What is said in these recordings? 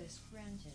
Access granted.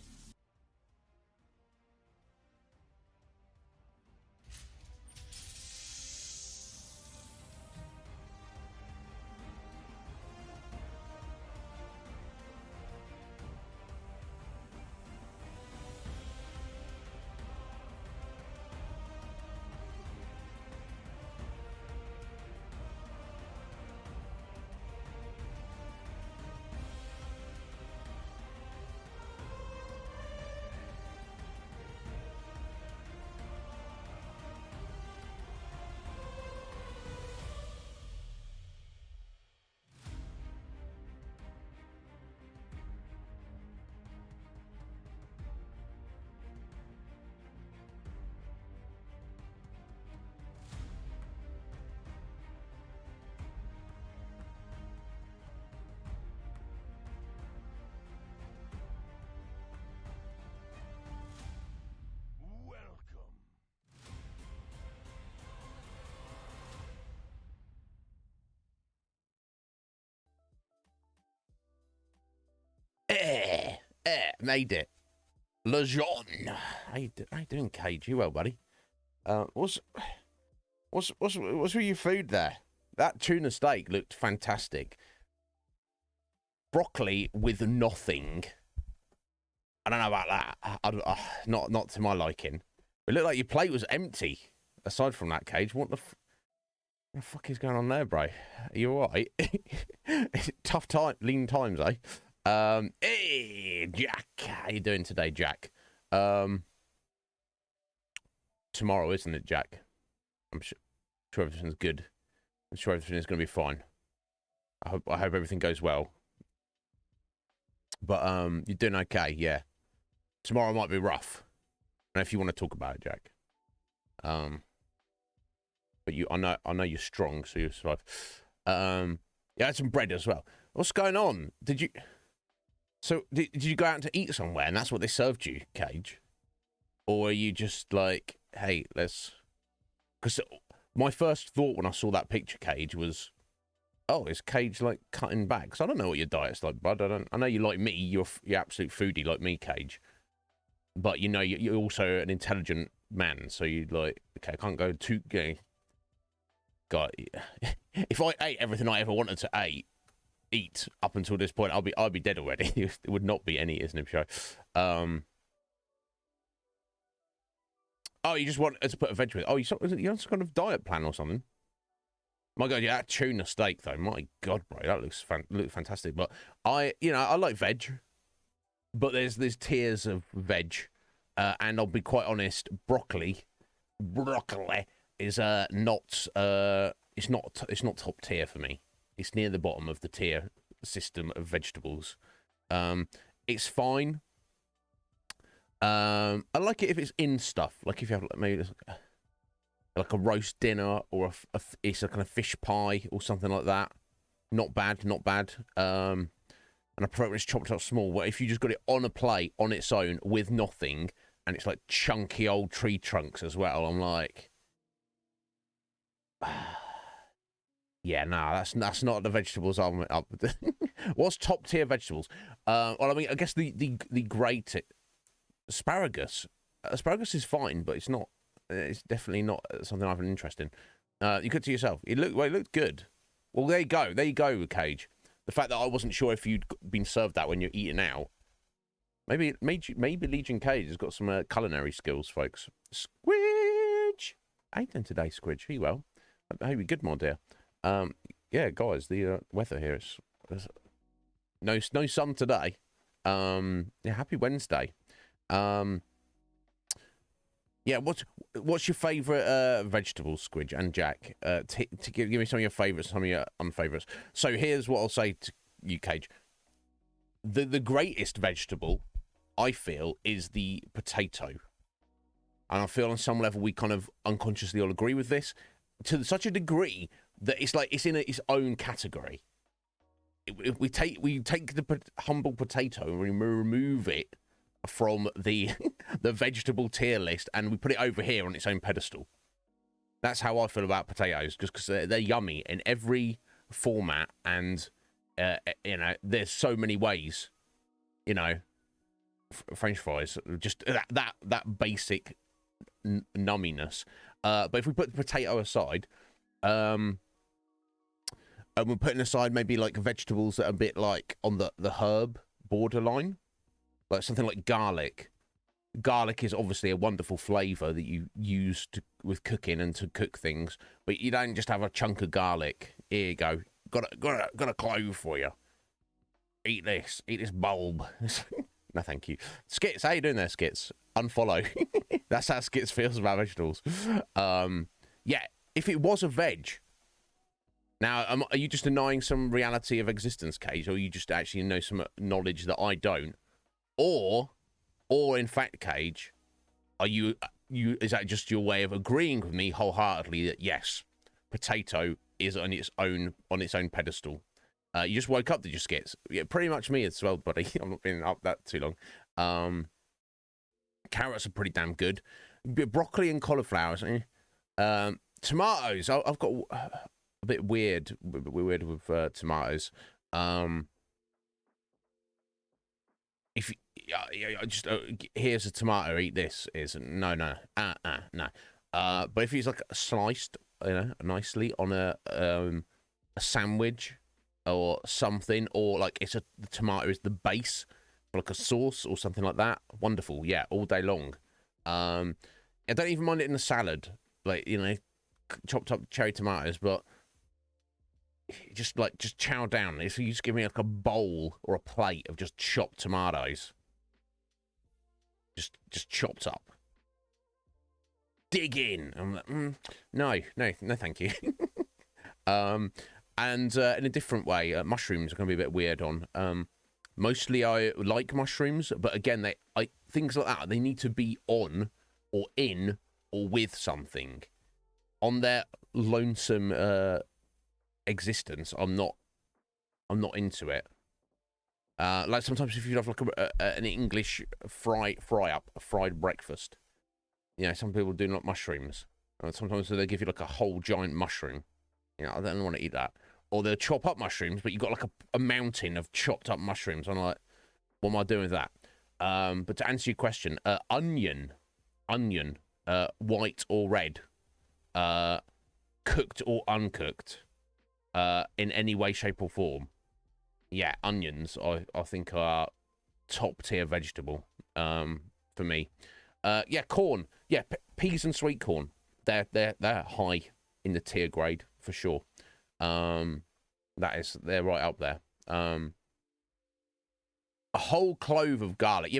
Made it. Lejeune. How you doing, Cage? You well, buddy? What's with your food there? That tuna steak looked fantastic. Broccoli with nothing. I don't know about that. Not to my liking. It looked like your plate was empty. Aside from that, Cage, what the fuck is going on there, bro? Are you alright? Tough time, lean times, eh? Hey, Jack. How you doing today, Jack? Tomorrow, isn't it, Jack? I'm sure everything's good. I'm sure everything is going to be fine. I hope everything goes well. But you're doing okay, yeah. Tomorrow might be rough. And if you want to talk about it, Jack. But I know you're strong, so you'll survive. You had some bread as well. What's going on? Did you you go out to eat somewhere and that's what they served you, Cage? Or are you just like, hey, let's... Because my first thought when I saw that picture, Cage, was, oh, is Cage like cutting back? Because I don't know what your diet's like, bud. I know you like me. You're absolute foodie like me, Cage. But you know, you're also an intelligent man. So you like, okay, I can't go too gay. God, if I ate everything I ever wanted to eat up until this point, I'd be dead already. It would not be any Iznib Show. Oh, you just want to put a veg with? Oh, you on some kind of diet plan or something? My God, yeah, that tuna steak though. My God, bro, that looks fantastic. But I like veg, but there's tiers of veg, and I'll be quite honest, broccoli is not it's not top tier for me. It's near the bottom of the tier system of vegetables. It's fine. I like it if it's in stuff. Like if you have maybe like a roast dinner or it's a kind of fish pie or something like that. Not bad. And I prefer when it's chopped up small. But if you just got it on a plate on its own with nothing, and it's like chunky old tree trunks as well, I'm like, yeah, nah, that's not the vegetables I'm up with. What's top tier vegetables? Well, I mean, I guess the great asparagus. Asparagus is fine, but it's definitely not something I have an interest in. You could to yourself. It looked good. Well, there you go, Cage. The fact that I wasn't sure if you'd been served that when you're eating out. Maybe Legion Cage has got some culinary skills, folks. Squidge! How you doing today, Squidge? Are you well? I hope you're good, my dear. Yeah, guys, the weather here is no sun today. Yeah, happy Wednesday. Yeah, what's your favourite vegetables, Squidge and Jack? To give me some of your favourites, some of your unfavourites. So here's what I'll say to you, Cage. The greatest vegetable, I feel, is the potato. And I feel on some level we kind of unconsciously all agree with this to such a degree that it's like it's in its own category. We take the humble potato and we remove it from the the vegetable tier list and we put it over here on its own pedestal. That's how I feel about potatoes, just because they're yummy in every format, and there's so many ways, French fries, just that basic numminess. But if we put the potato aside, and we're putting aside maybe like vegetables that are a bit like on the herb borderline, like something like garlic. Garlic is obviously a wonderful flavour that you use with cooking and to cook things, but you don't just have a chunk of garlic. Here you go. Got a clove for you. Eat this bulb. No, thank you. Skits, how you doing there, Skits? Unfollow. That's how Skits feels about vegetables. Yeah, if it was a veg. Now, are you just denying some reality of existence, Cage, or you just actually know some knowledge that I don't? Or in fact, Cage, are you is that just your way of agreeing with me wholeheartedly that yes, potato is on its own pedestal? You just woke up, did you, Skits? Yeah, pretty much me as well, buddy. I'm not been up that too long. Carrots are pretty damn good. Broccoli and cauliflower. Tomatoes. I've got a bit weird with tomatoes. If just here's a tomato, eat this. Is no. But if it's like sliced, nicely on a sandwich or something, or like the tomato is the base for like a sauce or something like that. Wonderful, yeah, all day long. I don't even mind it in a salad, like chopped up cherry tomatoes, but just chow down. If you just give me like a bowl or a plate of just chopped tomatoes, just chopped up. Dig in. I'm like, no, thank you. And in a different way, mushrooms are going to be a bit weird on. Mostly I like mushrooms, but again, things like that, they need to be on or in or with something. On their lonesome existence, I'm not into it. Like sometimes if you have like an English fried breakfast, some people do not mushrooms. Sometimes they give you like a whole giant mushroom. I don't want to eat that. Or they'll chop up mushrooms, but you've got like a mountain of chopped up mushrooms. I'm like, what am I doing with that? But to answer your question, onion, white or red, cooked or uncooked, in any way, shape or form. Yeah, onions, I think are top tier vegetable, for me. Yeah, corn. Yeah, peas and sweet corn. They're high in the tier grade for sure. They're right up there. A whole clove of garlic.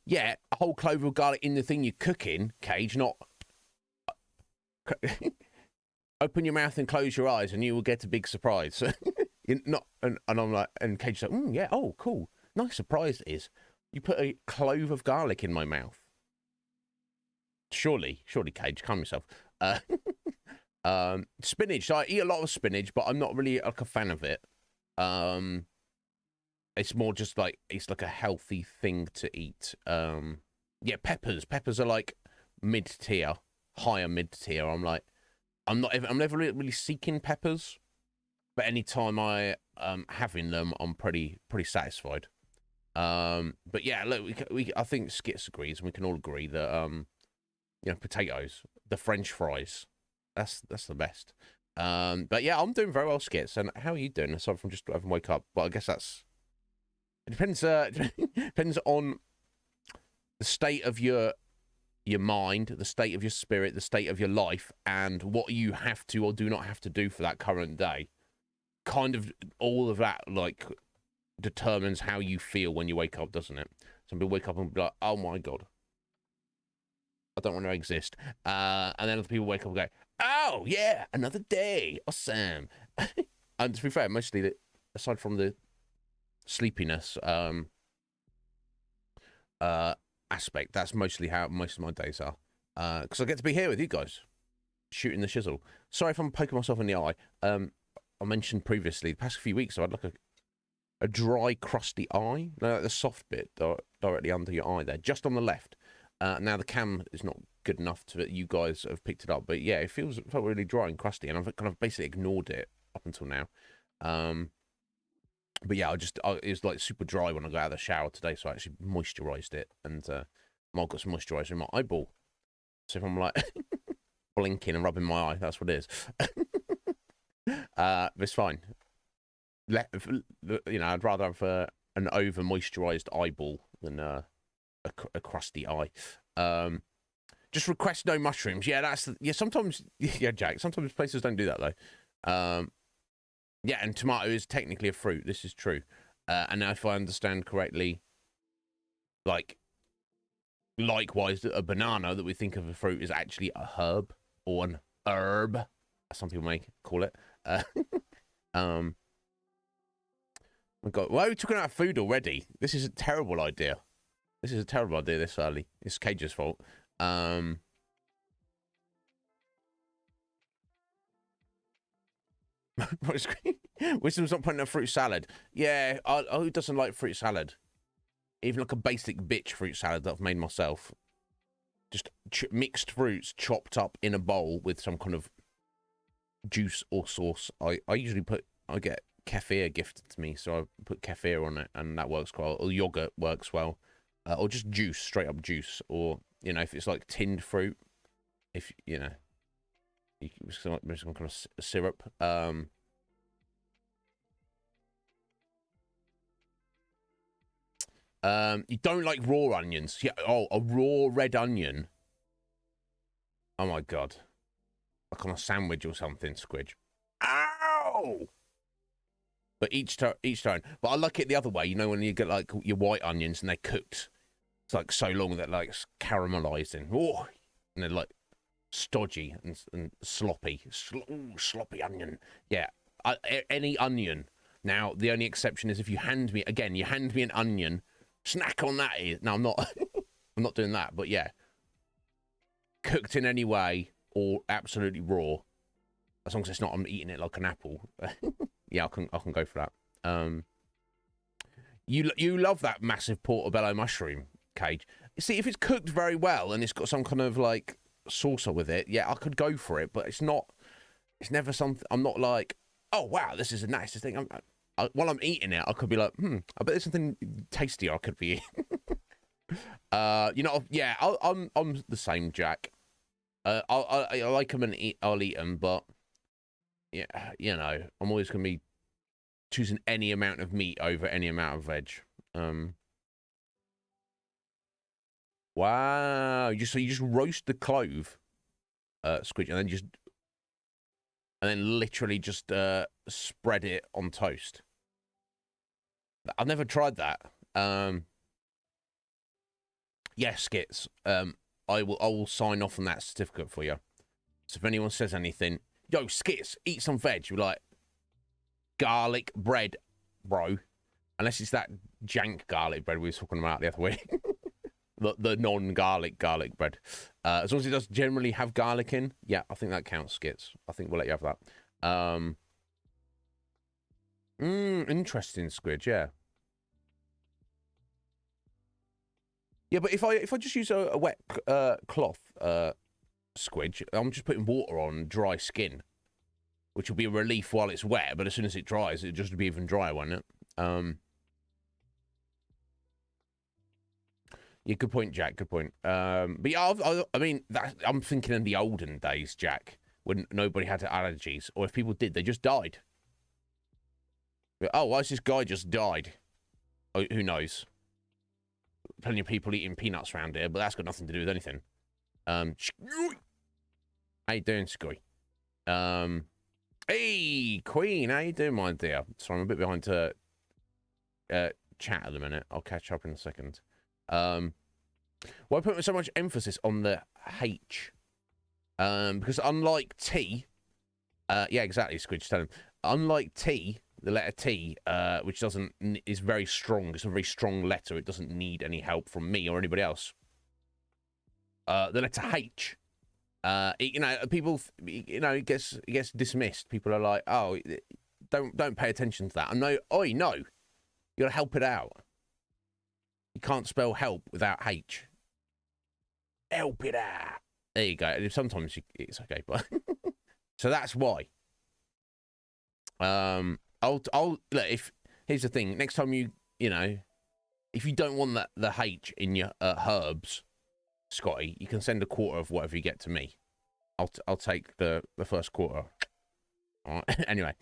Yeah, a whole clove of garlic in the thing you're cooking, Cage, not open your mouth and close your eyes and you will get a big surprise. And I'm like, and Cage's like, yeah, oh, cool. Nice surprise it is. You put a clove of garlic in my mouth. Surely, Cage, calm yourself. Spinach. So I eat a lot of spinach, but I'm not really like a fan of it. It's more just like it's like a healthy thing to eat. Yeah, peppers. Peppers are like mid-tier, higher mid-tier. I'm never really seeking peppers, but anytime I having them, I'm pretty satisfied. But yeah, look, I think Skits agrees, and we can all agree that potatoes, the French fries. That's the best. But yeah, I'm doing very well, Skits. And how are you doing? Aside from just having woke up, but I guess it depends. Depends on the state of your mind, the state of your spirit, the state of your life, and what you have to or do not have to do for that current day. Kind of all of that like determines how you feel when you wake up, doesn't it? Some people wake up and be like, "Oh my god, I don't want to exist," and then other people wake up and go, "Oh yeah, another day, awesome." And to be fair, mostly aside from the sleepiness aspect, that's mostly how most of my days are. Because I get to be here with you guys, shooting the shizzle. Sorry if I'm poking myself in the eye. I mentioned previously, the past few weeks, I had like a dry, crusty eye. Like the soft bit directly under your eye there, just on the left. Now the cam is not good enough to you guys have picked it up, but yeah, it felt really dry and crusty, and I've kind of basically ignored it up until now. But yeah, it was like super dry when I got out of the shower today, so I actually moisturised it, and I've got some moisturiser in my eyeball. So if I'm like blinking and rubbing my eye, that's what it is. It's fine. I'd rather have an over moisturised eyeball than a crusty eye. Just request no mushrooms. Yeah, sometimes, yeah, Jack. Sometimes places don't do that though. Yeah, and tomato is technically a fruit. This is true. And if I understand correctly, likewise, a banana that we think of a fruit is actually a herb or an herb, as some people may call it. My God, why are we talking about food already? This is a terrible idea. This early. It's Cage's fault. Wisdom's not putting a fruit salad. Yeah, who doesn't like fruit salad? Even like a basic bitch fruit salad that I've made myself. Just mixed fruits chopped up in a bowl with some kind of juice or sauce. I get kefir gifted to me, so I put kefir on it, and that works well. Or yogurt works well. Or just juice, straight up juice. Or, if it's like tinned fruit, some kind of syrup. You don't like raw onions. Yeah. Oh, a raw red onion. Oh my God. Like on a sandwich or something, Squidge. Ow! But each time. But I like it the other way. When you get like your white onions and they're cooked. It's like so long that like it's caramelizing. Oh, and they're like stodgy and sloppy. Sloppy onion. Yeah. Any onion. Now, the only exception is if you hand me an onion, snack on that. No, I'm not. I'm not doing that. But yeah. Cooked in any way or absolutely raw. As long as it's not I'm eating it like an apple. Yeah, I can go for that. You love that massive portobello mushroom, Cage. See, if it's cooked very well and it's got some kind of like saucer with it, yeah, I could go for it. But it's never something. I'm not like, oh wow, this is the nicest thing. While I'm eating it, I could be like, I bet there's something tastier I could be eating. Yeah, I'm the same, Jack. I like them and I'll eat them, but yeah, I'm always gonna be choosing any amount of meat over any amount of veg. Wow, you just roast the clove, Squidge, and then literally just spread it on toast. I've never tried that. Yeah, Skits. I will sign off on that certificate for you. So if anyone says anything, yo, Skits, eat some veg. You're like, garlic bread, bro. Unless it's that jank garlic bread we were talking about the other week. the non-garlic bread. As long as it does generally have garlic in, yeah, I think that counts, Skits. I think we'll let you have that. Interesting, Squid, yeah. Yeah, but if I just use a wet cloth, Squidge, I'm just putting water on dry skin, which will be a relief while it's wet, but as soon as it dries, it'll just be even drier, won't it? Yeah, good point, Jack, good point. But yeah, I mean, I'm thinking in the olden days, Jack, when nobody had allergies, or if people did, they just died. Oh, why is this guy just died? Oh, who knows? Plenty of people eating peanuts around here, but that's got nothing to do with anything. How you doing, Scoy? Hey, Queen, how you doing, my dear? Sorry, I'm a bit behind to chat at the minute. I'll catch up in a second. Why put so much emphasis on the H? Because unlike T, yeah, exactly, Squidge, tell him. Unlike T, the letter T, which is very strong. It's a very strong letter. It doesn't need any help from me or anybody else. The letter H, people, it gets dismissed. People are like, oh, don't pay attention to that. I know, no, you gotta help it out. You can't spell help without H. Help it out. There you go. Sometimes it's okay, but so that's why. I'll look, here's the thing. Next time you know, if you don't want the H in your herbs, Scotty, you can send a quarter of whatever you get to me. I'll take the first quarter. All right. Anyway.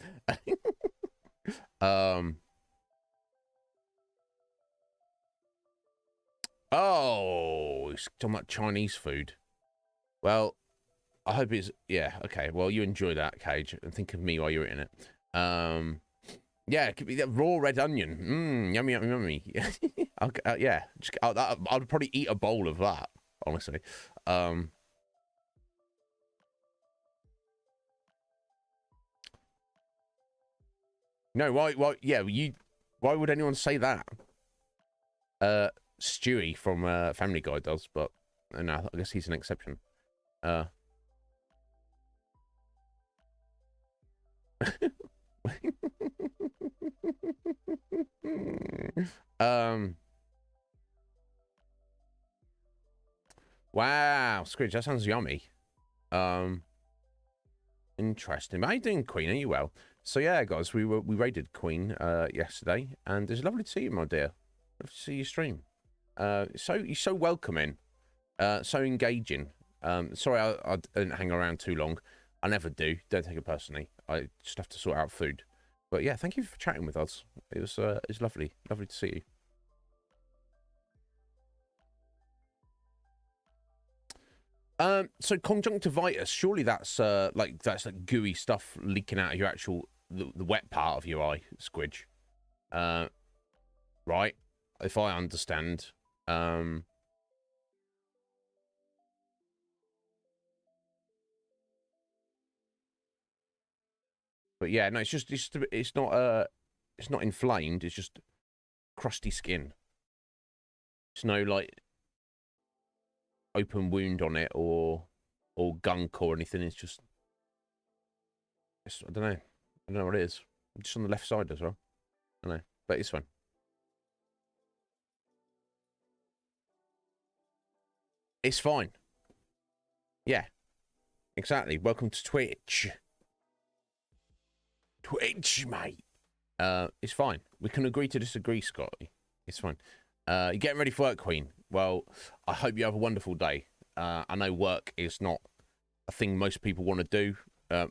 Oh, it's talking about Chinese food. Well, I hope it's okay. Well, you enjoy that, Cage, and think of me while you're eating it. Yeah, it could be that raw red onion. Yummy, yummy, yummy. Yeah, I'd probably eat a bowl of that, honestly. No, why? Yeah, why would anyone say that? Stewie from Family Guy does, but no, I guess he's an exception. Wow, Scrooge, that sounds yummy. Interesting. How you doing, Queen? Are you well? So yeah, guys, we raided Queen yesterday, and it's lovely to see you, my dear. Lovely to see you stream. You're so welcoming, so engaging. Sorry, I didn't hang around too long. I never do. Don't take it personally. I just have to sort out food. But yeah, thank you for chatting with us. It was lovely to see you. So conjunctivitis, surely that's like gooey stuff leaking out of your actual the wet part of your eye, Squidge. Right, if I understand. But yeah, no, it's not inflamed. It's just crusty skin. It's no like open wound on it or gunk or anything. It's just I don't know. I don't know what it is. Just on the left side as well. I don't know, but it's fine. It's fine. Yeah, exactly. Welcome to Twitch. Twitch, mate. It's fine. We can agree to disagree, Scotty. It's fine. You're getting ready for work, Queen. Well, I hope you have a wonderful day. I know work is not a thing most people want to do.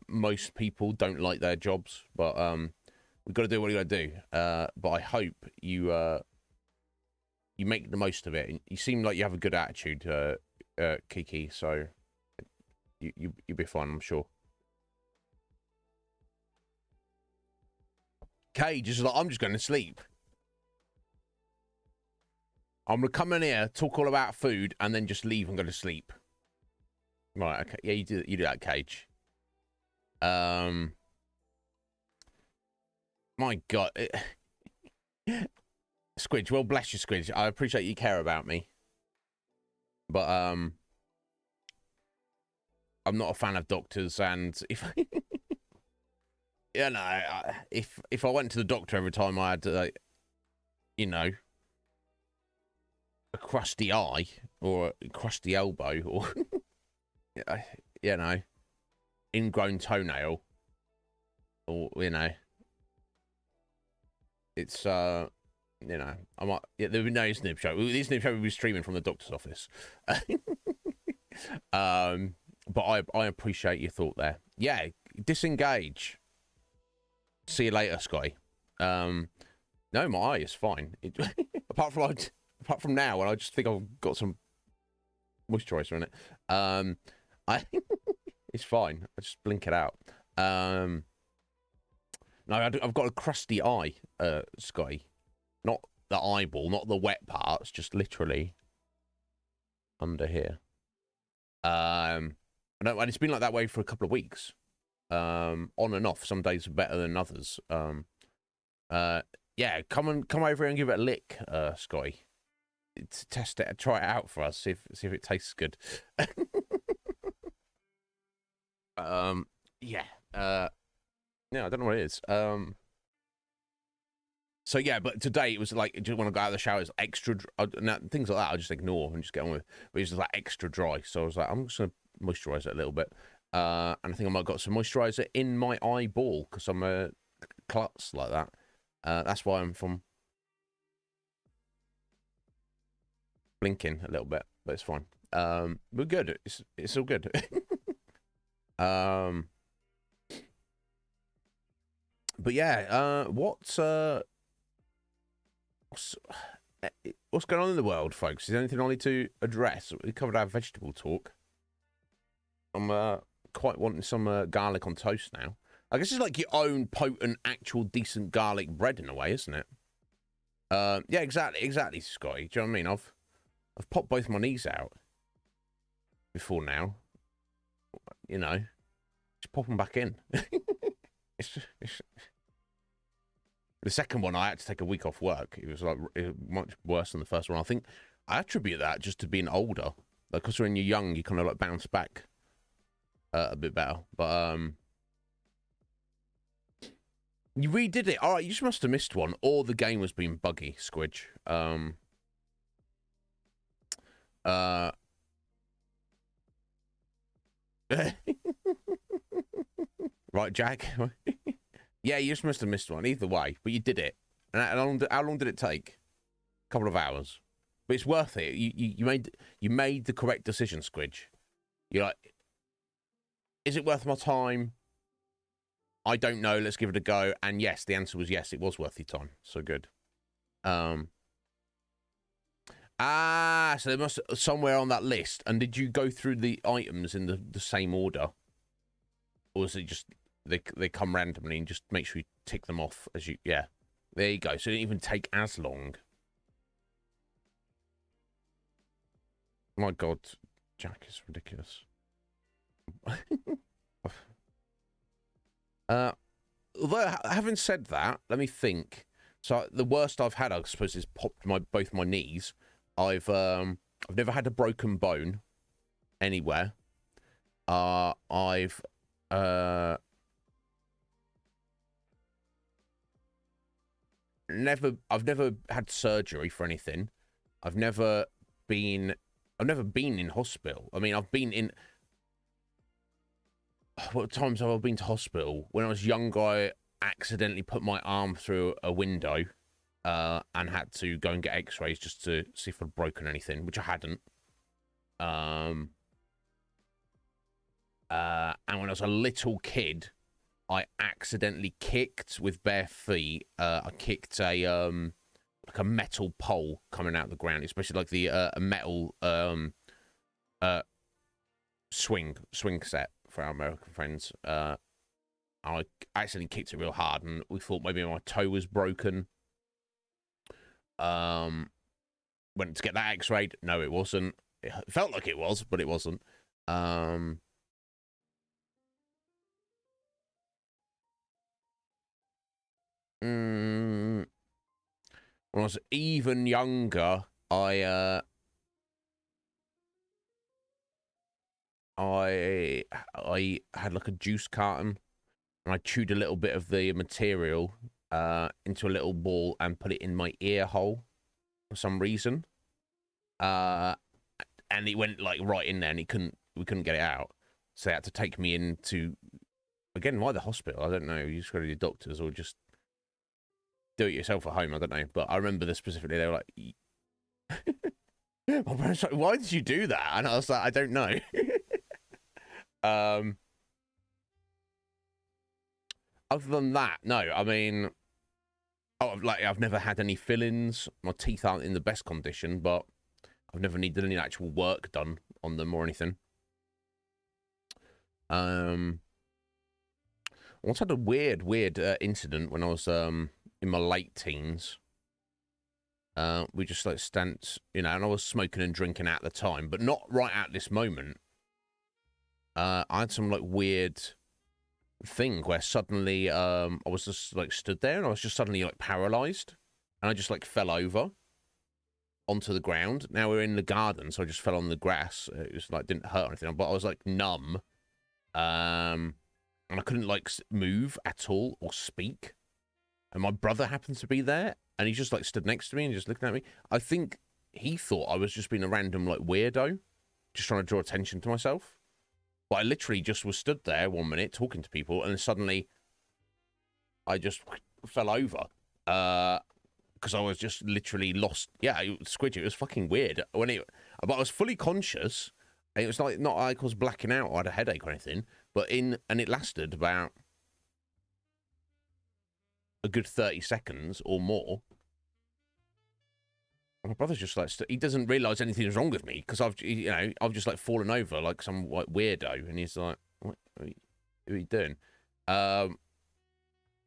Most people don't like their jobs, but we've got to do what we got to do. But I hope you make the most of it. You seem like you have a good attitude, Kiki. So you'll be fine, I'm sure. Cage is like, I'm just going to sleep. I'm going to come in here, talk all about food, and then just leave and go to sleep. Right, okay. Yeah, you do that, Cage. My God. Squidge, well, bless you, Squidge. I appreciate you care about me. But, I'm not a fan of doctors, and if... you know, if I went to the doctor every time I had, you know, a crusty eye or a crusty elbow or, you know, ingrown toenail or, you know, it's, you know, I might, yeah, there would be no Iznib Show. The Iznib Show would be streaming from the doctor's office. But I appreciate your thought there. Yeah, disengage. See you later, Scotty. No, my eye is fine. Apart from now, when I just think I've got some moisturizer in it. It's fine. I just blink it out. No, I've got a crusty eye, Scotty. Not the eyeball, not the wet parts, just literally under here. And it's been like that way for a couple of weeks. On and off. Some days are better than others. Yeah, come over here and give it a lick, Scotty. Test it, try it out for us. See if it tastes good. Yeah. Yeah, I don't know what it is. So yeah, but today it was like, just when I got out of the shower, it's extra. Things like that I just ignore and just get on with. But it's just like extra dry. So I was like, I'm just gonna moisturize it a little bit. And I think I might have got some moisturizer in my eyeball because I'm a klutz like that. That's why I'm from blinking a little bit, but it's fine. We're good. It's all good. But yeah, what's going on in the world, folks? Is there anything I need to address? We covered our vegetable talk. I'm quite wanting some garlic on toast now. I guess it's like your own potent, actual, decent garlic bread in a way, isn't it? Yeah, exactly, Scotty. Do you know what I mean? I've popped both my knees out before now. You know, just pop them back in. it's the second one, I had to take a week off work. It was like much worse than the first one. I think I attribute that just to being older. Like, because when you're young, you kind of like bounce back a bit better. But you redid it. All right, you just must have missed one, or the game was being buggy, Squidge. Right, Jack? Yeah, you just must have missed one. Either way, but you did it. And how long did it take? A couple of hours. But it's worth it. You made the correct decision, Squidge. You're like, is it worth my time? I don't know. Let's give it a go. And yes, the answer was yes. It was worth your time. So good. So there must somewhere on that list. And did you go through the items in the same order, or is it just they come randomly and just make sure you tick them off as you? Yeah, there you go. So it didn't even take as long. My God, Jack is ridiculous. Although, having said that, let me think. So the worst I've had, I suppose, is popped both my knees. I've never had a broken bone anywhere. I've never had surgery for anything. I've never been in hospital. I mean, I've been in. What times have I been to hospital? When I was younger, I accidentally put my arm through a window and had to go and get x-rays just to see if I'd broken anything, which I hadn't. And when I was a little kid, I accidentally kicked with bare feet. I kicked a like a metal pole coming out of the ground, especially like the a metal swing set for our American friends. I accidentally kicked it real hard, and we thought maybe my toe was broken. Went to get that x-rayed. No, it wasn't. It felt like it was, but it wasn't. When I was even younger, I had like a juice carton, and I chewed a little bit of the material into a little ball and put it in my ear hole for some reason. And it went like right in there, and we couldn't get it out. So they had to take me into, again, why the hospital? I don't know. You just go to your doctors or just do it yourself at home. I don't know. But I remember this specifically. They were like, my parents were like, why did you do that? And I was like, I don't know. Other than that, no. I mean, I've never had any fillings. My teeth aren't in the best condition, but I've never needed any actual work done on them or anything. I once had a weird incident when I was in my late teens. We just like and I was smoking and drinking at the time, but not right at this moment. I had some like weird thing where suddenly I was just like stood there and I was just suddenly like paralyzed, and I just like fell over onto the ground. Now we're in the garden, so I just fell on the grass. It was like didn't hurt or anything, but I was like numb, and I couldn't like move at all or speak. And my brother happened to be there, and he just like stood next to me and just looking at me. I think he thought I was just being a random like weirdo, just trying to draw attention to myself. But I literally just was stood there 1 minute talking to people, and then suddenly I just fell over. because I was just literally lost. Yeah, Squidgy, it was fucking weird. But I was fully conscious. And it was like, not like I was blacking out or had a headache or anything, but and it lasted about a good 30 seconds or more. And my brother's just like, he doesn't realise anything's wrong with me because I've just like fallen over like some like weirdo. And he's like, what are you doing? And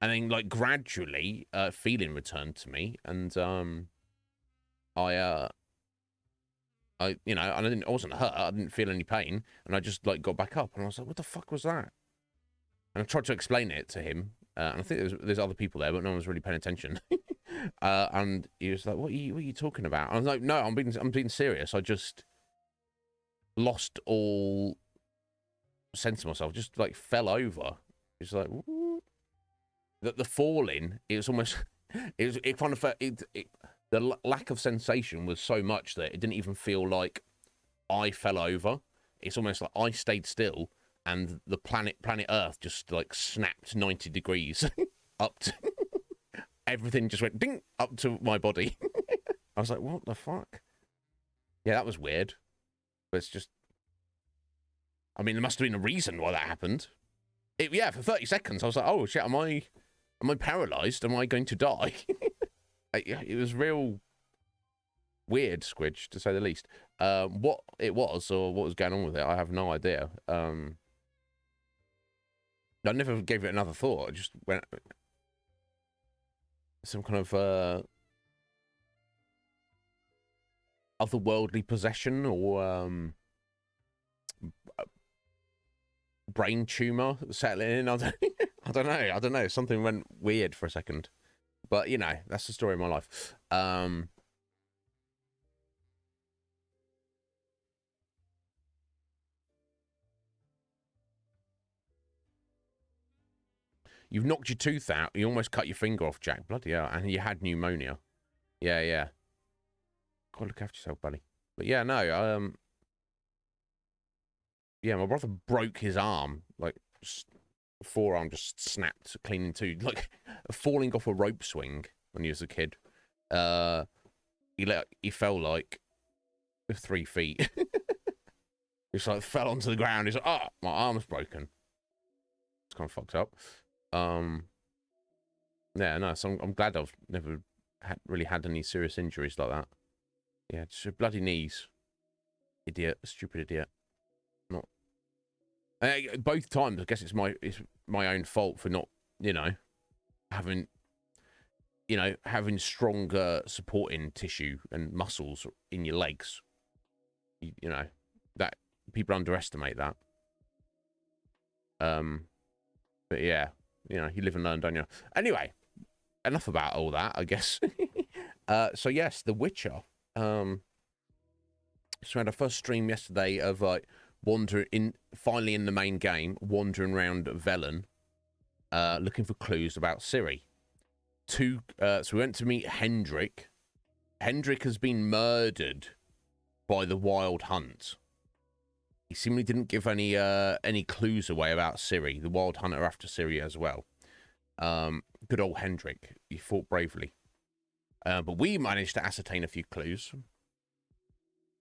then like gradually feeling returned to me, and I I wasn't hurt. I didn't feel any pain, and I just like got back up, and I was like, "What the fuck was that?" And I tried to explain it to him, and I think there's other people there, but no one was really paying attention. And he was like, "What are you talking about?" And I was like, "No, I'm being serious. I just lost all sense of myself. Just like fell over. It's like the falling. It was almost. It kind of felt the lack of sensation was so much that it didn't even feel like I fell over. It's almost like I stayed still and the planet Earth just like snapped 90 degrees up to everything just went ding up to my body. I was like, what the fuck? Yeah, that was weird. But it's just, I mean, there must have been a reason why that happened. Yeah, for 30 seconds, I was like, oh shit, am I paralyzed? Am I going to die? It was real weird, Squidge, to say the least. What it was or what was going on with it, I have no idea. I never gave it another thought. I just went some kind of otherworldly possession or brain tumor settling in. I don't know. Something went weird for a second. But, you know, that's the story of my life. You've knocked your tooth out. You almost cut your finger off, Jack. Bloody hell. And you had pneumonia. Yeah. God, look after yourself, buddy. But, yeah, no. Yeah, my brother broke his arm. Like, forearm just snapped clean in two. Like, falling off a rope swing when he was a kid. He fell like 3 feet. He just like fell onto the ground. He's like, oh, my arm's broken. It's kind of fucked up. Yeah, no. So I'm glad I've never really had any serious injuries like that. Yeah, just bloody knees. Idiot, stupid idiot. Not. Both times, I guess it's my own fault for not, having stronger supporting tissue and muscles in your legs. You know, that people underestimate that. But yeah, you live and learn, don't you? Anyway, enough about all that, I guess. So yes, The Witcher. So we had our first stream yesterday of like finally in the main game, wandering around Velen, looking for clues about Ciri. So we went to meet Hendrik. Hendrik has been murdered by the Wild Hunt. He seemingly didn't give any clues away about Ciri. The Wild Hunt are after Ciri as well. Good old Hendrik. He fought bravely. But we managed to ascertain a few clues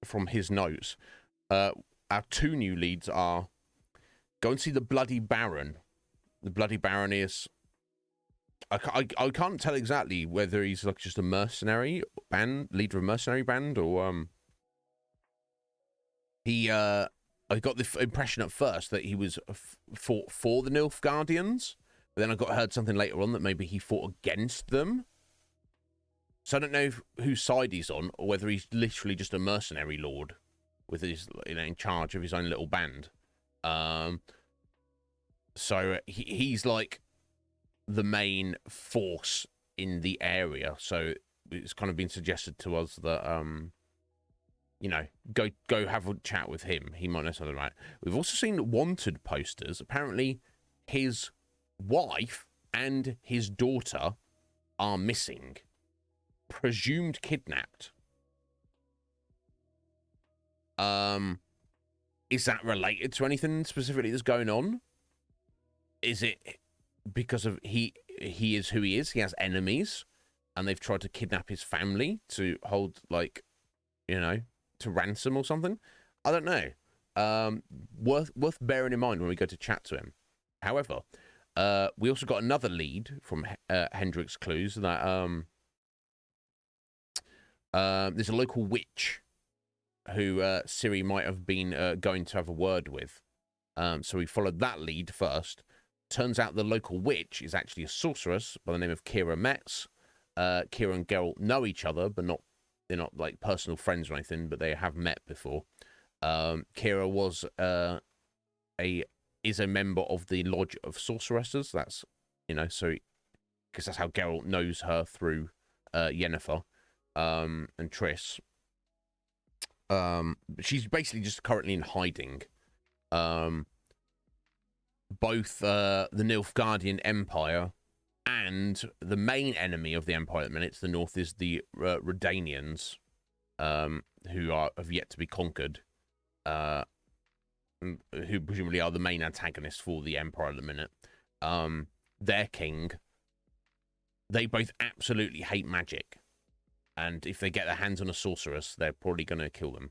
from his notes. Our 2 new leads are go and see the Bloody Baron. The Bloody Baron is... I can't tell exactly whether he's like just a mercenary band, leader of a mercenary band, or I got the impression at first that he was fought for the Nilfgaardians, but then I heard something later on that maybe he fought against them. So I don't know whose side he's on, or whether he's literally just a mercenary lord with his, in charge of his own little band. So he's like the main force in the area. So it's kind of been suggested to us that go have a chat with him. He might know something right. We've also seen wanted posters. Apparently, his wife and his daughter are missing, presumed kidnapped. Is that related to anything specifically that's going on? Is it because of he is who he is? He has enemies. and they've tried to kidnap his family to hold, like, you know, to ransom or something. I don't know. Worth bearing in mind when we go to chat to him. However, we also got another lead from Hendrix Clues that there's a local witch who Siri might have been going to have a word with. So we followed that lead first. Turns out the local witch is actually a sorceress by the name of Kira Metz. Kira and Geralt know each other, but they're not like personal friends or anything, but they have met before. Kira was is a member of the Lodge of Sorceresses. That's, you know, so because that's how Geralt knows her through Yennefer and Triss. She's basically just currently in hiding. Both the Nilfgaardian Empire and the main enemy of the Empire at the minute, to the north, is the Redanians, who have yet to be conquered, who presumably are the main antagonists for the Empire at the minute. Their king, they both absolutely hate magic, and if they get their hands on a sorceress, they're probably going to kill them.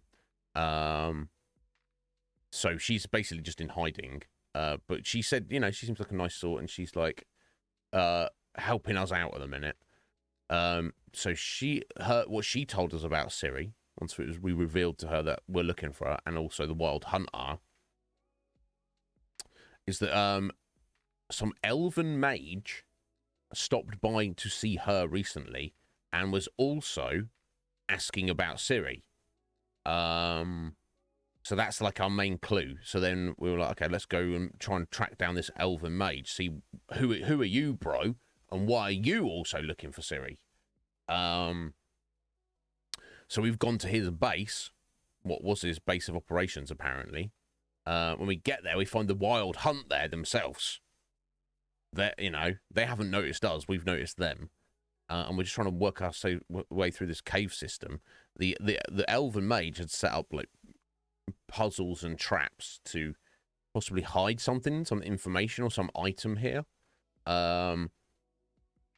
So she's basically just in hiding. But she said, you know, she seems like a nice sort, and she's like helping us out at the minute. So what she told us about Ciri, once we revealed to her that we're looking for her, and also the Wild Hunt are, is that some elven mage stopped by to see her recently and was also asking about Ciri. So that's like our main clue. So then we were like, okay, let's go and try and track down this elven mage. See, who are you, bro? And why are you also looking for Ciri? So we've gone to his base. What was his base of operations, apparently. When we get there, we find the Wild Hunt there themselves. You know, they haven't noticed us. We've noticed them. And we're just trying to work our way through this cave system. The elven mage had set up, like, puzzles and traps to possibly hide some information or some item here,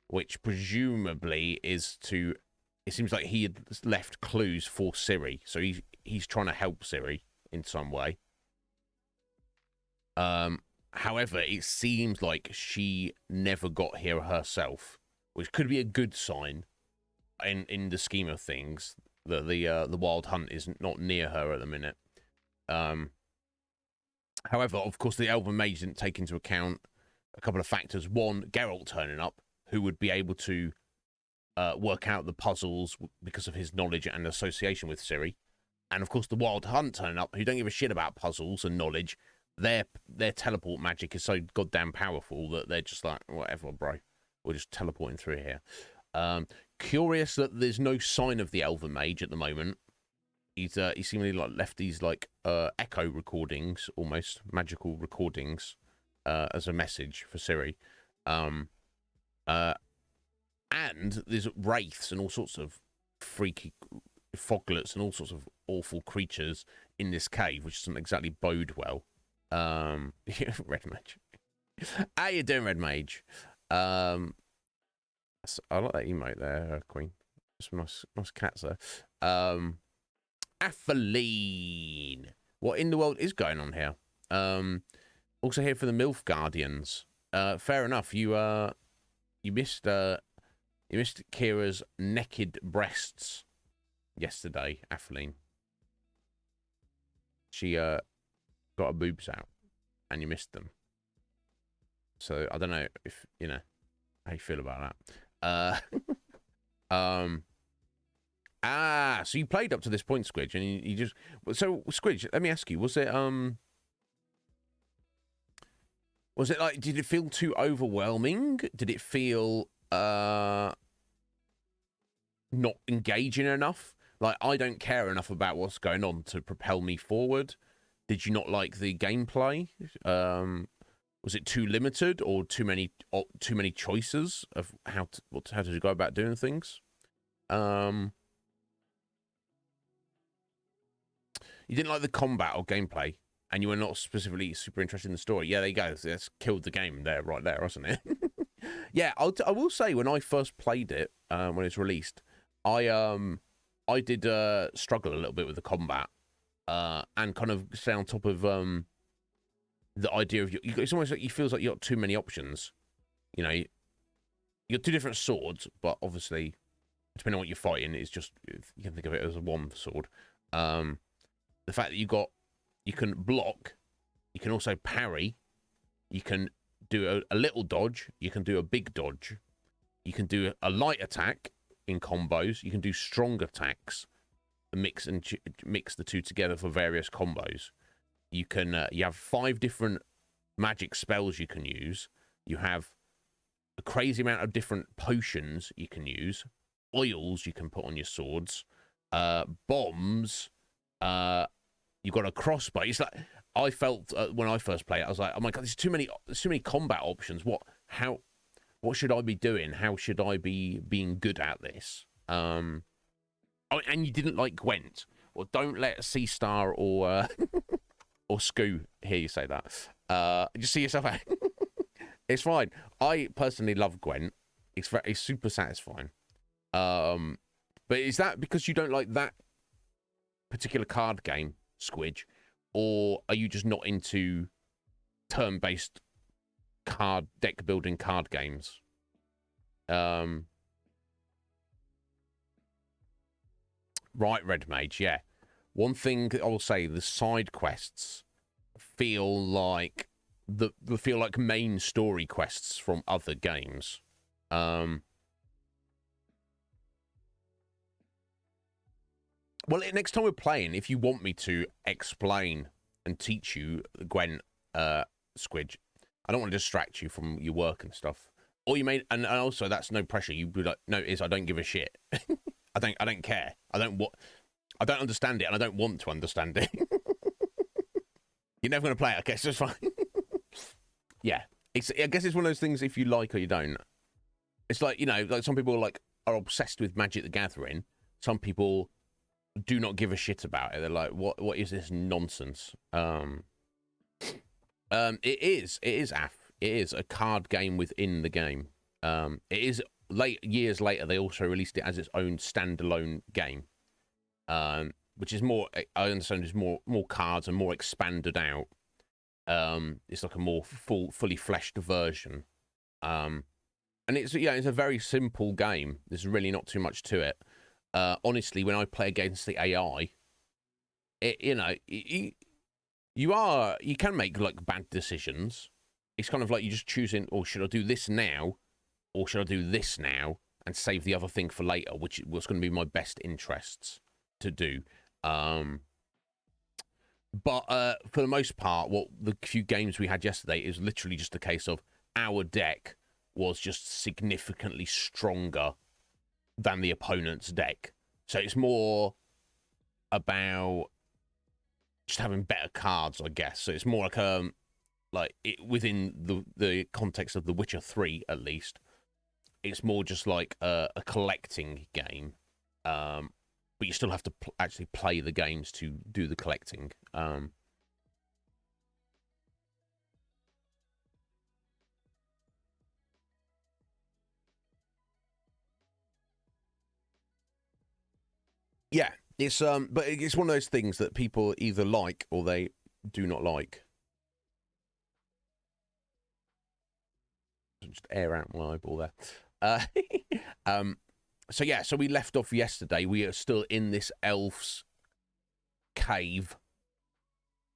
which presumably is to, it seems like he had left clues for Ciri, so he's trying to help Ciri in some way. However, it seems like she never got here herself, which could be a good sign in the scheme of things, that the Wild Hunt is not near her at the minute. However, of course, the elven mage didn't take into account a couple of factors. One, Geralt turning up, who would be able to work out the puzzles because of his knowledge and association with Ciri. And, of course, the Wild Hunt turning up, who don't give a shit about puzzles and knowledge. Their teleport magic is so goddamn powerful that they're just like, whatever, bro. We're just teleporting through here. Curious that there's no sign of the elven mage at the moment. He seemingly like left these like echo recordings, almost magical recordings, as a message for Ciri. And there's wraiths and all sorts of freaky foglets and all sorts of awful creatures in this cave, which doesn't exactly bode well. Red Mage. How you doing, Red Mage? I like that emote there, Queen. Some nice cats there. Atheline. What in the world is going on here? Also here for the MILF Guardians. Fair enough. You missed Kira's naked breasts yesterday, Atheline. She got her boobs out, and you missed them. So I don't know if you know how you feel about that. So you played up to this point, Squidge, and you just... So, Squidge, let me ask you, was it like, did it feel too overwhelming? Did it feel, not engaging enough? Like, I don't care enough about what's going on to propel me forward. Did you not like the gameplay? Was it too limited, or too many choices of how to go about doing things? You didn't like the combat or gameplay, and you were not specifically super interested in the story. Yeah, there you go. That's killed the game there, right there, hasn't it? Yeah, I will say, when I first played it, when it's released, I did struggle a little bit with the combat, and kind of stay on top of the idea of it's almost like you feels like you got too many options. You know, you got two different swords, but obviously, depending on what you're fighting, it's just you can think of it as one sword. The fact that you can block, you can also parry, you can do a little dodge, you can do a big dodge, you can do a light attack in combos, you can do strong attacks, mix the two together for various combos. You can you have 5 different magic spells you can use. You have a crazy amount of different potions you can use, oils you can put on your swords, bombs. You've got a crossbow. It's like I felt when I first played it, I was like, oh my god, there's too many combat options. What should I be doing? How should I be being good at this? Oh, and you didn't like Gwent. Well, don't let C Star or or Scoo hear you say that. Just see yourself out. It's fine. I personally love Gwent. It's super satisfying. But is that because you don't like that particular card game, Squidge, or are you just not into turn-based card deck building card games? Right, Red Mage, yeah. One thing I will say, the side quests feel like main story quests from other games. Well, next time we're playing, if you want me to explain and teach you Gwen, Squidge, I don't want to distract you from your work and stuff. Or you may, and also that's no pressure. You be like, no, I don't give a shit. I don't care. I don't understand it, and I don't want to understand it. You're never going to play it. Okay, so it's fine. Yeah, I guess it's one of those things. If you like or you don't. It's like, you know, like some people are obsessed with Magic the Gathering. Some people do not give a shit about it. They're like, what is this nonsense? It is a card game within the game. It is years later they also released it as its own standalone game, which is more, I understand, is more cards and more expanded out. It's like a more fully fleshed version. And it's a very simple game. There's really not too much to it. Honestly, when I play against the AI, you can make like bad decisions. It's kind of like you're just choosing, oh, should I do this now, or should I do this now and save the other thing for later, which was going to be my best interests to do. But for the most part, what the few games we had yesterday is literally just a case of our deck was just significantly stronger than the opponent's deck. So it's more about just having better cards, I guess. So it's more like within the context of The Witcher 3, at least, it's more just like a collecting game. But you still have to actually play the games to do the collecting. Yeah, it's but it's one of those things that people either like or they do not like. Just air out my eyeball there. So yeah, so we left off yesterday. We are still in this elf's cave,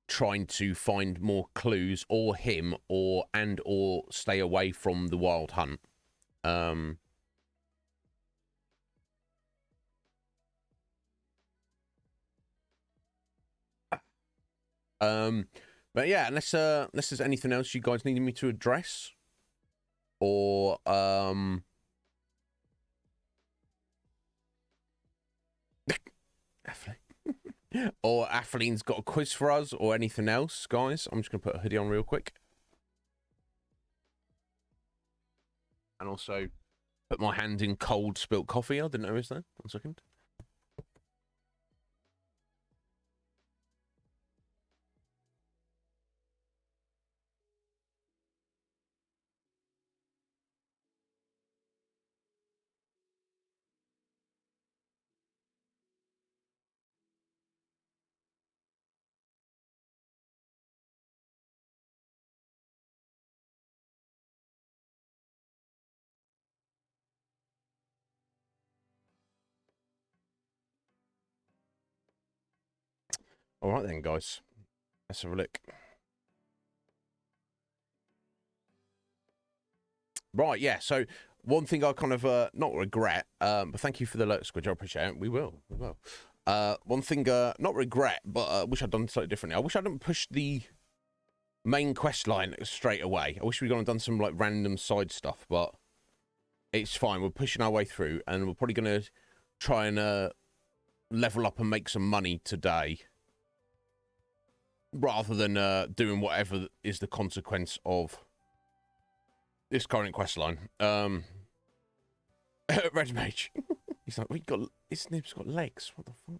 trying to find more clues, or him, or stay away from the wild hunt. But yeah, unless there's anything else you guys need me to address, or or Athleen's got a quiz for us, or anything else, guys. I'm just gonna put a hoodie on real quick, and also put my hand in cold spilt coffee. I didn't know it was there. 1 second. All right then, guys. Let's have a look. Right, yeah. So one thing I kind of not regret, but thank you for the alert, Squidge. I appreciate it. We will. One thing not regret, but wish I'd done slightly differently. I wish I hadn't pushed the main quest line straight away. I wish we'd gone and done some like random side stuff, but it's fine. We're pushing our way through, and we're probably going to try and level up and make some money today, rather than doing whatever is the consequence of this current quest line. Red Mage. He's like, Iznib's got legs. What the fuck?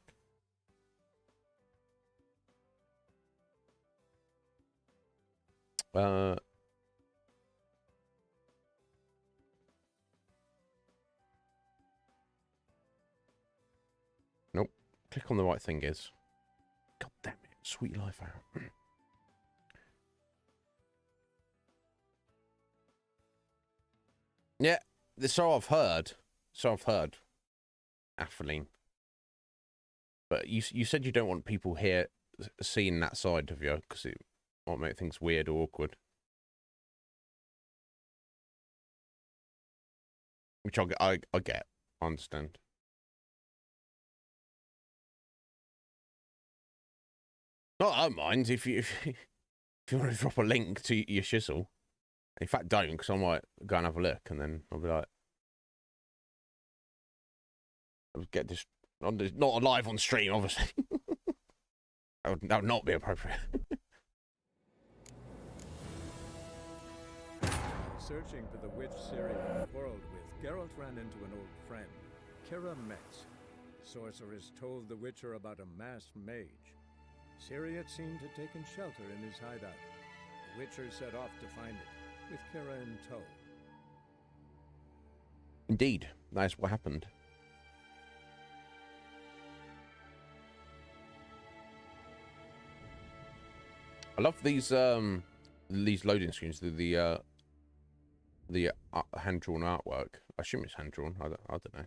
Nope. Click on the right thing is. God damn it. Sweet life out. Yeah, so I've heard. Atheline. But you said you don't want people here seeing that side of you, because it might make things weird or awkward. Which I get. I understand. No, I don't mind if you want to drop a link to your shizzle. In fact, don't, because I might go and have a look, and then I'll be like, I'll get this not live on stream, obviously. that would not be appropriate. Searching for the witch Ciri quarreled with, Geralt ran into an old friend, Kira Metz. Sorceress told the Witcher about a masked mage. Ciri had seemed to have taken shelter in his hideout. The Witcher set off to find it, with Kira in tow. Indeed, that's what happened. I love these loading screens. The hand-drawn artwork. I assume it's hand-drawn. I don't know.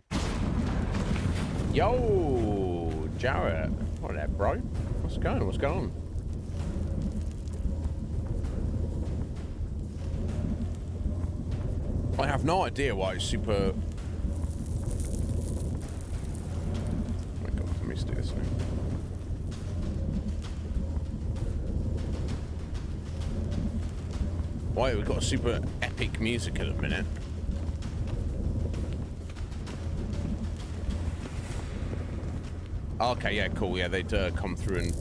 Yo, Jarrett. What there, bro? What's going on? I have no idea why it's super... Oh my god, let me just do this now. Why we've got super epic music at the minute. Okay, yeah, cool. Yeah, they'd come through, and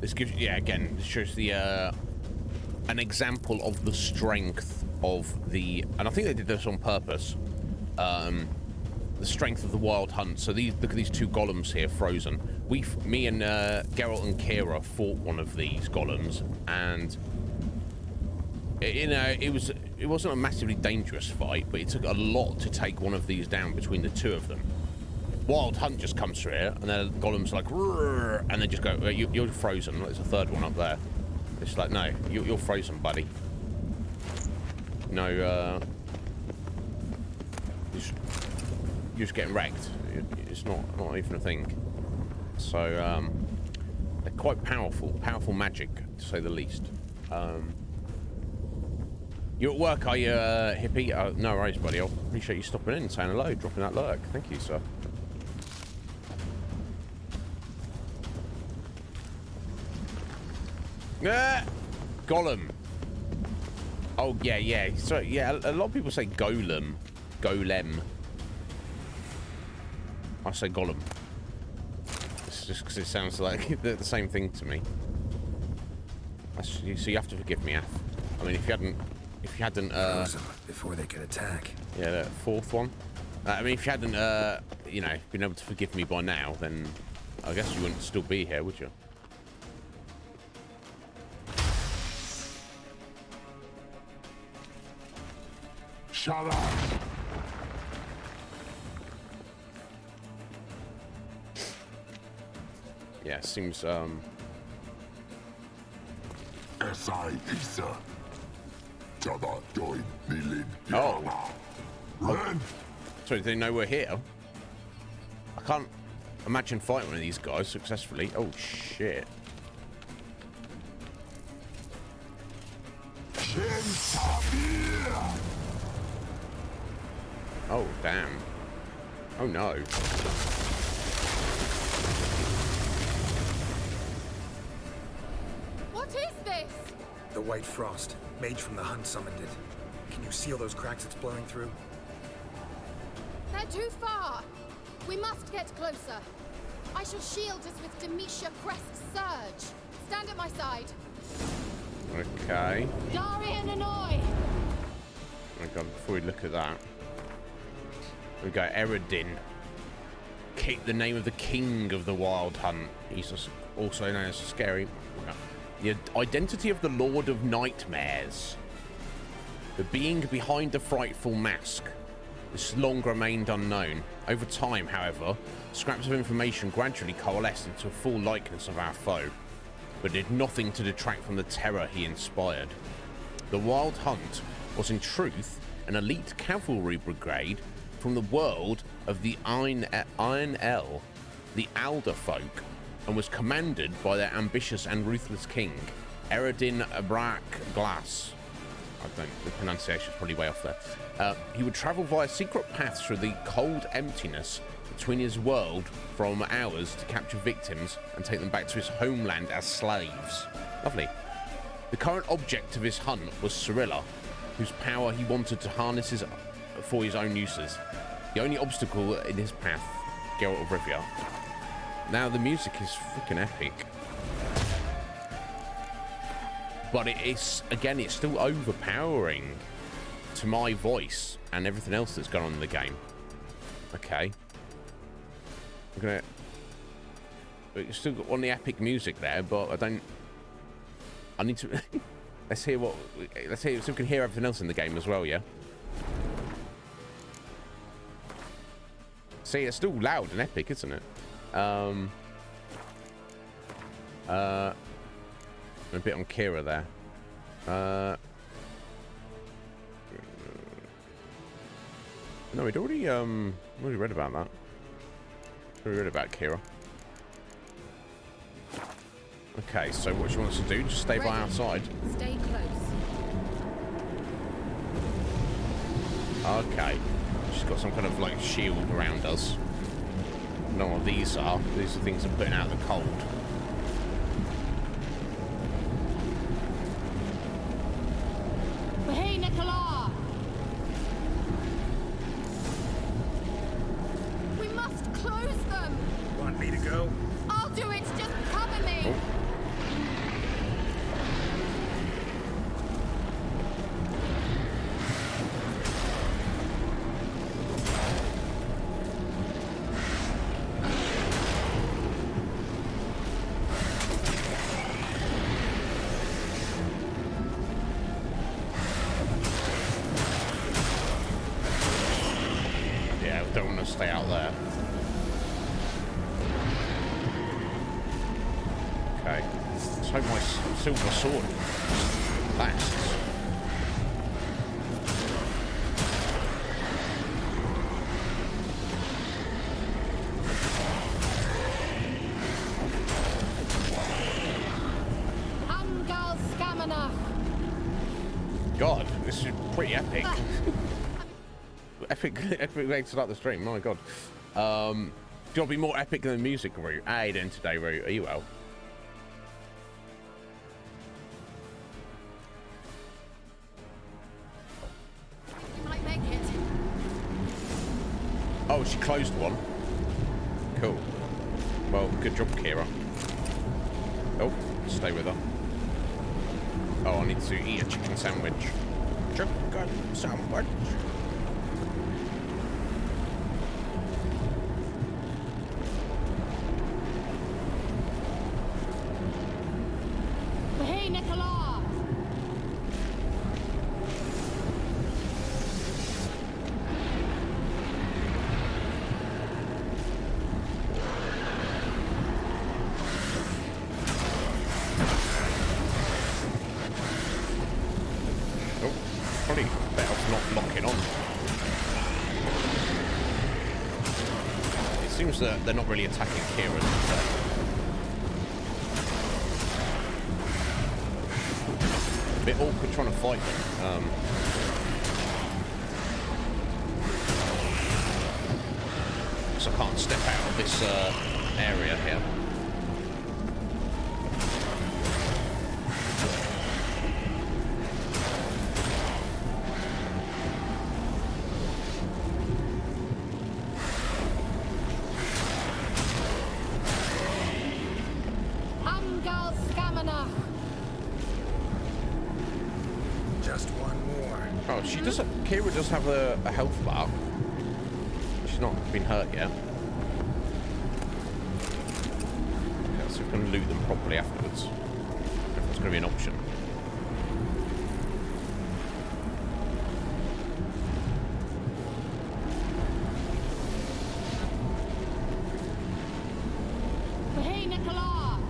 this gives, yeah, again, this shows the an example of the strength of the, and I think they did this on purpose. The strength of the wild hunt. So these, look at these two golems here, frozen. Me and Geralt and Kira fought one of these golems, and you know, it wasn't a massively dangerous fight, but it took a lot to take one of these down between the two of them. Wild Hunt just comes through here, and then Golem's like, "Rrr," and they just go, you're frozen. There's a third one up there. It's like, no, you're frozen, buddy. No, you're just getting wrecked. It's not even a thing. So, they're quite powerful magic, to say the least. You at work, are you, hippie? No worries, buddy. I appreciate you stopping in, saying hello, dropping that lurk. Thank you, sir. Golem. Oh, yeah. So, yeah, a lot of people say golem. Golem. I say golem. It's just because it sounds like the same thing to me. So you have to forgive me, Af. I mean, if you hadn't before they could attack. Yeah, the fourth one. I mean, if you hadn't you know, been able to forgive me by now, then I guess you wouldn't still be here, would you? Shut up. Yeah, seems Oh. Sorry, do they know we're here? I can't... Imagine fighting one of these guys successfully. Oh, shit. Oh, damn. Oh, no. What is this? The White Frost. Mage from the Hunt summoned it. Can you see all those cracks it's blowing through? They're too far. We must get closer. I shall shield us with Demetia Crest's surge. Stand at my side. Okay. Darian Annoy! Oh my god, before we look at that. We go Eredin. Keep the name of the king of the Wild Hunt. He's also known as Scary. The identity of the Lord of Nightmares. The being behind the frightful mask. This long remained unknown. Over time, however, scraps of information gradually coalesced into a full likeness of our foe, but did nothing to detract from the terror he inspired. The Wild Hunt was in truth an elite cavalry brigade from the world of the Iron El, the Alder folk, and was commanded by their ambitious and ruthless king, Eredin Abrak Glass. The pronunciation's probably way off there. He would travel via secret paths through the cold emptiness between his world from ours to capture victims and take them back to his homeland as slaves. Lovely. The current object of his hunt was Cirilla, whose power he wanted to harness for his own uses. The only obstacle in his path, Geralt of Rivia. Now the music is freaking epic. But it is, again, it's still overpowering to my voice and everything else that's going on in the game. Okay. I'm gonna... It's still got one of the epic music there, but I need to... Let's hear so we can hear everything else in the game as well, yeah? See, it's still loud and epic, isn't it? A bit on Kira there. No, we'd already read about that. We read about Kira. Okay, so what she wants to do? Just stay by our side. Stay close. Okay, she's got some kind of like shield around us. I don't know what these are. These are things that are putting out the cold. Hey, Nicola! We must close them! Want me to go? I'll do it! Just cover me! Oh. Stay out there. Okay. Let's hope my silver sword lasts. Angal Scamanach! God, this is pretty epic. Epic way to start the stream, my god. Do you want to be more epic than the music, Root? How you doing today, Root? Are you well? You might make it. Oh, she closed one. Cool. Well, good job, Kira. Oh, stay with her. Oh, I need to eat a chicken sandwich. Chicken sandwich. Hey, Nicola! Oh, probably better off not locking on. seems that they're not really attacking Kira. A bit awkward trying to fight them. So I can't step out of this area here. Just one more. Oh, she does. Kira does have a health bar. She's not been hurt yet. Okay, so we're going to loot them properly afterwards. If it's going to be an option. Hey, Nicola!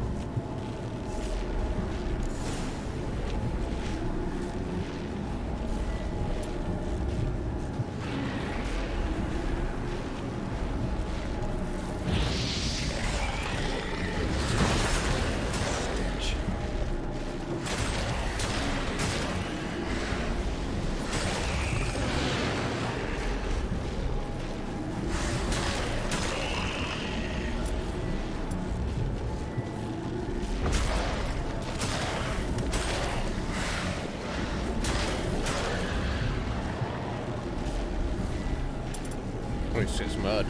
Oh, it's just mud.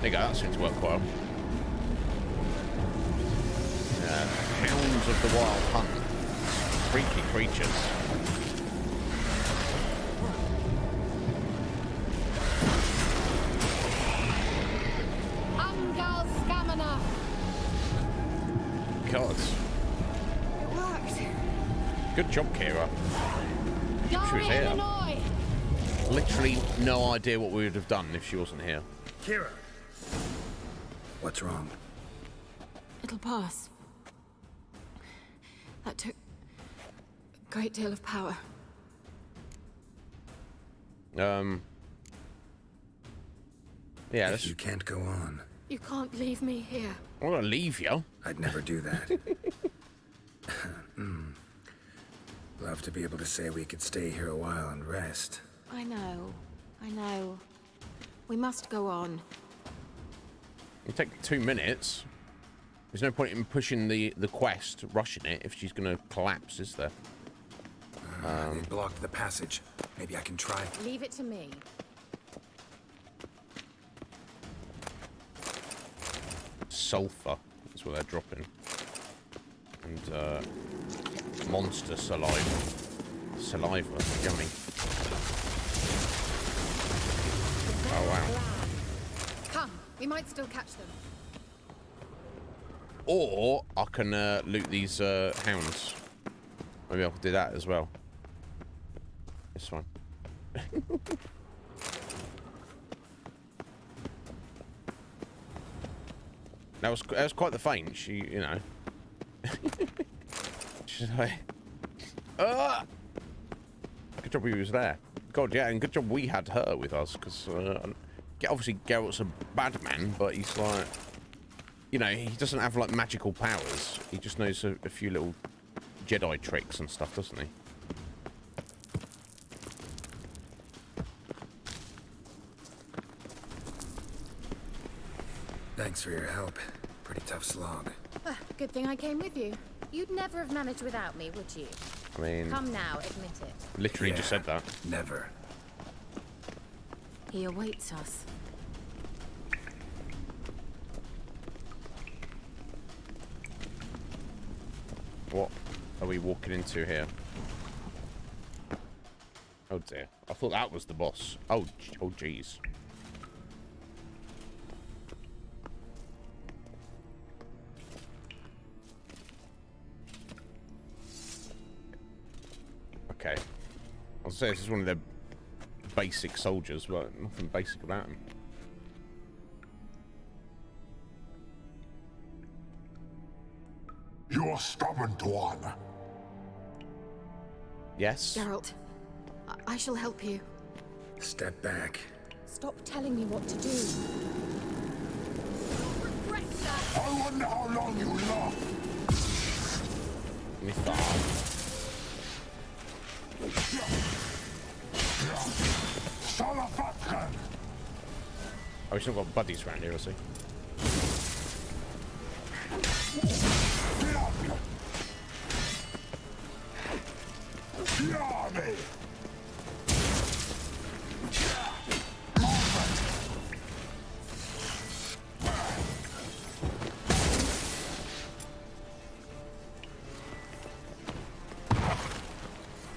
There you go, that seems to work quite well. Hounds of the Wild Hunt. Freaky creatures. Angal Scamina! God. It worked. Good job, Kira. She was Gary, here. Illinois! Literally no idea what we would have done if she wasn't here. Kira! What's wrong? It'll pass. That took a great deal of power. Yeah, If let's, you can't go on, You can't leave me here. I'm gonna leave you. I'd never do that. Love to be able to say we could stay here a while and rest. I know. We must go on. It'll take 2 minutes. There's no point in pushing the quest, rushing it, if she's gonna collapse, is there? They blocked the passage. Maybe I can try. Leave it to me. Sulfur is what they're dropping. And monster saliva. Saliva, yummy. Oh wow. Come, we might still catch them. Or I can loot these hounds. Maybe I could do that as well. This one. That was quite the feint. She, you know. She's like, ah! Good job he was there. God, yeah, and good job we had her with us, because obviously Geralt's a bad man, but he's like, you know, he doesn't have like magical powers. He just knows a few little Jedi tricks and stuff, doesn't he? Thanks for your help. Pretty tough slog. Good thing I came with you. You'd never have managed without me, would you? I mean, Come now, admit it. literally just said that. Never. He awaits us. What are we walking into here? Oh dear. I thought that was the boss. Oh jeez. Okay. I'll say this is one of their basic soldiers, but nothing basic about him. You're stubborn one. Yes? Geralt, I shall help you. Step back. Stop telling me what to do. You'll regret that. I wonder how long you last. Let me start. Oh, we still got buddies around here, I see.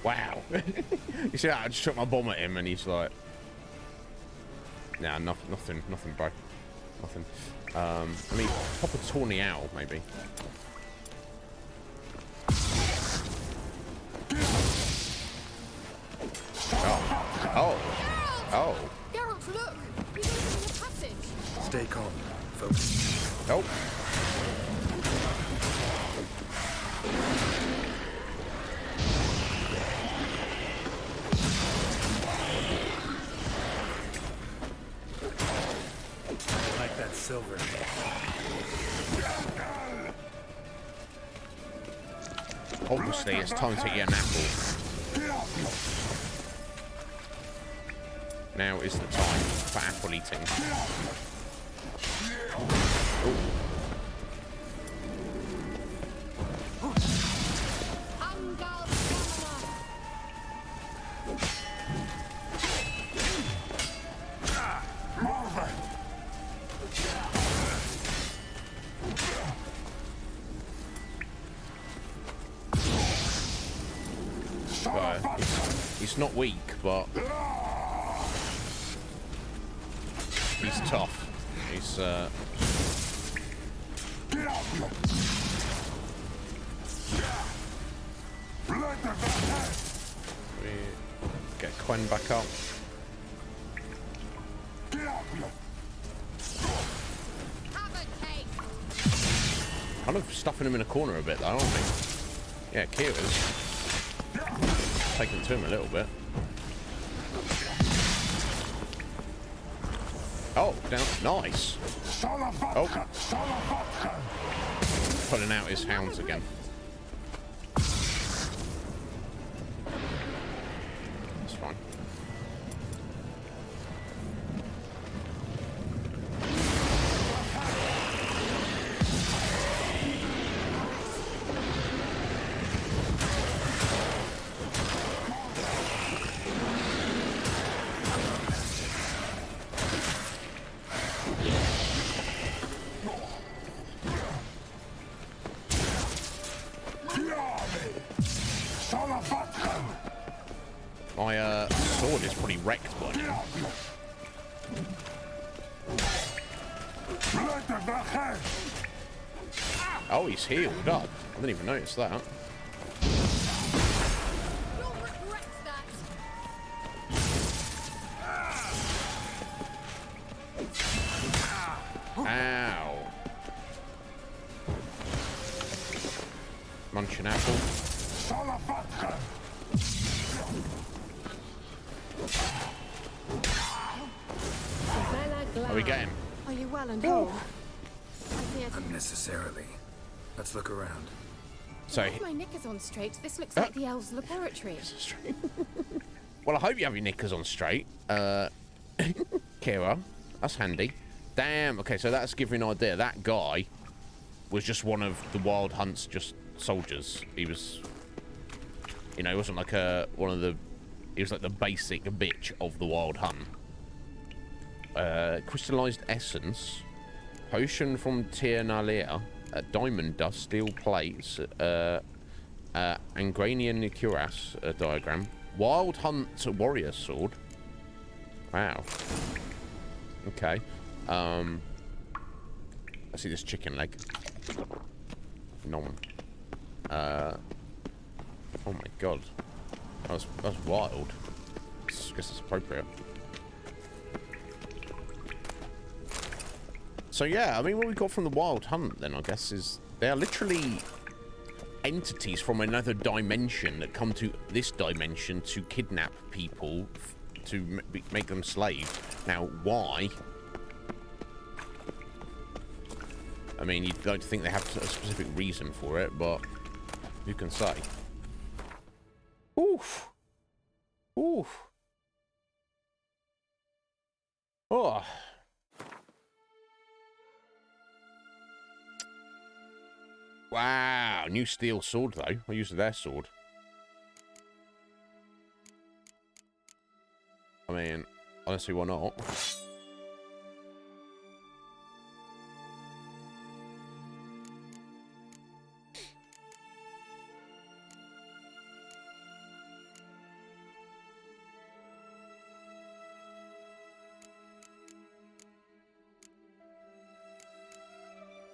Wow. You see that? I just shot my bomb at him and he's like, nah, nothing, bro. Nothing. I mean, pop a tawny owl, maybe. Oh. Geralt, look! He's opening the passage. Stay calm. Focus. Oh. Like that silver. Obviously, it's time to get an apple. Now is the time for apple eating. Ooh. He's not weak, but he's tough. He's we get Quen back up. Kind of stuffing him in a corner a bit, though, aren't we? Yeah, Kira's taking to him a little bit. Oh, down, nice. Oh, pulling out his hounds again. That's fine. My sword is pretty wrecked by now. Oh, he's healed up. I didn't even notice that. You'll regret that. Ow. Munching apple. Are we getting? Are you well and whole? Unnecessarily. Let's look around. So, With my knickers on straight, this looks like the elves' laboratory. well, I hope you have your knickers on straight. Kira, that's handy. Damn. Okay, so that's giving an idea. That guy was just one of the Wild Hunt's just soldiers. He was, you know, he wasn't like one of the. He was like the basic bitch of the Wild Hunt. Crystallized essence, potion from Tiernalia, diamond dust, steel plates, Angranian cuirass diagram, Wild Hunt warrior sword. Wow. Okay. I see this chicken leg. Nom. Oh my god. That was wild. I guess it's appropriate. So yeah, I mean, what we got from the Wild Hunt then, I guess, is they are literally entities from another dimension that come to this dimension to kidnap people to make them slaves. Now, why? I mean, you'd like to think they have a specific reason for it, but who can say? Oof. Oof. Oh. Wow, new steel sword though. I used their sword. I mean, honestly, why not?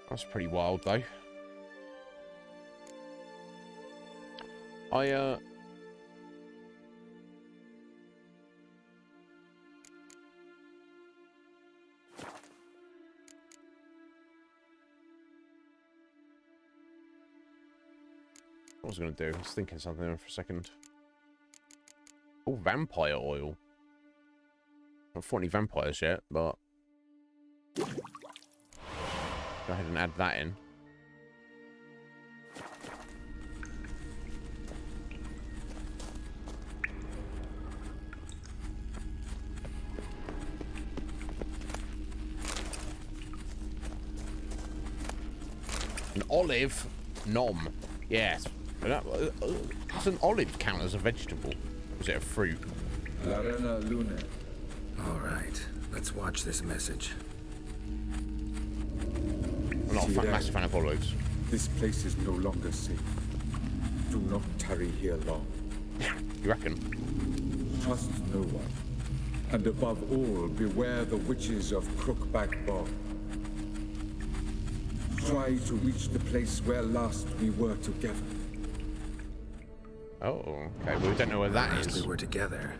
That's pretty wild though. I was going to do? I was thinking something there for a second. Oh, vampire oil. I haven't fought any vampires yet, but go ahead and add that in. An olive nom. Yes. Does an olive count as a vegetable? Or is it a fruit? Larena Lune. All right, let's watch this message. I'm not a massive fan of olives. This place is no longer safe. Do not tarry here long. You reckon? Trust no one. And above all, beware the witches of Crookback Bog. Try to reach the place where last we were together. Oh, okay. Well, we don't know where that Last is. we were together.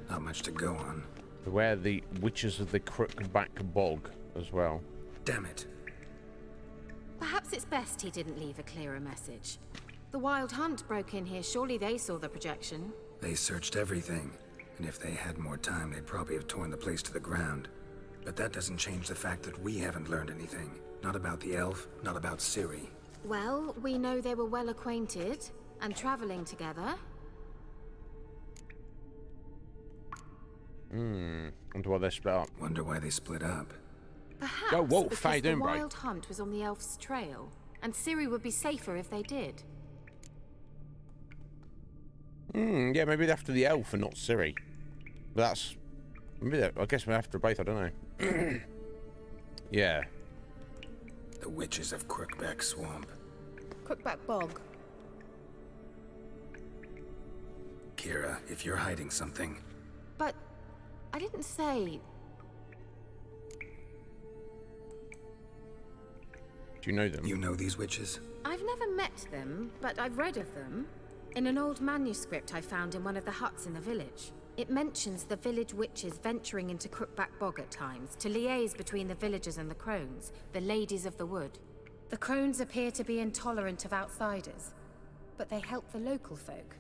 Not much to go on. Where the witches of the Crookback Bog as well. Damn it. Perhaps it's best he didn't leave a clearer message. The Wild Hunt broke in here. Surely they saw the projection. They searched everything. And if they had more time, they'd probably have torn the place to the ground. But that doesn't change the fact that we haven't learned anything. Not about the elf, not about Ciri. Well, we know they were well acquainted and traveling together. Wonder why they split up. Wonder why they split up. Perhaps Yo, Wolf, because how you doing, the bro? Wild Hunt was on the elf's trail, and Ciri would be safer if they did. Yeah, maybe they're after the elf and not Ciri. But that's... Maybe I guess we're after both, I don't know. Yeah. The witches of Crookback Swamp. Crookback Bog. Kira, if you're hiding something, But I didn't say... Do you know them? you know these witches? I've never met them, but I've read of them. In an old manuscript I found in one of the huts in the village. It mentions the village witches venturing into Crookback Bog at times to liaise between the villagers and the crones, the ladies of the wood. The crones appear to be intolerant of outsiders, but they help the local folk.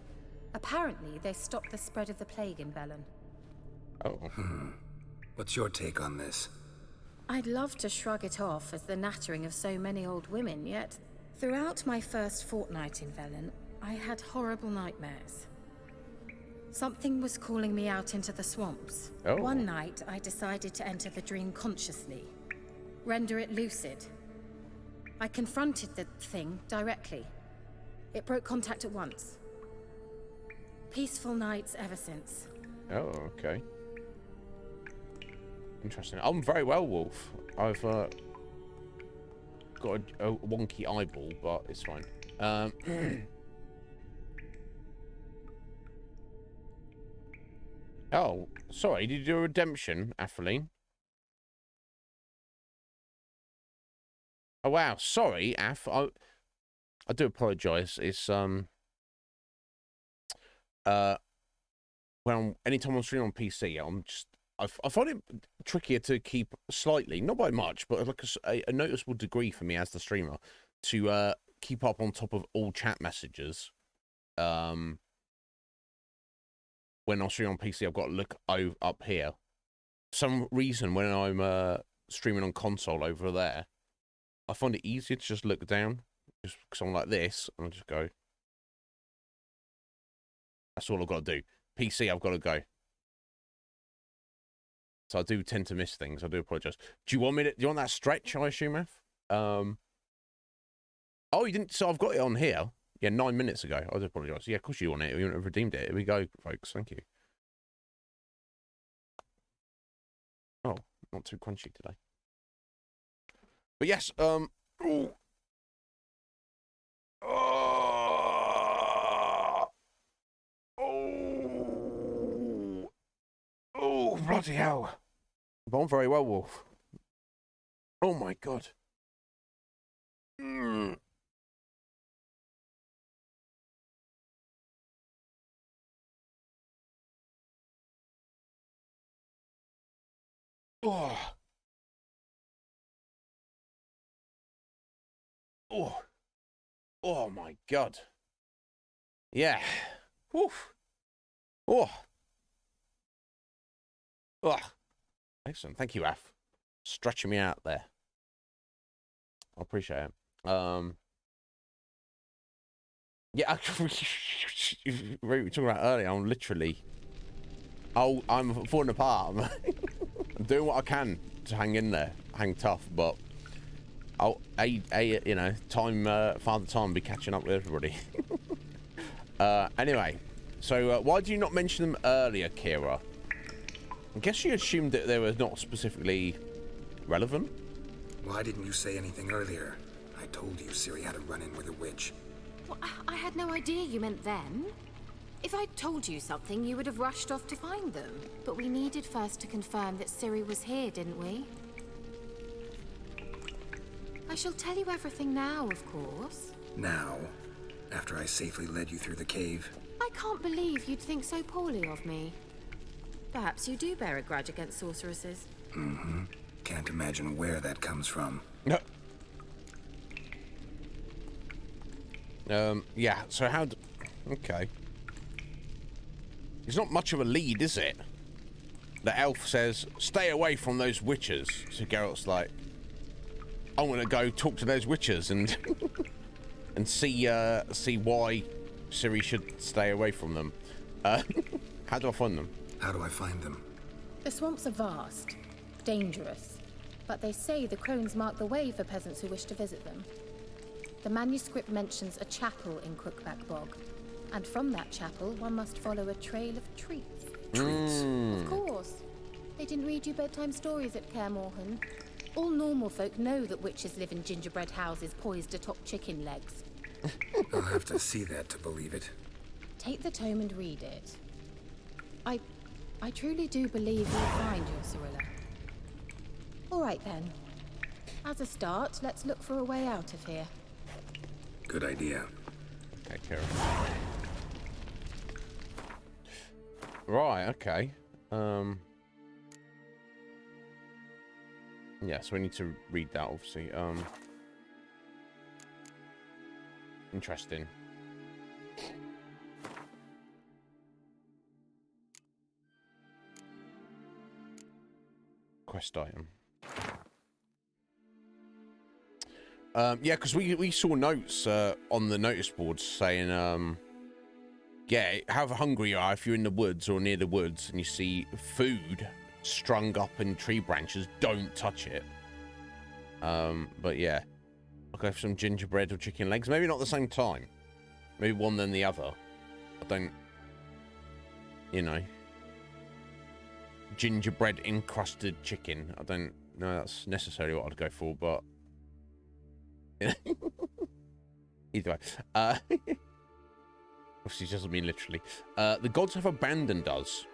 Apparently, they stopped the spread of the plague in Velen. Oh. What's your take on this? I'd love to shrug it off as the nattering of so many old women, yet throughout my first fortnight in Velen, I had horrible nightmares. Something was calling me out into the swamps. Oh. One night, I decided to enter the dream consciously, render it lucid. I confronted the thing directly. It broke contact at once. Peaceful nights ever since. Oh, okay. Interesting. I'm very well, Wolf. I've got a wonky eyeball, but it's fine. Oh, sorry. Did you do a redemption, Atheline? Oh wow, sorry, Af. I do apologise. It's when anytime I'm streaming on PC, I find it trickier to keep slightly, not by much, but like a noticeable degree for me as the streamer to keep up on top of all chat messages. When I stream on PC, I've got to look up here. For some reason, when I'm streaming on console over there, I find it easier to just look down, just because I'm like this, and I just go. That's all I've got to do. PC, I've got to go. So I do tend to miss things. I do apologize. Do you want me to? Do you want that stretch? I assume, F. Oh, you didn't. So I've got it on here. Yeah, 9 minutes ago. I do apologize. Yeah, of course you want it. You wouldn't have redeemed it. Here we go, folks. Thank you. Oh, not too crunchy today. But yes. Ooh. Oh, bloody hell. I'm on very well, Wolf. Oh my god. Oh. Oh. Oh my god. Yeah. Woof. Oh. Oh. Excellent. Thank you, Af. Stretching me out there. I appreciate it. Yeah, we were talking about earlier. I'm literally, I'm falling apart. I'm doing what I can to hang in there, hang tough, but you know, Father Time will be catching up with everybody. Anyway, so why did you not mention them earlier, Kira? I guess you assumed that they were not specifically relevant. Why didn't you say anything earlier? I told you Ciri had a run-in with a witch. Well, I had no idea you meant them. If I'd told you something, you would have rushed off to find them. But we needed first to confirm that Ciri was here, didn't we? I shall tell you everything now, of course. Now? After I safely led you through the cave? I can't believe you'd think so poorly of me. Perhaps you do bear a grudge against sorceresses. Mm-hmm. Can't imagine where that comes from. No. Yeah, so okay. It's not much of a lead, is it? The elf says, stay away from those witches. So Geralt's like, I'm gonna go talk to those witches and and see why Ciri should stay away from them. How do I find them? How do I find them? The swamps are vast, dangerous, but they say the crones mark the way for peasants who wish to visit them. The manuscript mentions a chapel in Crookback Bog, and from that chapel one must follow a trail of treats. Treats? Of course. They didn't read you bedtime stories at Kaer Morhen. All normal folk know that witches live in gingerbread houses poised atop chicken legs. I'll have to see that to believe it. Take the tome and read it. I truly do believe you'll find your Cirilla. All right then. As a start, let's look for a way out of here. Good idea. Okay, Karen. Right, okay. Yeah, so we need to read that, obviously. Interesting. Quest item. Yeah, because we saw notes on the notice boards saying, yeah, however hungry you are, if you're in the woods or near the woods and you see food strung up in tree branches, don't touch it. But yeah, I'll go for some gingerbread or chicken legs. Maybe not at the same time. Maybe one then the other. I don't, you know, gingerbread encrusted chicken. I don't know that's necessarily what I'd go for, but either way. Obviously, doesn't mean literally. The gods have abandoned us.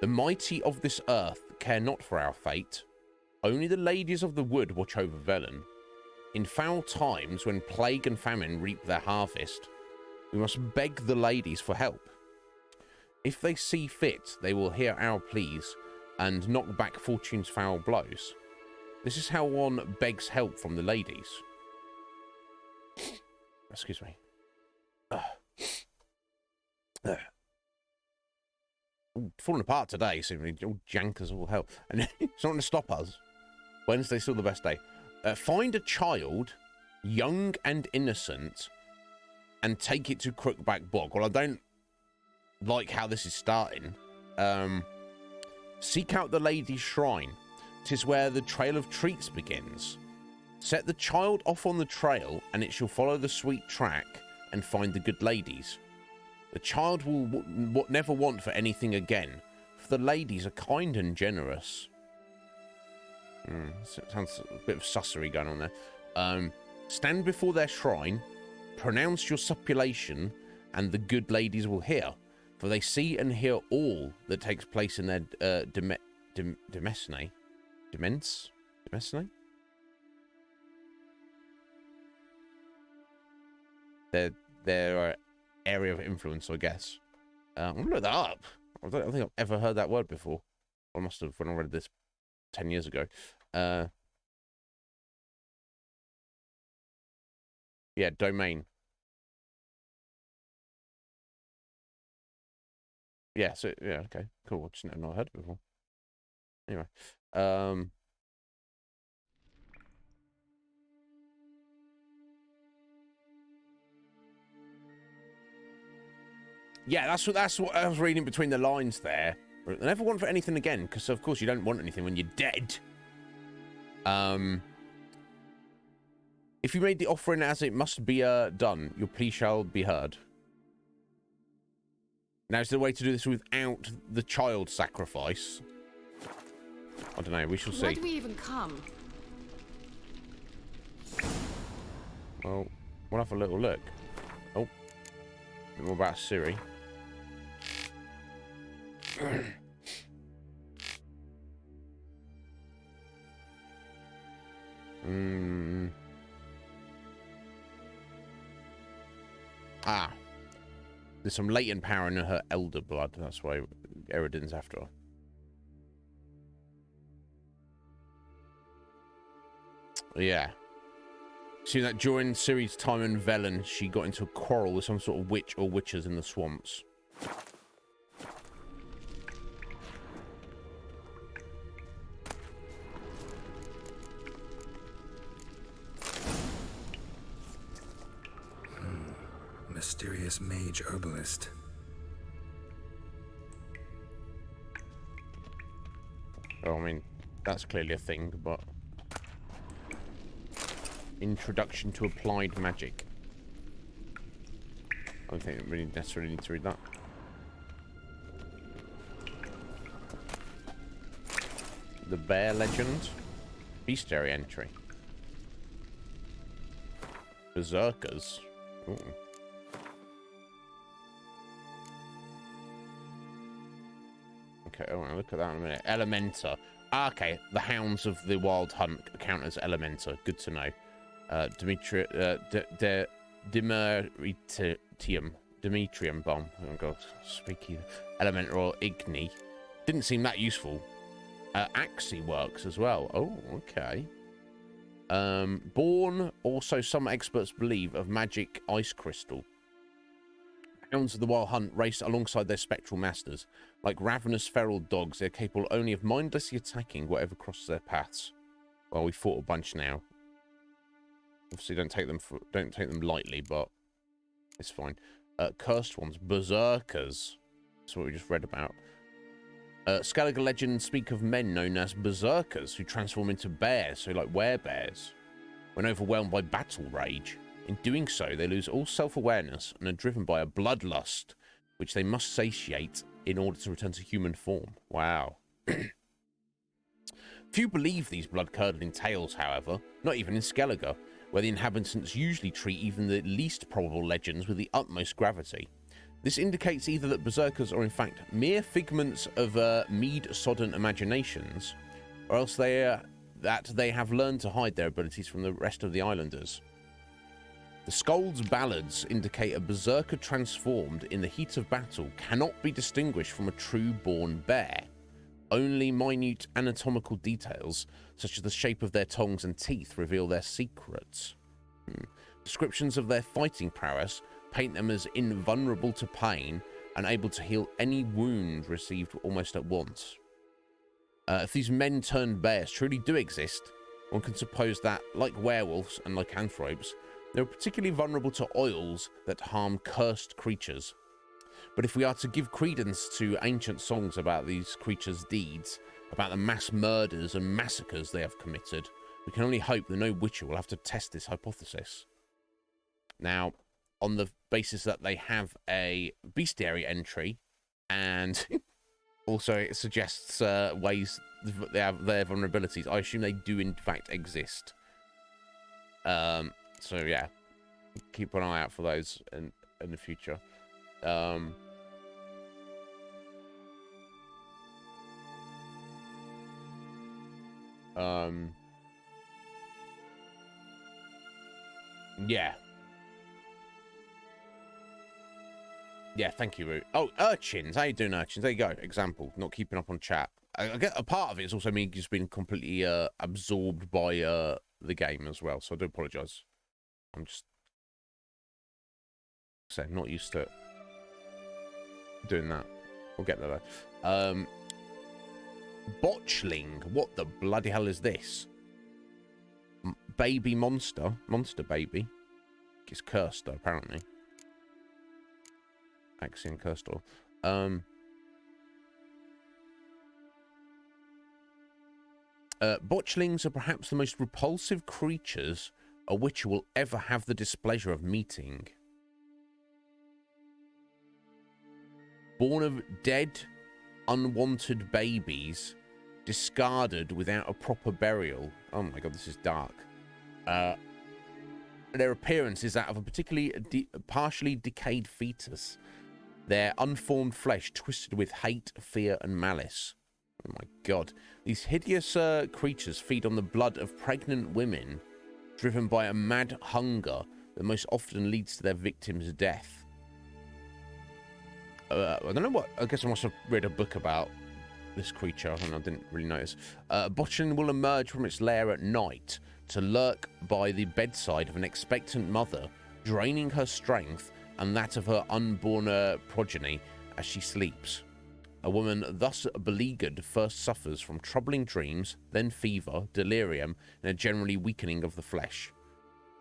The mighty of this earth care not for our fate. Only the ladies of the wood watch over Velen. In foul times, when plague and famine reap their harvest, we must beg the ladies for help. If they see fit, they will hear our pleas and knock back fortune's foul blows. This is how one begs help from the ladies. Excuse me. Falling apart today, seemingly all jankers, all hell. And it's not going to stop us. Wednesday's still the best day. Find a child, young and innocent, and take it to Crookback Bog. Well, I don't like how this is starting. Seek out the lady's shrine. 'Tis where the trail of treats begins. Set the child off on the trail, and it shall follow the sweet track and find the good ladies. The child will never want for anything again, for the ladies are kind and generous. Sounds a bit of sussery going on there. Stand before their shrine, pronounce your supplication, and the good ladies will hear, for they see and hear all that takes place in their demesne. Demesne? Their area of influence, I guess. I'm gonna look that up. I don't think I've ever heard that word before. I must have when I read this 10 years ago. Yeah, domain. Yeah, so yeah, okay, cool. I just never not heard it before. Anyway, yeah, that's what I was reading between the lines there. I never want for anything again, because of course you don't want anything when you're dead. If you made the offering as it must be done, your plea shall be heard. Now, is there a way to do this without the child sacrifice? I don't know, we shall see. Why do we even come? Well, we'll have a little look. Oh, a bit more about Ciri. There's some latent power in her elder blood. That's why Eredin's after her. Yeah. See that during Ciri's time in Velen, she got into a quarrel with some sort of witch or witches in the swamps. Mysterious mage herbalist. Oh, I mean, that's clearly a thing, but... Introduction to Applied Magic. I don't think I really necessarily need to read that. The Bear Legend. Bestiary entry. Berserkers. Ooh. Okay, oh, I'll look at that in a minute. Elementa. Ah, okay, the Hounds of the Wild Hunt count as Elementa. Good to know. Demetrium bomb. Oh god, speaky. Elemental or Igni. Didn't seem that useful. Axie works as well. Oh, okay. Born, also some experts believe, of magic ice crystal. Hounds of the Wild Hunt race alongside their spectral masters. Like ravenous feral dogs, they're capable only of mindlessly attacking whatever crosses their paths. Well, we fought a bunch now. Obviously, don't take them lightly, but it's fine. Cursed ones, berserkers. That's what we just read about. Skellige legends speak of men known as berserkers who transform into bears, so like werebears, when overwhelmed by battle rage. In doing so, they lose all self-awareness and are driven by a bloodlust, which they must satiate in order to return to human form. Wow. Few believe these blood-curdling tales, however, not even in Skellige, where the inhabitants usually treat even the least probable legends with the utmost gravity. This indicates either that berserkers are in fact mere figments of mead-sodden imaginations, or else that they have learned to hide their abilities from the rest of the islanders. The Scold's ballads indicate a berserker transformed in the heat of battle cannot be distinguished from a true-born bear. Only minute anatomical details, such as the shape of their tongues and teeth, reveal their secrets. Descriptions of their fighting prowess paint them as invulnerable to pain and able to heal any wound received almost at once. If these men-turned-bears truly do exist, one can suppose that, like werewolves and lycanthropes, they are particularly vulnerable to oils that harm cursed creatures. But if we are to give credence to ancient songs about these creatures' deeds, about the mass murders and massacres they have committed, we can only hope that no witcher will have to test this hypothesis. Now, on the basis that they have a bestiary entry, and also it suggests ways they have their vulnerabilities, I assume they do in fact exist. So yeah, keep an eye out for those in the future. Yeah. Yeah, thank you, Root. Oh, urchins. How you doing, urchins? There you go. Example. Not keeping up on chat. I get a part of it is also me just being completely absorbed by the game as well. So I do apologise. I'm just saying, not used to doing that. We'll get there though. Botchling. What the bloody hell is this? Baby monster. Monster baby. It's cursed though, apparently. Axiom cursed or botchlings are perhaps the most repulsive creatures a witcher will ever have the displeasure of meeting. Born of dead, unwanted babies, discarded without a proper burial. Oh my god, this is dark. Their appearance is that of a particularly partially decayed fetus. Their unformed flesh twisted with hate, fear, and malice. Oh my god. These hideous creatures feed on the blood of pregnant women, driven by a mad hunger that most often leads to their victims' death. I don't know what... I guess I must have read a book about this creature, and I didn't really notice. Botchling will emerge from its lair at night to lurk by the bedside of an expectant mother, draining her strength and that of her unborn progeny as she sleeps. A woman thus beleaguered first suffers from troubling dreams, then fever, delirium, and a generally weakening of the flesh.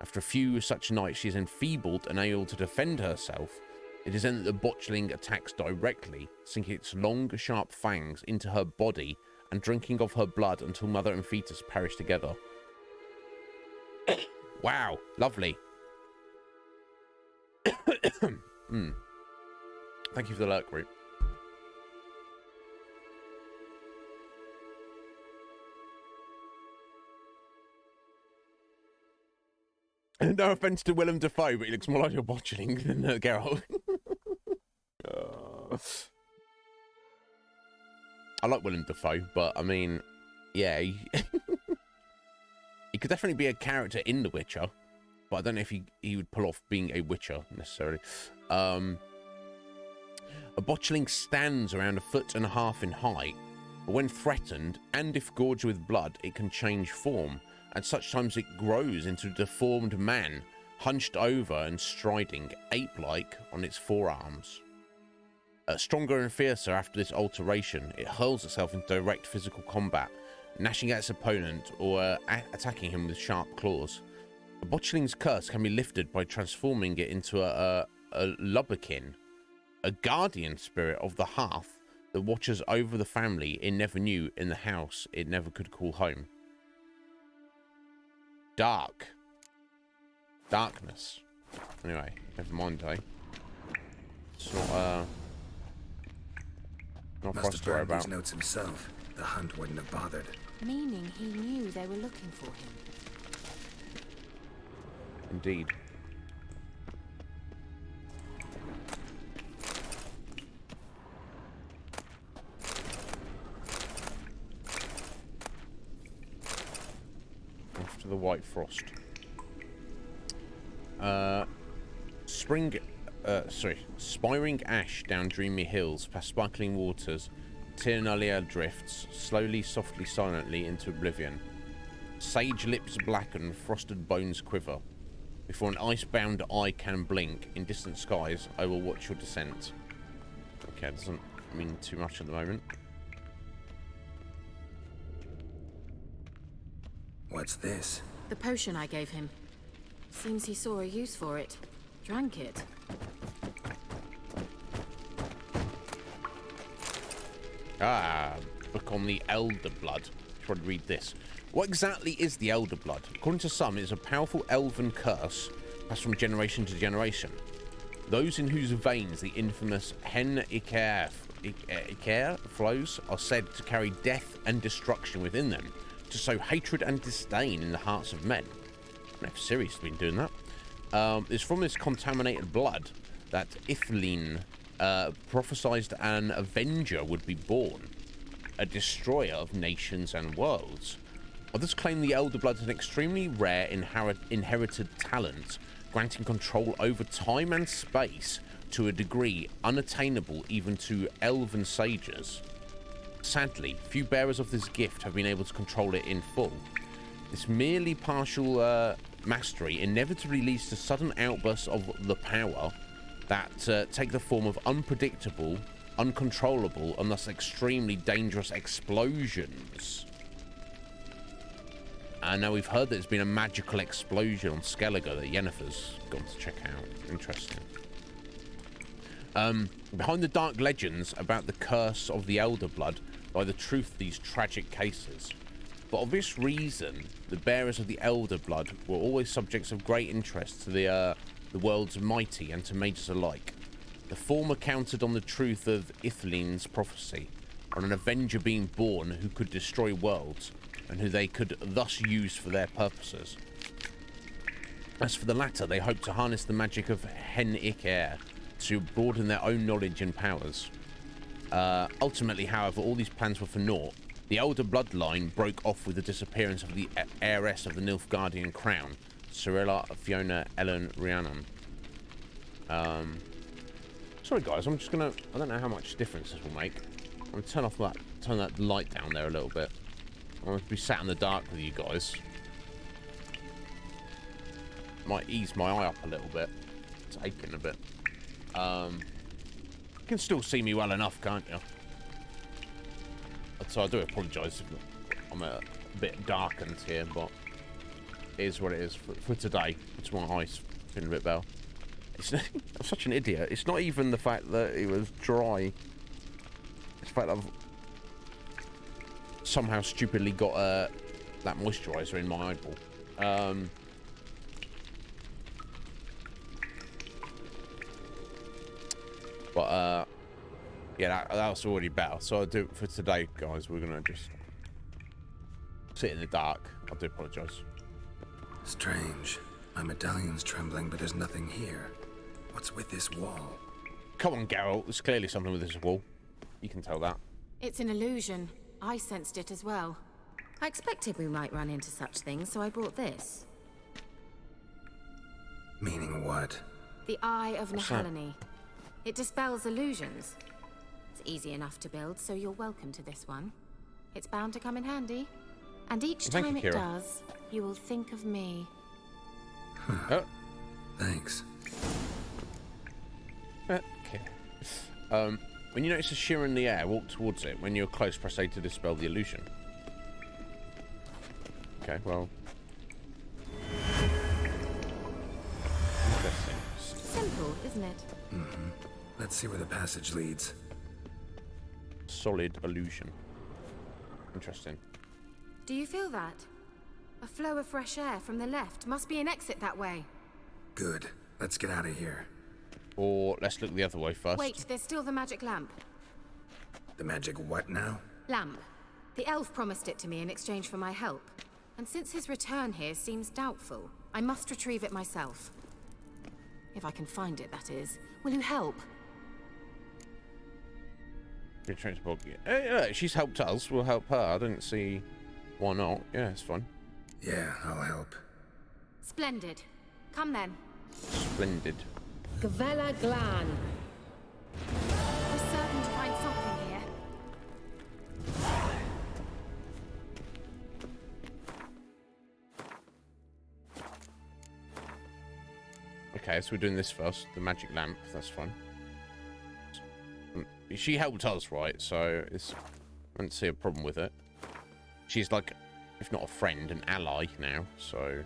After a few such nights, she is enfeebled and unable to defend herself. It is then that the botchling attacks directly, sinking its long, sharp fangs into her body and drinking of her blood until mother and fetus perish together. Wow, lovely. Thank you for the lurk, Root. No offense to Willem Dafoe, but he looks more like a botchling than Geralt. I like Willem Dafoe, but I mean, yeah, he could definitely be a character in The Witcher, but I don't know if he would pull off being a Witcher necessarily. A botchling stands around 1.5 feet in height, but when threatened and if gorged with blood, it can change form. At such times it grows into a deformed man, hunched over and striding, ape-like, on its forearms. Stronger and fiercer after this alteration, it hurls itself into direct physical combat, gnashing at its opponent or attacking him with sharp claws. A botchling's curse can be lifted by transforming it into a lubberkin, a guardian spirit of the hearth that watches over the family it never knew in the house it never could call home. Dark. Darkness. Anyway, never mind, eh? It's not for us to worry about. These notes himself. The hunt wouldn't have bothered. Meaning he knew they were looking for him. Indeed. Off to the White Frost. Spiring ash down dreamy hills, past sparkling waters, Tirnalia drifts, slowly, softly, silently into oblivion. Sage lips blacken, frosted bones quiver. Before an ice-bound eye can blink, in distant skies, I will watch your descent. Okay, doesn't mean too much at the moment. What's this? The potion I gave him. Seems he saw a use for it. Drank it. Ah, book on the Elder Blood. Try to read this. What exactly is the Elder Blood? According to some, it is a powerful elven curse passed from generation to generation. Those in whose veins the infamous Hen Iker flows are said to carry death and destruction within them, to sow hatred and disdain in the hearts of men. I don't know if Sirius has been doing that. It's from this contaminated blood that Ithlin prophesied an Avenger would be born, a destroyer of nations and worlds. Others claim the Elder Blood is an extremely rare inherited talent, granting control over time and space to a degree unattainable even to elven sages. Sadly, few bearers of this gift have been able to control it in full. This merely partial mastery inevitably leads to sudden outbursts of the power that take the form of unpredictable, uncontrollable, and thus extremely dangerous explosions. And now we've heard that there's been a magical explosion on Skellige that Yennefer's gone to check out. Interesting. Behind the dark legends about the curse of the Elder Blood lie the truth of these tragic cases. For obvious reason, the bearers of the Elder Blood were always subjects of great interest to the world's mighty and to mages alike. The former counted on the truth of Ithlin's prophecy, on an Avenger being born who could destroy worlds, and who they could thus use for their purposes. As for the latter, they hoped to harness the magic of Hen Iker to broaden their own knowledge and powers. Ultimately, however, all these plans were for naught. The Elder Bloodline broke off with the disappearance of the heiress of the Nilfgaardian crown, Cirilla Fiona Ellen Rhiannon. Sorry guys, I'm just gonna... I don't know how much difference this will make. I'm gonna turn that light down there a little bit. I'm going to be sat in the dark with you guys. Might ease my eye up a little bit. It's aching a bit. You can still see me well enough, can't you? So I do apologise if I'm a bit darkened here, but it is what it is for today. It's my eyes feeling a bit better. I'm such an idiot. It's not even the fact that it was dry. It's the fact that I've somehow stupidly got that moisturiser in my eyeball. Yeah, that's already better. So I'll do it for today, guys. We're gonna just sit in the dark. I do apologise. Strange. My medallion's trembling, but there's nothing here. What's with this wall? Come on, Geralt. There's clearly something with this wall. You can tell that. It's an illusion. I sensed it as well. I expected we might run into such things, so I brought this. Meaning what? The Eye of Nehaleni. It dispels illusions. It's easy enough to build, so you're welcome to this one. It's bound to come in handy. And each time it does, you will think of me. Oh. Thanks. Okay. When you notice a shimmer in the air, walk towards it. When you're close, press A to dispel the illusion. Okay, well. Interesting. Simple, isn't it? Mm-hmm. Let's see where the passage leads. Solid illusion. Interesting. Do you feel that? A flow of fresh air from the left. Must be an exit that way. Good. Let's get out of here. Or let's look the other way first. Wait, there's still the magic lamp. The magic what now? Lamp. The elf promised it to me in exchange for my help. And since his return here seems doubtful, I must retrieve it myself. If I can find it, that is. Will you help? Yeah, she's helped us. We'll help her. I don't see why not. Yeah, it's fine. Yeah, I'll help. Splendid. Come then. Splendid. Gavella Glan. We're certain to find something here. Okay, so we're doing this first. The magic lamp. That's fine. She helped us, right? So I don't see a problem with it. She's like, if not a friend, an ally now. So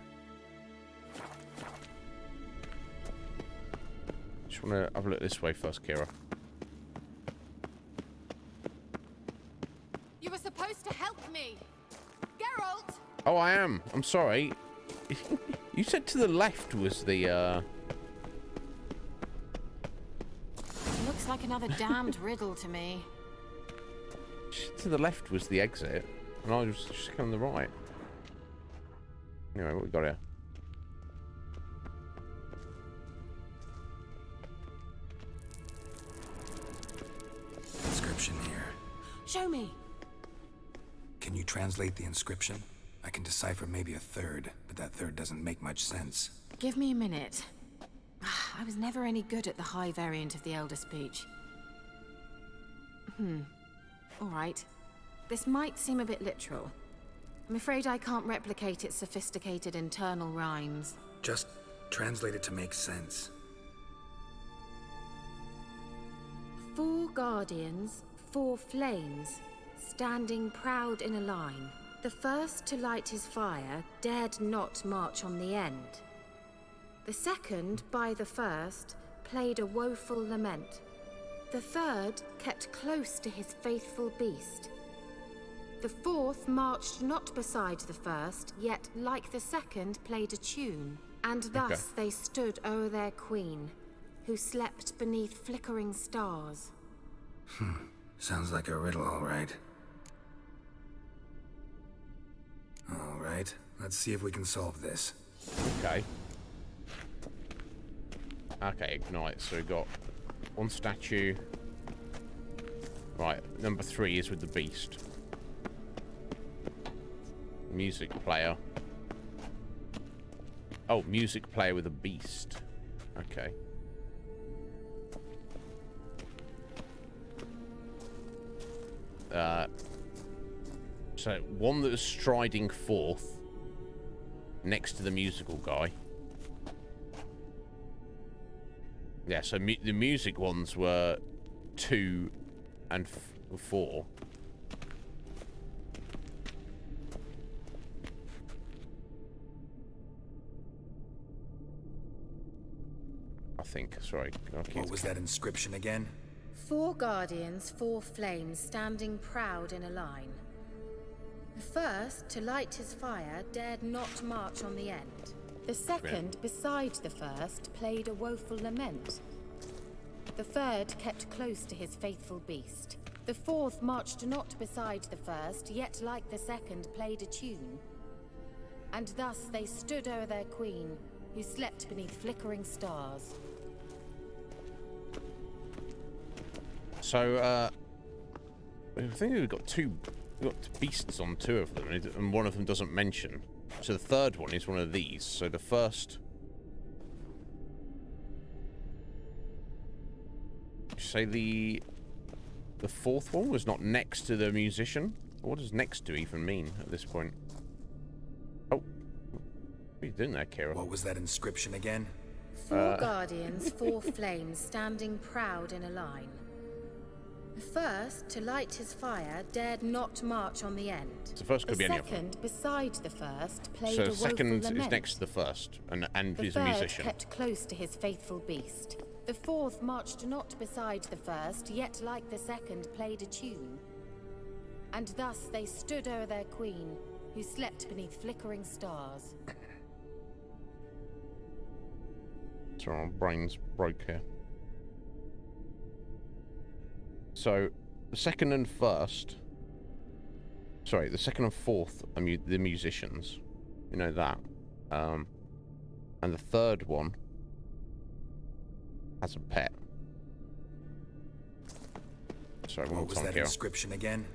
just want to have a look this way first, Kira. You were supposed to help me, Geralt. Oh, I am. I'm sorry. You said to the left was the. Looks like another damned riddle to me. To the left was the exit, and I was just on the right. Anyway, what we got here? Inscription here. Show me. Can you translate the inscription? I can decipher maybe a third, but that third doesn't make much sense. Give me a minute. I was never any good at the high variant of the Elder Speech. All right. This might seem a bit literal. I'm afraid I can't replicate its sophisticated internal rhymes. Just translate it to make sense. 4 guardians, 4 flames, standing proud in a line. The first to light his fire dared not march on the end. The second, by the first, played a woeful lament. The third kept close to his faithful beast. The fourth marched not beside the first, yet, like the second, played a tune. And thus they stood o'er their queen, who slept beneath flickering stars. Sounds like a riddle, all right. All right, let's see if we can solve this. Okay. Okay, ignite. So we've got 1 statue. Right, number 3 is with the beast. Music player. Oh, music player with a beast. Okay. So one that was striding forth next to the musical guy. Yeah, so the music ones were 2 and 4. I think. Sorry. What was that inscription again? 4 guardians, 4 flames, standing proud in a line. The first, to light his fire, dared not march on the end. The second, beside the first, played a woeful lament. The third kept close to his faithful beast. The fourth marched not beside the first, yet like the second played a tune. And thus they stood o'er their queen, who slept beneath flickering stars. So, I think we've got beasts on 2 of them, and one of them doesn't mention. So the third one is one of these. So the first... Did you say the fourth one was not next to the musician? What does next to even mean at this point? Oh. What are you doing there, Kira? What was that inscription again? 4 guardians, 4 flames, standing proud in a line. The first, to light his fire, dared not march on the end. So the first could be any of them. The second, beside the first, played So a the woeful second lament. is next to the first, and The he's a third musician. kept close to his faithful beast. The fourth marched not beside the first, yet like the second played a tune. And thus they stood o'er their queen, who slept beneath flickering stars. So our brains broke here. So the second and first... Sorry, the second and fourth are the musicians. You know that. And the third one has a pet. Sorry, What was that here. inscription again?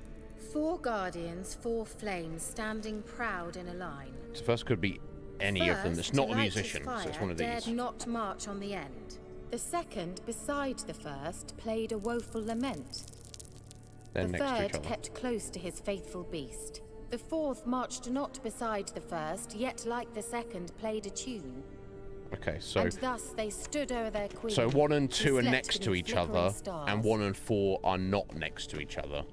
4 guardians, 4 flames, standing proud in a line. So first could be any of them. First, That's not to a light his musician. So fire, it's one of dared these. not march on the end. The second, beside the first, played a woeful lament. They're The next to each third other. kept close to his faithful beast. The fourth marched not beside the first, yet like the second played a tune. Okay, so... And thus they stood o'er their queen. So 1 and 2 are slept next to beneath each other, flickering stars. and 1 and 4 are not next to each other.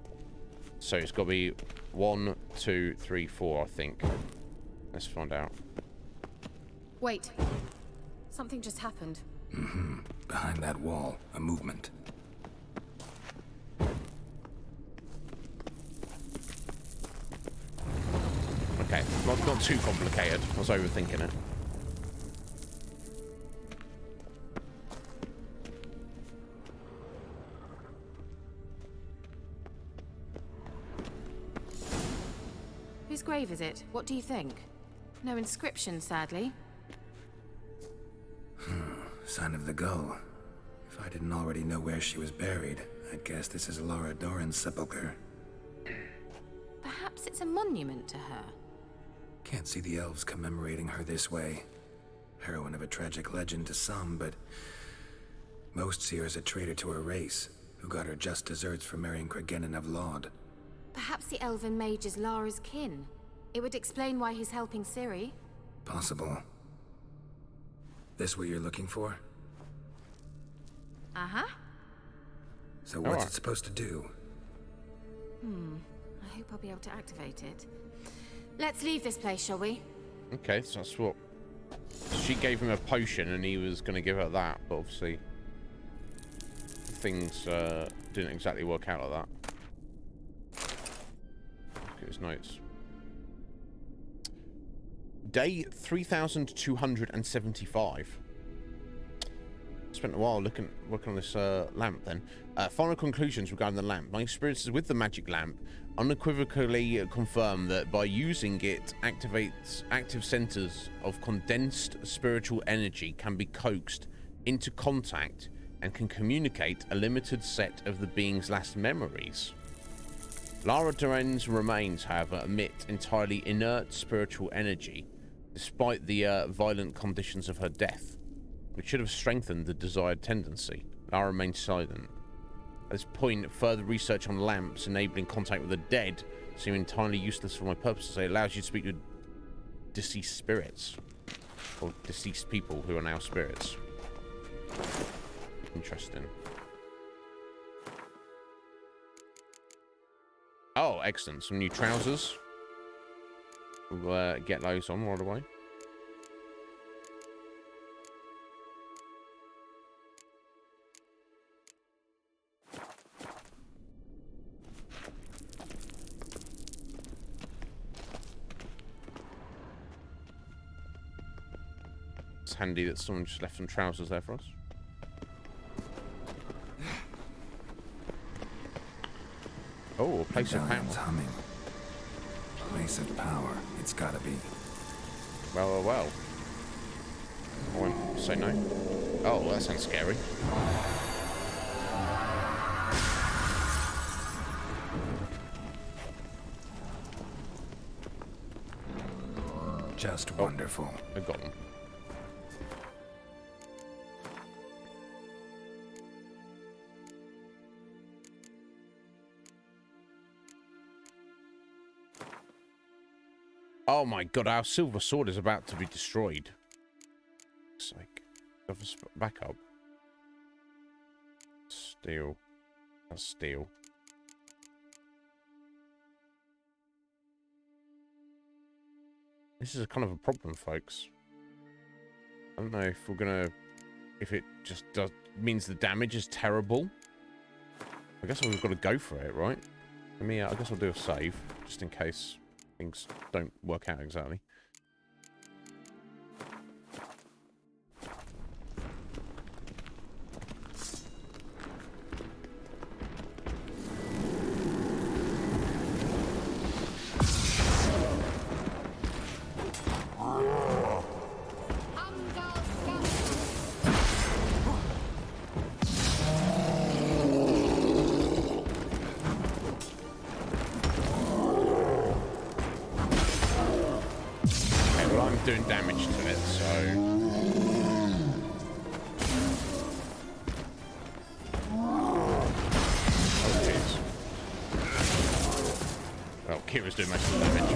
So it's got to be 1, 2, 3, 4, I think. Let's find out. Wait. Something just happened. Behind that wall, a movement. Okay, not too complicated. I was overthinking it. Whose grave is it? What do you think? No inscription, sadly. Sign of the gull. If I didn't already know where she was buried, I'd guess this is Laura Doran's sepulcher. Perhaps it's a monument to her. Can't see the elves commemorating her this way. Heroine of a tragic legend to some, but most see her as a traitor to her race, who got her just deserts for marrying Cregennan of Laud. Perhaps the elven mage is Lara's kin. It would explain why he's helping Ciri. Possible. This what you're looking for? Uh-huh. So what's it supposed to do? I hope I'll be able to activate it. Let's leave this place, shall we? Okay, so that's what... She gave him a potion and he was going to give her that, but obviously... Things didn't exactly work out like that. Look at his notes. Day 3275. Spent a while working on this lamp then. Final conclusions regarding the lamp. My experiences with the magic lamp unequivocally confirm that by using it, active centers of condensed spiritual energy can be coaxed into contact and can communicate a limited set of the being's last memories. Lara Doran's remains, however, emit entirely inert spiritual energy, despite the violent conditions of her death, which should have strengthened the desired tendency. Lara remains silent. At this point, further research on lamps enabling contact with the dead seem entirely useless for my purposes. It allows you to speak to deceased spirits, or deceased people who are now spirits. Interesting. Oh, excellent. Some new trousers. We'll get those on right away. It's handy that someone just left some trousers there for us. Oh, a place of power. Medallion's humming. Place of power. It's gotta be. Well. I won't say no. Oh, that sounds scary. Just wonderful. I got them. Oh my god, our silver sword is about to be destroyed. Looks like... Back up. Steel. That's steel. This is a kind of a problem, folks. I don't know if we're gonna... If it just means the damage is terrible. I guess we've got to go for it, right? I mean, I guess I'll do a save, just in case things don't work out exactly. Doing damage to it, so... Oh, jeez. Well, Kira's doing most of the damage.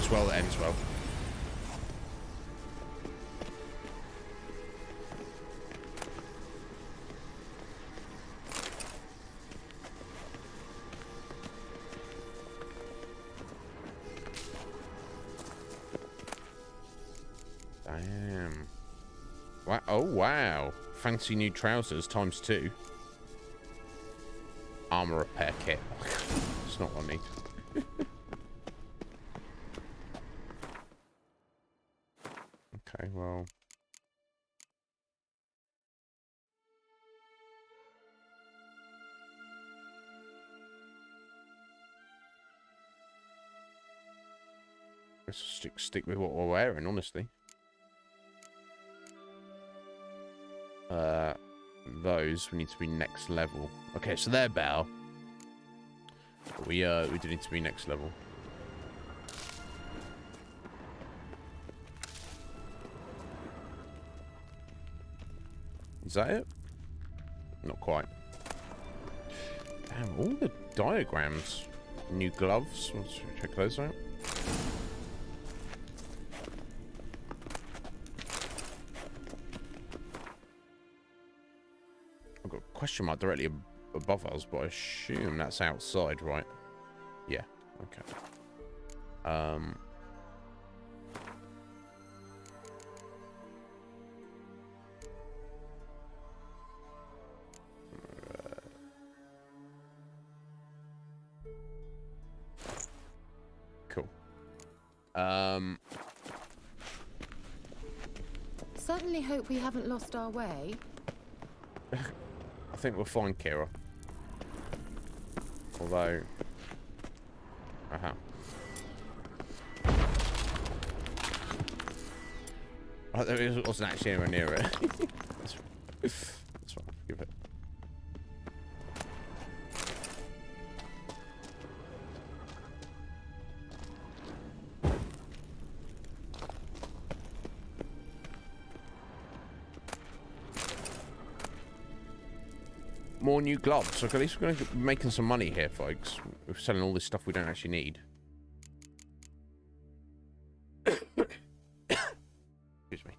starts well, it ends well. Damn. Wow. Oh, wow. Fancy new trousers ×2. Armor repair kit. It's not what I need. Okay, well. Let's stick with what we're wearing, honestly. Those we need to be next level. Okay, so they're better. But we do need to be next level. Is that it? Not quite. Damn, all the diagrams. New gloves. Let's check those out. I've got a question mark directly above us, but I assume that's outside, right? Yeah, okay. Cool. Certainly hope we haven't lost our way. I think we'll find Kira. Although... Oh, there wasn't actually anywhere near it. That's fine. Give it. More new gloves. So at least we're going to be making some money here, folks. We're selling all this stuff we don't actually need. Excuse me.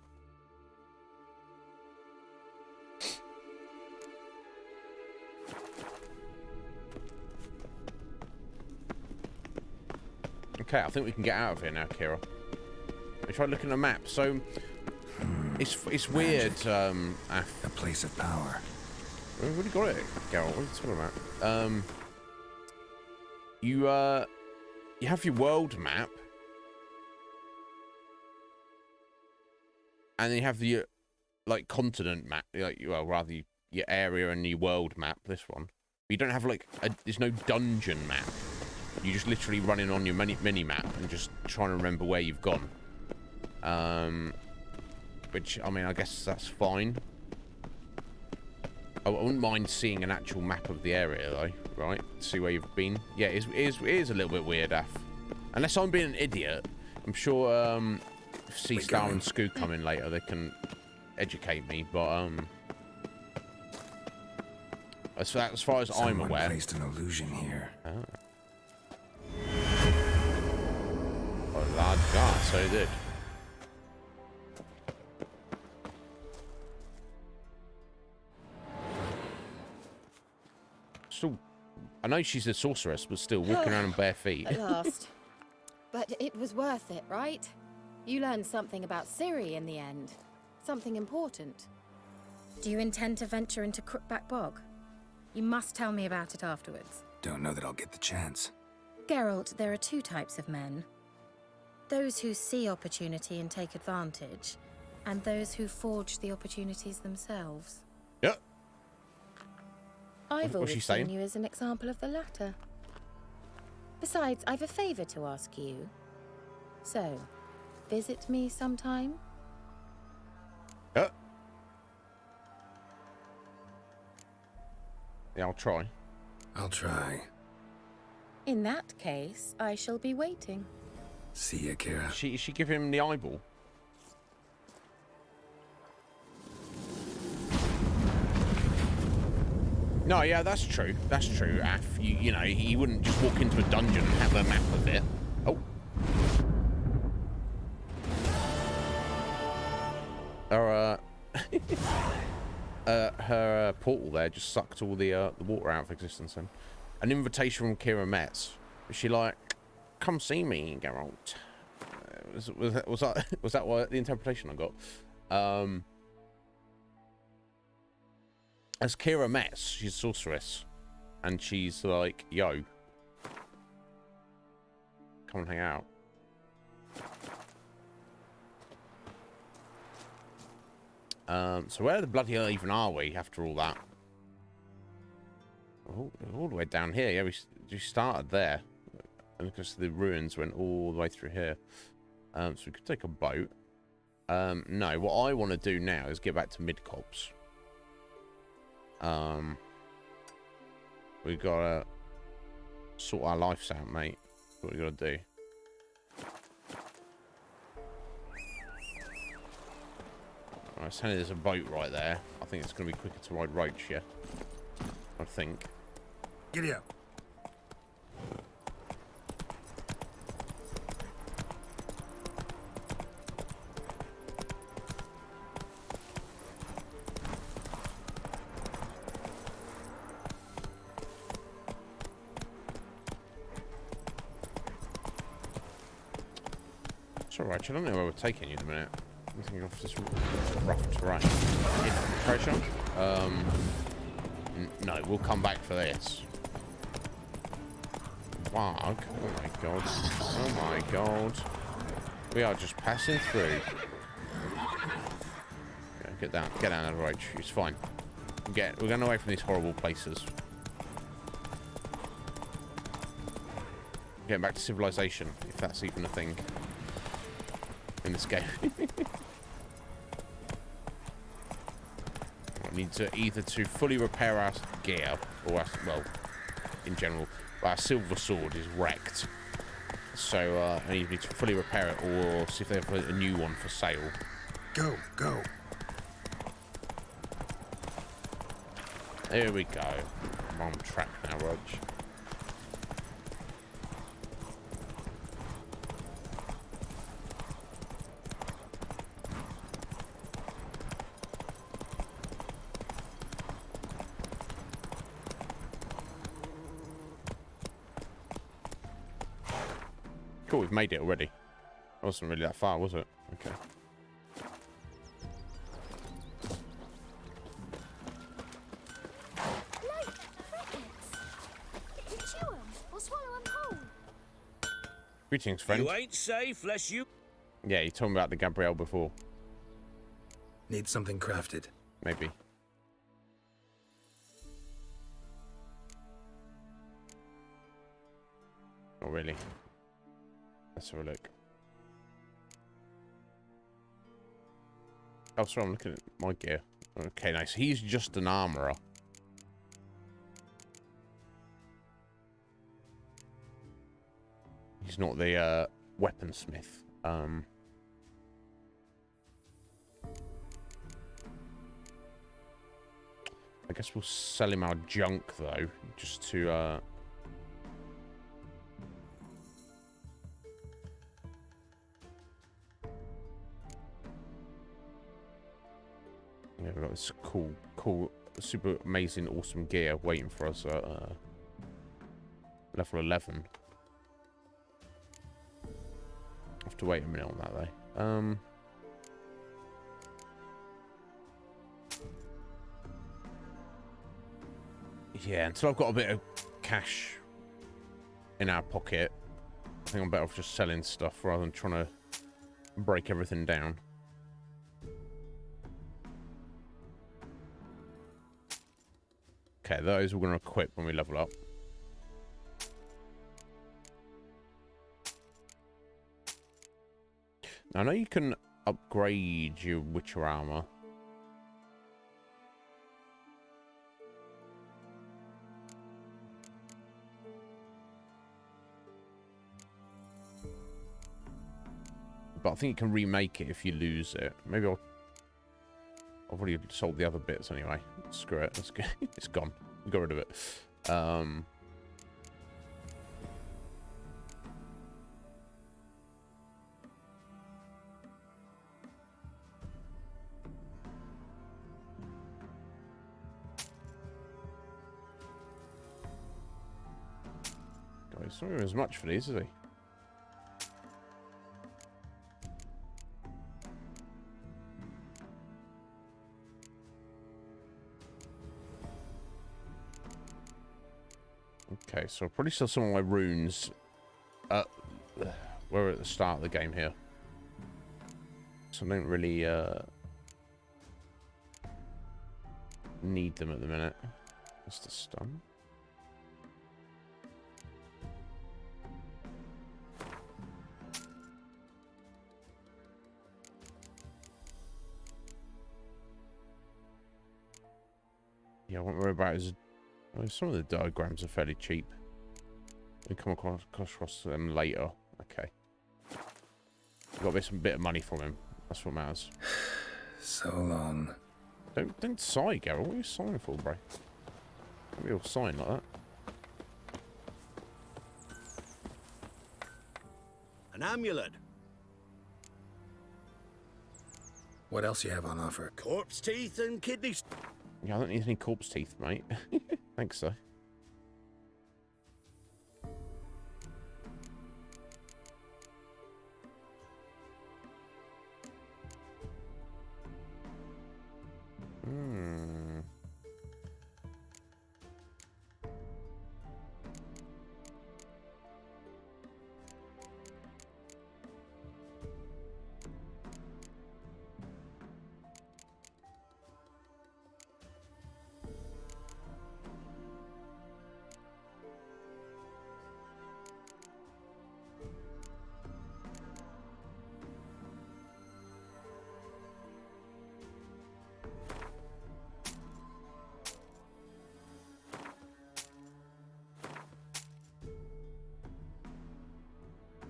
Okay, I think we can get out of here now, Kira. I tried looking at the map. So it's weird. A place of power. We've already got it, Geralt. What are you talking about? You have your world map, and then you have the like continent map, like well, rather your area and your world map. This one, but you don't have like there's no dungeon map. You just literally running on your mini map and just trying to remember where you've gone. Which I mean, I guess that's fine. I wouldn't mind seeing an actual map of the area, though, right? See where you've been. Yeah, it is a little bit weird, Af. Unless I'm being an idiot, I'm sure if C-Star and Scoo come in later, they can educate me, but as far as I'm aware... Someone placed an illusion here. Oh, large God, so they did. Still, I know she's a sorceress, but still walking around on bare feet. At last. But it was worth it, right? You learned something about Ciri in the end. Something important. Do you intend to venture into Crookback Bog? You must tell me about it afterwards. Don't know that I'll get the chance. Geralt, there are two types of men. Those who see opportunity and take advantage, and those who forge the opportunities themselves. Yep. I've What's always she seen saying? you as an example of the latter. Besides, I've a favor to ask you. So, visit me sometime? Yep. Yeah, I'll try. I'll try. In that case, I shall be waiting. See ya, Kira. Is she giving him the eyeball? No, yeah, that's true. That's true, Af. You know, he wouldn't just walk into a dungeon and have a map of it. Oh. Her, her portal there just sucked all the water out of existence. And an invitation from Kira Metz. She like, come see me, Geralt. Was that what the interpretation I got? As Kira Metz, she's a sorceress, and she's like, yo, come and hang out. So where the bloody hell even are we after all that? All the way down here. Yeah, we started there, and because the ruins went all the way through here. So we could take a boat. No, what I want to do now is get back to Midcops. We gotta sort our lives out, mate. That's what we gotta do. Alright, so there's a boat right there. I think it's gonna be quicker to ride Roach, yeah. I think. Giddy up. It's alright, I don't know where we're taking you in a minute. I'm thinking of this rough terrain. Infiltration? No, we'll come back for this. Bug? Oh my god. Oh my god. We are just passing through. Okay, get down the road. It's fine. We're going away from these horrible places. Getting back to civilization, if that's even a thing in this game. I need to either to fully repair our gear, or well, in general, our silver sword is wrecked. So I need to fully repair it, or see if they have a new one for sale. Go, go. There we go. I'm on track now, Rog. Cool, we've made it already. It wasn't really that far, was it? Okay. Greetings, friend. You ain't safe, lest you... Yeah, you told me about the Gabrielle before. Need something crafted. Maybe. Not really. Let's have a look. Oh, sorry, I'm looking at my gear. Okay, nice. He's just an armorer. He's not the weaponsmith. I guess we'll sell him our junk though, just to yeah, we've got this cool, super amazing, awesome gear waiting for us at level 11. Have to wait a minute on that though. Yeah, until I've got a bit of cash in our pocket, I think I'm better off just selling stuff rather than trying to break everything down. Okay, those we're going to equip when we level up. Now, I know you can upgrade your Witcher armor. But I think you can remake it if you lose it. Maybe I've already sold the other bits anyway. Screw it. Let's go. It's gone. We got rid of it. He's not giving as much for these, is he? Okay, so I'll probably sell some of my runes. We're at the start of the game here. So I don't really need them at the minute. Just a stun. Yeah, I won't worry about his... Well, some of the diagrams are fairly cheap. We come across them later. Okay. Got a bit of money from him. That's what matters. So long. Don't sigh, Geralt. What are you sighing for, bro? Don't be all sighing like that. An amulet. What else you have on offer? Corpse teeth and kidneys. Yeah, I don't need any corpse teeth, mate. Thanks, sir.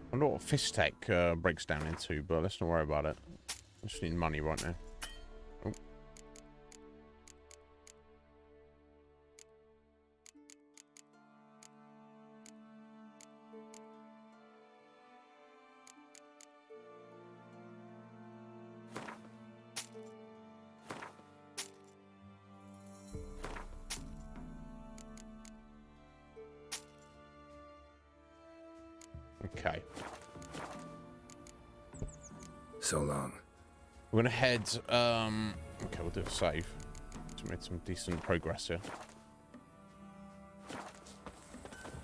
I don't know what fist tech breaks down into, but let's not worry about it. I just need money right now. Oh. Okay. So long. We're gonna head, okay, we'll do a save. To make some decent progress here.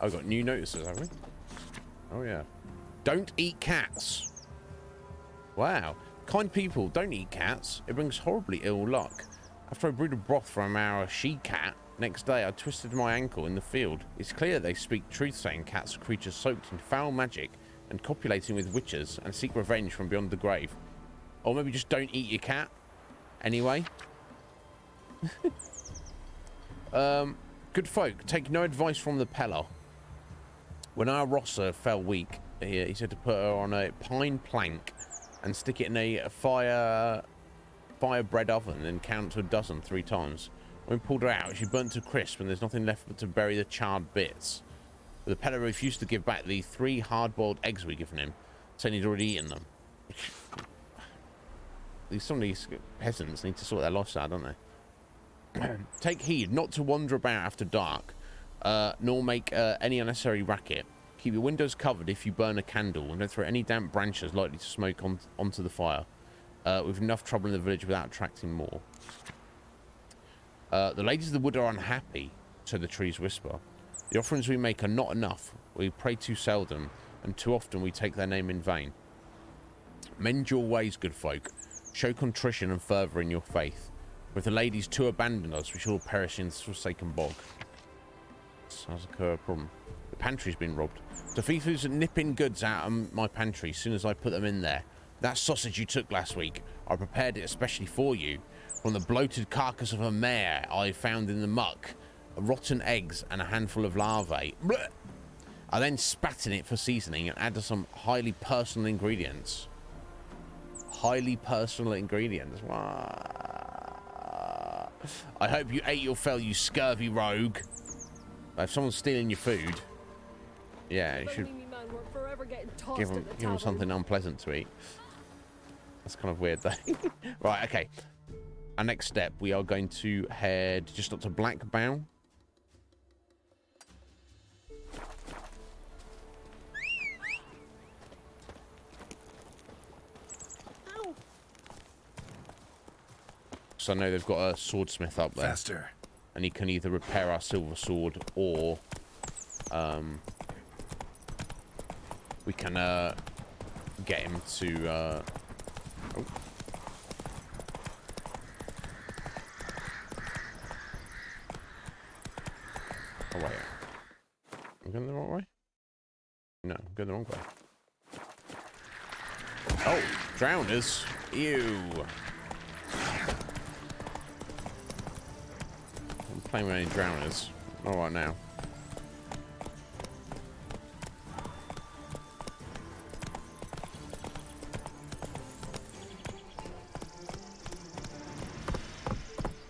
I've got new notices, have we? Oh, yeah. Don't eat cats. Wow. Kind people, don't eat cats. It brings horribly ill luck. After I brewed a broth from our she-cat, next day I twisted my ankle in the field. It's clear they speak truth, saying cats are creatures soaked in foul magic and copulating with witches and seek revenge from beyond the grave. Or maybe just don't eat your cat. Anyway. Good folk, take no advice from the Peller. When our Rossa fell weak, he said to put her on a pine plank and stick it in a fire bread oven and count to a dozen 3 times. When we pulled her out, she burnt to crisp and there's nothing left but to bury the charred bits. But the Peller refused to give back the 3 hard-boiled eggs we'd given him, saying he'd already eaten them. Some of these peasants need to sort their lives out, don't they? Take heed not to wander about after dark, nor make any unnecessary racket. Keep your windows covered if you burn a candle, and don't throw any damp branches likely to smoke onto the fire. We've enough trouble in the village without attracting more. The ladies of the wood are unhappy, so the trees whisper. The offerings we make are not enough. We pray too seldom, and too often we take their name in vain. Mend your ways, good folk. Show contrition and fervour in your faith. With the ladies too abandon us, we shall all perish in this forsaken bog. Sounds like a problem. The pantry's been robbed. The thief who's nipping goods out of my pantry as soon as I put them in there. That sausage you took last week, I prepared it especially for you. From the bloated carcass of a mare I found in the muck, rotten eggs and a handful of larvae. Blech! I then spat in it for seasoning and added some highly personal ingredients. Highly personal ingredients. I hope you ate your fill, you scurvy rogue. If someone's stealing your food, yeah, you should give them something unpleasant to eat. That's kind of weird, though. Right, okay. Our next step, we are going to head just up to Blackbow. because I know they've got a swordsmith up there. Faster. And he can either repair our silver sword or we can get him to oh. Oh wait. I'm going the wrong way? No, I'm going the wrong way. Oh, drowners. Ew. I'm playing with any drowners. Not right now.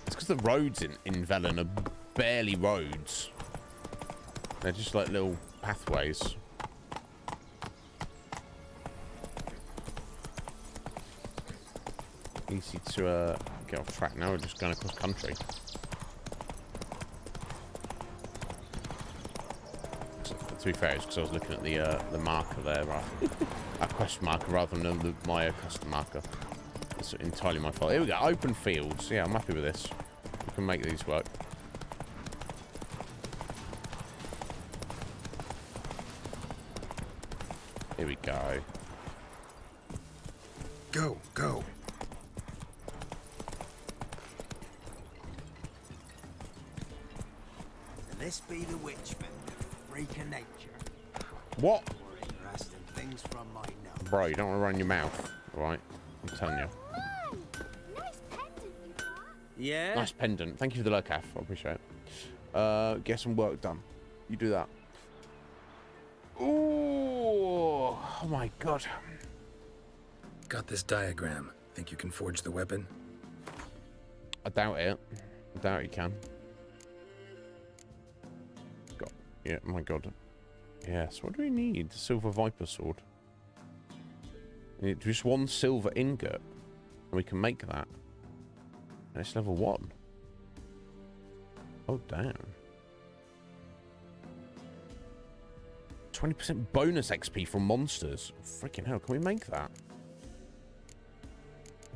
It's because the roads in Velen are barely roads. They're just like little pathways. Easy to get off track now. We're just going across country. So, to be fair, it's because I was looking at the marker there, right? A question marker rather than my custom marker. It's entirely my fault. Here we go. Open fields. Yeah, I'm happy with this. We can make these work. Here we go. Go, go. And this be the witch vendor, freak of nature. What? More interesting things from my nose. Bro, you don't want to run your mouth, right? I'm telling you. Nice pendant you got. Yeah? Nice pendant. Thank you for the lurk, Af. I appreciate it. Get some work done. You do that. Ooh, oh my god. Got this diagram. Think you can forge the weapon? I doubt it. I doubt you can. God. Yeah, my god. Yes, what do we need? Silver Viper Sword. We need just one silver ingot. And we can make that. And it's level 1. Oh, damn. 20% bonus XP from monsters. Freaking hell, can we make that?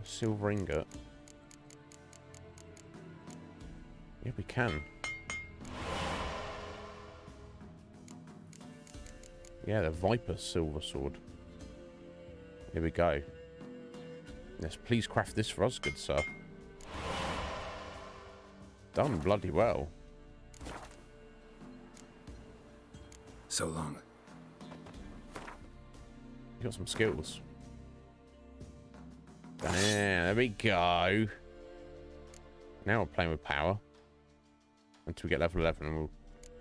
A silver ingot. Yeah, we can. Yeah, the Viper Silver Sword. Here we go. Yes, please craft this for us, good sir. Done bloody well. So long. You got some skills. There we go. Now we're playing with power. Until we get level 11 and we'll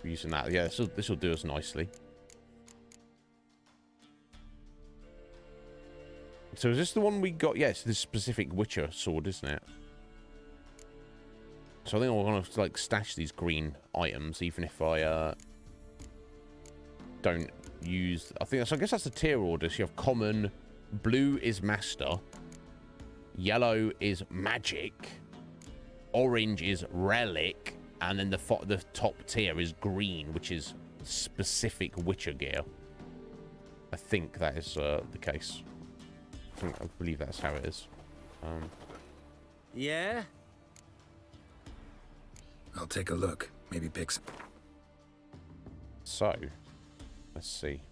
be using that. Yeah, this will do us nicely. So is this the one we got? Yes, this specific Witcher sword, isn't it? So I think I'm going to like stash these green items, even if I don't use. I think that's. I guess that's the tier order. So you have common, blue is master, yellow is magic, orange is relic, and then the top tier is green, which is specific Witcher gear. I think that is the case. I believe that's how it is. Yeah? I'll take a look. Maybe pick some. So, let's see.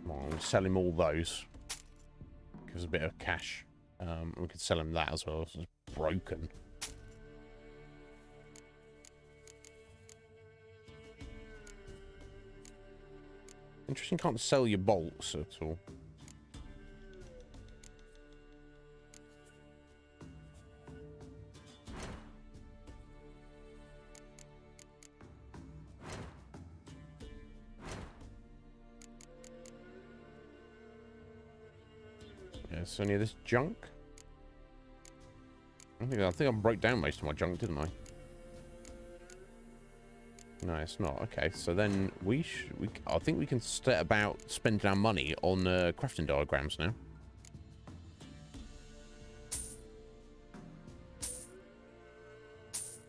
Come on, we'll sell him all those. Give us a bit of cash. We could sell him that as well. It's broken. Interesting, can't sell your bolts at all. Yeah, so any of this junk? I think I broke down most of my junk, didn't I? No, it's not. Okay, so then I think we can set about spending our money on crafting diagrams now.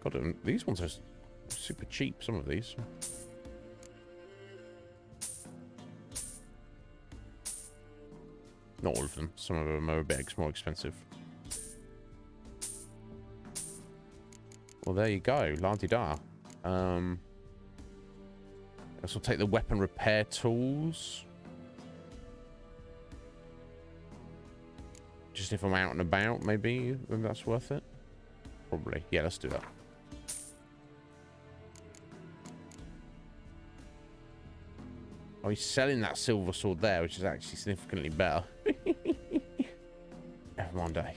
God, these ones are super cheap, some of these. Not all of them. Some of them are a bit more expensive. Well, there you go. La-di-da. I guess we'll take the weapon repair tools. Just if I'm out and about, maybe that's worth it. Probably. Yeah, let's do that. Oh, he's selling that silver sword there, which is actually significantly better. Never mind, eh?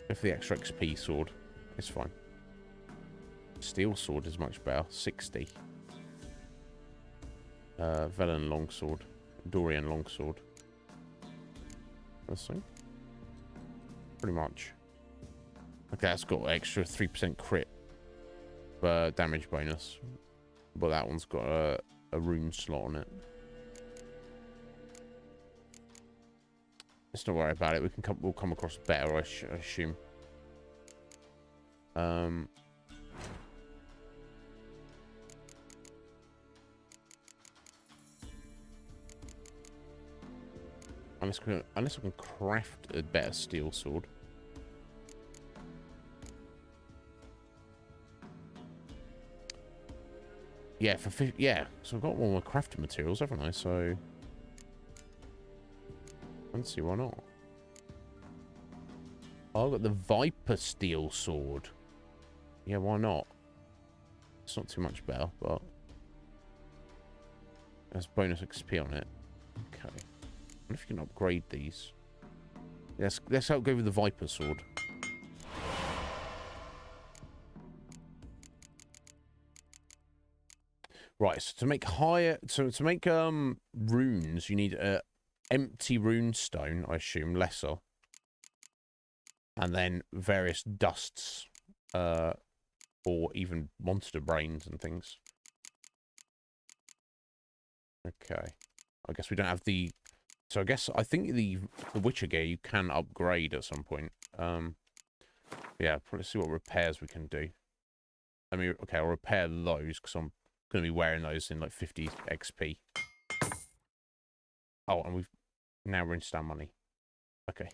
Go for the extra XP sword. It's fine. Steel sword is much better. 60. Velen longsword. Dorian longsword. This thing? Pretty much. Okay, that's got extra 3% crit damage bonus. But that one's got a rune slot on it. Let's not worry about it. We'll come across better, I assume. Unless we can craft a better steel sword. Yeah, yeah. So I've got one more crafting materials, haven't I? So let's see, why not? Oh, I've got the Viper steel sword. Yeah, why not? It's not too much better, but there's bonus XP on it. Okay. I wonder if you can upgrade these. Let's go with the Viper sword. Right, so to make runes, you need a empty rune stone, I assume, lesser. And then various dusts, or even monster brains and things. Okay. I guess we don't have the... So I think the Witcher gear you can upgrade at some point. Yeah, probably see what repairs we can do. I mean, okay, I'll repair those because I'm going to be wearing those in like 50 XP. Oh, and we've now rinsed our money. Okay.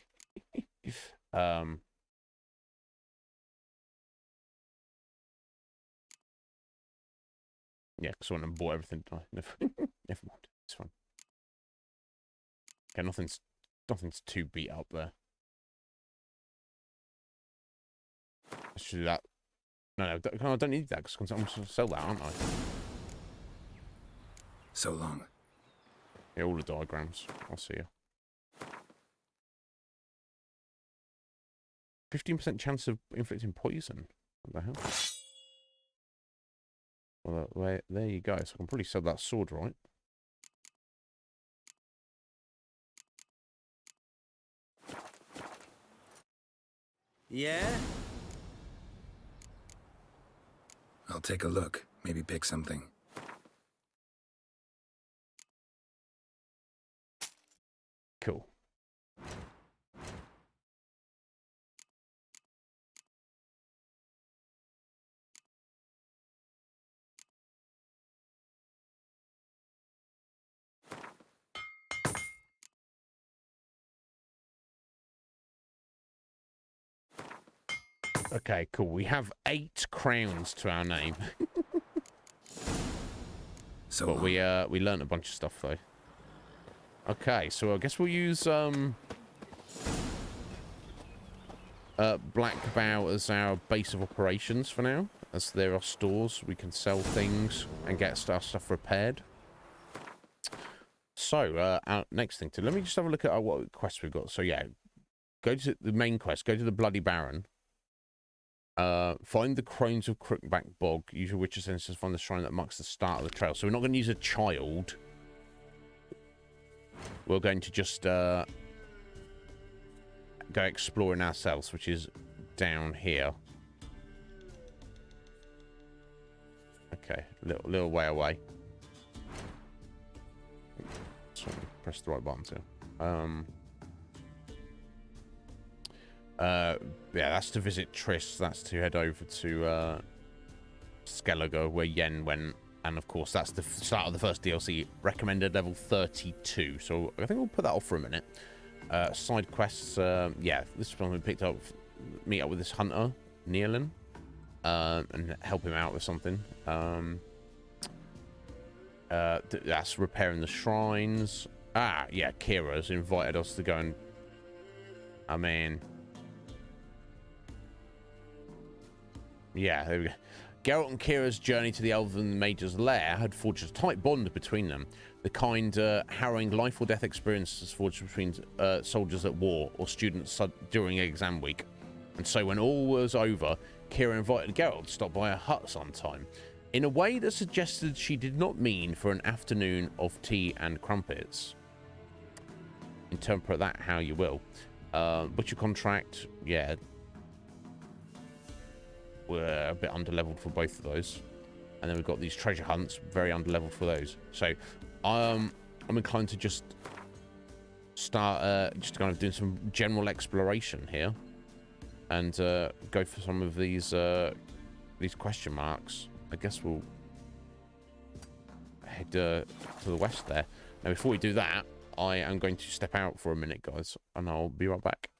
Yeah, because I went and bought everything. Oh, never mind. It's fine. Okay, nothing's too beat up there. I should do that. No, I don't need that because I'm going to sell that, aren't I? So long. Yeah, all the diagrams. I'll see you. 15% chance of inflicting poison. What the hell? Well, there you go. So I can probably sell that sword, right? Yeah? I'll take a look. Maybe pick something. Cool. Okay, cool. We have 8 crowns to our name. So but we learned a bunch of stuff though. Okay, so I guess we'll use Black Bow as our base of operations for now. As there are stores, we can sell things and get our stuff repaired. So, our next thing let me just have a look at what quests we've got. So yeah, go to the main quest, go to the Bloody Baron. Find the Crones of Crookback Bog. Use your Witcher senses to find the shrine that marks the start of the trail. So we're not going to use a child. We're going to just go exploring ourselves, which is down here. Okay, little way away. So press the right button too. Yeah, that's to visit Triss. That's to head over to Skellige, where Yen went, And of course, that's the start of the first DLC, recommended level 32. So I think we'll put that off for a minute. Side quests, yeah, this is one we picked up. Meet up with this hunter, Nealon, and help him out with something. That's repairing the shrines. Ah, yeah, Kira's invited us to go and... I mean... Yeah, there we go. Geralt and Kira's journey to the Elven Mage's lair had forged a tight bond between them. The kind, harrowing life or death experiences forged between soldiers at war or students during exam week. And so when all was over, Kira invited Geralt to stop by her hut sometime, in a way that suggested she did not mean for an afternoon of tea and crumpets. Interpret that how you will. Butcher contract, yeah. We're a bit underleveled for both of those. And then we've got these treasure hunts, very underleveled for those. So I'm inclined to just start just kind of doing some general exploration here. And go for some of these question marks. I guess we'll head to the west there. Now, before we do that, I am going to step out for a minute, guys, and I'll be right back.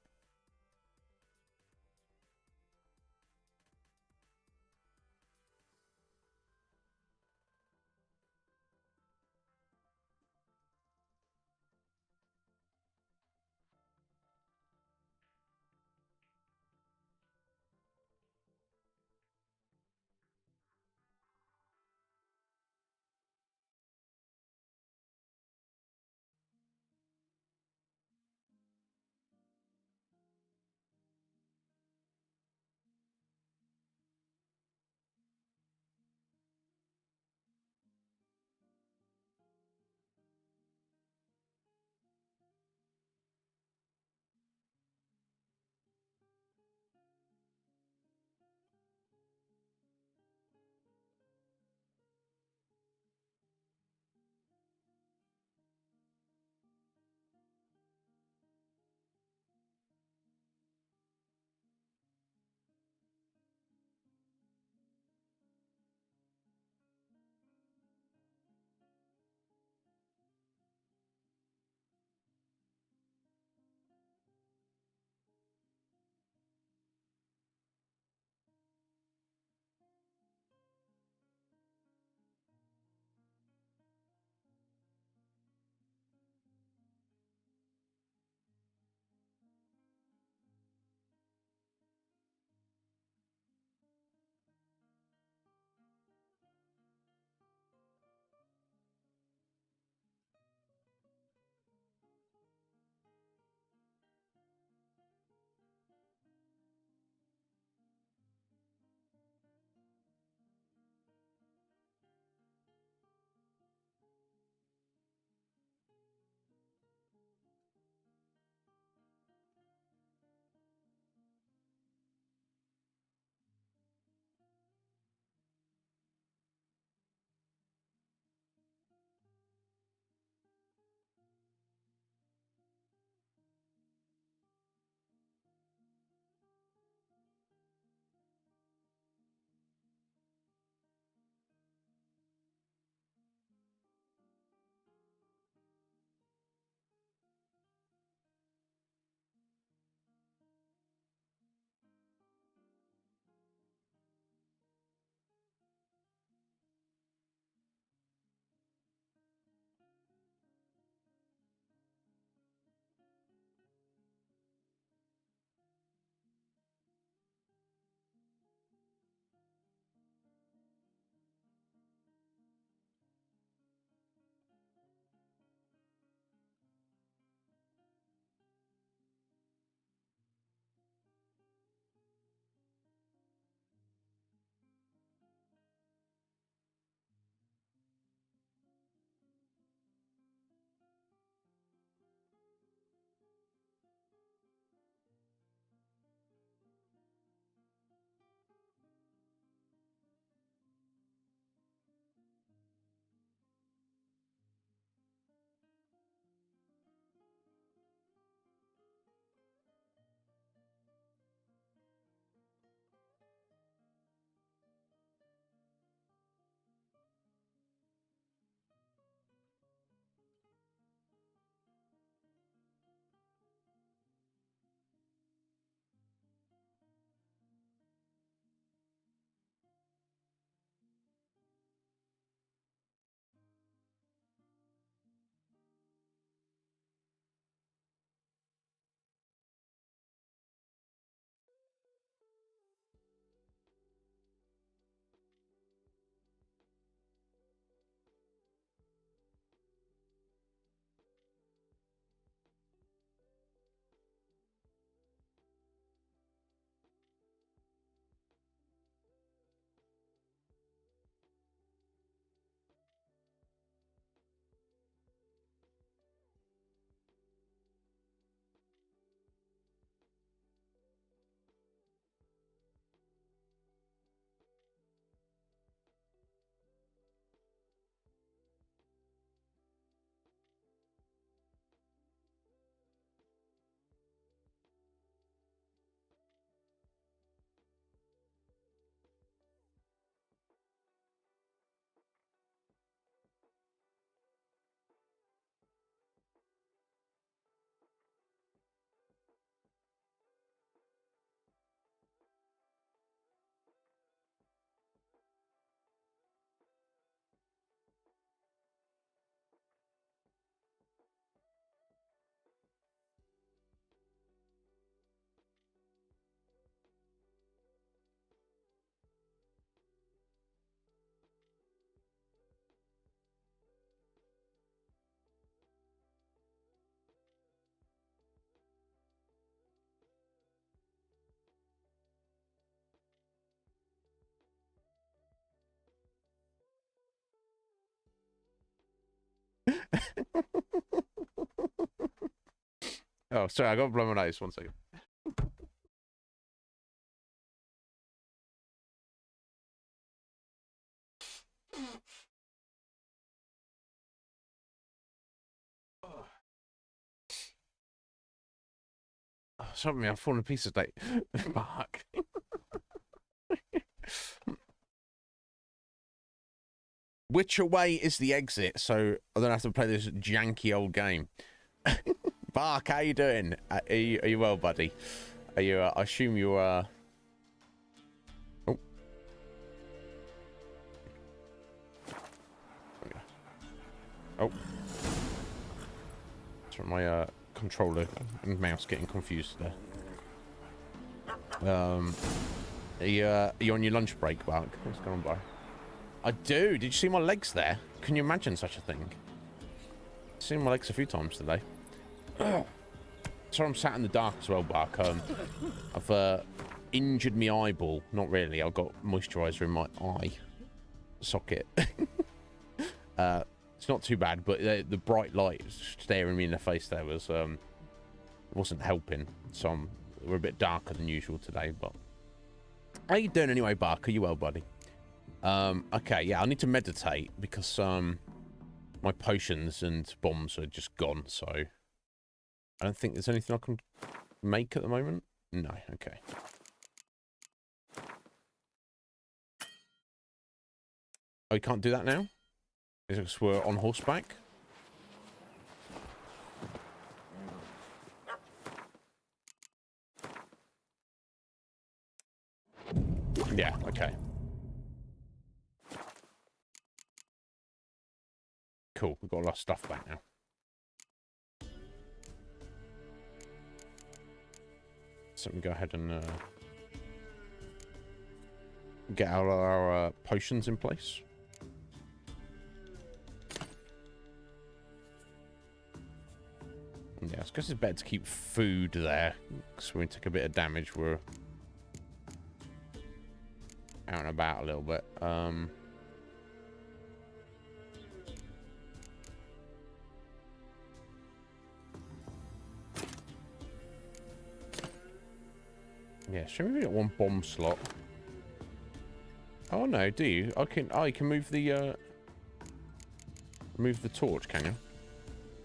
Oh, sorry, I got to blow my nose. 1 second. Oh, sorry, I'm falling to pieces, mate. Fuck. Which way is the exit, so I don't have to play this janky old game. Bark, how you doing? Are you well, buddy? Are you? I assume you are. Oh. Oh. Sorry, my controller and mouse getting confused there. Are you on your lunch break, Bark? What's going on, by? I do. Did you see my legs there? Can you imagine such a thing? I've seen my legs a few times today. Sorry, I'm sat in the dark as well, Bark. I've injured my eyeball. Not really. I've got moisturiser in my eye socket. It's not too bad, but the bright light staring me in the face there was wasn't helping. So we're a bit darker than usual today. But how you doing anyway, Bark? Are you well, buddy? Okay, yeah, I need to meditate because my potions and bombs are just gone, so I don't think there's anything I can make at the moment. No, okay. Oh, you can't do that now? Is it because we're on horseback? Yeah, okay. Cool, we've got a lot of stuff back now. So we can go ahead and get our potions in place. Yeah, I guess it's better to keep food there, because when we take a bit of damage, we're out and about a little bit. Yeah, should we get one bomb slot? Oh no, do you? I can. Oh, you can move the torch, can you?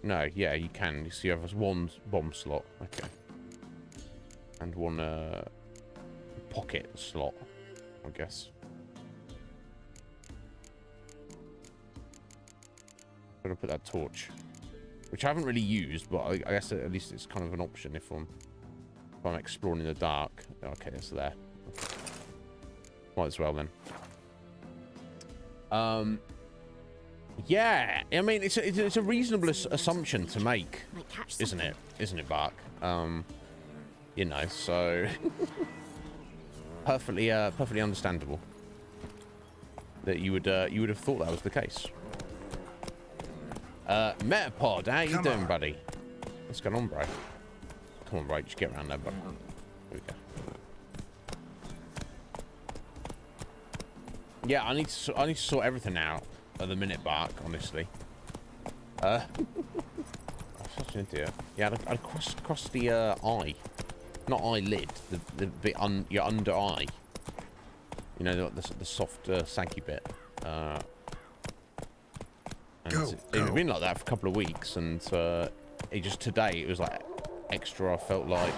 No, yeah, you can. So you have one bomb slot, okay, and one pocket slot, I guess. I'm gonna put that torch, which I haven't really used, but I guess at least it's kind of an option if I'm exploring in the dark. Okay, it's there. Might as well then. Yeah, I mean it's a reasonable assumption to make, isn't it? Isn't it, Bark? You know, so perfectly understandable that you would have thought that was the case. Metapod, how you doing, buddy? What's going on, bro? Come on, bro, just get around there, bro. There we go. Yeah, I need to sort everything out at the minute, Bark, honestly. I'm such an idiot. Yeah, I'd cross the eye. Not eyelid, the bit your under eye. You know, the soft, saggy bit. And it's been like that for a couple of weeks, and it just today it was like extra. I felt like,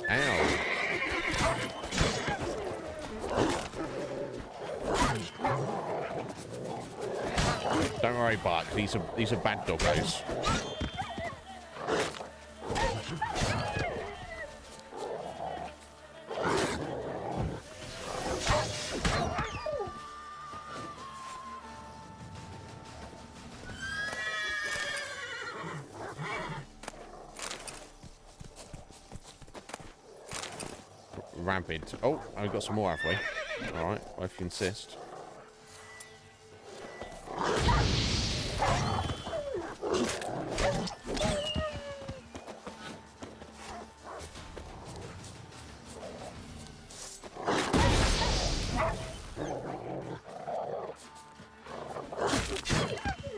ow. Don't worry, Bark. These are bad doggos. Rabid. Oh, we've got some more, have we? All right, well, if you insist.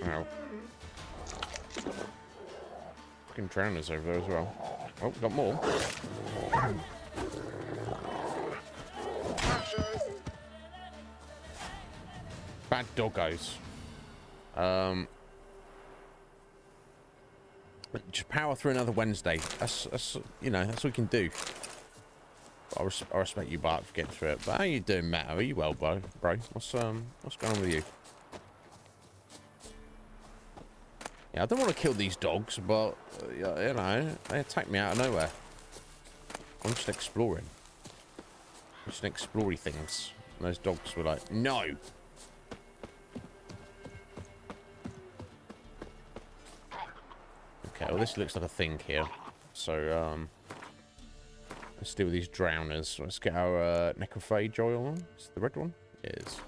Ow. Fucking drowners over there as well. Oh, got more. Bad doggos. Just power through another Wednesday. That's you know, that's what we can do. I respect you, Bart, for getting through it. But how you doing, Matt? Are you well, bro? What's going on with you? Yeah, I don't want to kill these dogs, but you know, they attack me out of nowhere. I'm just exploring. I'm just exploring things. And those dogs were like, no. Okay, well, this looks like a thing here. So, let's deal with these drowners. Let's get our necrophage oil on. Is it the red one? It is.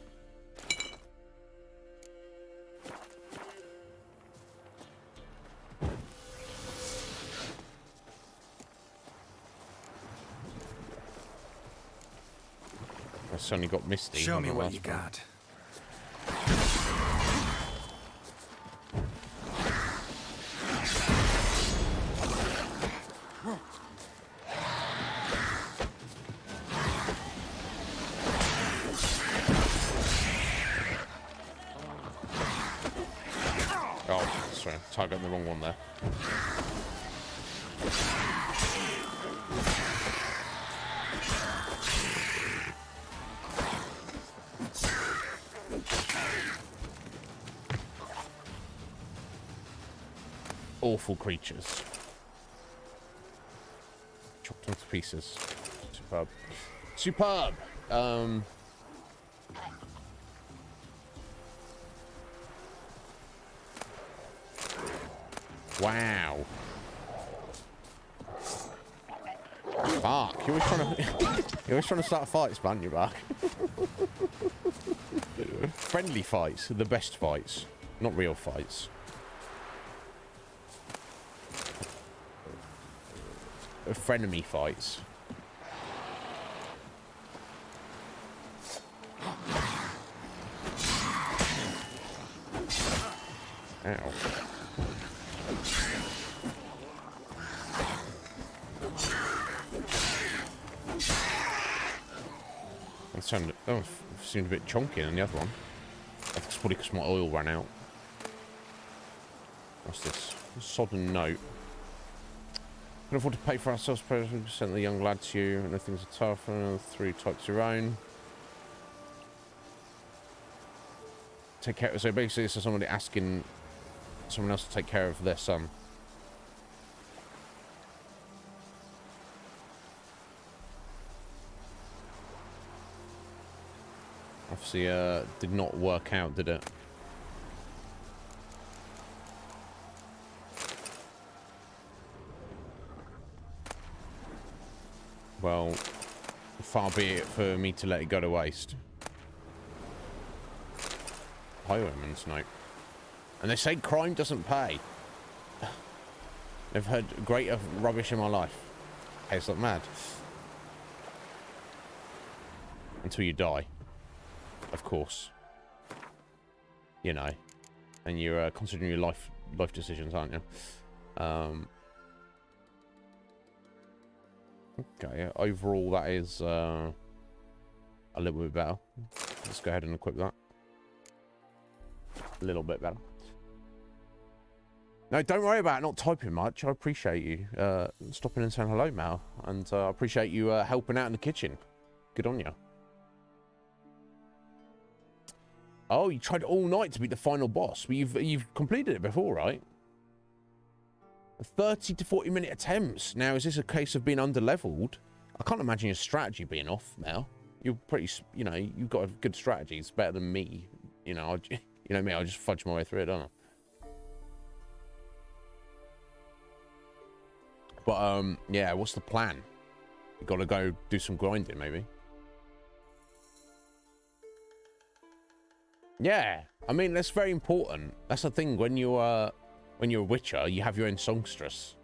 I suddenly got misty. Show me what you got. Oh, sorry, targeting the wrong one there. Awful creatures. Chopped into pieces. Superb. Superb! Wow. Bark. You're always trying to start fights, man, you Bark. Friendly fights are the best fights, not real fights. Frenemy fights. Ow. That seemed a bit chunky than the other one. I think it's probably because my oil ran out. What's this? Sodden note. Can afford to pay for ourselves, send the young lad to you. And things are tough. 3 types your own. Take care. So basically, this is somebody asking someone else to take care of their son. Obviously, did not work out, did it? Well, far be it for me to let it go to waste. Highwayman's note. And they say crime doesn't pay. I've heard greater rubbish in my life. Hey, it's not mad. Until you die. Of course. You know. And you're considering your life decisions, aren't you? Okay, overall that is a little bit better. Let's go ahead and equip that. A little bit better. No, don't worry about not typing much. I appreciate you stopping and saying hello, Mal. And I appreciate you helping out in the kitchen. Good on you. Oh, you tried all night to beat the final boss. But you've completed it before, right? 30 to 40 minute attempts. Now, is this a case of being under-leveled? I can't imagine your strategy being off, Mel. You're pretty, you know, you've got a good strategy. It's better than me. You know, you know me, I just fudge my way through it, don't I? But, yeah, what's the plan? You gotta go do some grinding, maybe. Yeah, I mean, that's very important. That's the thing, when you're a witcher, you have your own songstress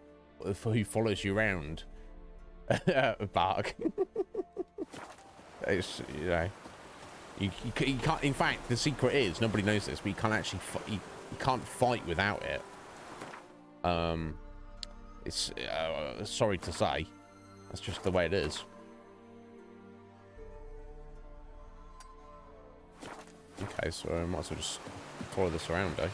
who follows you around. Bark. It's, you know, You can't. In fact, the secret is nobody knows this, but you can't actually. You can't fight without it. It's sorry to say, that's just the way it is. Okay, so I might as well just follow this around, eh?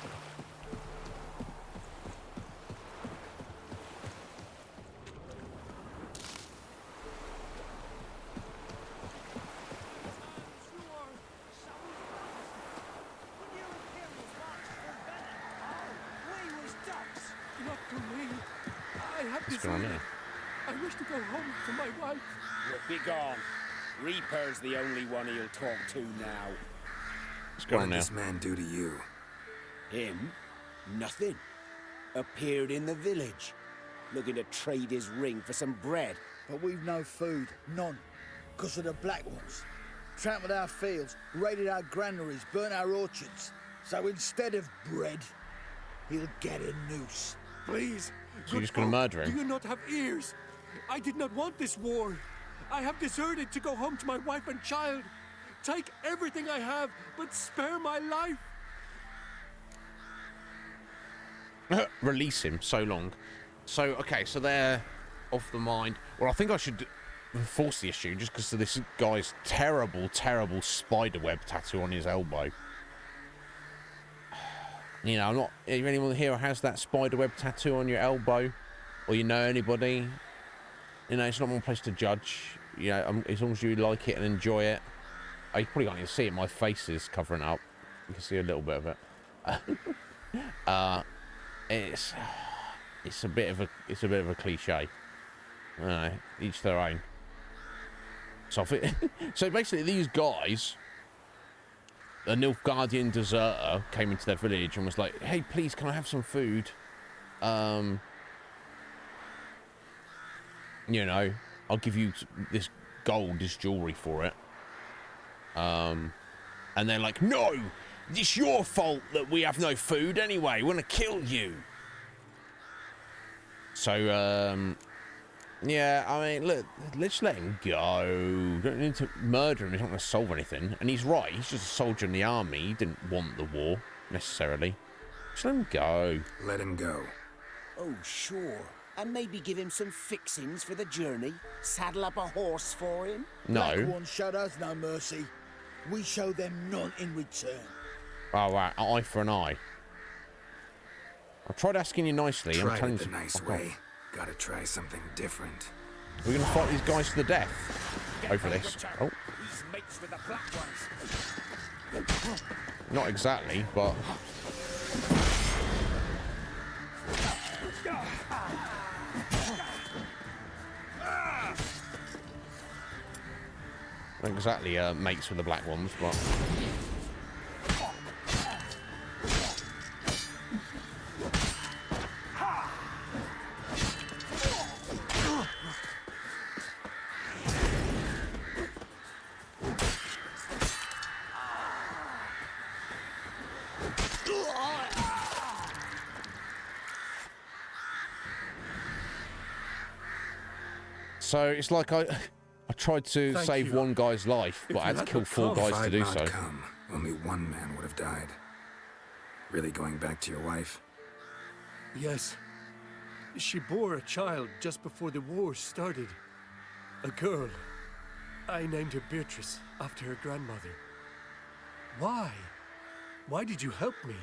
What's going on here? I wish to go home to my wife. Be gone. Reaper's the only one he'll talk to now. What's going on What now? did this man do to you? Him? Nothing. Appeared in the village, looking to trade his ring for some bread. But we've no food, none, because of the Black Ones. Trampled our fields, raided our granaries, burnt our orchards. So instead of bread, he'll get a noose. Please. So you're just gonna murder him? Do you not have ears? I did not want this war. I have deserted to go home to my wife and child. Take everything I have, but spare my life. Release him so long. So, okay, so they're off the mind. Well, I think I should force the issue just because of this guy's terrible, terrible spiderweb tattoo on his elbow. You know, I'm not. If anyone here has that spiderweb tattoo on your elbow, or you know anybody, you know, it's not one place to judge. You know, as long as you like it and enjoy it. Oh, you probably can't even see it. My face is covering it up. You can see a little bit of it. It's a bit of a cliche. Each their own. So, so basically, these guys, a Nilfgaardian deserter came into their village and was like, "Hey, please, can I have some food? You know, I'll give you this gold, this jewelry for it." And they're like, "No, it's your fault that we have no food anyway. We're gonna kill you." So, yeah, I mean, look, let's let him go. Don't need to murder him. He's not going to solve anything. And he's right. He's just a soldier in the army. He didn't want the war, necessarily. Just let him go. Let him go. Oh, sure. And maybe give him some fixings for the journey. Saddle up a horse for him. Black No. Ones showed us no mercy. We show them none in return. Oh, right. Eye for an eye. I tried asking you nicely. I'm Tried telling it the you. nice way. Gotta try something different. We're going to fight these guys to the death over this. Oh, He's mates with the Black Ones. not exactly, but... Not exactly mates with the Black Ones, but... So it's like I tried to Thank save you. one guy's life, but I had to kill 4 guys If to I'd do not so. come, only one man would have died. Really going back to your wife? Yes. She bore a child just before the war started. A girl. I named her Beatrice, after her grandmother. Why? Why did you help me?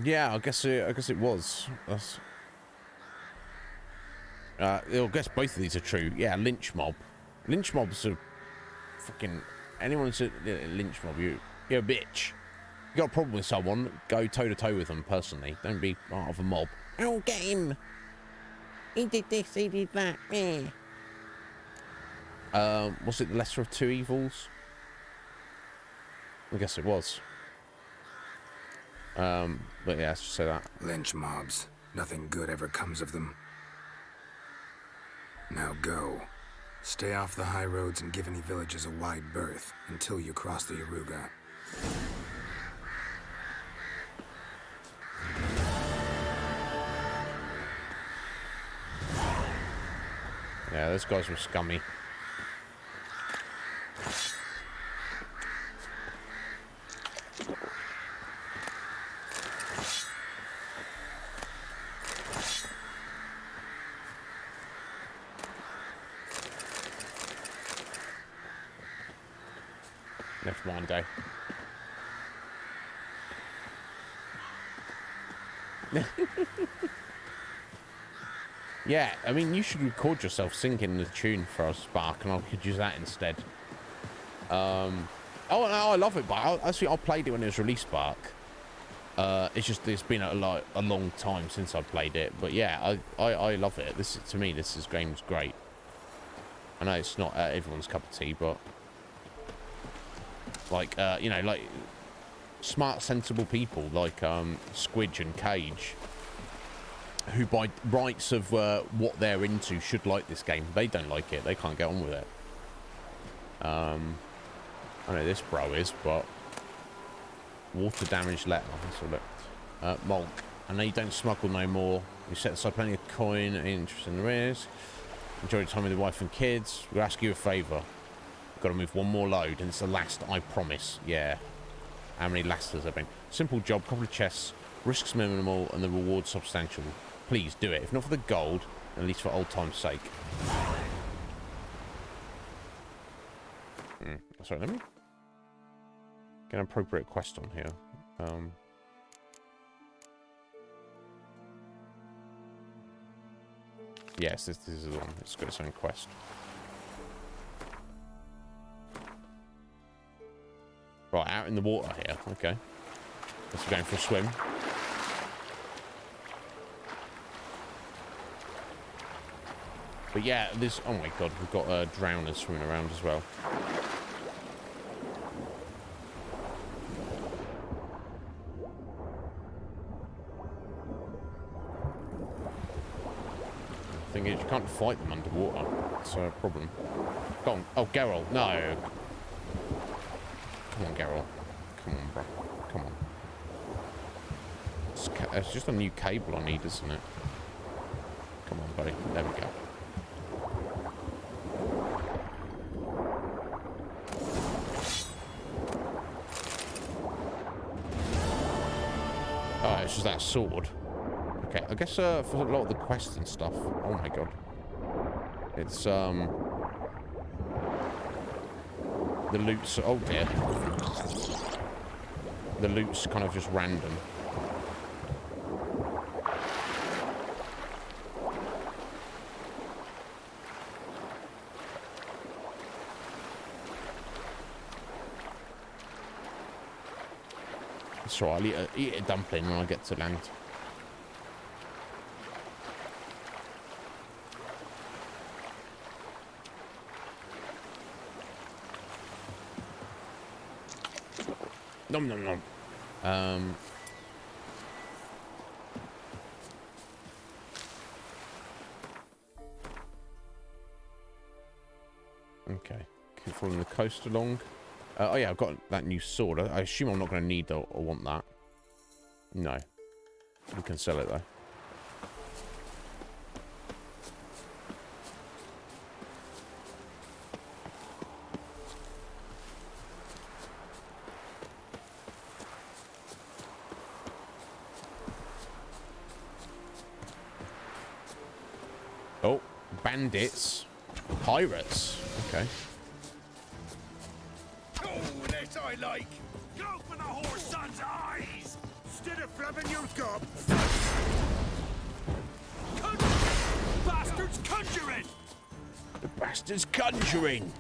Yeah, I guess it was. That's... I guess both of these are true. Yeah, lynch mob. Lynch mobs are fucking... Anyone's a lynch mob, you're a bitch. You got a problem with someone, go toe-to-toe with them personally. Don't be part of a mob. Oh, get him! He did this, he did that. Yeah. Was it the lesser of two evils? I guess it was. But yeah, let's just say that. Lynch mobs. Nothing good ever comes of them. Now go. Stay off the high roads and give any villages a wide berth until you cross the Yaruga. Yeah, those guys were scummy. Never mind, eh? Yeah, I mean, you should record yourself singing the tune for a Spark, and I could use that instead. Oh, no, I love it, but I played it when it was released, Spark. It's just, it's been a long time since I played it, but yeah, I love it. To me, this game's great. I know it's not everyone's cup of tea, but like, you know, like smart, sensible people like Squidge and Cage, who by rights of what they're into should like this game. They don't like it. They can't get on with it. I know this bro is, but water damage letter. That's all it. Mulk. I know you don't smuggle no more. You set aside plenty of coin, interest in arrears. Enjoy your time with your wife and kids. We'll ask you a favour. Got to move one more load, and it's the last, I promise. Yeah. How many lasts has there been? Simple job, couple of chests, risks minimal, and the reward substantial. Please do it. If not for the gold, at least for old time's sake. Sorry, let me get an appropriate quest on here. Yes, this is the one. It's got its own quest. Right, out in the water here. Okay. Let's go for a swim. But yeah, this... Oh my god, we've got drowners swimming around as well. The thing is, you can't fight them underwater. That's a problem. Go on. Oh, Geralt, no. Come on, Geralt. Come on, bro. Come on. It's just a new cable I need, isn't it? Come on, buddy. There we go. Oh, it's just that sword. Okay, I guess for a lot of the quests and stuff. Oh my god. It's the loot's... Oh dear. The loot's kind of just random. It's alright, I'll eat a dumpling when I get to land. Nom nom nom. Okay. Keep following the coast along. Oh yeah, I've got that new sword. I assume I'm not going to need or want that. No. We can sell it though. Oh, bandits. Pirates. Okay. Oh, this I like. Go for the horse son's eyes. Instead of flapping your gob. Bastard's conjuring. The bastard's conjuring.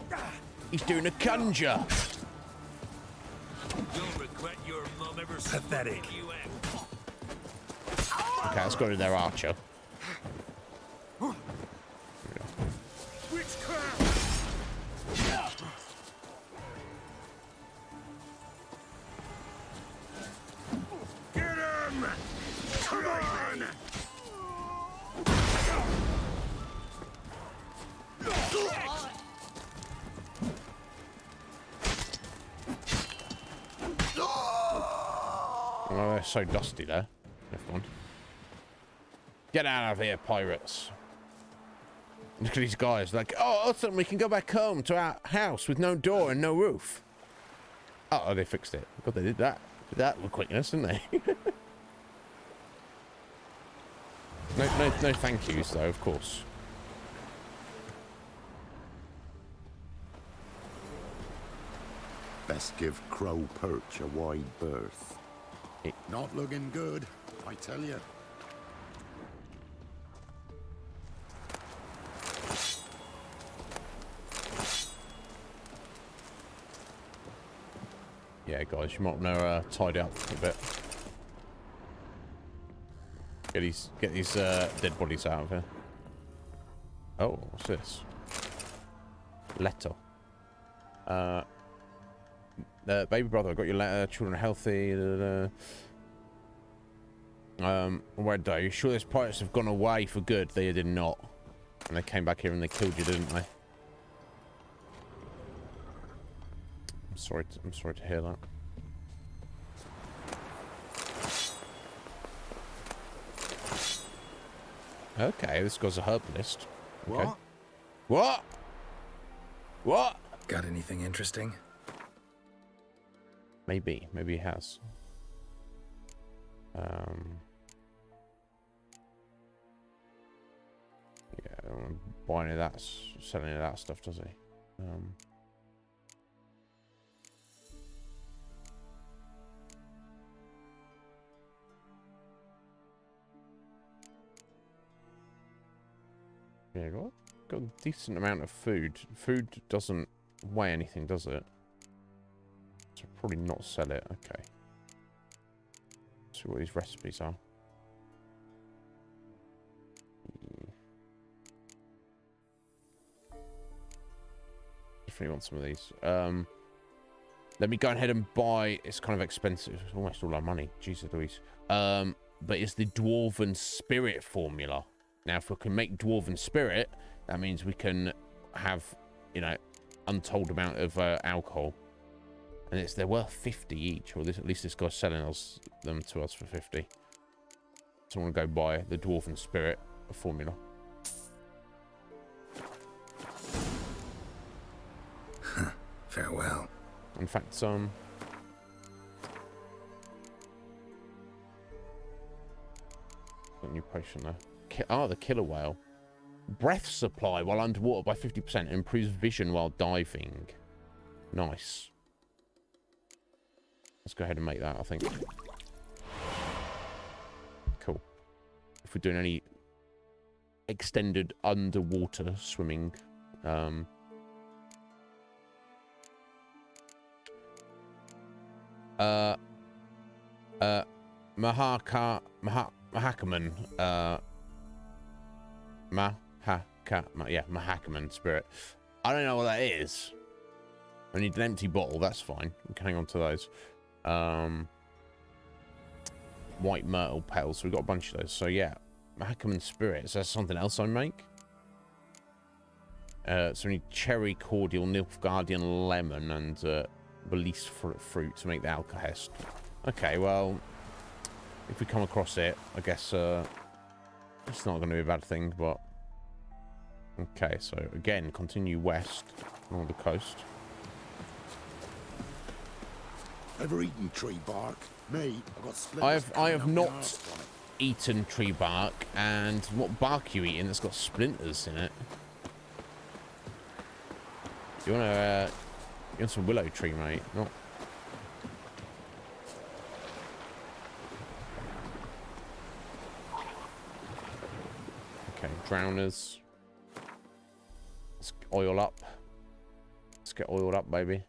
He's doing a conjure. You'll regret your mum ever pathetic. You okay, let's go to their archer. Oh, they're so dusty there. Never mind. Get out of here, pirates. Look at these guys, like, oh, awesome, we can go back home to our house with no door and no roof. Oh, they fixed it. God, they did that. Did that with quickness, didn't they? No thank yous, though, of course. Best give Crow Perch a wide berth. Not looking good, I tell you. Yeah, guys, you might want to tidy up a bit. Get these dead bodies out of here. Oh, what's this? Letter. Baby brother, I got your letter. Children are healthy. Where are you sure those pirates have gone away for good? They did not. And they came back here and they killed you, didn't they? I'm sorry to hear that. Okay, this guy's a herbalist. Okay. What? What? Got anything interesting? Maybe he has. Yeah, I don't want to buy any of that, sell any of that stuff, does he? Yeah, got a decent amount of food. Food doesn't weigh anything, does it? So probably not sell it. Okay. See what these recipes are. Definitely want some of these. Let me go ahead and buy. It's kind of expensive. It's almost all our money. Jesus Louise. But it's the Dwarven Spirit formula. Now, if we can make Dwarven Spirit, that means we can have, you know, untold amount of alcohol. And they're worth 50 each, or at least this guy's selling them to us for 50. So I want to go buy the Dwarven Spirit formula. Farewell. In fact, a new potion there. The killer whale. Breath supply while underwater by 50%. Improves vision while diving. Nice. Let's go ahead and make that, I think. Cool. If we're doing any extended underwater swimming, Mahakaman, Mahakaman spirit. I don't know what that is. I need an empty bottle, that's fine. We can hang on to those. White myrtle petals, so we've got a bunch of those. So yeah, Mahakaman spirit. Is there something else I make? So we need cherry cordial, Nilfgaardian lemon, and release fruit to make the alkahest. Okay, well, if we come across it, I guess it's not going to be a bad thing, but okay. So again, continue west along the coast. Ever eaten tree bark? Me, I've got splinters. I have not eaten tree bark, and what bark are you eating that's got splinters in it? You want some willow tree, mate? Not. Okay, drowners. Let's oil up. Let's get oiled up, baby.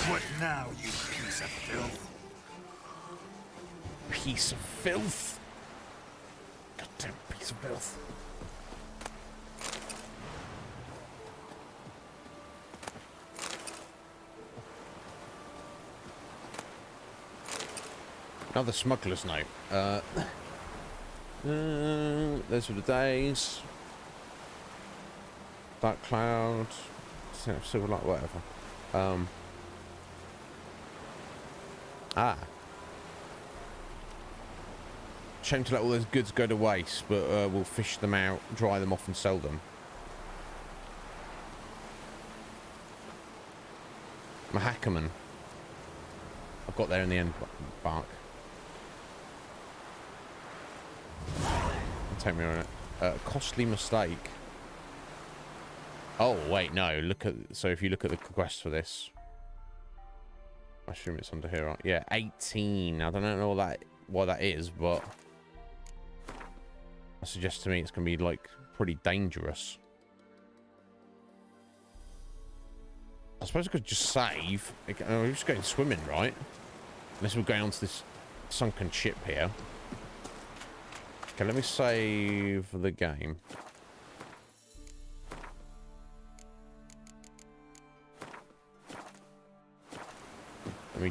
What now, you piece of filth? Piece of filth? Goddamn piece of filth. Another smuggler's note. Those were the days. Dark cloud. Silver light, whatever. Shame to let all those goods go to waste, but we'll fish them out, dry them off and sell them. I'm a hackerman. I got there in the end, Bark. Take me on it. Costly mistake. Oh, wait, no. Look at... So if you look at the quest for this... I assume it's under here, right? Yeah, 18. I don't know why that is, but... That suggests to me it's going to be, like, pretty dangerous. I suppose I could just save. We're just going swimming, right? Unless we're going onto this sunken ship here. Okay, let me save the game. Let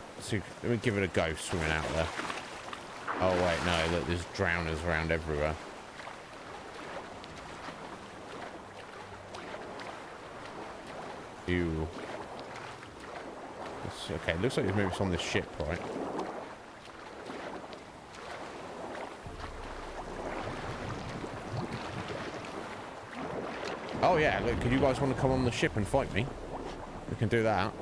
me give it a go swimming out there. Oh wait, no, look, there's drowners around everywhere. Ew. Okay, looks like maybe it's on this ship, right? Oh yeah, look, could you guys want to come on the ship and fight me? We can do that.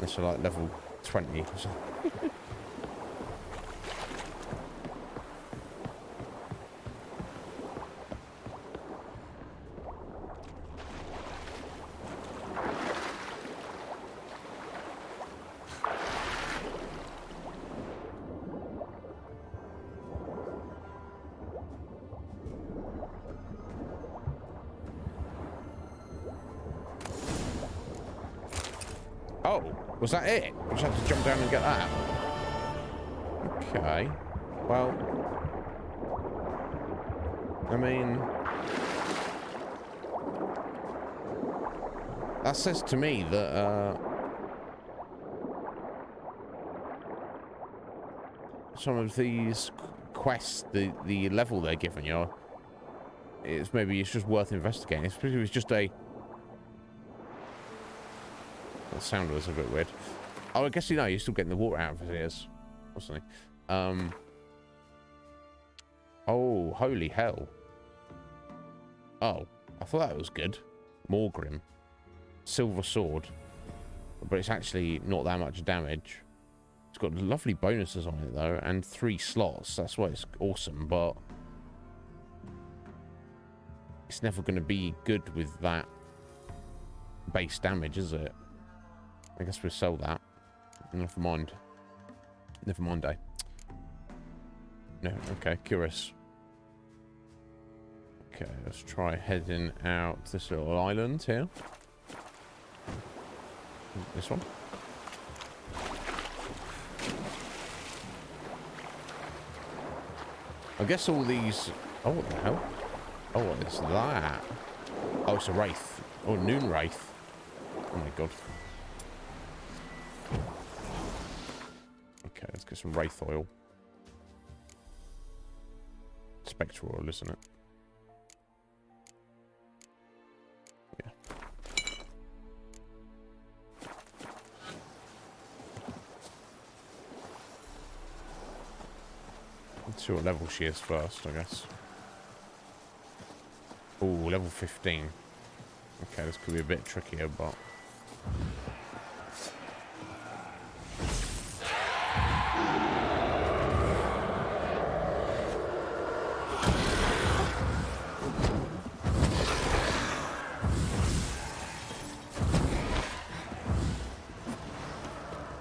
This is like level 20 or something. Oh, was that it? I just had to jump down and get that. Okay. Well, I mean, that says to me that some of these quests, the level they're giving you, it's just worth investigating. Especially if it's just a... That sound was a bit weird. Oh, I guess you're still getting the water out of his ears, wasn't he? Oh, holy hell. Oh, I thought that was good. Morgrim. Silver sword. But it's actually not that much damage. It's got lovely bonuses on it, though, and 3 slots. That's why it's awesome, but... It's never going to be good with that base damage, is it? I guess we'll sell that. Never mind. Never mind, eh? No, okay, curious. Okay, let's try heading out this little island here. This one. I guess all these... Oh, what the hell? Oh, what is that? Oh, it's a wraith. Oh, noon wraith. Oh my god. Okay, let's get some wraith oil. Spectral oil, isn't it? Yeah. Let's see what level she is first, I guess. Oh, level 15. Okay, this could be a bit trickier, but...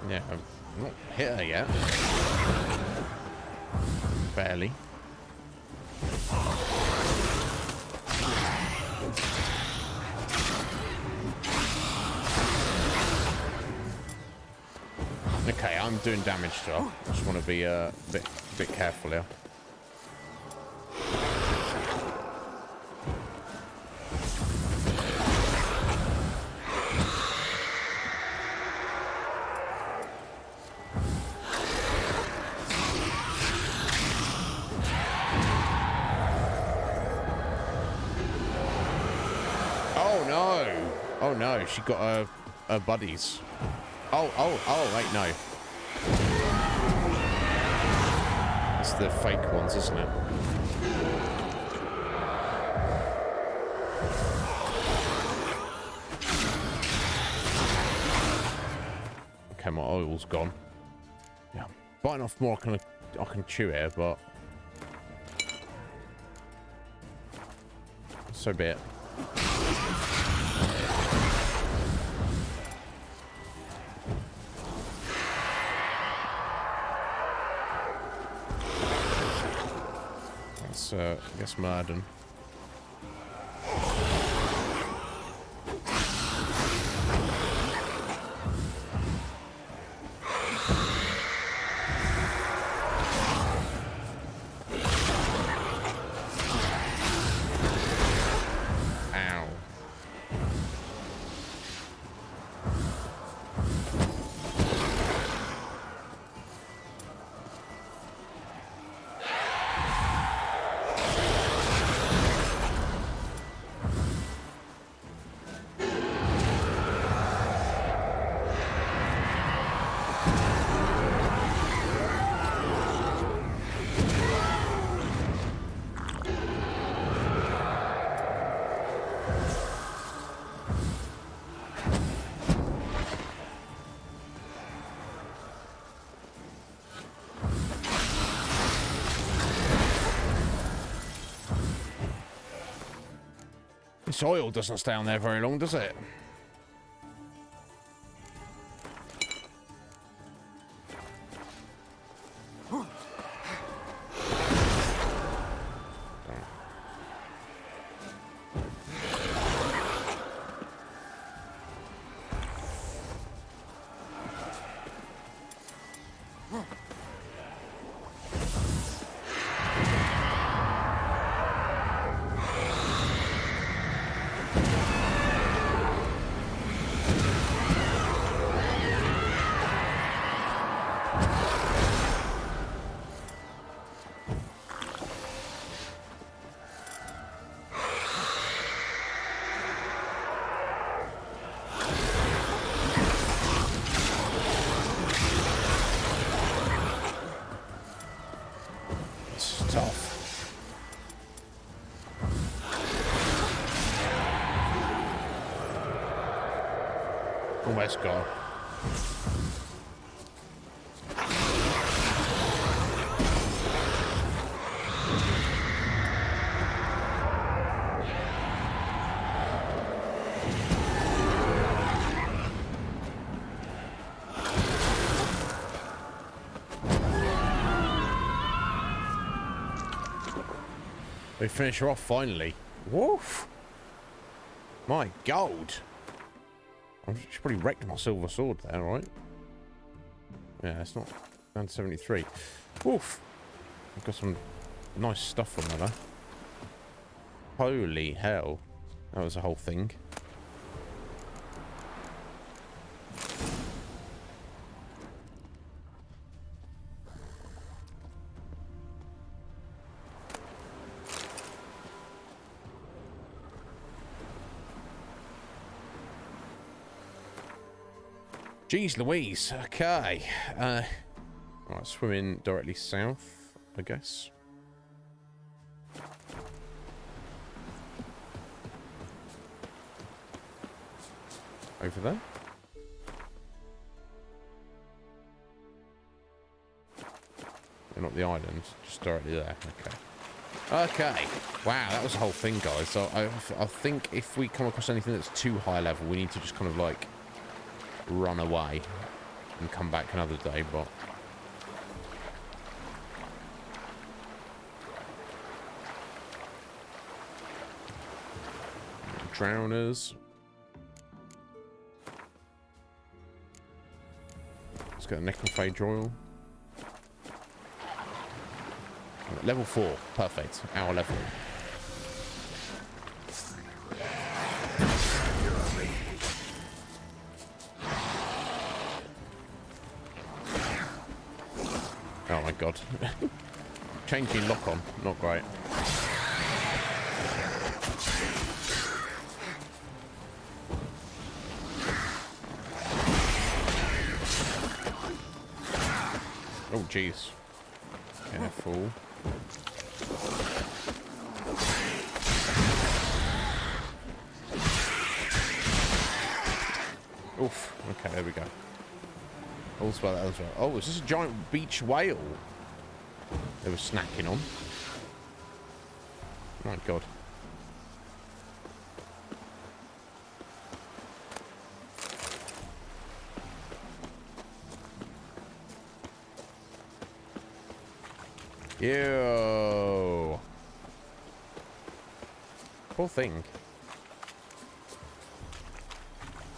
Yeah, I've not hit her yet. Barely. Okay, I'm doing damage to her. I just want to be a bit careful here. Oh no! Oh no! She got her buddies. Oh! Wait, no. It's the fake ones, isn't it? Okay, my oil's gone. Yeah, I'm biting off more I can chew here, but so be it. That's I guess Marden. This oil doesn't stay on there very long, does it? Almost gone. We finish her off finally. Woof! My God! She probably wrecked my silver sword there, right? Yeah, it's not down to 73. Woof! I've got some nice stuff from her. Holy hell. That was a whole thing. Jeez Louise, okay. Right, swimming directly south, I guess. Over there. They're not the island, just directly there, okay. Okay, wow, that was the whole thing, guys. So I think if we come across anything that's too high level, we need to just kind of like run away and come back another day, but drowners. Let's get a necrophage oil. Level 4, perfect. Our level. Oh my God. Changing lock on, not great. Oh, jeez. Careful. Oof. Okay, there we go. All's well, all's well. Oh, is this a giant beach whale they were snacking on? My God. Yo. Poor thing.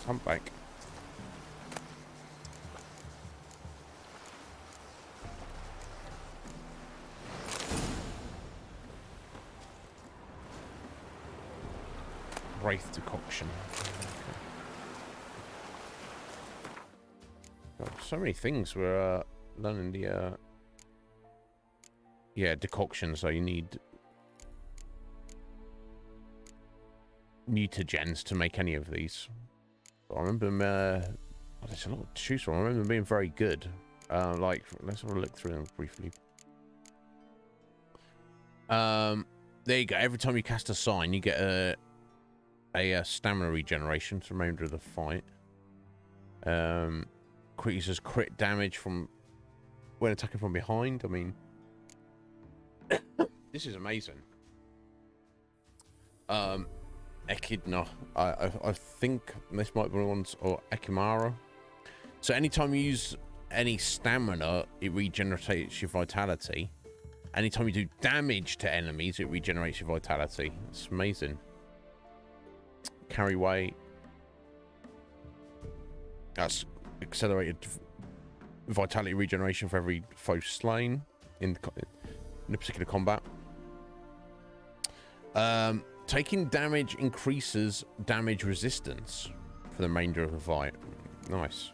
Humpback. Wraith decoction. Okay. So many things we're learning the yeah, decoction, so you need mutagens to make any of these. But I remember them, there's a lot to choose from. I remember them being very good. Like, let's have a look through them briefly. There you go. Every time you cast a sign, you get a stamina regeneration for the remainder of the fight. Crit uses crit damage from when attacking from behind. I mean, this is amazing. Echidna. I think this might be ones, or Ekimara. So anytime you use any stamina, it regenerates your vitality. Anytime you do damage to enemies, it regenerates your vitality. It's amazing. Carry weight. That's accelerated vitality regeneration for every foe slain in a particular combat. Taking damage increases damage resistance for the remainder of the fight. Nice.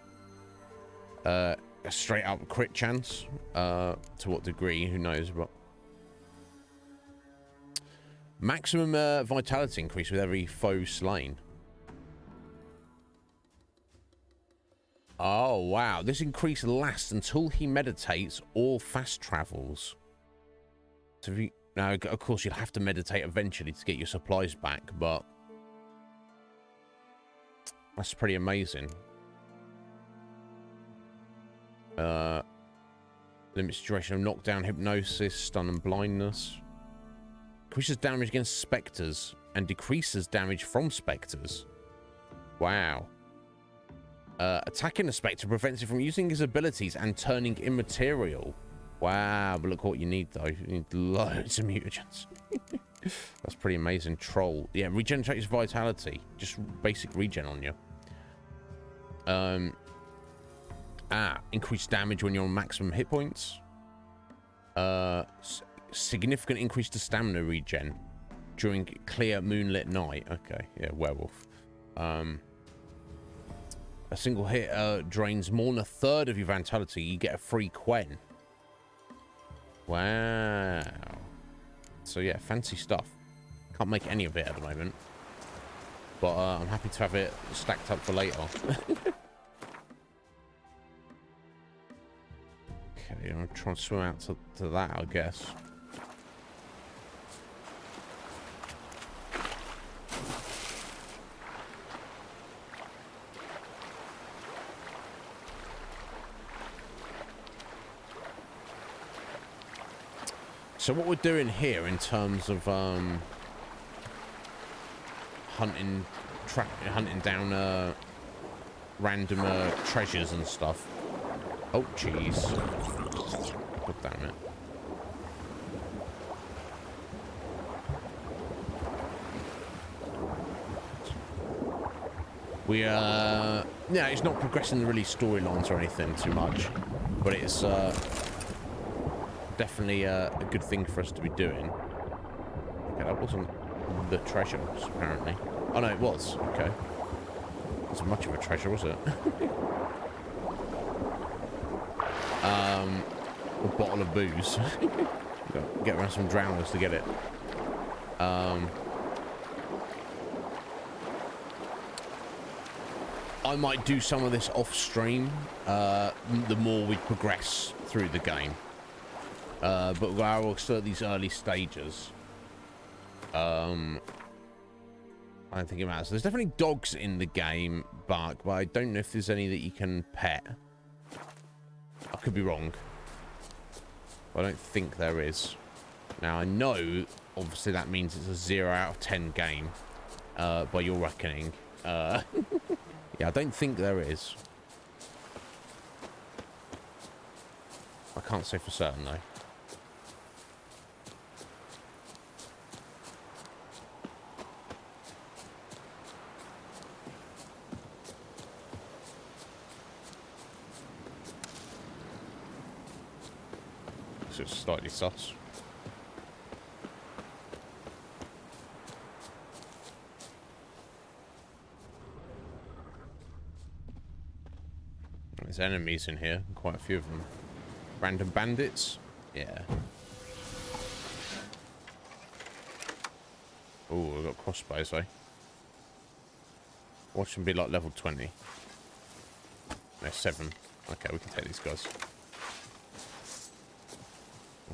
A straight up crit chance. To what degree? Who knows? But maximum vitality increase with every foe slain. Oh wow! This increase lasts until he meditates or fast travels. So if you, now, of course, you'll have to meditate eventually to get your supplies back, but that's pretty amazing. Limits duration of knockdown, hypnosis, stun, and blindness. Increases damage against specters and decreases damage from specters. Wow. Attacking a spectre prevents it from using his abilities and turning immaterial. Wow, but look what you need, though. You need loads of mutagens. That's pretty amazing. Troll. Yeah, regenerates vitality. Just basic regen on you. Increased damage when you're on maximum hit points. Significant increase to stamina regen during clear moonlit night. Okay, yeah, werewolf. A single hit drains more than a third of your vitality. You get a free Quen. Wow. So yeah, fancy stuff. Can't make any of it at the moment, but I'm happy to have it stacked up for later. Okay, I'm trying to swim out to that, I guess. So what we're doing here in terms of hunting down random treasures and stuff. Oh jeez. God damn it. We yeah, it's not progressing really storylines or anything too much, but it's definitely a good thing for us to be doing. Okay, that wasn't the treasure, apparently. Oh no, it was. Okay. It wasn't much of a treasure, was it? A bottle of booze. Get around some drowners to get it. I might do some of this off stream. The more we progress through the game, but we're still at these early stages. I don't think it matters. There's definitely dogs in the game, but I don't know if there's any that you can pet. I could be wrong. I don't think there is. Now I know, obviously, that means it's a 0 out of 10 game, by your reckoning. Yeah, I don't think there is. I can't say for certain though. So it's slightly sus. There's enemies in here, quite a few of them. Random bandits? Yeah. Oh, we've got crossbows, eh? Watch them be like level 20. No, 7. Okay, we can take these guys.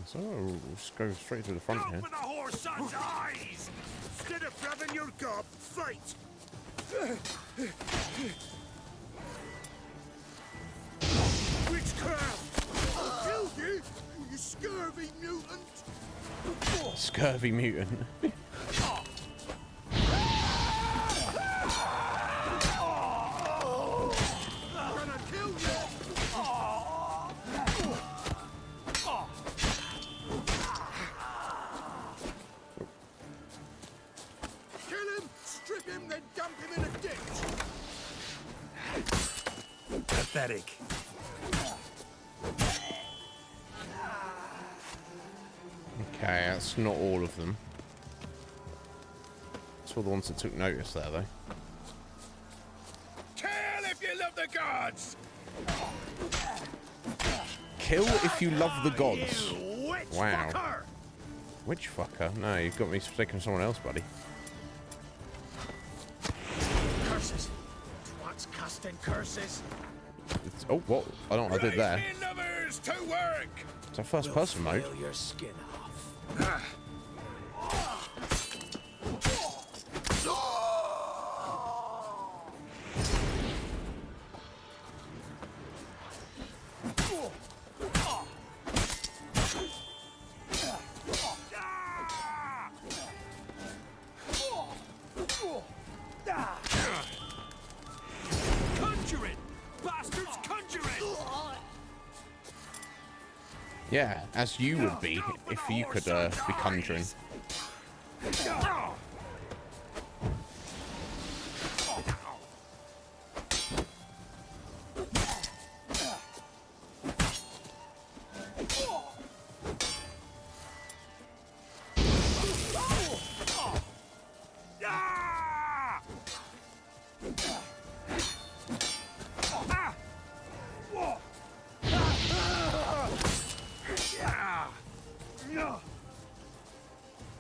So we'll just go straight to the front here. Open the horse son's eyes! Instead of grabbing your gob, fight! Witchcraft! I'll kill you, you scurvy mutant! Scurvy mutant. Gonna kill you! Kill him, strip him, then dump him in a ditch! Pathetic. Okay, that's not all of them. It's all the ones that took notice there, though. Kill if you love the gods! Kill if you love the gods. You witch Wow. fucker! Witch fucker? No, you've got me mistaken for someone else, buddy. Curses! Twats casting curses! Oh, what? I don't know what I did there. Right, me lovers, to work! It's a first person mode. Flail your skin off. Conjure it! Bastards, conjure it! Yeah, as you would be if you could be conjuring.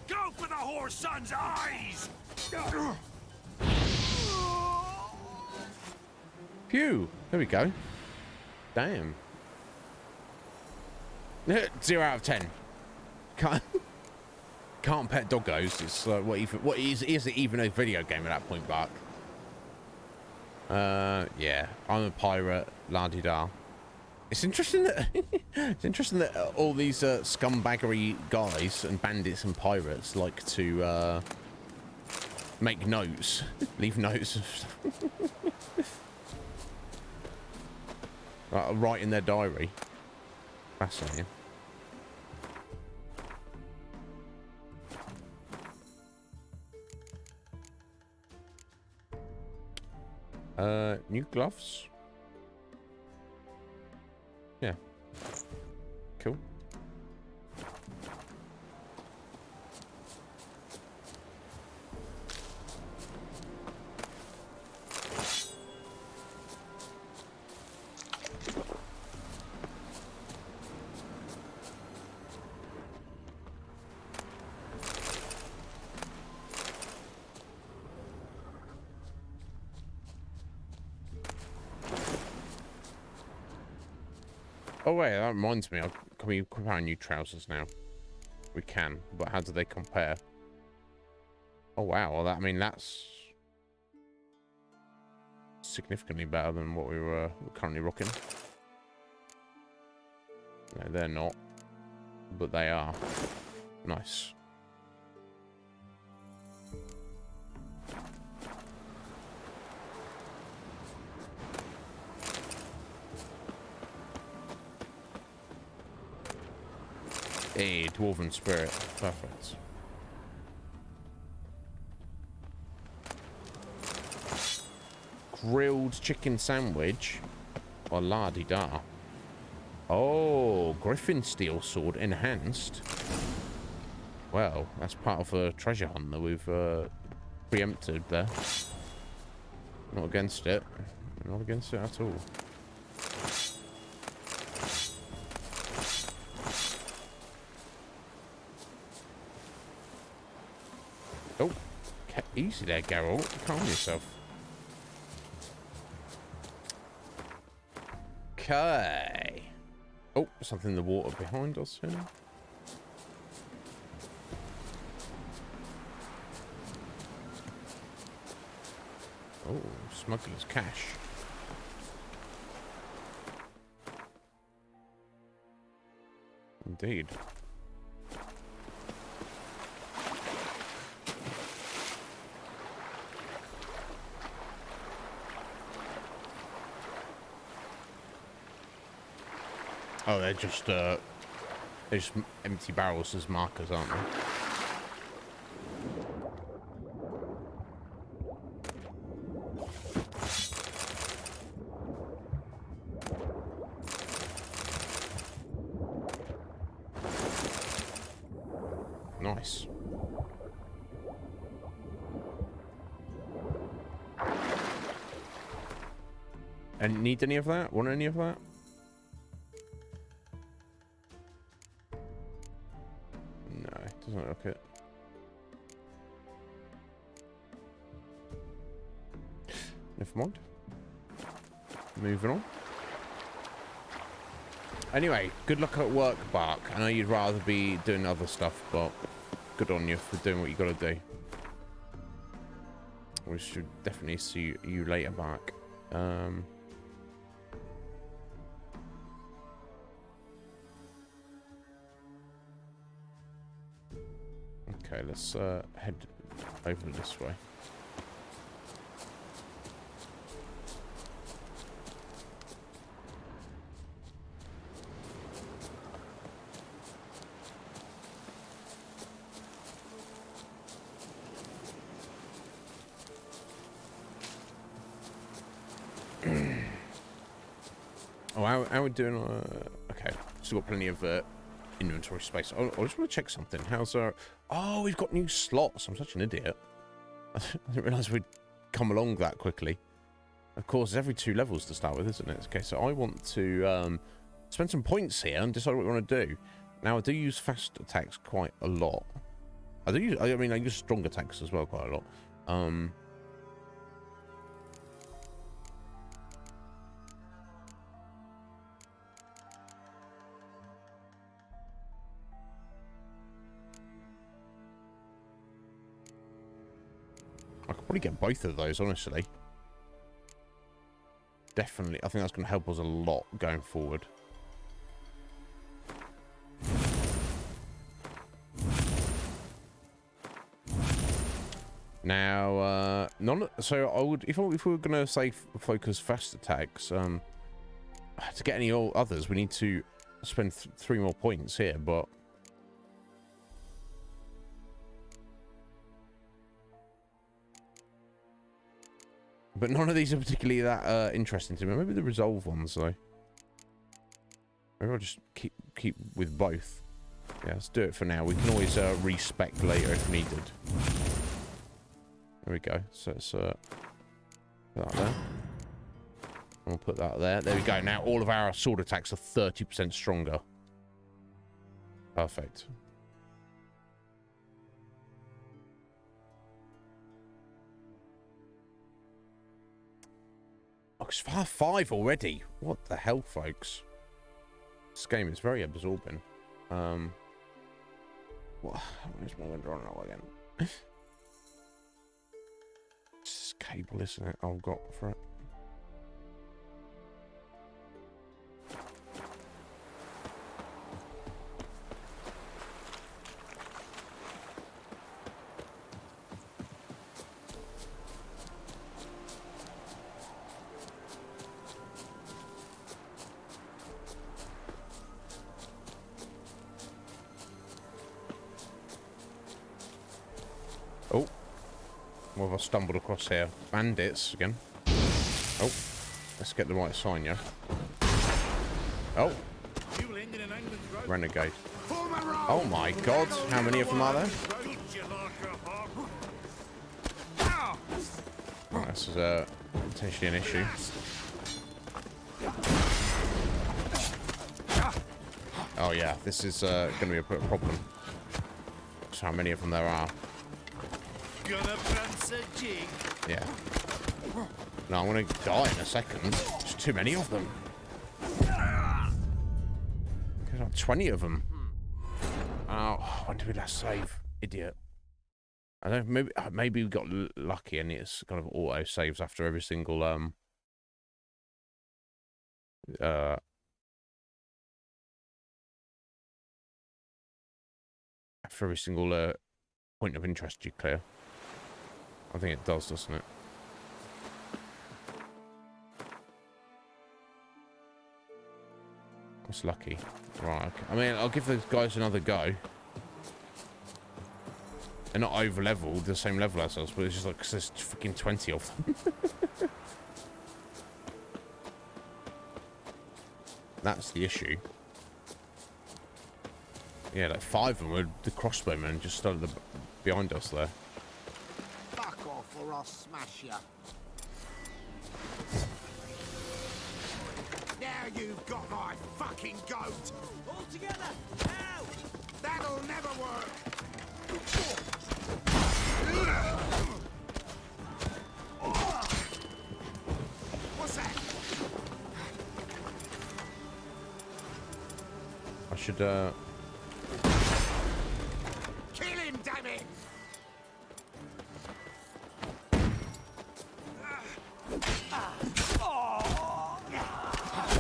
Go for the horse son's eyes! Phew! There we go. Damn. 0 out of 10. Can't pet doggos. It's what is it even a video game at that point, Bark? Yeah. I'm a pirate. La-di-da. It's interesting that all these scumbaggery guys and bandits and pirates like to make notes, leave notes of stuff. Write in their diary. Fascinating. New gloves. Yeah. Cool. Oh wait, that reminds me. Can we compare new trousers now? We can, but how do they compare? Oh wow, well, I mean that's significantly better than what we're currently rocking. No, they're not, but they are. Nice. Hey, Dwarven Spirit. Perfect. Grilled chicken sandwich. Or la-di-da. Oh, Griffin Steel Sword enhanced. Well, that's part of a treasure hunt that we've preempted there. Not against it. Not against it at all. Oh, easy there, Geralt. Calm yourself. Okay. Oh, something in the water behind us here. Oh, smuggler's cash. Indeed. Oh, they're just empty barrels as markers, aren't they? Nice. And need any of that? Want any of that? No, it doesn't look it. Never mind. Moving on. Anyway, good luck at work, Bark. I know you'd rather be doing other stuff, but good on you for doing what you got to do. We should definitely see you later, Bark. Okay, let's head over this way. Oh, how are we doing? Okay, still got plenty of inventory space. Oh, I just want to check something. How's our... Oh, we've got new slots. I'm such an idiot. I didn't realise we'd come along that quickly. Of course, it's every 2 levels to start with, isn't it? Okay, so I want to spend some points here and decide what we want to do. Now, I do use fast attacks quite a lot. I mean, I use strong attacks as well quite a lot. I could probably get both of those, honestly. Definitely. I think that's going to help us a lot going forward. Now, so I would, if we were going to say focus fast attacks, to get any others, we need to spend 3 more points here, but... But none of these are particularly that interesting to me. Maybe the resolve ones, though. Maybe I'll just keep with both. Yeah, let's do it for now. We can always respec later if needed. There we go. So let's put that there. We'll put that there. There we go. Now all of our sword attacks are 30% stronger. Perfect. Oh, it's 5 already. What the hell, folks? This game is very absorbing. Where's my window on now again? It's cable, isn't it? I've got for it. Oh, what have I stumbled across here? Bandits again. Oh, let's get the right sign, yeah. Oh, renegade. Oh my God, how many of them are there? Oh, this is potentially an issue. Oh yeah, this is going to be a problem. That's how many of them there are. Gonna prance a jig? Yeah. No, I'm gonna die in a second. There's too many of them. There's like 20 of them. Oh, when did we last save? Idiot. I don't know, maybe we got lucky and it's kind of auto saves after every single point of interest you clear. I think it does, doesn't it? That's lucky. Right, okay. I mean, I'll give those guys another go. They're not over-leveled, the same level as us, but it's just like, 'cause there's freaking 20 of them. That's the issue. Yeah, like 5 of them were the crossbowmen just started behind us there. Fuck off or I'll smash ya. Now you've got my fucking goat. All together, now. That'll never work. What's that? I should Kill him, damn it!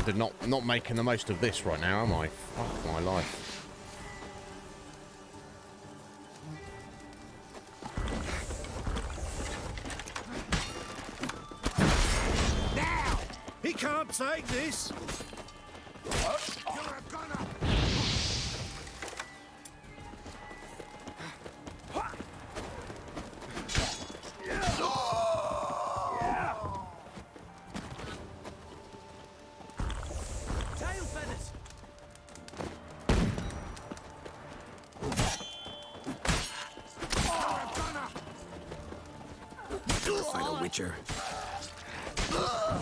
They're not making the most of this right now, am I? Fuck my life. Now! He can't take this! You're a gunner! Tail feathers! Like a witcher.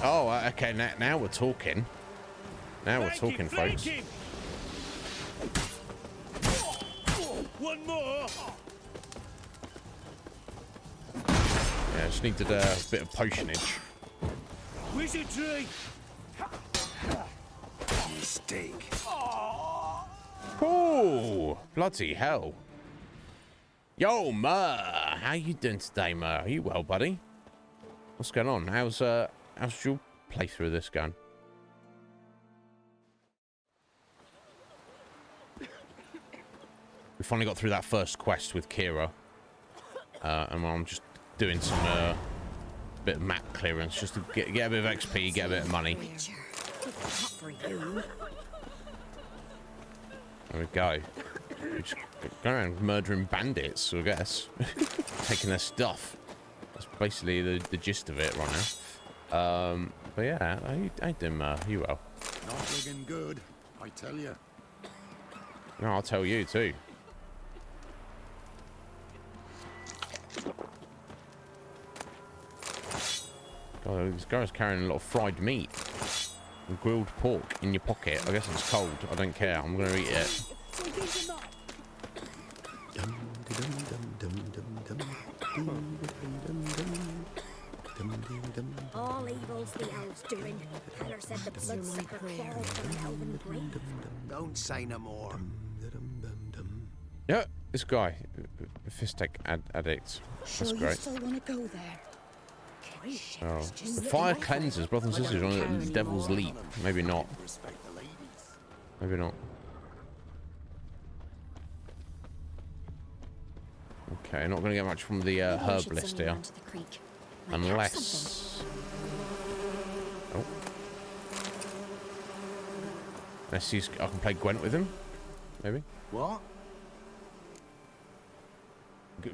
Oh, okay, now we're talking. Now we're talking, folks. One more! Yeah, just needed a bit of potionage. Wizardry! Mistake. Oh, bloody hell. Yo, Mer, how you doing today, Mer? Are you well, buddy? What's going on? How's your playthrough of this going? We finally got through that first quest with Kira, and I'm just doing some bit of map clearance just to get a bit of XP, get a bit of money. There we go. We're just going around murdering bandits, I guess. Taking their stuff. That's basically the gist of it right now. But yeah, how you doing, you well? Not looking good, I tell you. No, I'll tell you too. God, this guy's carrying a lot of fried meat. And grilled pork in your pocket. I guess it's cold. I don't care. I'm gonna eat it. All evil's the elves doing. Heller said the bloodsucker crawled from an elven grave. Don't say no more. Yeah, this guy, Fistek addict. That's great. You still want to go there? Oh. Fire cleansers, brothers and sisters, on the Devil's Leap. Maybe not. Maybe not. Okay, not going to get much from the herbalist here. Unless... Oh. Unless I can play Gwent with him. Maybe. What?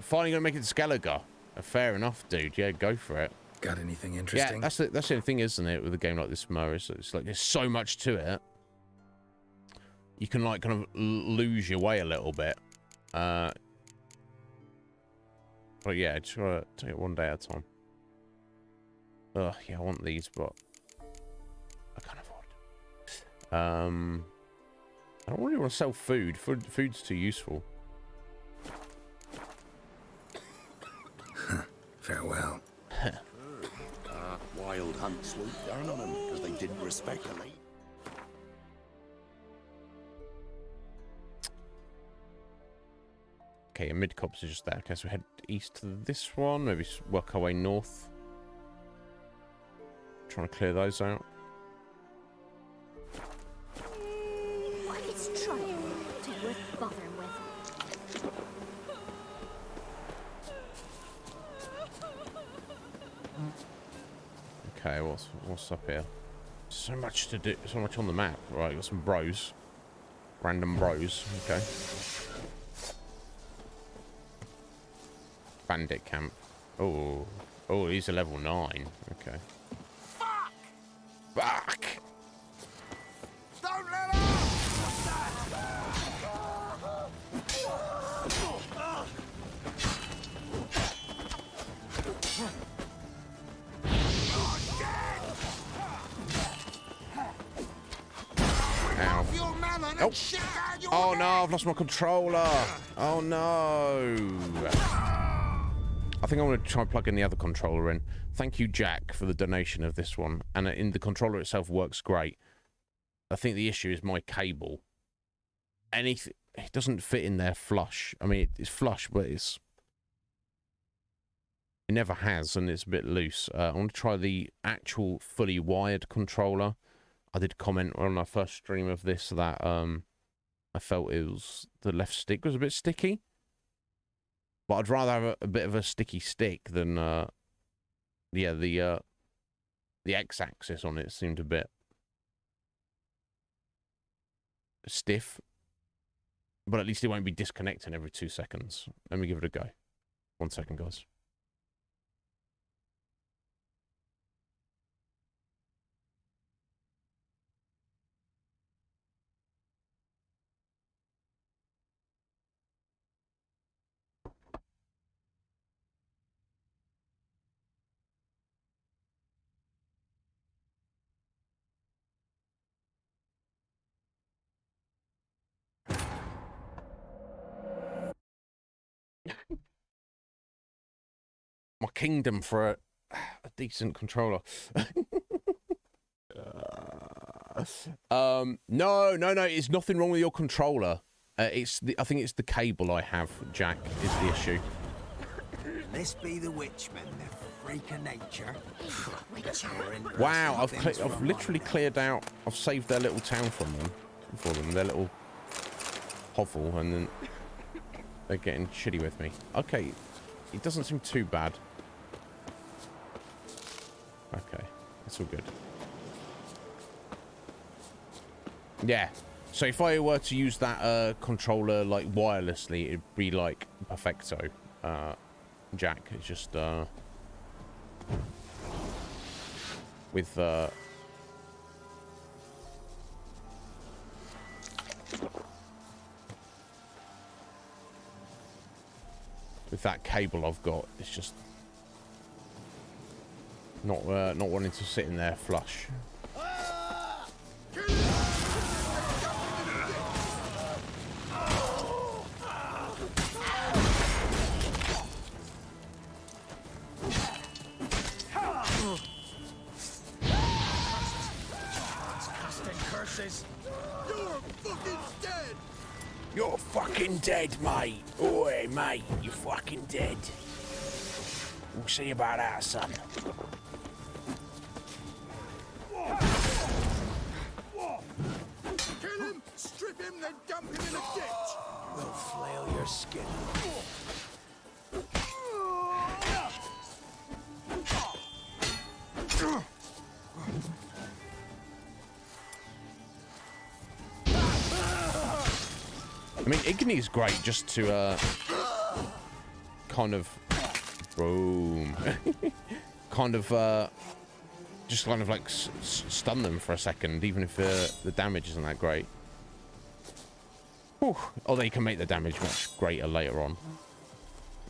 Finally going to make it to Skelliger. Fair enough, dude. Yeah, go for it. Got anything interesting? Yeah, that's the only thing, isn't it, with a game like this, Morris? It's like there's so much to it. You can like kind of lose your way a little bit. But yeah, just try to take it one day at a time. Ugh, yeah, I want these, but I can't afford. I don't really want to sell food. Food's too useful. Farewell. Wild hunt swooped down on them because they didn't respect the lady. Okay, and mid-cops are just there. Okay, so we head east to this one. Maybe work our way north. Trying to clear those out. What if it's trouble to worth bothering with? Okay, what's up here? So much to do. So much on the map. Right, got some bros. Random bros. Okay. Bandit camp. Oh, he's a level 9. Okay. Fuck! Fuck! Don't let up! Ow. Oh. Oh no, I've lost my controller. Oh no. I think I'm going to try and plug in the other controller in. Thank you, Jack, for the donation of this one. And in the controller itself works great. I think the issue is my cable. Anything, it doesn't fit in there flush. I mean, it's flush, but it never has, and it's a bit loose. I want to try the actual fully wired controller. I did comment on our first stream of this that I felt the left stick was a bit sticky. But I'd rather have a bit of a sticky stick than, yeah, the X-axis on it seemed a bit stiff. But at least it won't be disconnecting every 2 seconds. Let me give it a go. 1 second, guys. My kingdom for a decent controller. No, it's nothing wrong with your controller. I think it's the cable I have, Jack, is the issue. This be the witchmen, the freak of nature. Wow, I've literally cleared out. I've saved their little town for them, their little hovel, and then they're getting shitty with me. Okay, it doesn't seem too bad. Okay, that's all good. Yeah, so if I were to use that controller like wirelessly, it'd be like perfecto. Jack, it's just with that cable I've got, it's just not wanting to sit in there flush. this. You're fucking dead! You're fucking dead, mate. Oi, mate, you're fucking dead. We'll see about that, son. Kill him, strip him, then dump him in a ditch! We'll flail your skin. I mean, Igni's great just to kind of boom, just kind of like stun them for a second, even if the damage isn't that great. Whew. Although you can make the damage much greater later on.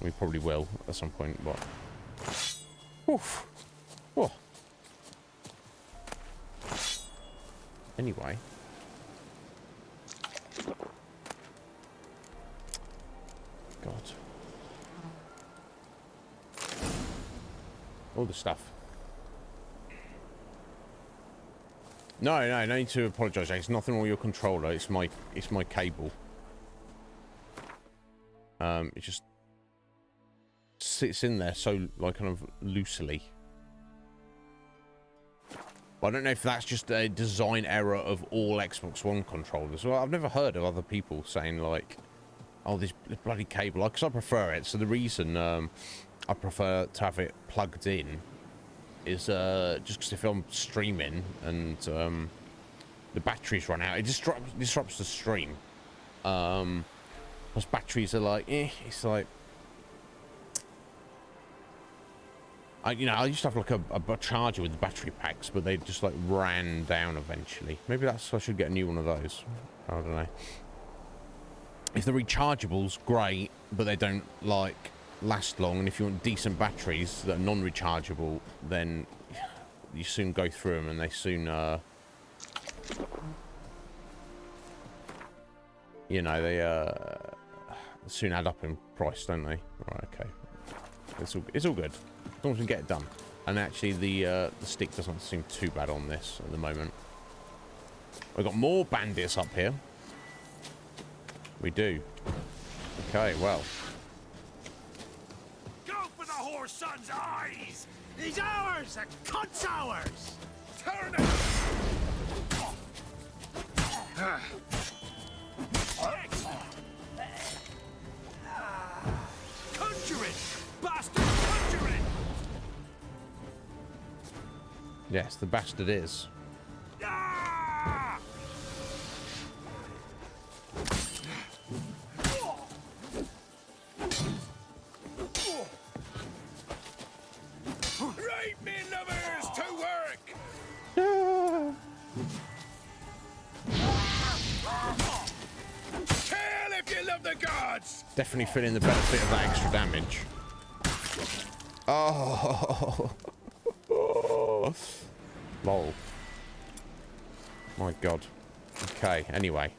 We probably will at some point, but. Oof. Whoa. Anyway. God. All the stuff. No need to apologise. It's nothing on your controller. It's my cable. It just sits in there so like kind of loosely. I don't know if that's just a design error of all Xbox One controllers. Well, I've never heard of other people saying like, "Oh, this bloody cable." Because I prefer it. So the reason I prefer to have it plugged in is just because if I'm streaming and the batteries run out, it disrupts the stream. Because batteries are like, it's like, I used to have like a charger with the battery packs, but they just like ran down eventually. Maybe I should get a new one of those. I don't know. If the rechargeables, great, but they don't like last long, and if you want decent batteries that are non-rechargeable, then you soon go through them and they soon they soon add up in price, don't they? Right, okay, it's all good as long as we get it done. And actually the stick doesn't seem too bad on this at the moment. We've got more bandits up here. We do. Okay, well, Whore son's eyes! He's ours! A cunt's ours! Turn it! Conjure it! Bastard, conjure it! yes, the bastard is. Ah! Right, me lovers, to work! Kill if you love the gods! Definitely feeling the benefit of that extra damage. Oh. Lol. My god. Okay, anyway.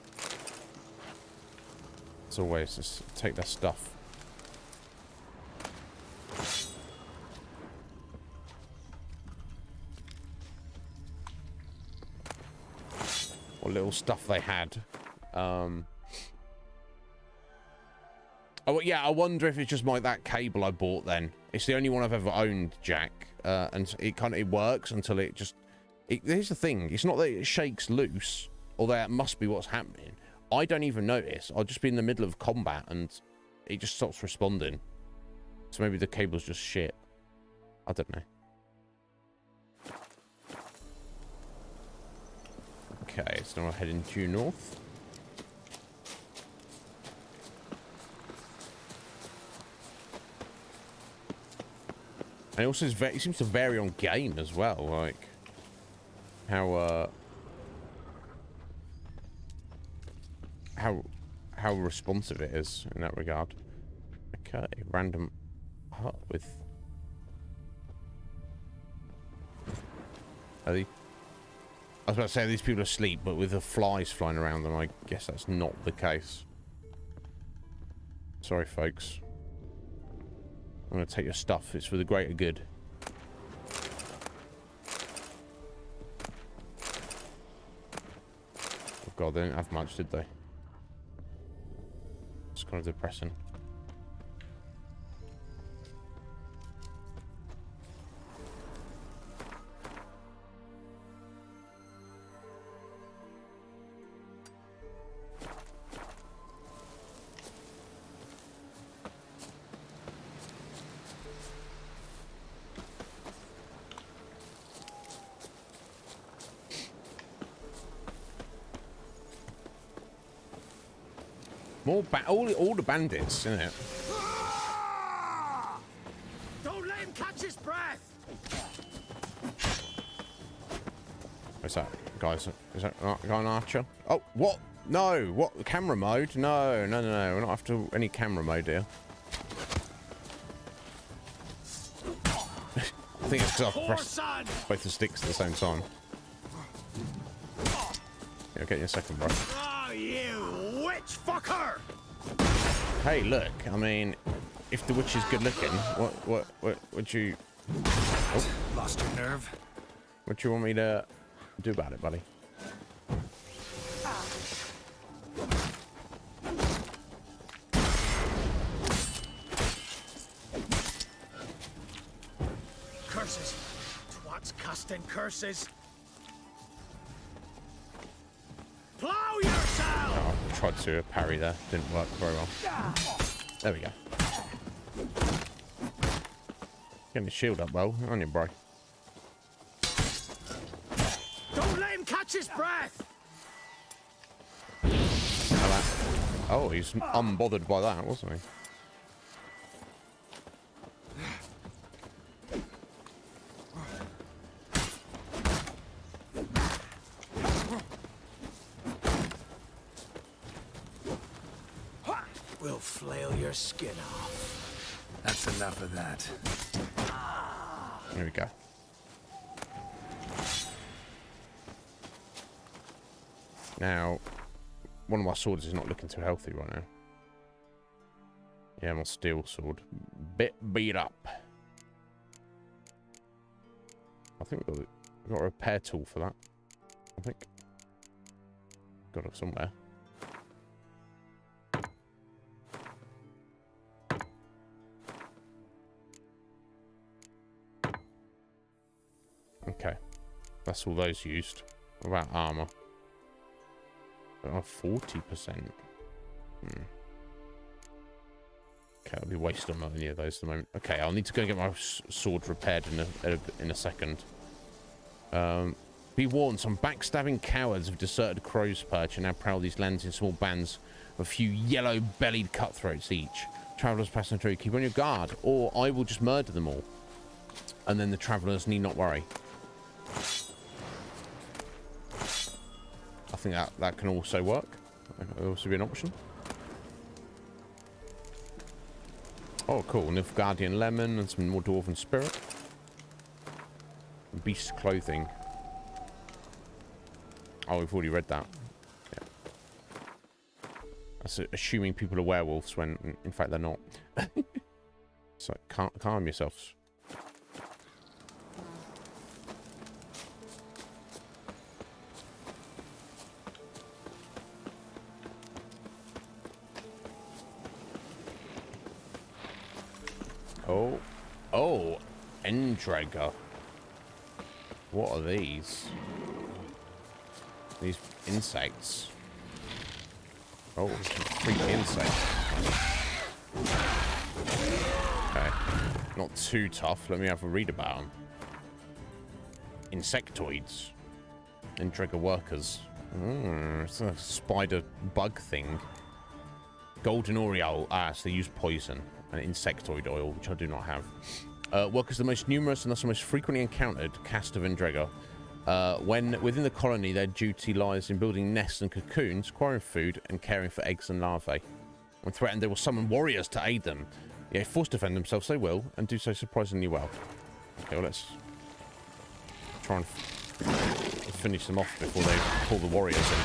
As always, just take their stuff. What little stuff they had. Oh yeah, I wonder if it's just like that cable I bought then. It's the only one I've ever owned, Jack. And it works until it just... here's the thing. It's not that it shakes loose, although that must be what's happening. I don't even notice. I'll just be in the middle of combat and it just stops responding. So maybe the cable's just shit. I don't know. Okay, so now we're heading due north. And it also it seems to vary on game as well, like how responsive it is in that regard. Okay, random hut with. I was about to say these people are asleep, but with the flies flying around them, I guess that's not the case. Sorry, folks. I'm going to take your stuff. It's for the greater good. God, they didn't have much, did they? It's kind of depressing. More all the bandits, isn't it? Don't let him catch his breath! What's that, guys? Is that guy an archer? Oh, what? No, what? Camera mode? No. We're not after any camera mode here. I think it's because I've pressed both the sticks at the same time. Yeah, I'll get you in a second, bro. Oh, you witch fucker! Hey, look. I mean, if the witch is good looking, what would you? Oh. Lost your nerve. What do you want me to do about it, buddy? Curses! Twats casting curses! Plow yourself! Oh, I tried to parry there. Didn't work very well. There we go. Getting the shield up well, aren't you, bro? Don't let him catch his breath! Oh, he's unbothered by that, wasn't he? We'll flail your skin off. That's enough of that. Here we go. Now, one of my swords is not looking too healthy right now. Yeah, my steel sword. Bit beat up. I think we've got a repair tool for that. I think. Got it somewhere. Okay. That's all those used. What about armor? 40%. Okay, I'll be wasting on any of those at the moment. Okay, I'll need to go get my sword repaired in a second. Be warned, some backstabbing cowards have deserted Crow's Perch and now prowl these lands in small bands of a few yellow-bellied cutthroats each. Travellers passing through, keep on your guard, or I will just murder them all. And then the travellers need not worry. I think that can also work. That could also be an option. Oh, cool. Nilfgaardian lemon and some more dwarven spirit. Beast clothing. Oh, we've already read that. Yeah. That's assuming people are werewolves when, in fact, they're not. So, calm yourselves. Oh, Endrega. What are these? These insects. Oh, freaky insects. Okay, not too tough. Let me have a read about them. Insectoids. Endrega workers. It's a spider bug thing. Golden Oriole. Ah, so they use poison. And insectoid oil, which I do not have. Workers the most numerous and thus the most frequently encountered caste of Endrega. When within the colony, their duty lies in building nests and cocoons, acquiring food, and caring for eggs and larvae. When threatened, they will summon warriors to aid them. Yeah, if forced to defend themselves, they will, and do so surprisingly well. Okay, well, let's try and finish them off before they pull the warriors in.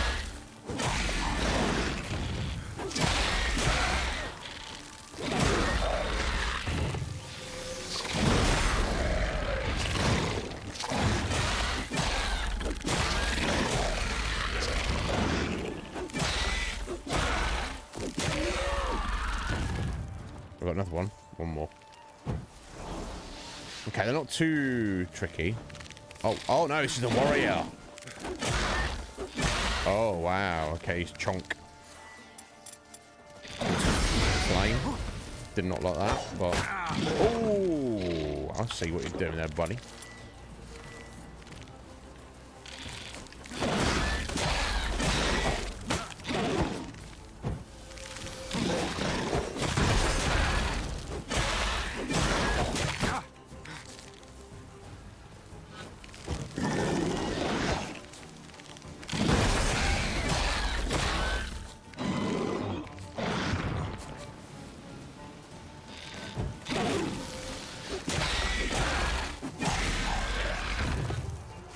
We've got another one. One more. Okay, they're not too tricky. Oh no, this is a warrior. Oh, wow. Okay, he's chonk. Flame. Did not like that, but... Oh! I see what you're doing there, buddy.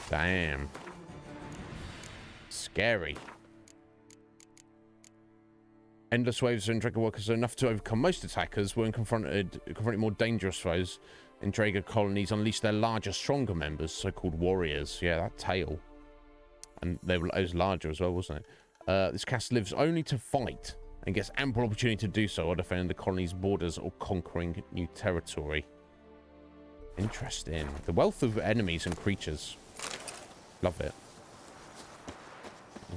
Damn. Scary. Endless waves of Endrega workers are enough to overcome most attackers. When confronting more dangerous foes, Endrega colonies unleash their larger, stronger members, so-called warriors. Yeah, that tail. And it was larger as well, wasn't it? This caste lives only to fight and gets ample opportunity to do so, or defending the colony's borders or conquering new territory. Interesting. The wealth of enemies and creatures. Love it.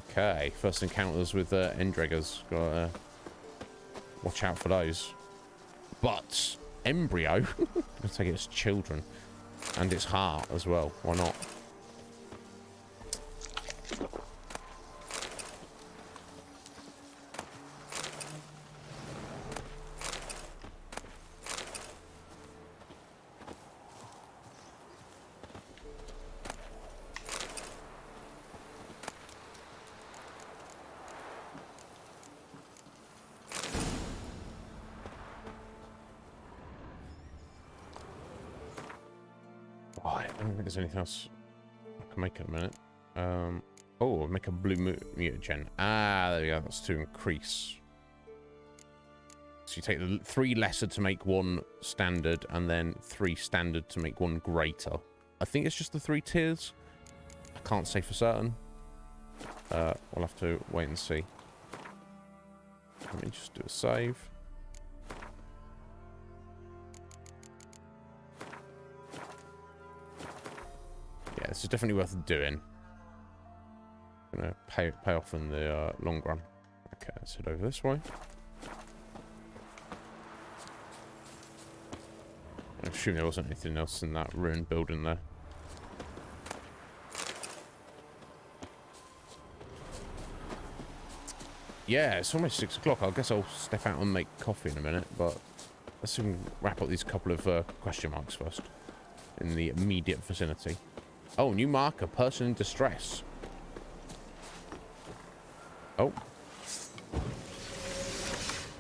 Okay, first encounters with Endregas. Gotta watch out for those. But embryo, I'll take it as children, and its heart as well. Why not? I don't think there's anything else I can make in a minute. Oh, make a blue mutagen. Ah, there we go. That's to increase. So you take the 3 lesser to make 1 standard, and then 3 standard to make 1 greater. I think it's just the 3 tiers. I can't say for certain. We'll have to wait and see. Let me just do a save. Yeah, this is definitely worth doing. Gonna pay off in the long run. Okay, let's head over this way. I assume there wasn't anything else in that ruined building there. Yeah, it's almost 6 o'clock. I guess I'll step out and make coffee in a minute, but let's see if we can wrap up these couple of question marks first in the immediate vicinity. Oh, new marker, person in distress. Oh.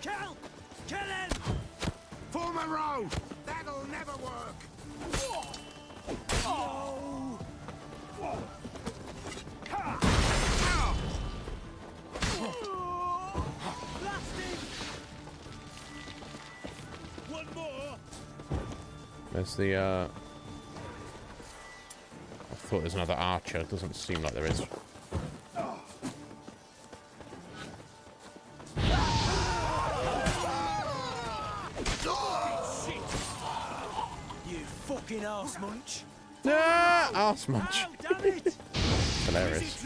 Kill! Kill him! Form a row! That'll never work! Oh! Blasting! One more! There's the, I thought there's another archer. Doesn't seem like there is. You fucking arse munch! Ah, arse munch. Oh, damn it! Hilarious.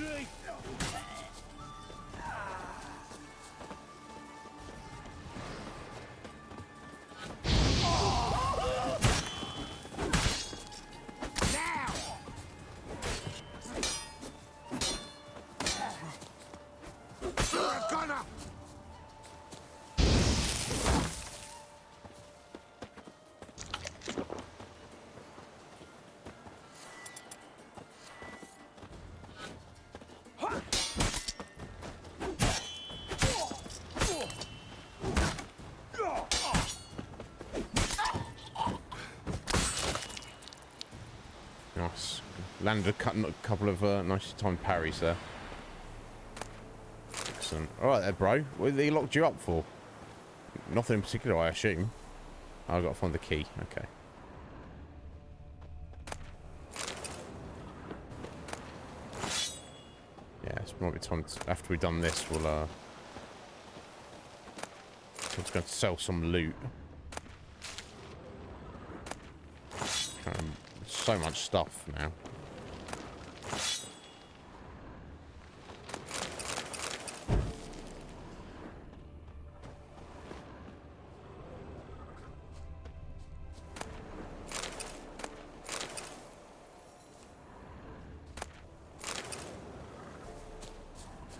Nice. Landed a couple of nicely timed parries there. Excellent. Alright there, bro. What did they locked you up for? Nothing in particular, I assume. Oh, I've got to find the key. Okay. Yeah, it's might be time to, after we've done this, we'll I'm just going to sell some loot. so much stuff now.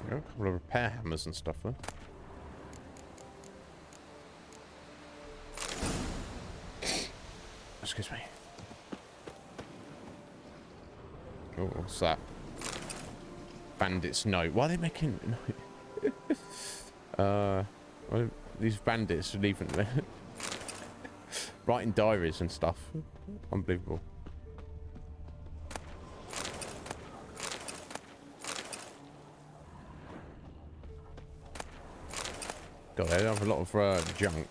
A couple of repair hammers and stuff there. Excuse me. Oh, what's that? Bandits note. Why are they making well, these bandits are leaving writing diaries and stuff. Unbelievable. God, they have a lot of junk.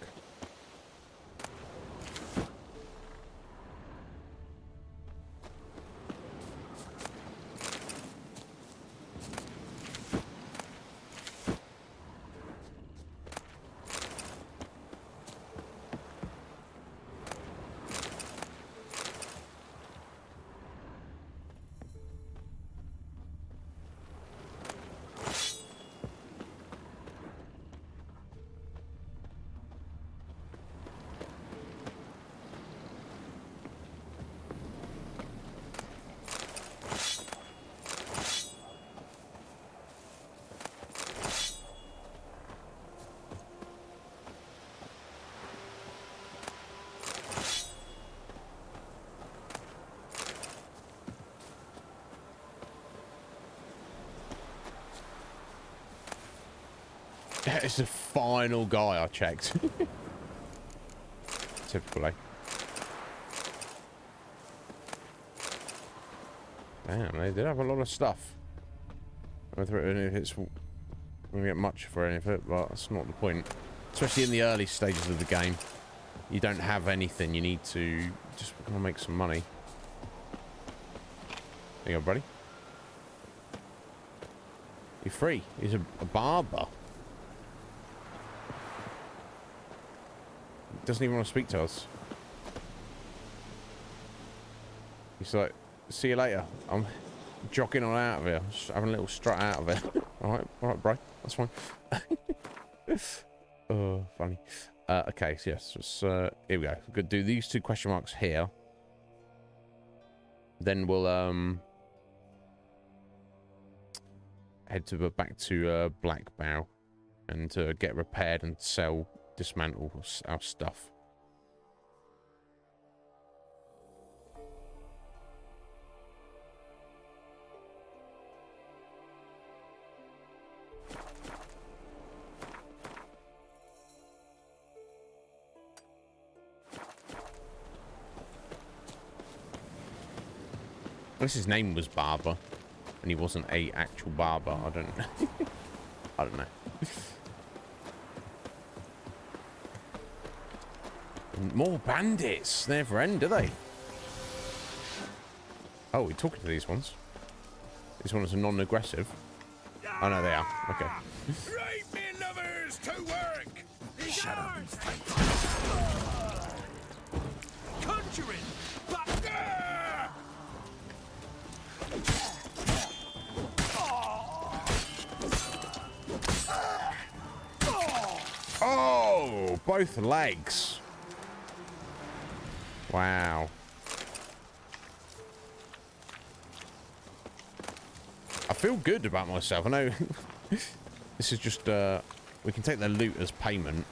It's the final guy I checked. Typically. Damn, they did have a lot of stuff. Whether it's going to get much for any of it, but that's not the point. Especially in the early stages of the game. You don't have anything. You need to just make some money. There you go, buddy. You're free. He's a barber. Doesn't even want to speak to us. He's like, see you later. I'm jogging on out of here. Just having a little strut out of it. Alright, bro. That's fine. Oh, funny. Okay, so yes. Here we go. We're going to do these 2 question marks here. Then we'll head back to Black Bow and get repaired and dismantle our stuff. Unless his name was Barber and he wasn't a actual barber, I don't know. I don't know. More bandits. They never end, do they? Oh, we're talking to these ones. These ones are non-aggressive. Oh, no, they are. Okay. Right, me lovers, to work! Shut up and fight. Conjuring! But... Oh, both legs. Wow. I feel good about myself. I know this is just, we can take the loot as payment.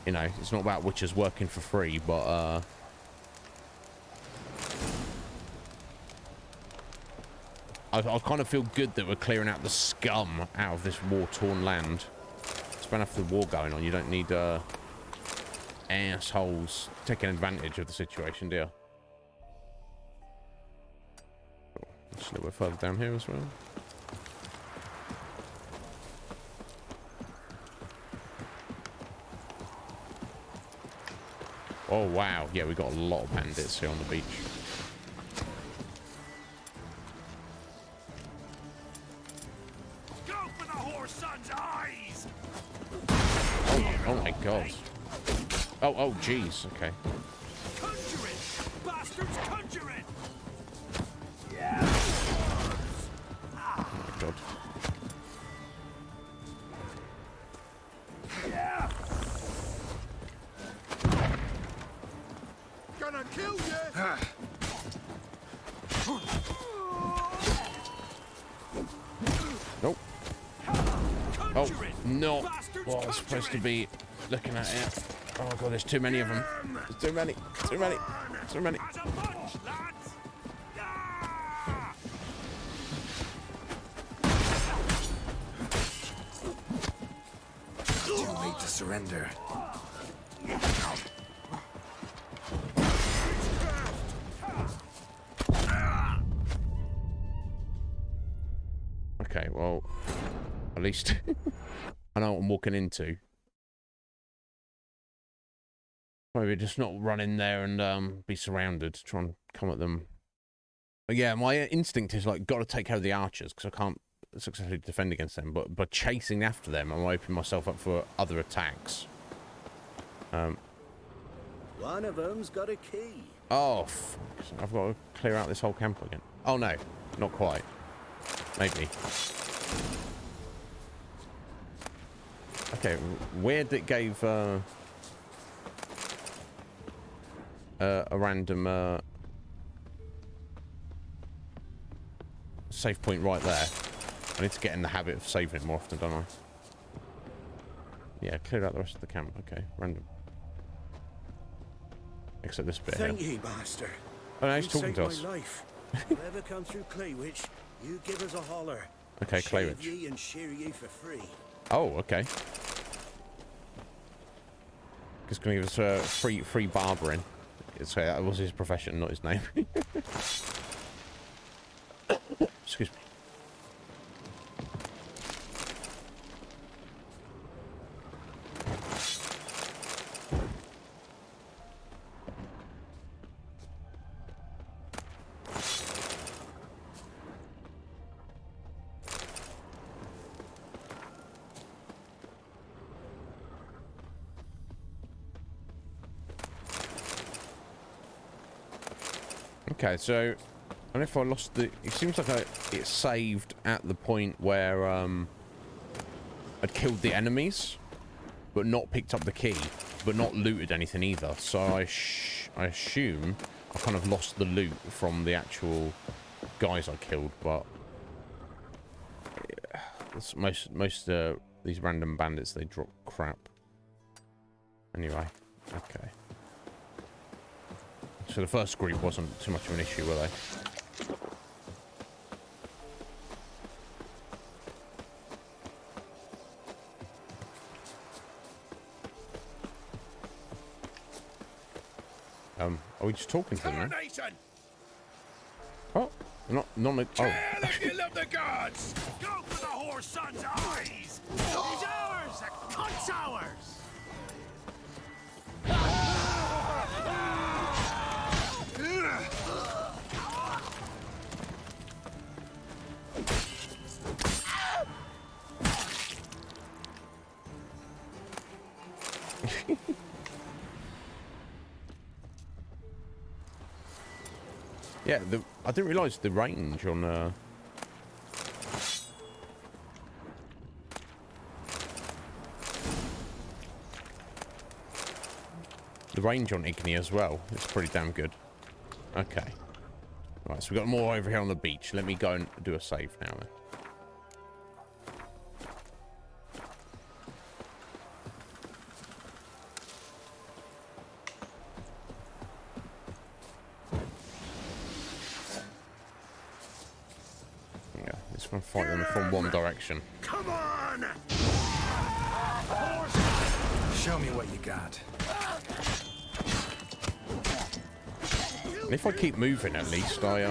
You know, it's not about witches working for free, but, I kind of feel good that we're clearing out the scum out of this war-torn land. It's been after the war going on. You don't need, assholes taking advantage of the situation, do you? Just a little bit further down here as well. Oh wow, yeah, we got a lot of bandits here on the beach. Go for the whore son's eyes! Oh my god. Oh jeez, okay. Conjuring! Bastards conjuring! Nope. Oh, not what I was supposed to be looking at here. Oh god, there's too many of them. There's too many. Too many. Too many. Too late to surrender. Okay, well, at least I know what I'm walking into. Maybe just not run in there and be surrounded, try and come at them. But yeah, my instinct is like, got to take care of the archers because I can't successfully defend against them. But by chasing after them, I'm opening myself up for other attacks. One of them's got a key. Oh, fuck. I've got to clear out this whole camp again. Oh no, not quite. Maybe. Okay, weird it gave a random save point right there. I need to get in the habit of saving it more often, don't I? Yeah, clear out the rest of the camp. Okay, random. Except this bit Thank here. you, master. Oh, no, he's You talking to saved us. my life. If you ever come through Claywitch, you give us a holler. Okay, Shave Claywitch. ye and shear ye for free. Oh, okay. Just gonna give us free barbering. So that was his profession, not his name. Excuse me. Okay, so, and if I lost the, it seems like it saved at the point where I'd killed the enemies, but not picked up the key, but not looted anything either. So I assume I kind of lost the loot from the actual guys I killed, but yeah, most these random bandits, they drop crap. Anyway, okay. So the first group wasn't too much of an issue, were they? Are we just talking to them now? Oh, not oh. If you love the gods, go for the whore's son's eyes. He's ours. The cunt's ours. Yeah, I didn't realise the range on the range on Igni as well. It's pretty damn good. Okay. Right, so we've got more over here on the beach. Let me go and do a save now then. Yeah, this one fight them from one direction. Come on! Show me what you got. And if I keep moving, at least I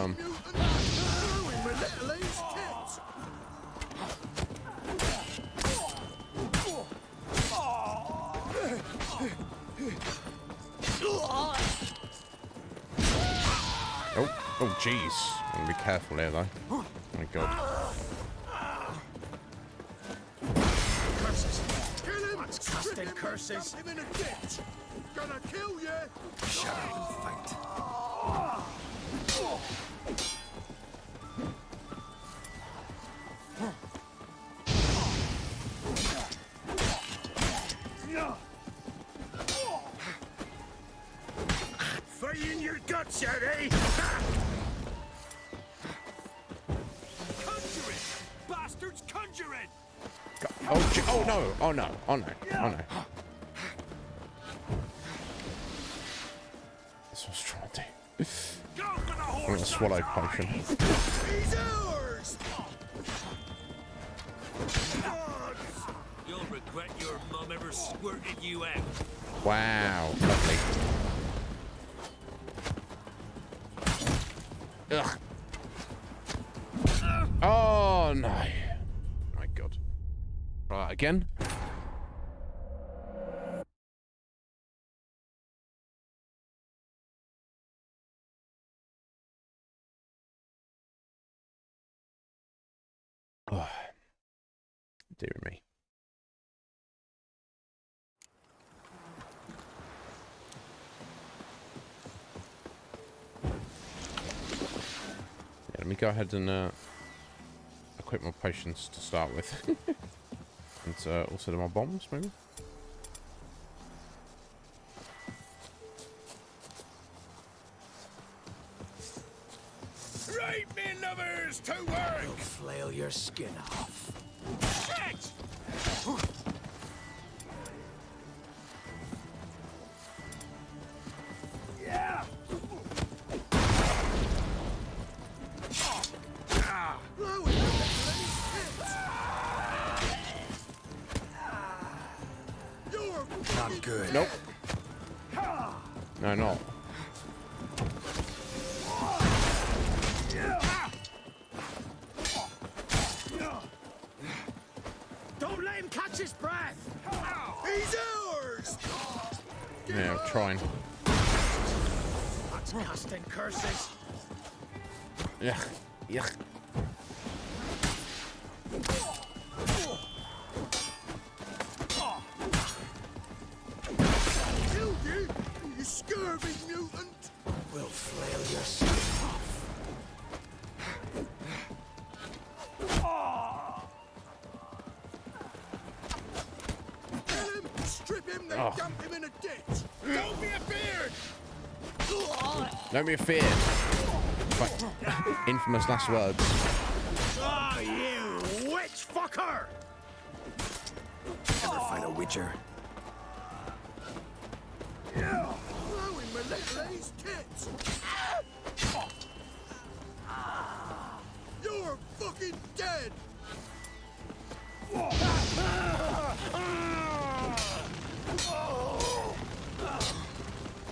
Oh jeez. I'm gonna be careful here though. Oh my god. Curses! Kill him! Disgusting curses! Him in a ditch! Gonna kill you! Shut up and fight. Fighting your guts out, bastard's conjuring! Oh no! Oh no! Oh no! Oh no! That's what I was trying to do. Go for the I'm horse gonna swallow potion. He's ours! You'll regret your mum ever squirted you out. Wow, lovely. Ugh. Oh no! My God. Right, again. Oh, dear me. Yeah, let me go ahead and equip my potions to start with. And also my bombs, maybe? Right, me lovers, to work! You'll flail your skin off. Shit! Yeah! Not good. Nope. No, not. Don't let him catch his breath! He's ours! Yeah, I'm trying. That's casting curses. Yeah. Yuck. Kill you, you scurvy mutant! We'll flail your skin off. Kill him, strip him, then Oh. dump him in a ditch! Don't be afeared! Don't be afeared. Like, infamous last words. Oh, you witch fucker! Ever fight a witcher? Yeah! Blowing my little A's tits! You're fucking dead!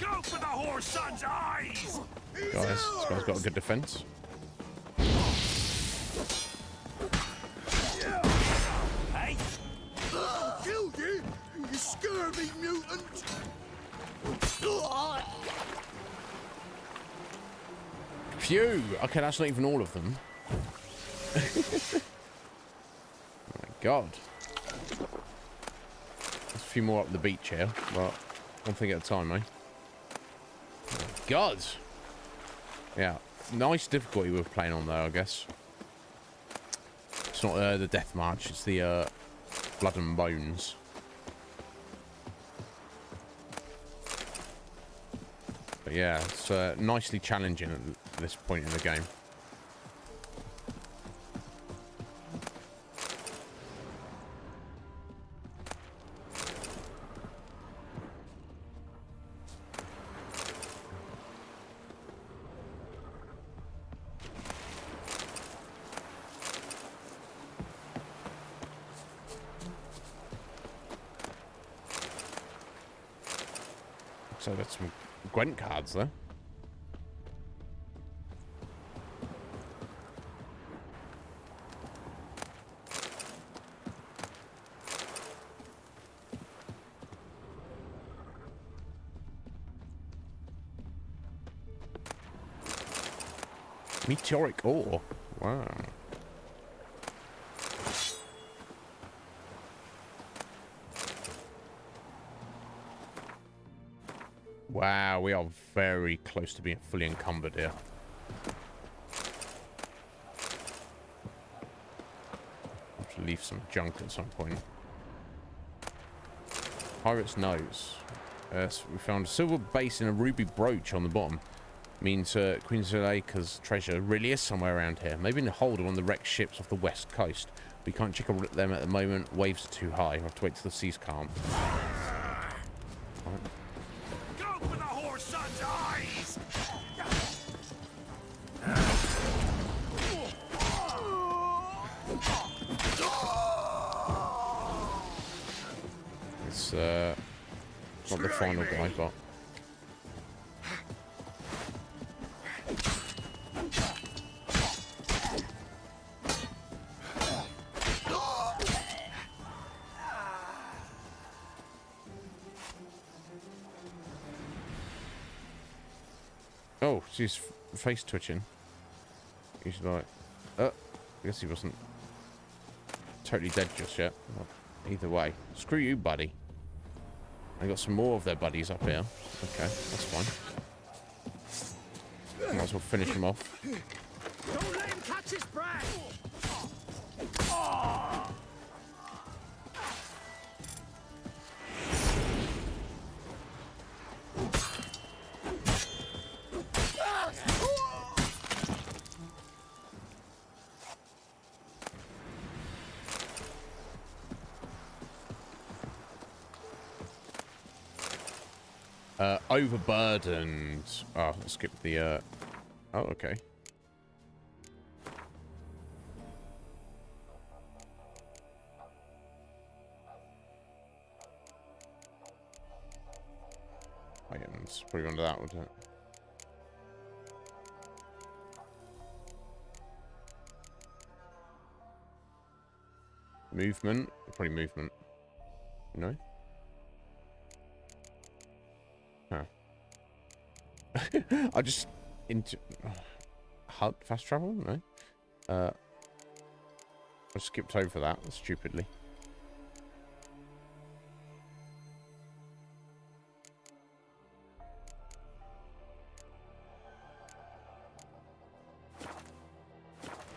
Go for the horse son's eyes! Guys, this guy's got a good defense. Hey! Killed you, you scurvy mutant! Phew! Okay, that's not even all of them. Oh my God. There's a few more up the beach here, but one thing at a time, eh? Oh my God! Yeah, nice difficulty we're playing on though, I guess. It's not the Death March, it's the Blood and Bones. But yeah, it's nicely challenging at this point in the game. So that's some Gwent cards there. Meteoric ore. Wow. Wow, we are very close to being fully encumbered here. Have to leave some junk at some point. Pirate's Nose. So we found a silver base and a ruby brooch on the bottom. Means Queen Zuleika's treasure really is somewhere around here. Maybe in the hold of one of the wrecked ships off the west coast. We can't check them at the moment. Waves are too high. We'll have to wait till the sea's calm. Right. Go for the whore son's eyes! It's not the final guy, but oh, she's face twitching. He's like, I guess he wasn't totally dead just yet. Well, either way, screw you, buddy. I got some more of their buddies up here. Okay, that's fine. Might as well finish him off. Don't let him catch his breath! Overburdened. Oh, skip the, oh, okay. Items. Probably under that, wouldn't it? Movement. Probably movement. No? Huh. I just into fast travel? No. I skipped over that stupidly.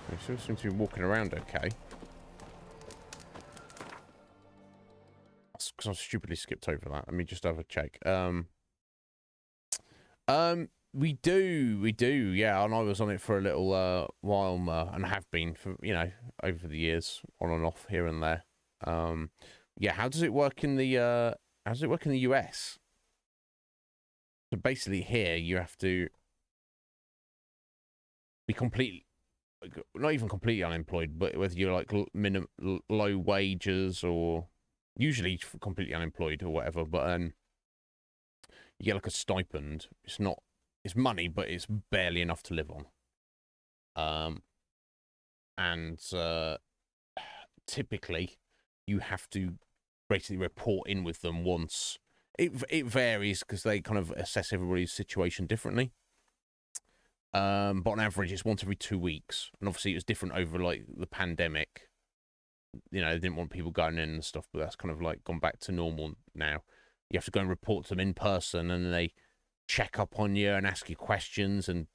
They still seem to be walking around okay. That's because I stupidly skipped over that. Let me just have a check. We do, yeah, and I was on it for a little while, and have been for, you know, over the years, on and off here and there. Yeah, how does it work in the US? So basically here you have to be completely, not even completely unemployed, but whether you're like low wages or usually completely unemployed or whatever, but you get like a stipend. It's money, but it's barely enough to live on. And typically you have to basically report in with them once. It varies because they kind of assess everybody's situation differently. But on average, it's once every 2 weeks. And obviously it was different over like the pandemic. You know, they didn't want people going in and stuff, but that's kind of like gone back to normal now. You have to go and report to them in person, and they check up on you and ask you questions and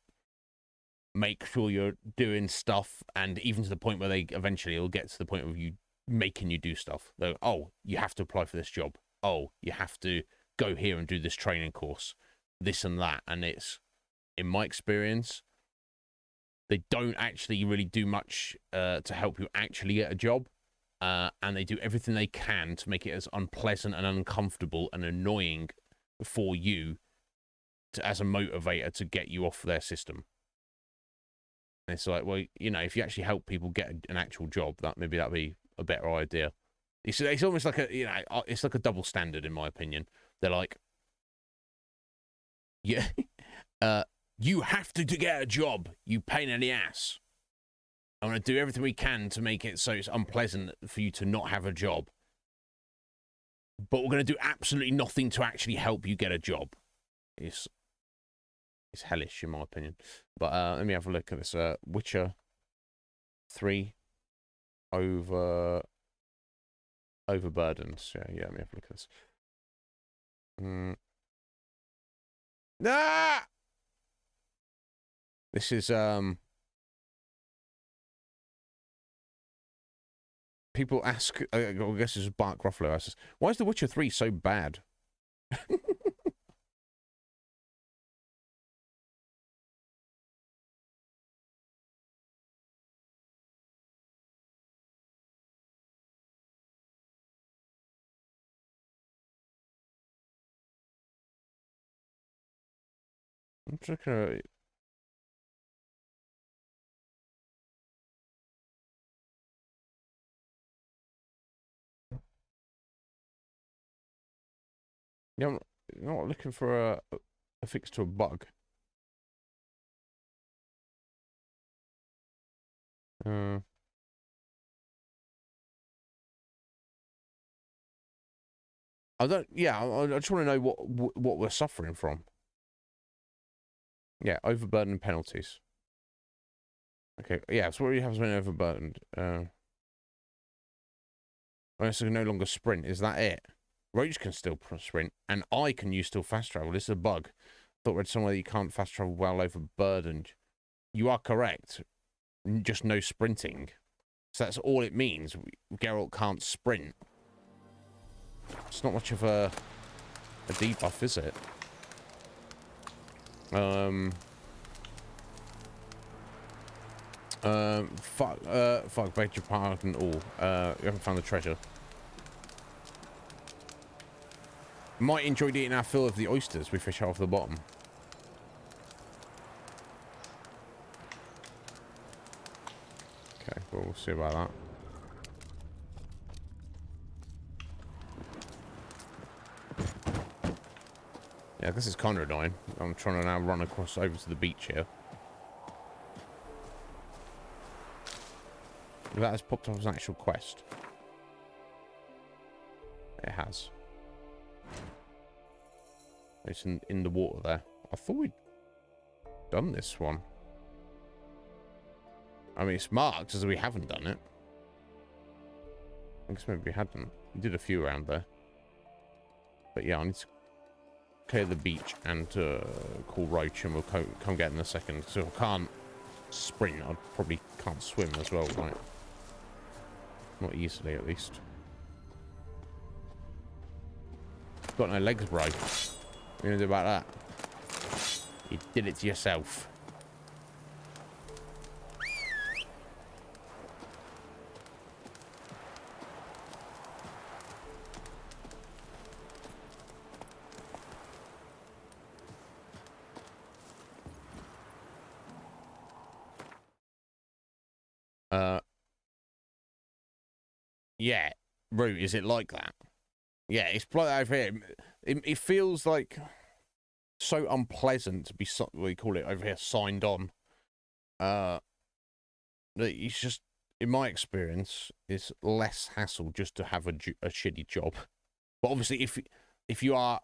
make sure you're doing stuff, and even to the point where they eventually will get to the point of you making you do stuff. They're, oh, you have to apply for this job. Oh, you have to go here and do this training course, this and that. And it's, in my experience, they don't actually really do much to help you actually get a job. And they do everything they can to make it as unpleasant and uncomfortable and annoying for you as a motivator to get you off their system. And it's like, well, you know, if you actually help people get an actual job, maybe that'd be a better idea. It's almost like a, you know, it's like a double standard in my opinion. They're like, yeah, you have to get a job, you pain in the ass. I'm going to do everything we can to make it so it's unpleasant for you to not have a job. But we're going to do absolutely nothing to actually help you get a job. It's hellish, in my opinion. But let me have a look at this. Witcher 3 overburdened. Yeah, let me have a look at this. Ah! This is people ask, I guess this is Bark Ruffalo asks, why is The Witcher 3 so bad? I'm just gonna. Yeah, I'm not looking for a fix to a bug. I don't. Yeah, I just want to know what we're suffering from. Yeah, overburden penalties. Okay. Yeah, so what do you have been overburdened? Oh, so no longer sprint. Is that it? Roach can still sprint, and I can use still fast travel. This is a bug. Thought read somewhere that you can't fast travel while overburdened. You are correct. Just no sprinting. So that's all it means. Geralt can't sprint. It's not much of a debuff, is it? Beg your pardon all. You haven't found the treasure. Might enjoyed eating our fill of the oysters we fish out of the bottom. Okay, well, we'll see about that. Yeah, this is kind of annoying. I'm trying to now run across over to the beach here. That has popped up as an actual quest. It has. It's in the water there. I thought we'd done this one. I mean, it's marked as we haven't done it. I guess maybe we hadn't. We did a few around there. But yeah, I need to clear the beach and call Roach, and we'll come get in a second. So I can't sprint. I probably can't swim as well, right? Not easily, at least. Got no legs, bro. What are you gonna do about that? You did it to yourself. Yeah, Root, is it like that? Yeah, it's like over here. It feels like so unpleasant to be, we call it over here, signed on. That it's just, in my experience, it's less hassle just to have a shitty job. But obviously, if you are,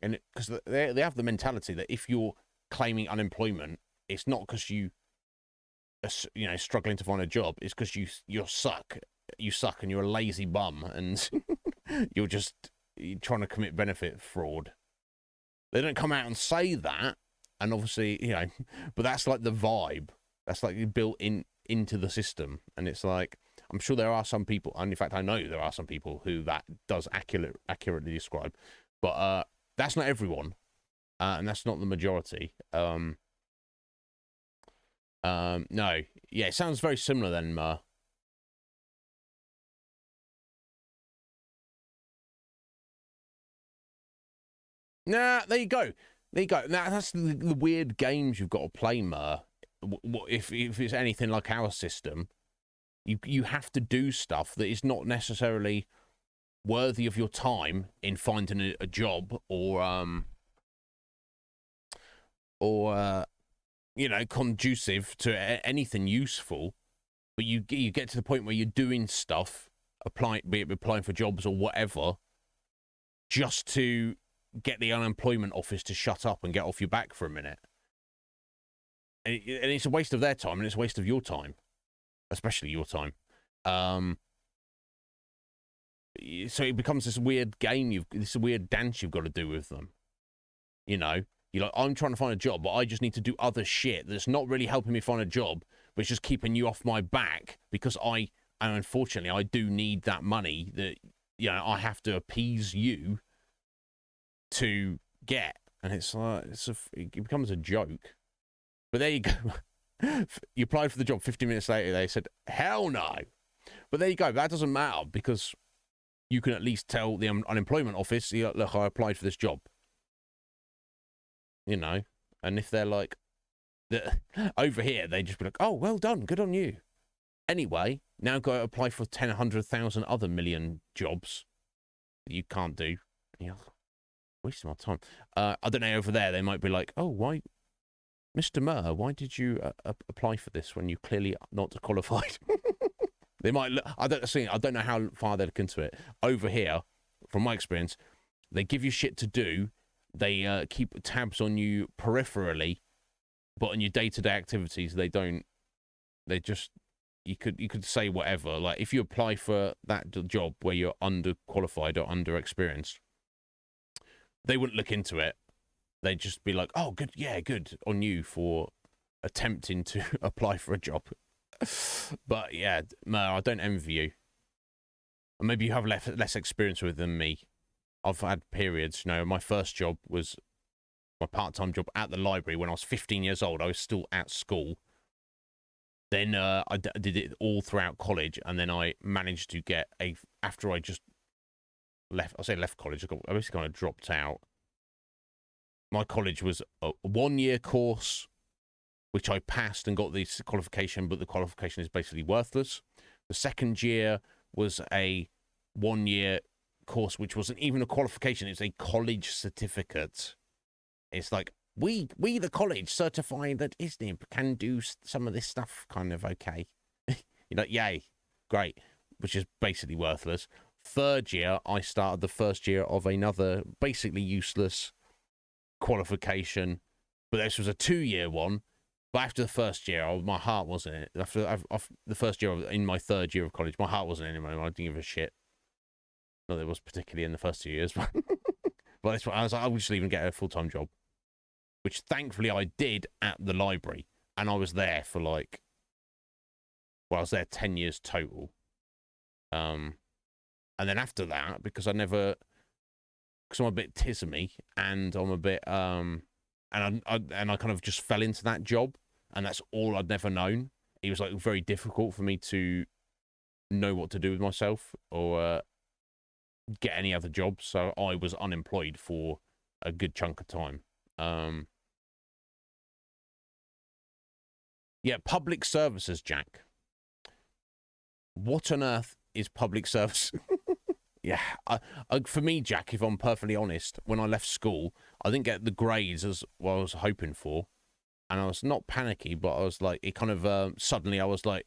and because they have the mentality that if you're claiming unemployment, it's not because you are struggling to find a job. It's because you suck. You suck and you're a lazy bum and you're trying to commit benefit fraud. They don't come out and say that, and obviously, but that's like the vibe. That's like built into the system, and it's like, I'm sure there are some people, and in fact I know there are some people who that does accurately describe, but that's not everyone, and that's not the majority. No, yeah, it sounds very similar then, Nah, there you go. There you go. Now, that's the weird games you've got to play, If it's anything like our system, you have to do stuff that is not necessarily worthy of your time in finding a job or conducive to anything useful. But you get to the point where you're doing stuff, be it applying for jobs or whatever, just to get the unemployment office to shut up and get off your back for a minute. And it's a waste of their time, and it's a waste of your time, especially your time. So it becomes this weird game, this weird dance you've got to do with them. You're like, I'm trying to find a job, but I just need to do other shit that's not really helping me find a job, but it's just keeping you off my back because unfortunately, I do need that money that, I have to appease you to get. And it's like, it becomes a joke. But there you go. You applied for the job, 50 minutes later, they said, hell no. But there you go. That doesn't matter because you can at least tell the unemployment office, look, I applied for this job. And if they're like, over here, they just be like, oh, well done, good on you. Anyway, now go apply for 10, 100,000 other million jobs that you can't do. Yeah, wasting my time. I don't know, over there, they might be like, oh, why, Mr. Murr, why did you apply for this when you clearly not qualified? They might look, I don't know how far they look into it. Over here, from my experience, they give you shit to do. They keep tabs on you peripherally, but on your day-to-day activities, they don't. They just, you could say whatever. Like, if you apply for that job where you're underqualified or under-experienced, they wouldn't look into it. They'd just be like, oh, good, yeah, good on you for attempting to apply for a job. But yeah, no, I don't envy you. Or maybe you have less experience with than me. I've had periods, you know, my first job was my part-time job at the library when I was 15 years old. I was still at school. Then I did it all throughout college, and then I managed to get after I just left, I say left college, I basically kind of dropped out. My college was a 1-year course, which I passed and got the qualification, but the qualification is basically worthless. The second year was a 1-year course, which wasn't even a qualification. It's a college certificate. It's like, we the college certify that Iznib can do some of this stuff kind of okay. You're like, yay, great, which is basically worthless. Third year, I started the first year of another basically useless qualification, but this was a 2-year one. But after the first year, my heart wasn't in it. After the first year, in my third year of college, my heart wasn't in it. I didn't give a shit. Not that it was particularly in the first 2 years, but that's why I was like, I'll just even get a full-time job, which thankfully I did at the library, and I was there for I was there 10 years total. And then after that, because I'm a bit tismy, and I'm a bit and I kind of just fell into that job, and that's all I'd never known. It was like very difficult for me to know what to do with myself or get any other jobs, so I was unemployed for a good chunk of time. Yeah, public services, Jack. What on earth is public service? Yeah, for me, Jack, if I'm perfectly honest, when I left school, I didn't get the grades as what I was hoping for. And I was not panicky, but I was like, it kind of, suddenly I was like,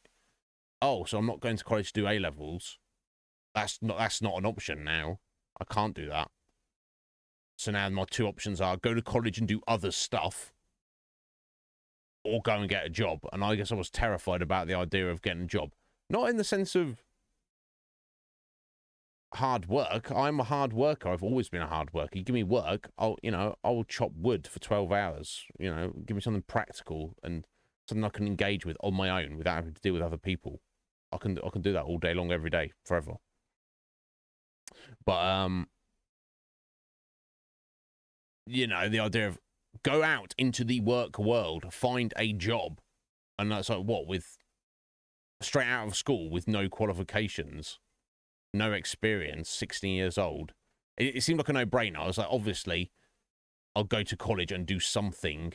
oh, so I'm not going to college to do A-levels. That's not an option now. I can't do that. So now my two options are go to college and do other stuff, or go and get a job. And I guess I was terrified about the idea of getting a job. Not in the sense of hard work. I'm a hard worker. I've always been a hard worker. You give me work, I'll chop wood for 12 hours. Give me something practical and something I can engage with on my own without having to deal with other people. I can do that all day long, every day, forever. But the idea of go out into the work world, find a job, and that's like what, with straight out of school with no qualifications, no experience, 16 years old. It seemed like a no-brainer. I was like, obviously, I'll go to college and do something,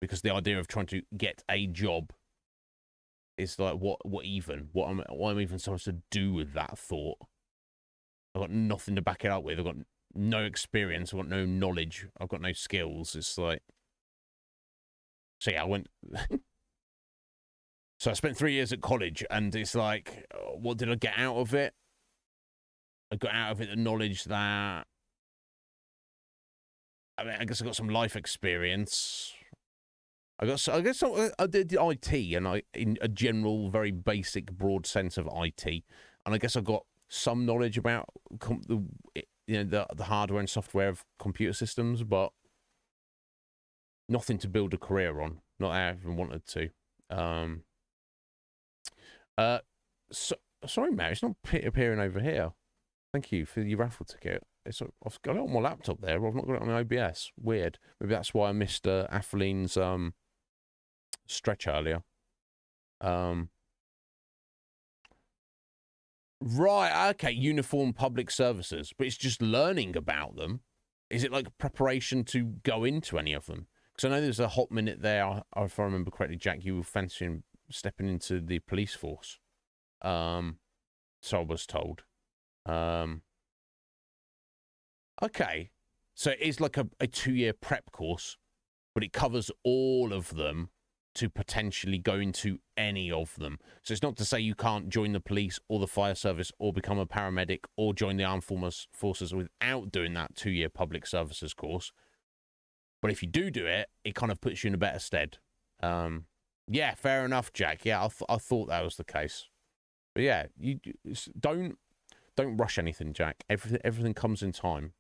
because the idea of trying to get a job is like, what am I even supposed to do with that thought? I've got nothing to back it up with. I've got no experience. I've got no knowledge. I've got no skills. It's like, so yeah, I went. So I spent 3 years at college, and it's like, what did I get out of it? I got out of it the knowledge that, I guess I got some life experience. I guess I did IT, and in a general, very basic, broad sense of IT, and I guess I got some knowledge about the hardware and software of computer systems, but nothing to build a career on. Not that I even wanted to. Sorry, Matt, it's not appearing over here. Thank you for your raffle ticket. I've got it on my laptop there, but I've not got it on OBS. Weird. Maybe that's why I missed Atheline's stretch earlier. Right, okay, uniform public services, but it's just learning about them. Is it like preparation to go into any of them? Because I know there's a hot minute there, if I remember correctly, Jack, you were fancying stepping into the police force. So I was told. Okay. So it is like a 2-year prep course, but it covers all of them to potentially go into any of them. So it's not to say you can't join the police or the fire service or become a paramedic or join the armed forces without doing that 2-year public services course. But if you do it, it kind of puts you in a better stead. Yeah, fair enough, Jack. Yeah, I thought that was the case. But yeah, you don't rush anything, Jack. Everything comes in time.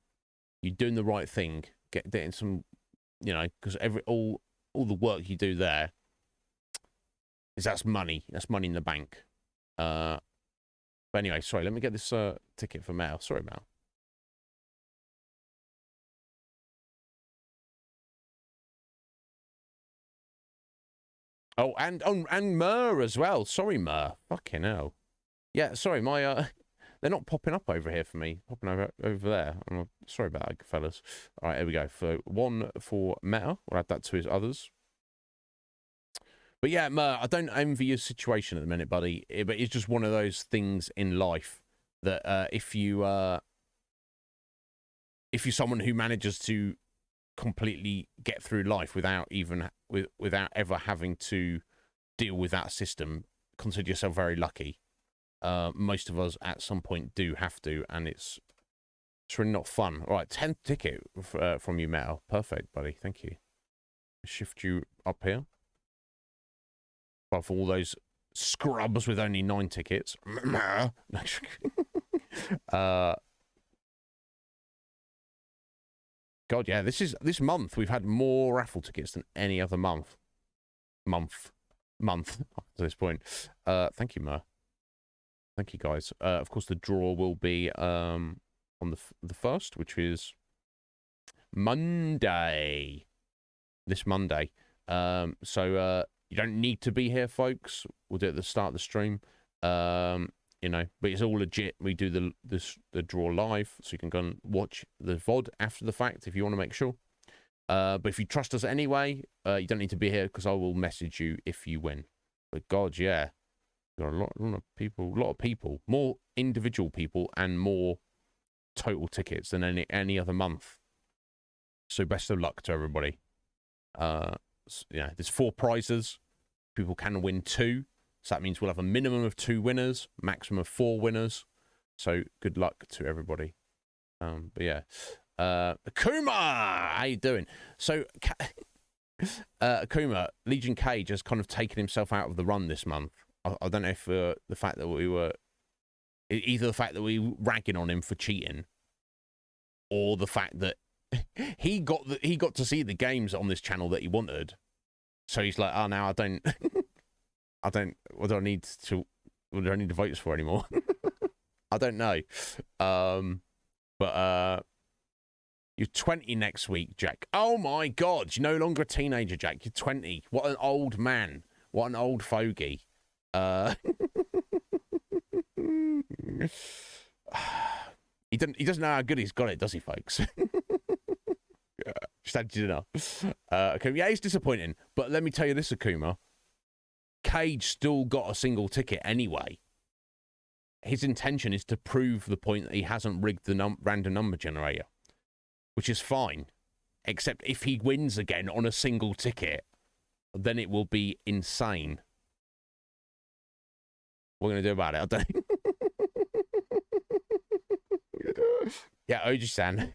You're doing the right thing. Getting some, you know, because all the work you do there that's money. That's money in the bank. But anyway, sorry. Let me get this ticket for Mel. Sorry, Mel. Oh, and Mur as well. Sorry, Mur. Fucking hell. Yeah, sorry, my they're not popping up over here for me. Popping over there. I'm sorry about that, fellas. All right, here we go. For one for Meta. We'll add that to his others. But yeah, Mur, I don't envy your situation at the minute, buddy. But it's just one of those things in life that if you're someone who manages to completely get through life without ever having to deal with that system, consider yourself very lucky. Most of us at some point do have to, and it's really not fun. All right, 10th ticket from you, Metal. Perfect, buddy. Thank you. Shift you up here. But for all those scrubs with only 9 tickets. God, yeah, this month we've had more raffle tickets than any other month. Month to this point. Thank you, Mer. Thank you, guys. Of course, the draw will be on the 1st, which is Monday. This Monday. So you don't need to be here, folks. We'll do it at the start of the stream. You know, but it's all legit. We do the draw live, so you can go and watch the VOD after the fact if you want to make sure. But if you trust us anyway, you don't need to be here because I will message you if you win. But God, yeah, got a lot of people, more individual people, and more total tickets than any other month. So best of luck to everybody. Yeah, there's 4 prizes. People can win 2. So that means we'll have a minimum of 2 winners, maximum of 4 winners. So good luck to everybody. But yeah. Akuma! How you doing? So, Akuma, Legion Cage has kind of taken himself out of the run this month. I don't know if the fact that we were... Either the fact that we were ragging on him for cheating, or the fact that he got to see the games on this channel that he wanted. So he's like, oh, now I don't... what do I need the votes for anymore? I don't know. But you're 20 next week, Jack. Oh my God, you're no longer a teenager, Jack. You're 20. What an old man. What an old fogey. He doesn't know how good he's got it, does he, folks? Just had you know. Okay, yeah, it's disappointing. But let me tell you this, Akuma. Cage still got a single ticket anyway. His intention is to prove the point that he hasn't rigged the random number generator, which is fine. Except if he wins again on a single ticket, then it will be insane. What are we going to do about it? I don't... Yeah, Oji-san.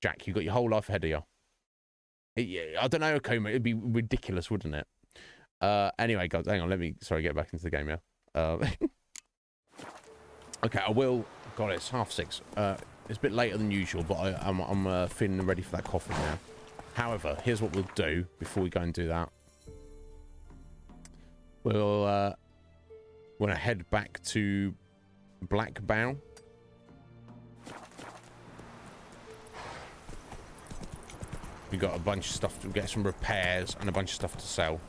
Jack, you've got your whole life ahead of you. I don't know, Akuma. It'd be ridiculous, wouldn't it? Anyway, guys, hang on. Get back into the game now. Okay, I will. God, it's 6:30. It's a bit later than usual, but I'm feeling ready for that coffee now. However, here's what we'll do before we go and do that. We'll head back to Black Bow. We got a bunch of stuff to get, some repairs and a bunch of stuff to sell.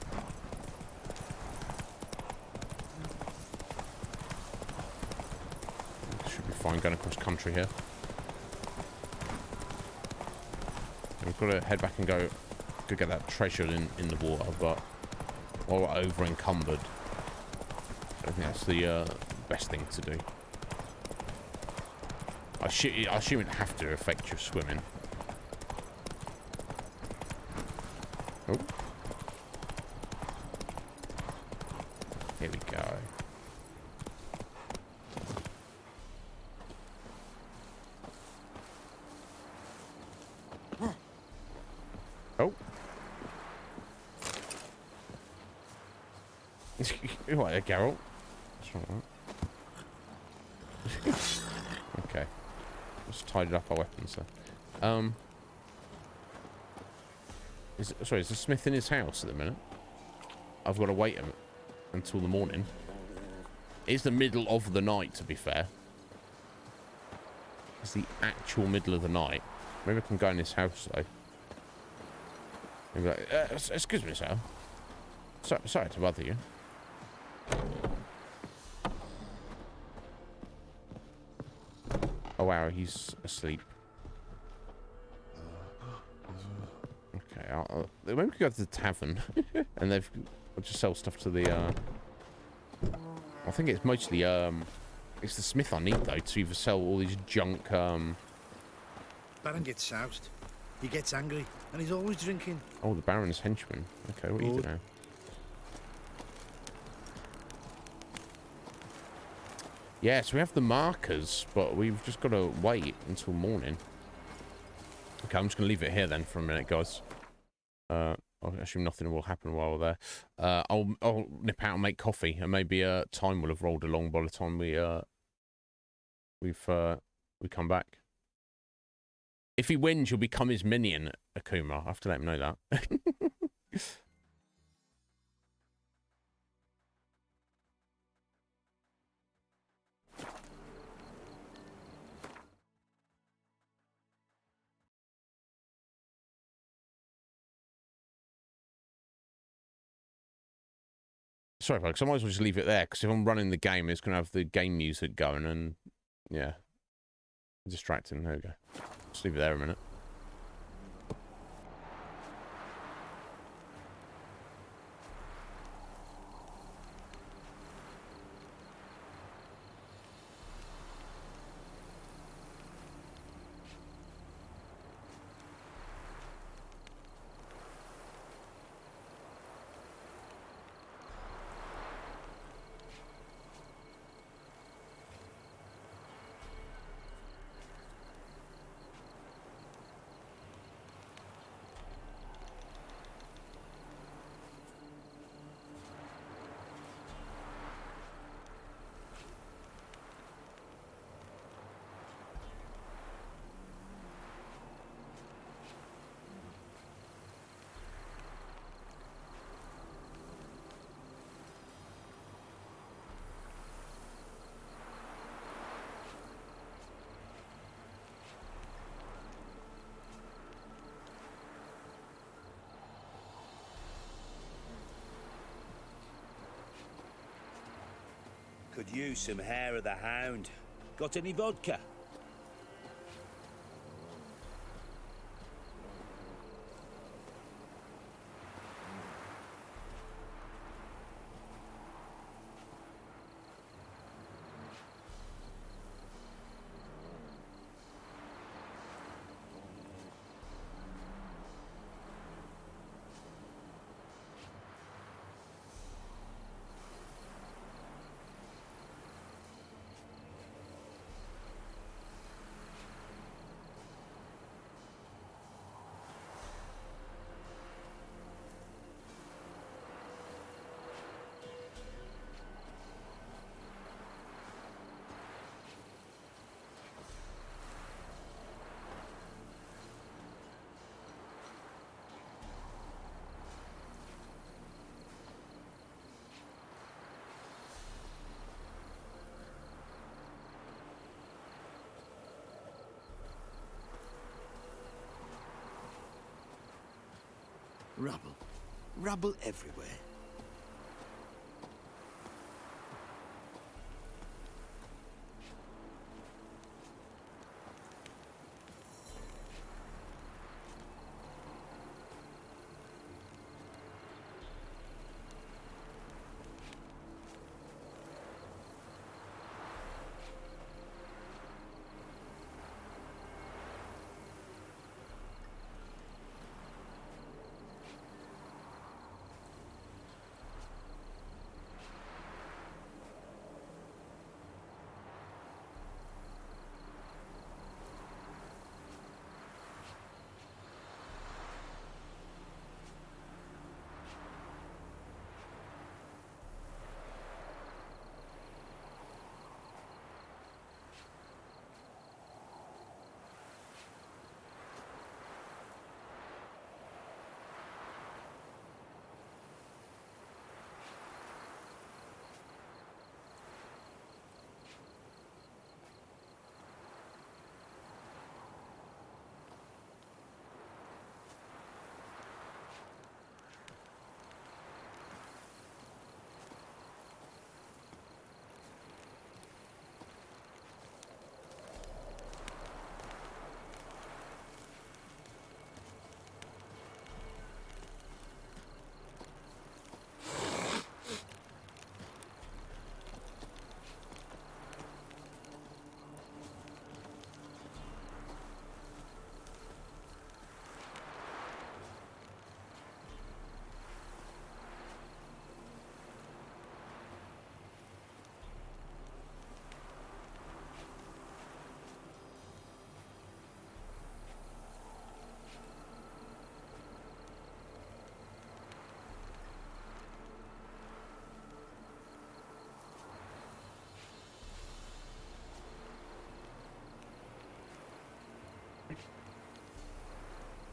Should be fine going across country here. we've got to head back and go get that treasure in the water, but while we're over encumbered, I think that's the best thing to do. I assume it'd have to affect your swimming. Oh. Here we go. Oh. You're right there, Geralt. That's right. Okay. Just tidied up our weapons there. Sorry, is the smith in his house at the minute? I've got to wait until the morning. It's the middle of the night, to be fair. It's the actual middle of the night. Maybe I can go in his house, though. Maybe like, excuse me, sir. Sorry to bother you. Oh, wow, he's asleep. Okay, maybe we could go to the tavern. And they've just sell stuff to the, I think it's mostly, it's the smith I need, though, to either sell all these junk, Baron gets soused. He gets angry, and he's always drinking. Oh, the Baron's henchman. Okay, what are you doing now? Yes, we have the markers, but we've just got to wait until morning. Okay, I'm just going to leave it here then for a minute, guys. I assume nothing will happen while we're there. I'll nip out and make coffee, and maybe time will have rolled along by the time we come back. If he wins, you'll become his minion, Akuma. I have to let him know that. Sorry, folks. I might as well just leave it there, because if I'm running the game, it's going to have the game music going, and yeah, distracting. There we go. Just leave it there a minute. Could use some hair of the hound. Got any vodka? Rubble. Rubble everywhere.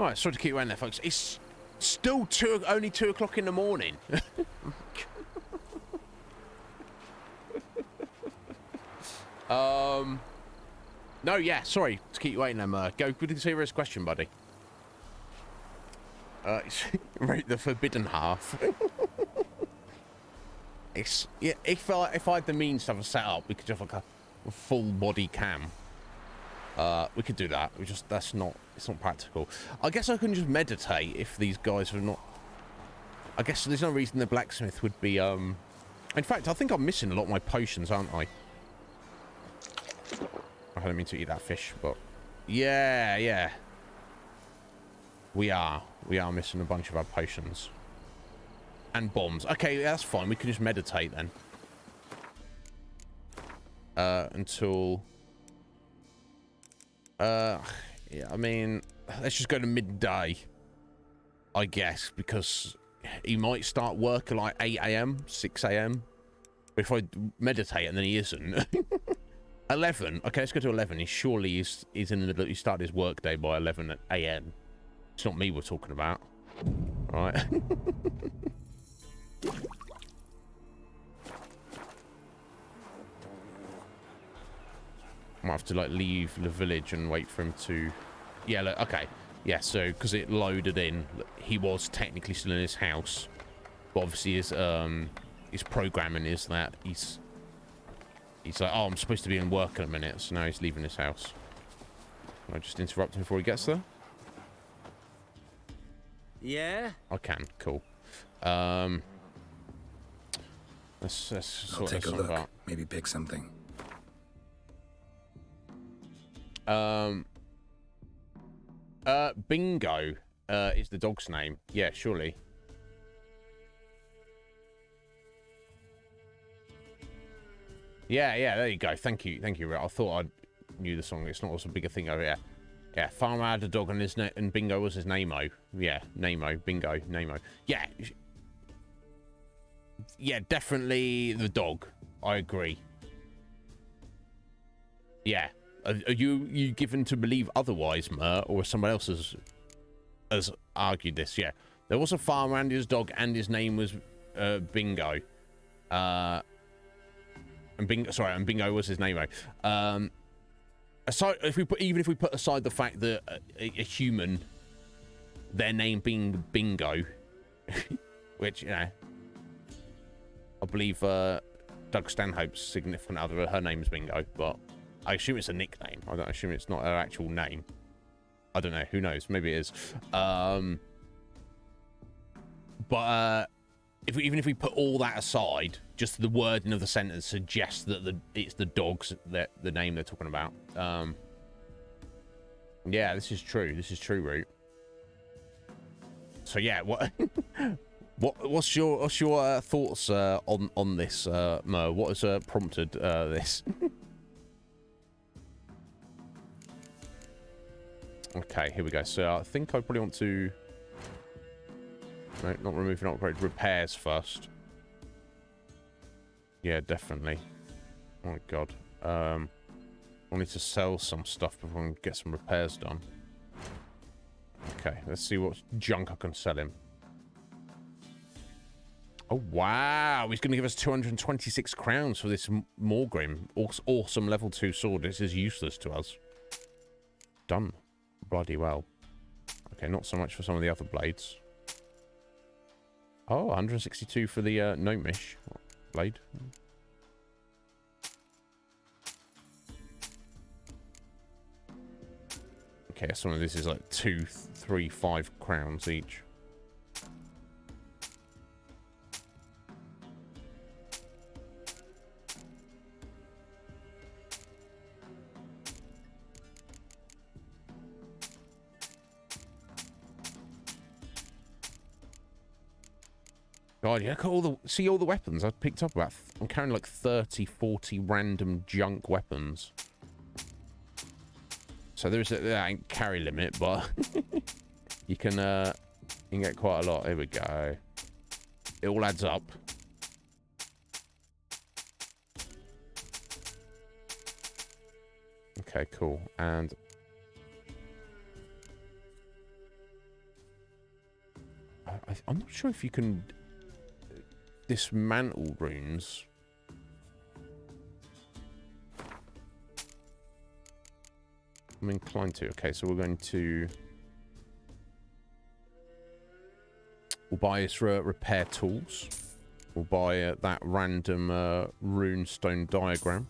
All right, sorry to keep you waiting there, folks. It's still only 2 o'clock in the morning. No, yeah, sorry to keep you waiting there, Go with the serious question, buddy. Right, the forbidden half. It's, yeah, if I had the means to have a setup, we could have like a full body cam. We could do that. It's not practical. I guess I can just meditate if these guys are not. I guess there's no reason the blacksmith would be, In fact, I think I'm missing a lot of my potions, aren't I? I don't mean to eat that fish, but yeah. We are missing a bunch of our potions. And bombs. Okay, that's fine. We can just meditate then. Until... yeah, I mean... Let's just go to midday. I guess, because he might start work at like 8 AM, 6 AM. But if I meditate and then he isn't... 11. Okay, let's go to 11. He's in the middle... He started his work day by 11 AM. It's not me we're talking about. All right. Might have to like leave the village and wait for him to. Yeah. Look, okay. Yeah. So because it loaded in, he was technically still in his house, but obviously his programming is that he's like, oh, I'm supposed to be in work in a minute, so now he's leaving his house. Can I just interrupt him before he gets there? Yeah? I can. Cool. Let's I'll take a look. Out. Maybe pick something. Bingo is the dog's name. Yeah, surely. Yeah, there you go. Thank you, I thought I knew the song. It's not as big a thing over here. Yeah, Farmer had a dog and Bingo was his name-o. Yeah, Nemo, Bingo, Nemo. Yeah. Yeah, definitely the dog. I agree. Yeah. Are you given to believe otherwise, Mer, or someone else has argued this? Yeah. There was a farmer and his dog, and his name was Bingo. And Bingo was his name. Aside, even if we put aside the fact that a human, their name being Bingo, which, you know, I believe Doug Stanhope's significant other, her name's Bingo, but I assume it's a nickname. I don't assume it's not her actual name. I don't know. Who knows? Maybe it is. But even if we put all that aside, just the wording of the sentence suggests that it's the dogs that the name they're talking about. Yeah, this is true. This is true, Root. So yeah, what's your thoughts on this, Mo? What has prompted this? Okay, here we go. So I think I probably want to. No, not remove and upgrade. Repairs first. Yeah, definitely. Oh my god. I need to sell some stuff before I can get some repairs done. Okay, let's see what junk I can sell him. Oh, wow. He's going to give us 226 crowns for this Morgrim. Awesome level 2 sword. This is useless to us. Done. Bloody well. Okay, not so much for some of the other blades. Oh, 162 for the gnomish blade. Okay, some of this is like 2, 3, 5 crowns each. God, yeah, look at all the weapons I've picked up. I'm carrying like 30, 40 random junk weapons. So there's that ain't carry limit, but you can get quite a lot. Here we go. It all adds up. Okay, cool. And I'm not sure if you can dismantle runes. I'm inclined to. Okay, so we're going to... We'll buy us repair tools. We'll buy that random rune stone diagram.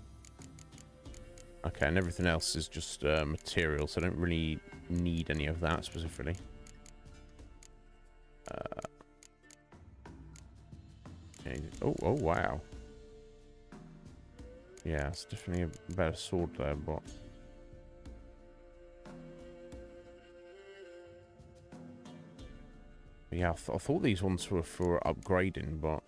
Okay, and everything else is just material, so I don't really need any of that specifically. Oh, wow. Yeah, it's definitely a better sword there, but... Yeah, I thought these ones were for upgrading, but...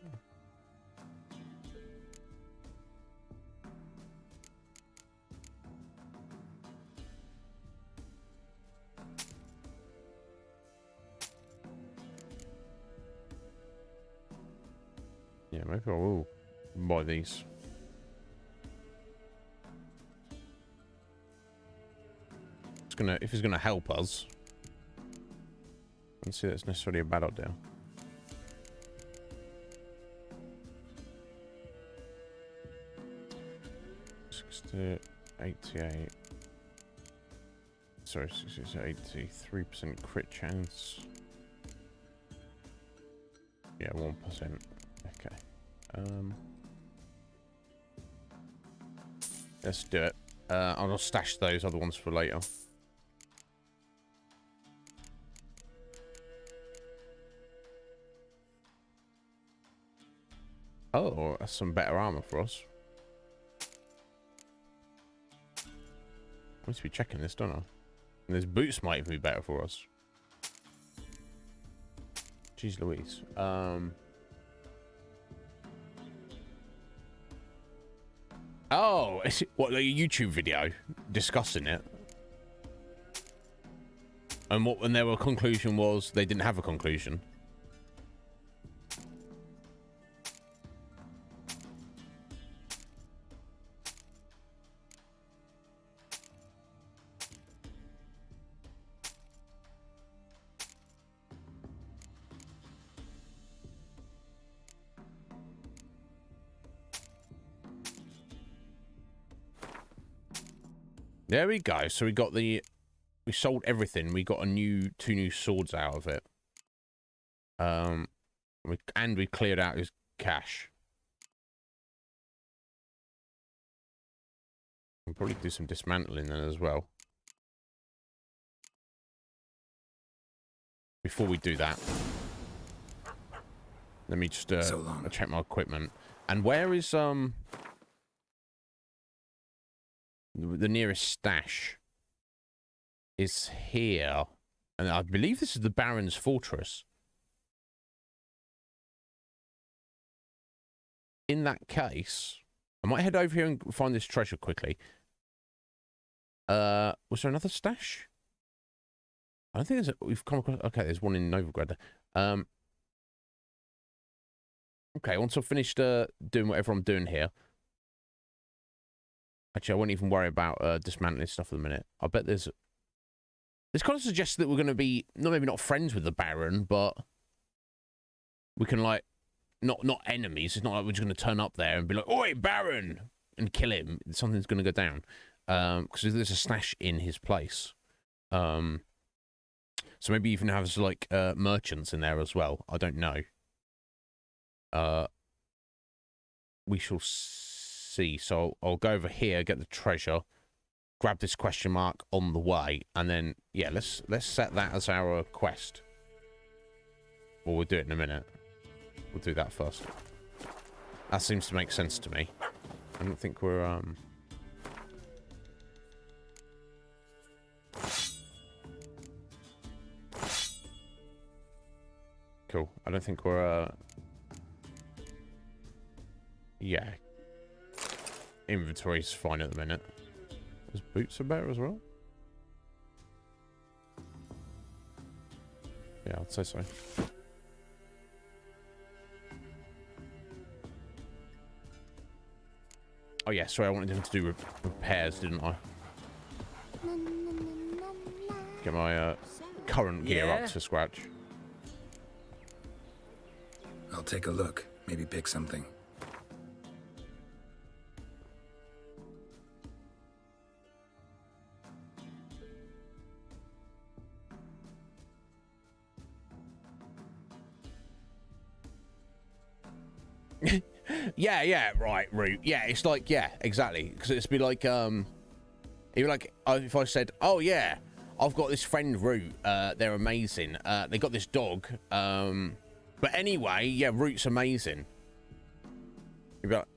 Yeah, maybe I will buy these. If it's gonna help us. I don't see that's necessarily a bad idea. 88. Sorry, 83% crit chance. Yeah, 1%. Okay. Let's do it. I'll stash those other ones for later. Oh, that's some better armor for us. I need to be checking this, don't I? And these boots might even be better for us. Jeez Louise. Oh, is it, what, like a YouTube video discussing it? And their conclusion was they didn't have a conclusion. There we go. So we sold everything. We got two new swords out of it. We cleared out his cash. We'll probably do some dismantling then as well. Before we do that, let me just check my equipment. And where is the nearest stash? Is here, and I believe this is the Baron's fortress. In that case, I might head over here and find this treasure quickly. Was there another stash? I don't think we've come across. Okay, there's one in Novigrad. Okay, once I've finished doing whatever I'm doing here. Actually, I won't even worry about dismantling stuff at the minute. I bet there's... This kind of suggests that we're going to be, maybe not friends with the Baron, but we can, like, not enemies. It's not like we're just going to turn up there and be like, "Oi, Baron!" and kill him. Something's going to go down. Because there's a stash in his place. So maybe even have, like, merchants in there as well. I don't know. We shall see. So I'll go over here, get the treasure, grab this question mark on the way, and then yeah, let's set that as our quest. Well, we'll do it in a minute. We'll do that first. That seems to make sense to me. I don't think we're cool. I don't think we're yeah. Inventory's fine at the minute. His boots are better as well. Yeah, I'd say so. Oh yeah, sorry, I wanted him to do repairs, didn't I? Get my current gear up to scratch. I'll take a look. Maybe pick something. Yeah, right, root. Yeah, it's like, yeah, exactly. Because it's be like, it'd be like, if I said, oh yeah, I've got this friend Root, they're amazing. They got this dog, but anyway, yeah, Root's amazing. You'd be like,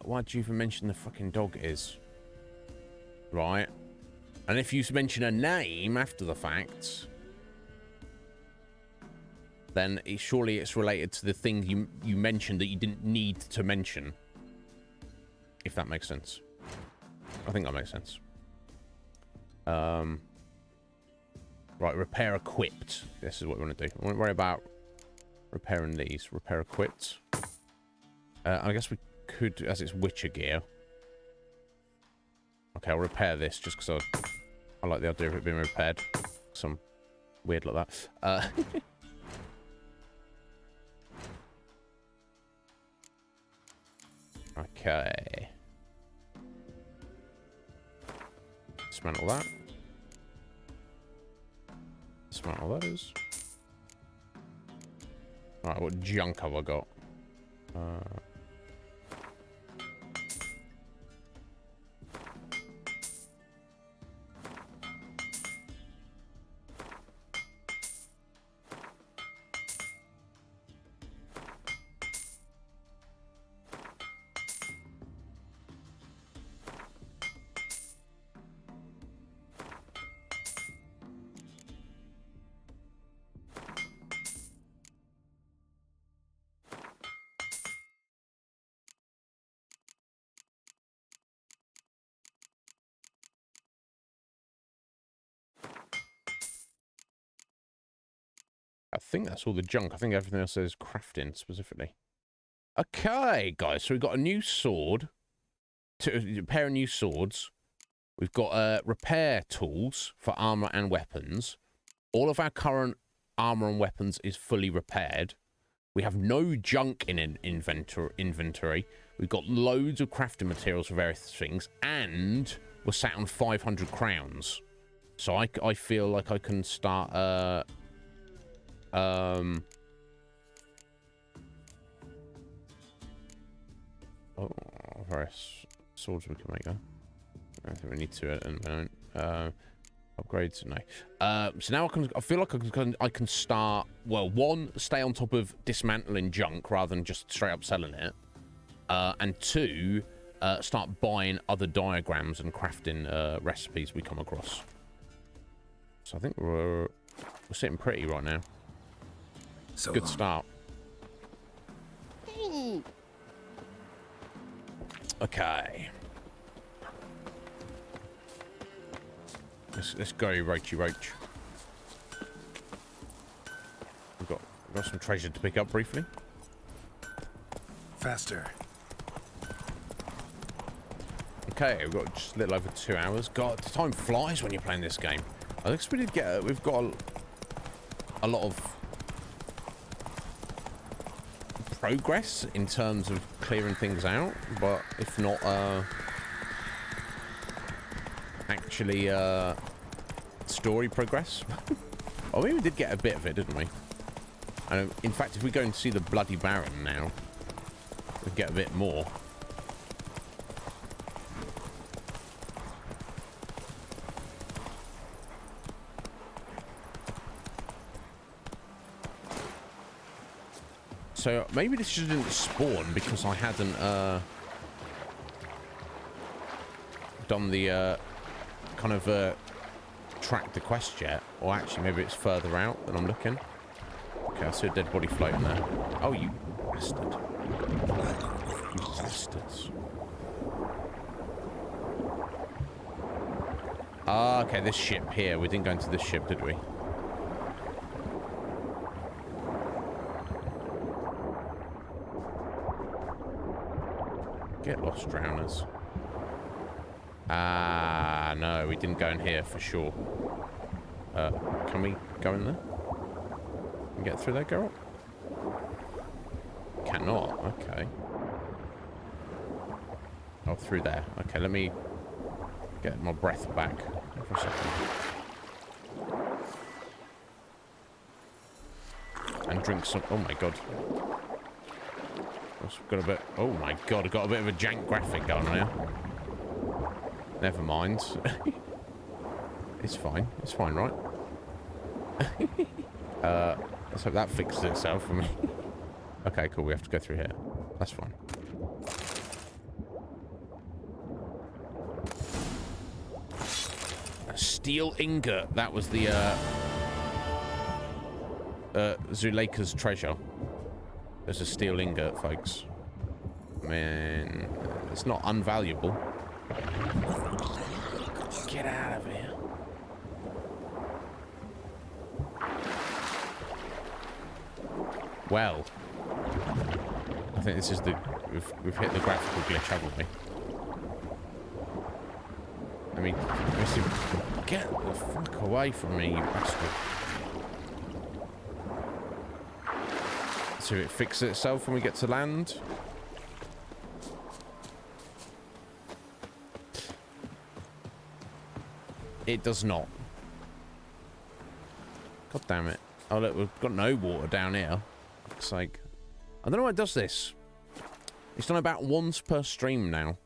why'd you even mention the fucking dog is? Right? And if you mention a name after the fact, then surely it's related to the thing you mentioned that you didn't need to mention. If that makes sense. I think that makes sense. Right, repair equipped. This is what we want to do. I won't worry about repairing these. Repair equipped. I guess we could, as it's Witcher gear. Okay, I'll repair this just because I like the idea of it being repaired. Some weird like that. Okay. Dismantle that. Dismantle those. Alright, what junk have I got? I think that's all the junk. I think everything else is crafting specifically. Okay, guys, so we've got a new sword. A pair of new swords. We've got repair tools for armor and weapons. All of our current armor and weapons is fully repaired. We have no junk in inventory. We've got loads of crafting materials for various things, and we're sat on 500 crowns. So I feel like I can start various swords we can make though. I think we need to at the moment. Upgrades, no. So now I feel like I can start. Well, one, stay on top of dismantling junk rather than just straight up selling it, and two, start buying other diagrams and crafting recipes we come across. So I think we're sitting pretty right now. So good start. Okay. Let's go, Roachy Roach. We've got some treasure to pick up briefly. Faster. Okay, we've got just a little over 2 hours. God, time flies when you're playing this game. I think we did get. We've got a lot of progress in terms of clearing things out, but if not actually story progress. Oh, maybe we did get a bit of it, didn't we? And in fact, if we go and see the Bloody Baron now, we get a bit more. So maybe this didn't spawn because I hadn't done the kind of tracked the quest yet, or actually maybe it's further out than I'm looking. Okay, I see a dead body floating there. Oh, you bastard! You bastards! Ah, okay, this ship here. We didn't go into this ship, did we? Get lost, drowners. Ah, no, we didn't go in here for sure. Can we go in there? And get through there, Geralt? cannot. Okay. Oh, through there. Okay, let me get my breath back for a second. And drink some... Oh, my God. I've got a bit... Oh, my God. I've got a bit of a jank graphic going on here. Never mind. It's fine. It's fine, right? Let's hope that fixes itself for me. Okay, cool. We have to go through here. That's fine. A steel ingot. That was the Zuleika's treasure. There's a steel ingot, folks. Man, it's not unvaluable. Get out of here. Well, I think this is the... We've hit the graphical glitch, haven't we? I mean, get the fuck away from me, you bastard. So it fixes itself when we get to land. It does not. God damn it. Oh look, we've got no water down here. Looks like... I don't know why it does this. It's done about once per stream now.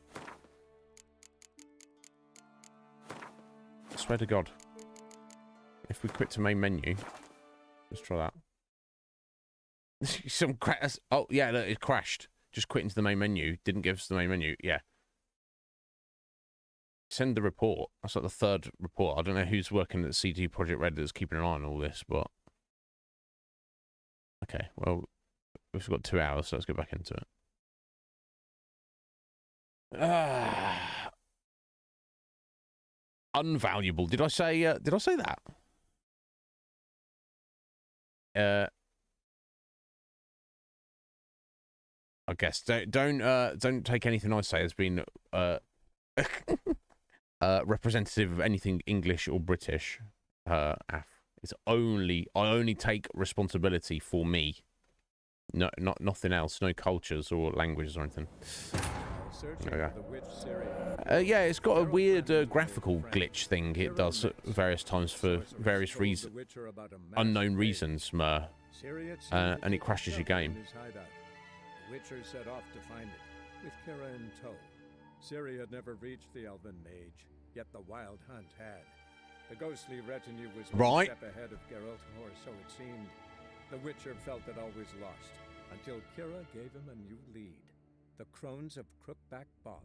I swear to God. If we quit to main menu. Let's try that. Some crash. Oh, yeah, look, it crashed. Just quit into the main menu. Didn't give us the main menu. Yeah. Send the report. That's like the third report. I don't know who's working at CD Projekt Red that's keeping an eye on all this, but... Okay, well, we've got 2 hours, so let's get back into it. Unvaluable. Did I say that? I guess don't take anything I say as being representative of anything English or British. It's I only take responsibility for me. No, nothing else. No cultures or languages or anything. Yeah, it's got a weird graphical glitch thing it does at various times for various reasons, unknown reasons, and it crashes your game. The Witcher set off to find it, with Kira in tow. Ciri had never reached the Elven Mage, yet the Wild Hunt had. The ghostly retinue was one step ahead of Geralt, or so it seemed. The Witcher felt it always lost, until Kira gave him a new lead. The Crones of Crookback Bog.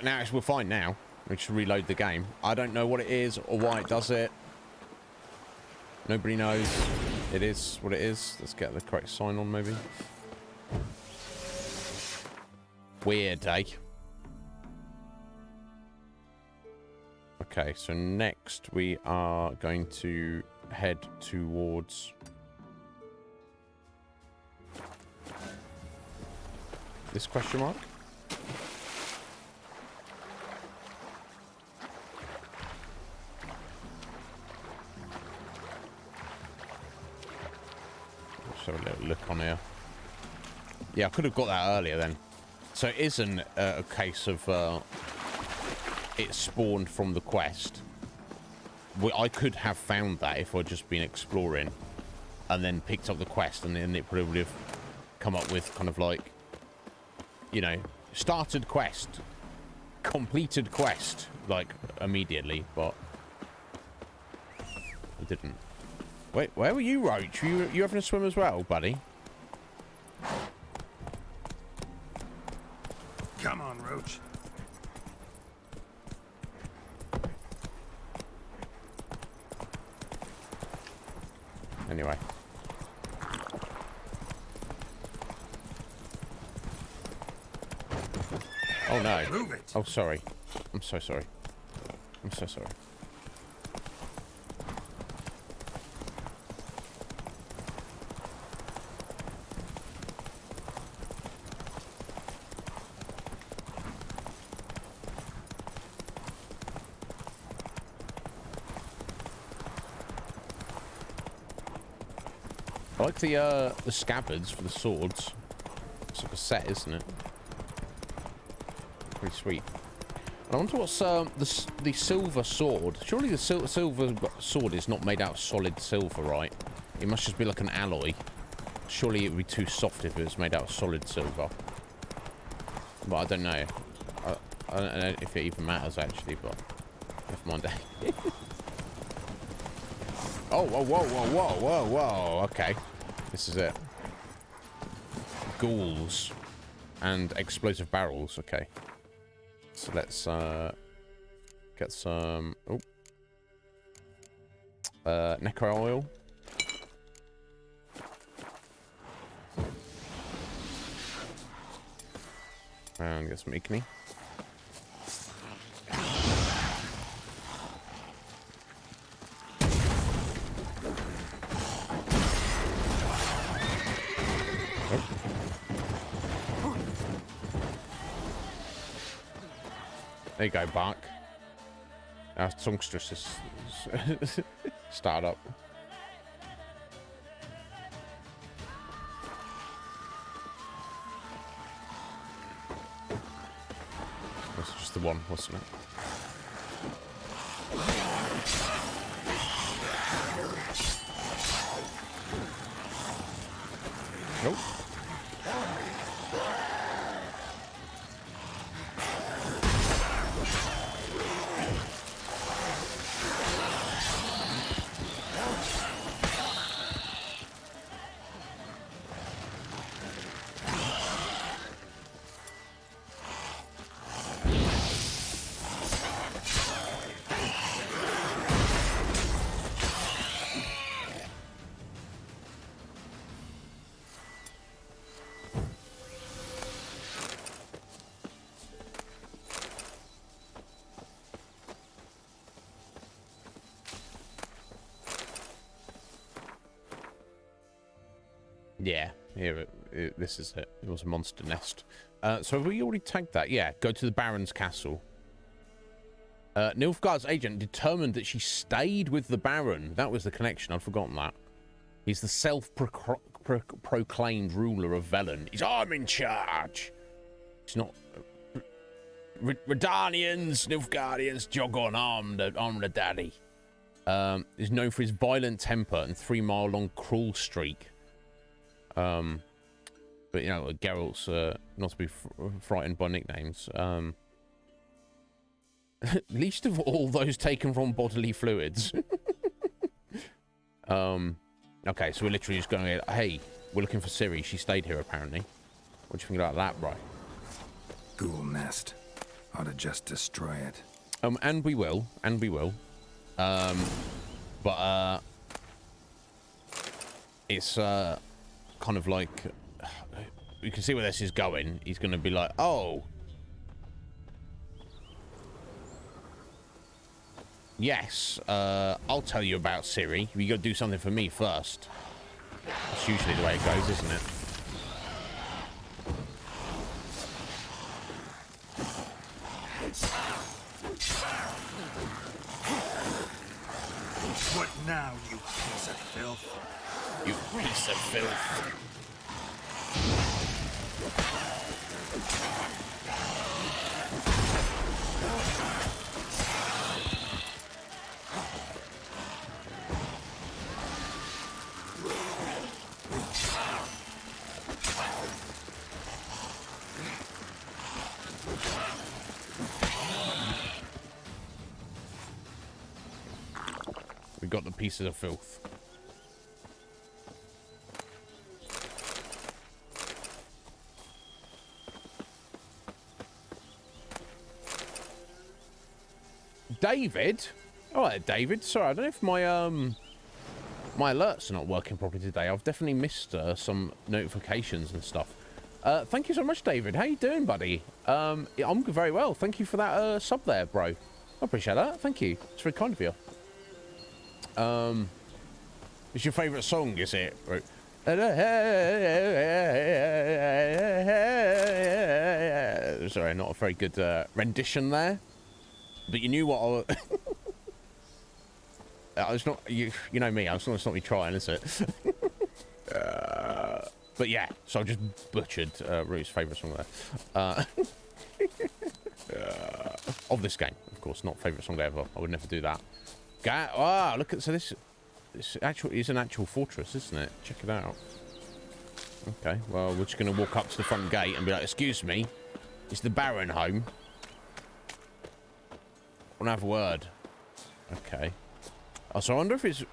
Now we're fine now. We just reload the game. I don't know what it is or why it does it. Nobody knows. It is what it is. Let's get the correct sign on, maybe. Weird, eh? Okay, so next we are going to head towards... this question mark? Let's have a little look on here. Yeah, I could have got that earlier then. So it isn't a case of it spawned from the quest. I could have found that if I'd just been exploring and then picked up the quest, and then it probably would have come up with kind of like, you know, started quest, completed quest, like immediately, but it didn't. Wait, where were you, Roach? You having a swim as well, buddy? Come on, Roach. Anyway. Oh no. Move it. Oh, sorry. I'm so sorry. I'm so sorry. like the scabbards for the swords. It's like a set, isn't it? Pretty sweet. I wonder what's the silver sword. Surely the silver sword is not made out of solid silver, right? It must just be like an alloy. Surely it would be too soft if it was made out of solid silver. But I don't know. I don't know if it even matters actually, but never mind. Oh, whoa, whoa, whoa, whoa, whoa, whoa. Okay. This is it. Ghouls and explosive barrels. Okay. So let's get some necro oil. And get some Igni. There you go, Bark. Our songstress is start up. That's just the one, wasn't it? Nope. Yeah, here this is it. It was a monster nest. So have we already tagged that? Yeah, go to the Baron's castle. Nilfgaard's agent determined that she stayed with the Baron. That was the connection. I'd forgotten that. He's the self-proclaimed ruler of Velen. I'm in charge. It's not Redanians, Nilfgaardians, jog on, I'm the daddy. Is known for his violent temper and 3-mile-long cruel streak. But you know, Geralt's not to be frightened by nicknames. Least of all those taken from bodily fluids. Okay, so we're literally just going, hey, we're looking for Ciri. She stayed here apparently. What do you think about that, right? Ghoul nest. Ought to just destroy it. And we will. But it's kind of like, you can see where this is going. He's going to be like, oh, yes, I'll tell you about Ciri. You got to do something for me first. That's usually the way it goes, isn't it? What now, you piece of filth? You piece of filth. We got the pieces of filth. David? All right, David. Sorry, I don't know if my my alerts are not working properly today. I've definitely missed some notifications and stuff. Thank you so much, David. How you doing, buddy? I'm very well. Thank you for that sub there, bro. I appreciate that. Thank you. It's very kind of you. It's your favourite song, is it? Sorry, not a very good rendition there. But you knew what I was not. You know me. I was not me trying, is it? But yeah, so I just butchered Ruth's favourite song there. Of this game, of course, not favourite song ever. I would never do that. Wow, look at, so this actually is an actual fortress, isn't it? Check it out. Okay, well, we're just going to walk up to the front gate and be like, excuse me, is the Baron home? I want to have a word. Okay. Oh, so I wonder if it's,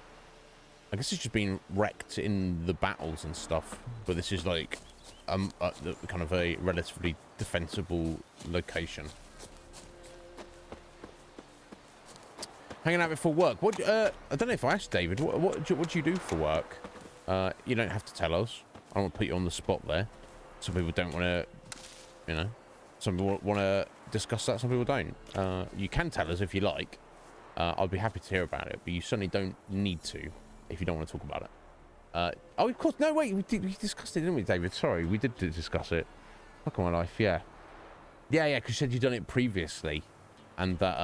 I guess it's just been wrecked in the battles and stuff, but this is like kind of a relatively defensible location. Hanging out before work. What? I don't know if I asked David. What do you do for work? You don't have to tell us. I don't want to put you on the spot there. Some people don't want to, you know. Some people want to discuss that. Some people don't. You can tell us if you like. I'd be happy to hear about it, but you certainly don't need to if you don't want to talk about it. Oh, of course. No, wait. We discussed it, didn't we, David? Sorry, we did discuss it. Fuck my life. Yeah. Yeah. Because you said you'd done it previously, and that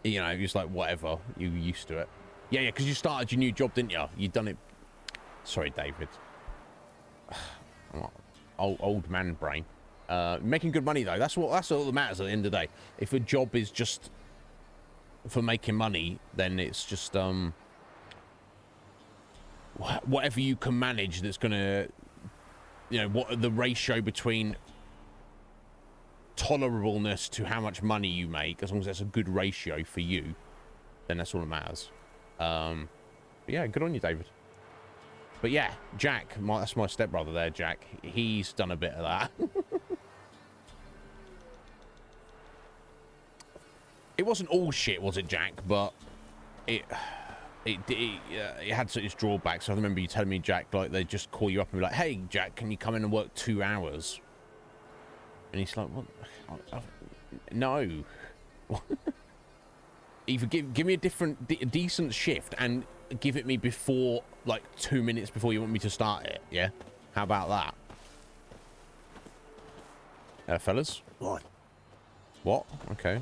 you know, it was like, whatever, you were used to it. Yeah, because you started your new job, didn't you? You'd done it. Sorry, David. Old man brain. Making good money, though. That's all that matters at the end of the day. If a job is just for making money, then it's just whatever you can manage that's going to, you know, what the ratio between tolerableness to how much money you make, as long as that's a good ratio for you, then that's all that matters. But yeah, good on you, David. But yeah, Jack, that's my stepbrother there, Jack. He's done a bit of that. It wasn't all shit, was it, Jack? But it had its drawbacks. I remember you telling me, Jack, like they just call you up and be like, "Hey, Jack, can you come in and work 2 hours?" And he's like, "What? No." Either give me a decent shift and give it me before, like, 2 minutes before you want me to start it. Yeah, how about that, fellas? What? Okay.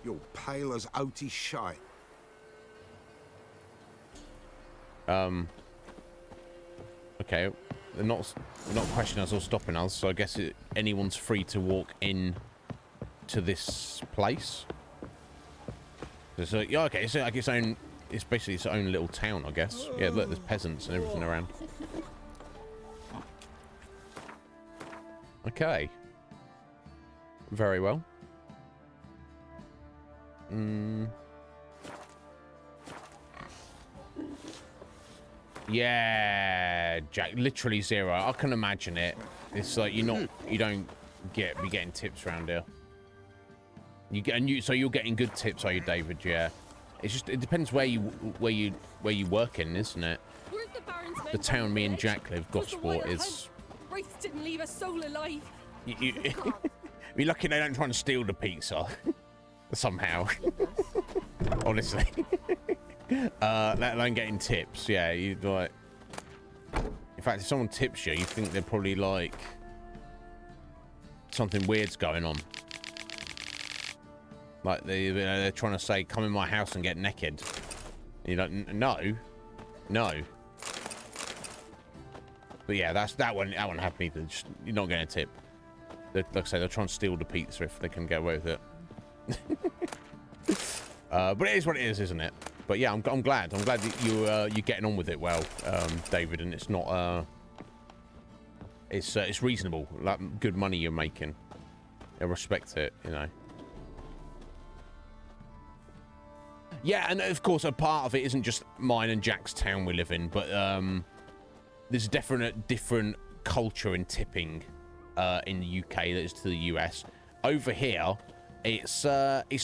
You're pale as outy shite. Okay. They're not questioning us or stopping us, so I guess anyone's free to walk in to this place. So yeah, okay. So like it's basically its own little town, I guess. Yeah, look, there's peasants and everything around. Okay. Very well. Yeah, Jack, literally 0. I can imagine it. It's like you don't be getting tips around here. So you're getting good tips, are you, David? Yeah. It's just, it depends where you work in, isn't it? The town me and Jack live, Gosport, is. Wraiths didn't leave a soul alive. You're lucky they don't try and steal the pizza somehow. Honestly. Let alone getting tips. Yeah, you like. In fact, if someone tips you, you think they're probably like something weird's going on. Like they're trying to say, "Come in my house and get naked." And you're like, no. But yeah, that one happened either. Just, you're not getting a tip. Like I say, they're trying to steal the pizza if they can get away with it. But it is what it is, isn't it? But yeah, I'm glad. I'm glad that you're getting on with it well, David, and it's not. It's reasonable. Like good money you're making. I respect it, you know. Yeah, and of course, a part of it isn't just mine and Jack's town we live in, but there's a definite different culture in tipping in the UK that is to the US. Over here, it's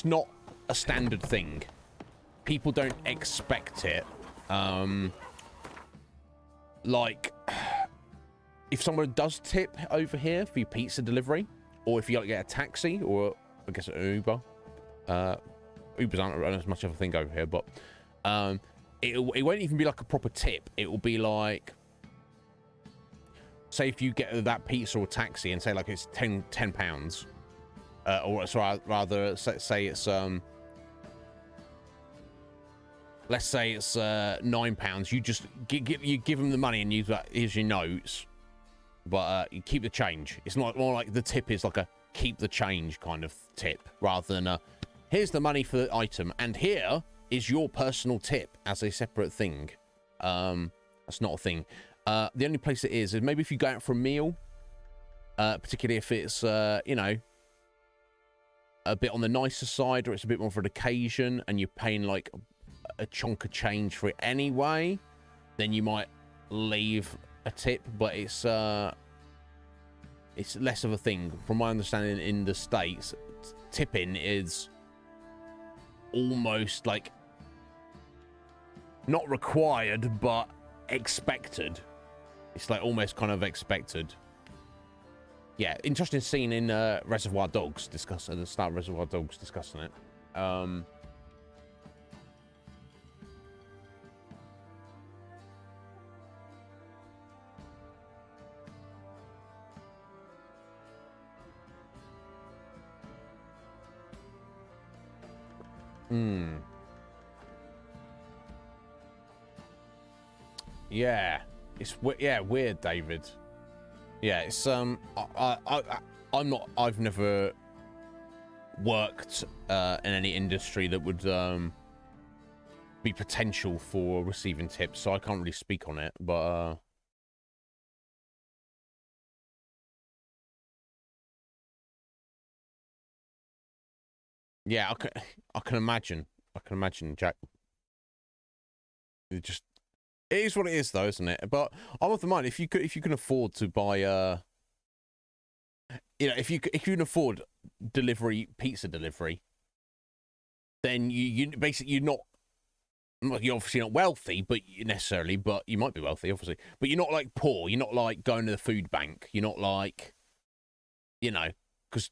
not a standard thing. People don't expect it. Like, if someone does tip over here for your pizza delivery, or if you like get a taxi, or I guess an Uber. Ubers aren't as much of a thing over here, but it won't even be like a proper tip. It will be like, say if you get that pizza or taxi and say like it's 10 pounds, or so rather say it's let's say it's £9. You just you give them the money and you like, here's your notes, but you keep the change. It's not more like the tip is like a keep the change kind of tip rather than here's the money for the item and here is your personal tip as a separate thing. That's not a thing. The only place it is maybe if you go out for a meal, particularly if it's you know, a bit on the nicer side or it's a bit more of an occasion and you're paying like a chunk of change for it anyway, then you might leave a tip, but it's less of a thing. From my understanding in the States, tipping is almost like not required but expected. It's like almost kind of expected. Yeah, interesting scene in Reservoir Dogs discussing the start of Reservoir Dogs discussing it. Yeah, it's weird, David. Yeah, it's I'm not. I've never worked in any industry that would be potential for receiving tips, so I can't really speak on it. But yeah, I can imagine. I can imagine, Jack. It is what it is, though, isn't it? But I'm of the mind if you can afford to buy you know, if you can afford pizza delivery, then you basically you're obviously not wealthy, but you might be wealthy, obviously, but you're not like poor. You're not like going to the food bank. You're not like, you know, because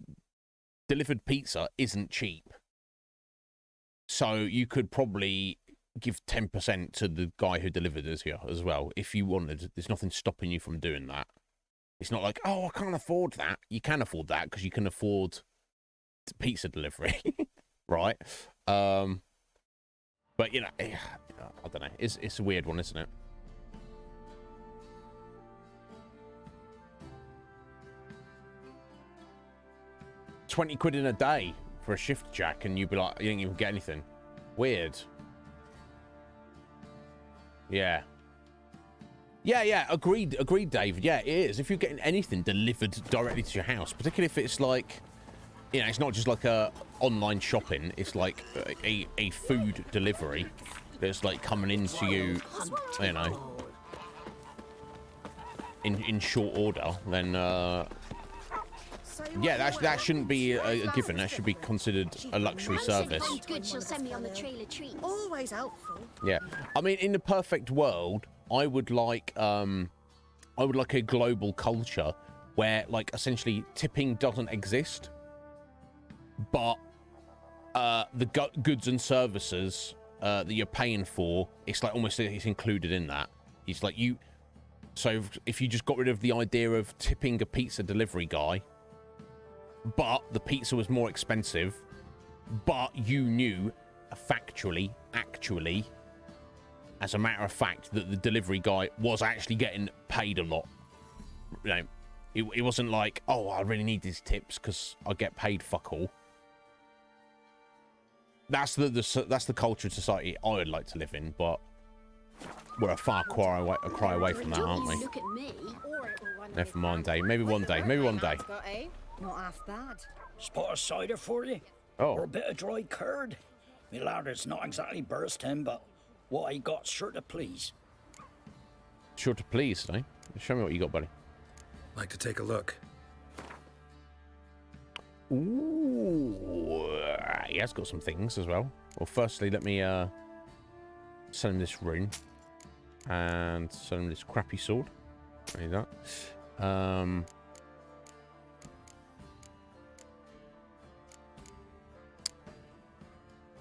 delivered pizza isn't cheap. So you could probably give 10% to the guy who delivered it here as well if you wanted. There's nothing stopping you from doing that. It's not like, oh, I can't afford that. You can afford that because you can afford pizza delivery, right? But you know, I don't know. It's a weird one, isn't it? £20 in a day for a shift, Jack, and you'd be like, you didn't even get anything. Weird. Yeah. Yeah, agreed, David. Yeah, it is. If you're getting anything delivered directly to your house, particularly if it's like, you know, it's not just like a online shopping, it's like a food delivery that's like coming into you, you know, in short order, then yeah, that shouldn't be a given. That should be considered a luxury service. Good, she'll send me on the trail of treats. Always helpful. Yeah, I mean, in the perfect world, I would like a global culture where, like, essentially tipping doesn't exist, but the goods and services that you're paying for, it's like almost it's included in that. It's like you. So if you just got rid of the idea of tipping a pizza delivery guy, but the pizza was more expensive, but you knew factually, actually, as a matter of fact, that the delivery guy was actually getting paid a lot. You know, it wasn't like, oh, I really need these tips because I get paid fuck all. That's the culture of society I would like to live in, but we're a far cry away from that, aren't we? Look at me. Never mind, Dave. Maybe one day. Maybe one day. Not half bad. Spot of cider for you? Oh. Or a bit of dry curd? Me ladder's not exactly bursting, but what I got's sure to please. Sure to please, eh? Show me what you got, buddy. Like to take a look. Ooh, he has got some things as well. Well, firstly, let me send him this rune and send him this crappy sword. There you go.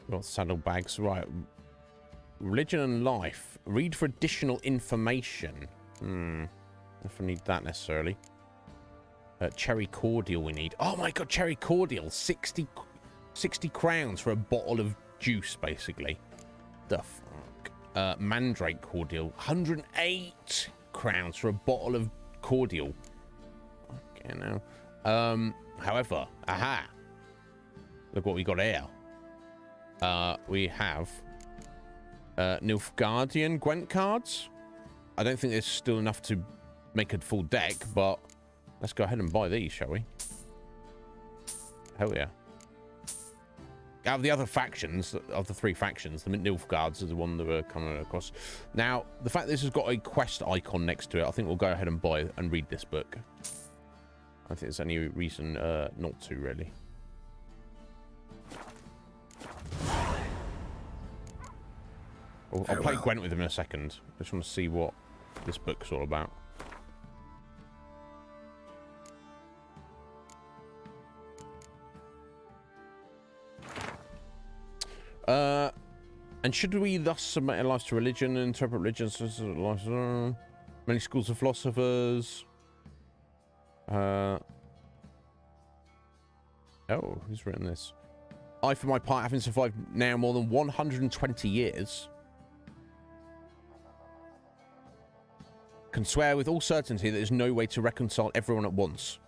Got saddlebags, right? Religion and life. Read for additional information. If I need that necessarily. Cherry cordial we need. Oh my god, cherry cordial. 60 crowns for a bottle of juice, basically. Mandrake cordial. 108 crowns for a bottle of cordial. Okay, now. However, aha. Look what we got here. We have Nilfgaardian Gwent cards. I don't think there's still enough to make a full deck, but let's go ahead and buy these, shall we? Hell yeah. Out of the other factions, of the 3 factions, the Nilfgaards are the one that we're coming across. Now, the fact this has got a quest icon next to it, I think we'll go ahead and buy and read this book. I think there's any reason not to, really. I'll play Gwent with him in a second. I just want to see what this book's all about. And should we thus submit our lives to religion and interpret religions as many schools of philosophers? Oh, who's written this? I, for my part, having survived now more than 120 years, can swear with all certainty that there's no way to reconcile everyone at once.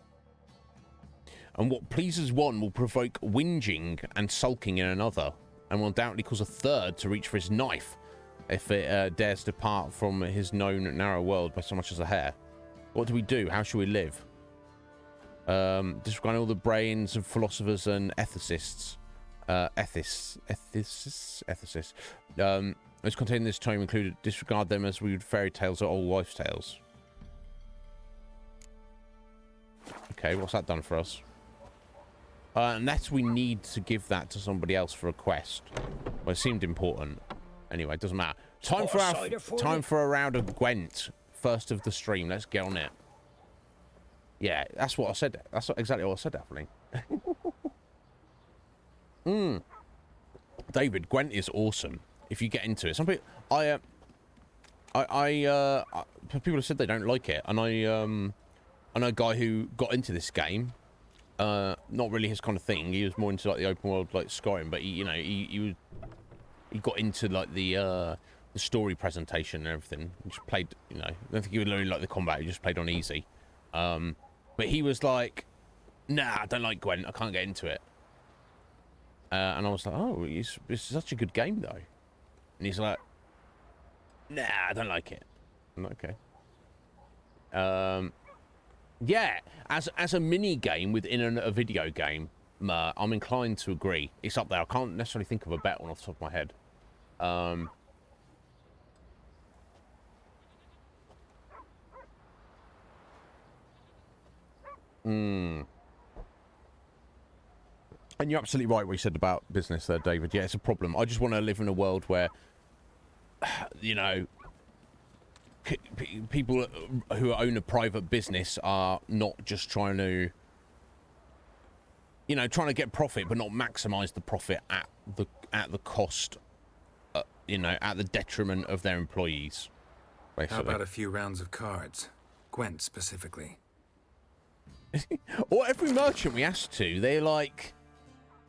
And what pleases one will provoke whinging and sulking in another, and will undoubtedly cause a third to reach for his knife if it dares depart from his known narrow world by so much as a hair. What do we do? How shall we live? Disregarding all the brains of philosophers and ethicists. Ethicists. Those contained in this tome included disregard them as we would fairy tales or old wives' tales. Okay, what's that done for us? Unless we need to give that to somebody else for a quest. Well, it seemed important. Anyway, it doesn't matter. Time for a round of Gwent. First of the stream. Let's get on it. Yeah, that's what I said. That's exactly what I said, Daphne. David, Gwent is awesome. If you get into it, some people, people have said they don't like it, and I know a guy who got into this game. Not really his kind of thing. He was more into like the open world, like Skyrim. But he got into like the story presentation and everything. He just played, I don't think he would really like the combat. He just played on easy. But he was like, "Nah, I don't like Gwent. I can't get into it." And I was like, "Oh, it's such a good game, though." And he's like, "Nah, I don't like it." I'm like, "Okay." Yeah, as a mini game within a video game, I'm inclined to agree. It's up there. I can't necessarily think of a better one off the top of my head. And you're absolutely right what you said about business there, David. Yeah, it's a problem. I just want to live in a world where, people who own a private business are not just trying to, trying to get profit, but not maximize the profit at the cost, at the detriment of their employees. Basically. How about a few rounds of cards? Gwent specifically. Or every merchant we ask to, they're like,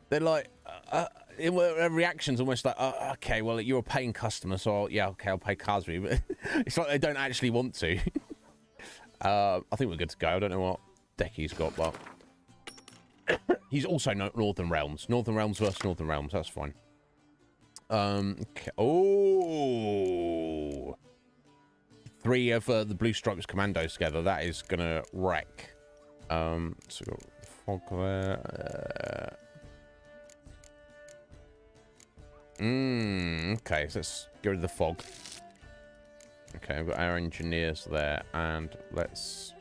their reaction's almost like, okay, well, you're a paying customer, so yeah, okay, I'll pay cards for you. But it's like they don't actually want to. I think we're good to go. I don't know what deck he's got, but he's also Northern Realms. Northern Realms versus Northern Realms. That's fine. Okay. Oh, 3 of the Blue Stripes commandos together. That is gonna wreck. So we've got fog there. Okay, so let's get rid of the fog. Okay, we've got our engineers there, and let's...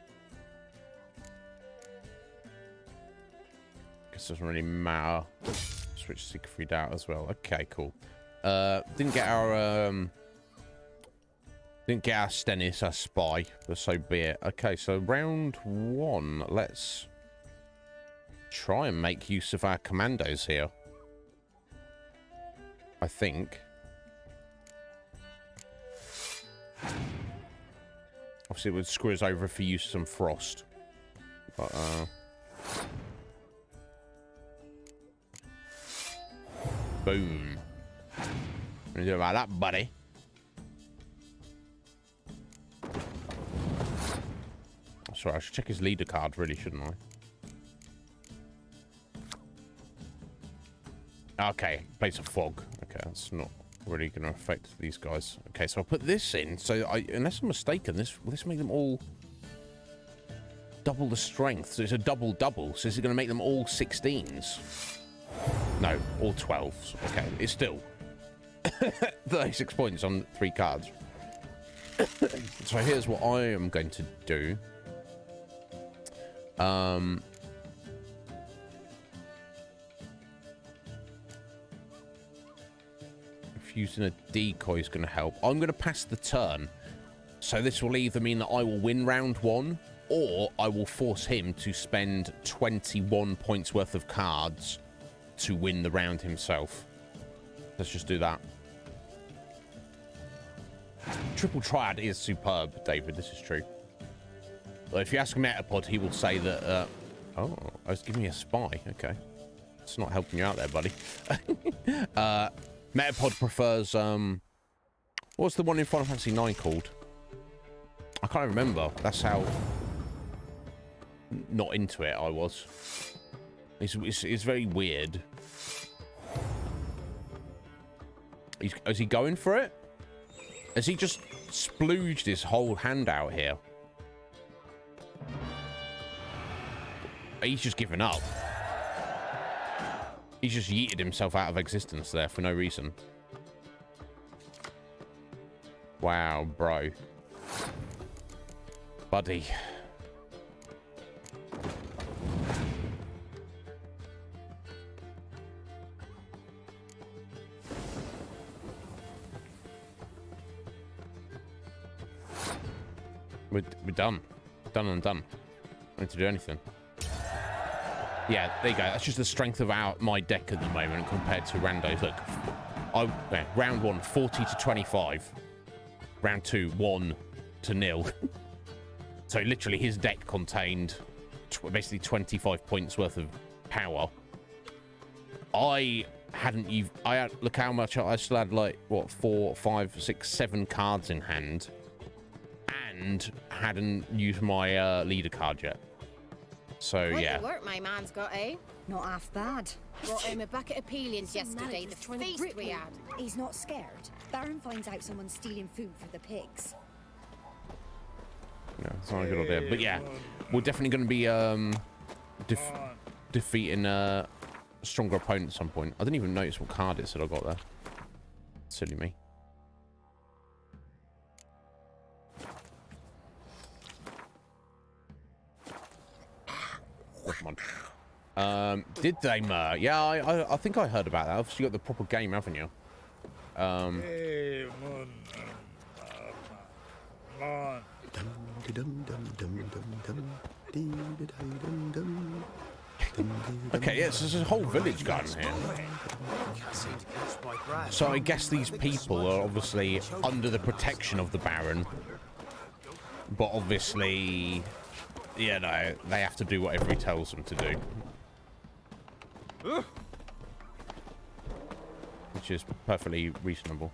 Guess it doesn't really matter. Switch Siegfried out as well. Okay, cool. Didn't get our Stennis, our spy, but so be it. Okay, so round 1. Let's try and make use of our commandos here. I think. Obviously, it would screw us over if we used some frost. But, boom. What do you do about that, buddy? Sorry, I should check his leader card, really, shouldn't I? Okay, place of fog. Okay, that's not really going to affect these guys. Okay, so I'll put this in. So, unless I'm mistaken, this make them all double the strength. So it's a double-double. So is it going to make them all 16s? No, all 12s. Okay, it's still 36 points on 3 cards. So here's what I am going to do. If using a decoy is going to help, I'm going to pass the turn. So this will either mean that I will win round 1, or I will force him to spend 21 points worth of cards to win the round himself. Let's just do that. Triple Triad is superb, David. This is true. Well, if you ask Metapod, he will say that... oh, I was giving me a spy. Okay. It's not helping you out there, buddy. Metapod prefers... what's the one in Final Fantasy IX called? I can't remember. That's how... not into it I was. It's very weird. Is he going for it? Has he just splooged his whole hand out here? He's just given up. He's just yeeted himself out of existence there for no reason. Wow, bro. Buddy. We're done. Done and done. I don't need to do anything. Yeah, there you go. That's just the strength of my deck at the moment compared to Rando's. Look, round 1, 40 to 25. Round 2, 1 to 0. So literally his deck contained basically 25 points worth of power. Look how much I still had, like, what, 4, 5, 6, 7 cards in hand. And hadn't used my leader card yet. So yeah. What work my man's got, eh? Not half bad. Brought him a bucket of peelings yesterday, the feast we had. He's not scared. Baron finds out someone's stealing food for the pigs. No, it's not a good idea. But yeah, we're definitely going to be defeating a stronger opponent at some point. I didn't even notice what card it said I got there. Silly me. Did they, Mer? Yeah, I think I heard about that. Obviously, you got the proper game, haven't you? Hey, man. Okay, yes, there's a whole village going here. So I guess these people are obviously under the protection of the Baron, but obviously, you know, they have to do whatever he tells them to do. Which is perfectly reasonable.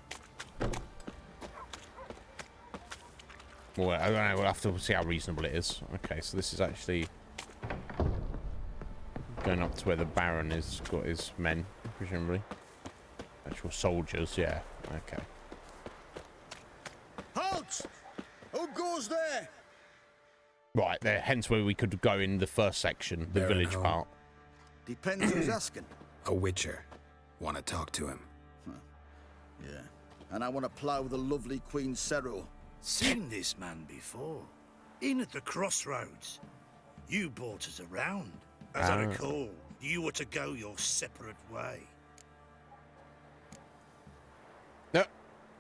Well, I don't know, we'll have to see how reasonable it is. Okay, so this is actually going up to where the Baron has got his men, presumably. Actual soldiers, yeah. Okay. Halt! Who goes there? Right, there, hence where we could go in the first section, the village part. Depends who's asking. A witcher. Want to talk to him? Yeah. And I want to plough the lovely Queen Cero. Seen this man before. In at the crossroads. You brought us around. As I recall, you were to go your separate way. No,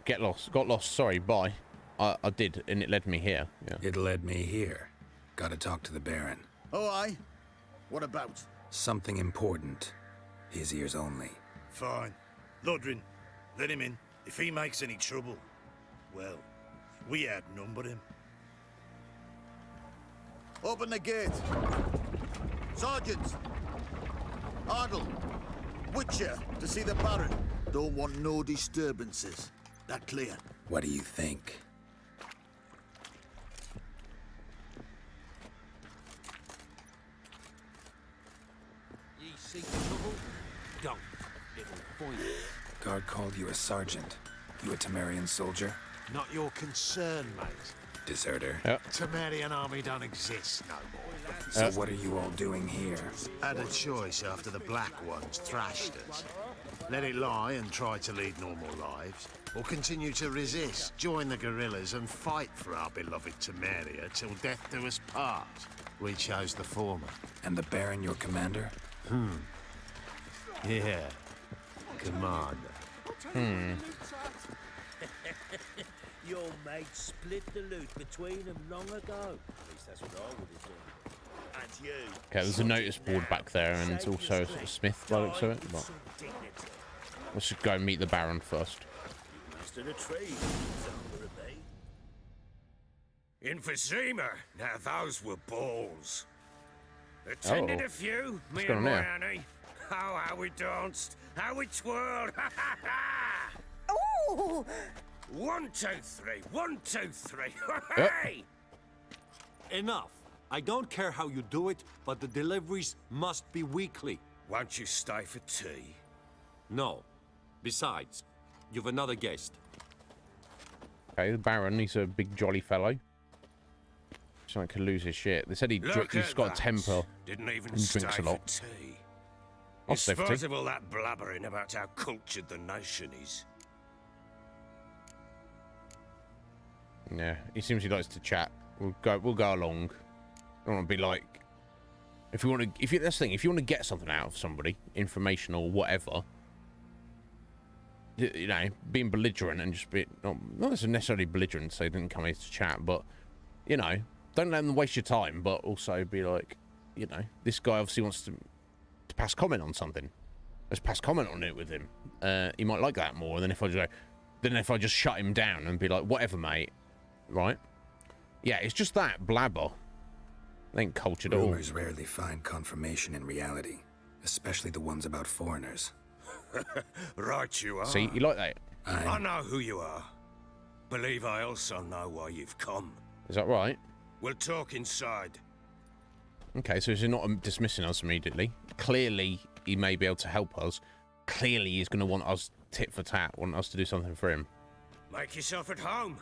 get lost. Got lost. Sorry, bye. I did, and it led me here. Yeah. It led me here. Gotta talk to the Baron. Oh, aye? What about? Something important. His ears only. Fine. Lodrin, let him in. If he makes any trouble, well, we outnumber him. Open the gate. Sergeants! Ardle! Witcher, to see the Baron. Don't want no disturbances. That clear? What do you think? seek trouble? Don't. It'll find you. Guard called you a sergeant. You a Temerian soldier? Not your concern, mate. Deserter. Temerian army don't exist no more. So what are you all doing here? Had a choice after the Black Ones thrashed us. Let it lie and try to lead normal lives, or continue to resist, join the guerrillas and fight for our beloved Temeria till death do us part. We chose the former. And the Baron your commander? Yeah. Commander. Your mate split the loot between them long ago. At least that's what I would have done. And you. Okay, there's a notice board back there, and it's also a sort of smith by the looks of it. But let's just go and meet the Baron first. Master the tree. Emphysema. Now those were balls. Attended a few, me going and on my here? Annie. Oh, how we danced, how we twirled. Ooh! 1, 2, 3. 1, 2, 3. Hey! Enough. I don't care how you do it, but the deliveries must be weekly. Won't you stay for tea? No. Besides, you've another guest. Okay, the Baron, he's a big jolly fellow. Someone could lose his shit. They said he's got a temper. Didn't even and stay drinks a for lot. tea. I'll It's stay for tea. first of all that blabbering about how cultured the nation is. Yeah, he seems he likes to chat. We'll go along. I don't want to be like, if you want to, that's the thing. If you want to get something out of somebody, information or whatever, you know, being belligerent and just be not necessarily belligerent, so they didn't come here to chat, but you know, don't let them waste your time. But also be like, you know, this guy obviously wants to pass comment on something. Let's pass comment on it with him. He might like that more than if I just shut him down and be like, whatever, mate. Right? Yeah, it's just that blabber. They ain't cultured at all. Rumors rarely find confirmation in reality, especially the ones about foreigners. Right you are. See, you like that? I know who you are. Believe I also know why you've come. Is that right? We'll talk inside. Okay, so he's not dismissing us immediately. Clearly, he may be able to help us. Clearly, he's going to want us tit for tat, want us to do something for him. Make yourself at home.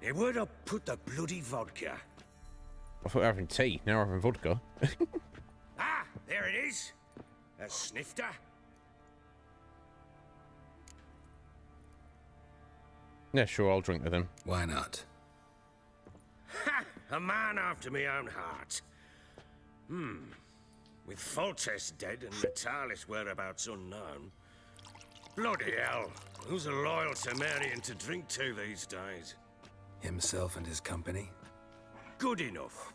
Hey, where'd I put the bloody vodka? I thought we were having tea, now we're having vodka. Ah, there it is. A snifter. Yeah, sure, I'll drink with him. Why not? Ha! A man after my own heart. With Foltest dead and Natalis whereabouts unknown. Bloody hell. Who's a loyal Temerian to drink to these days? Himself and his company? Good enough.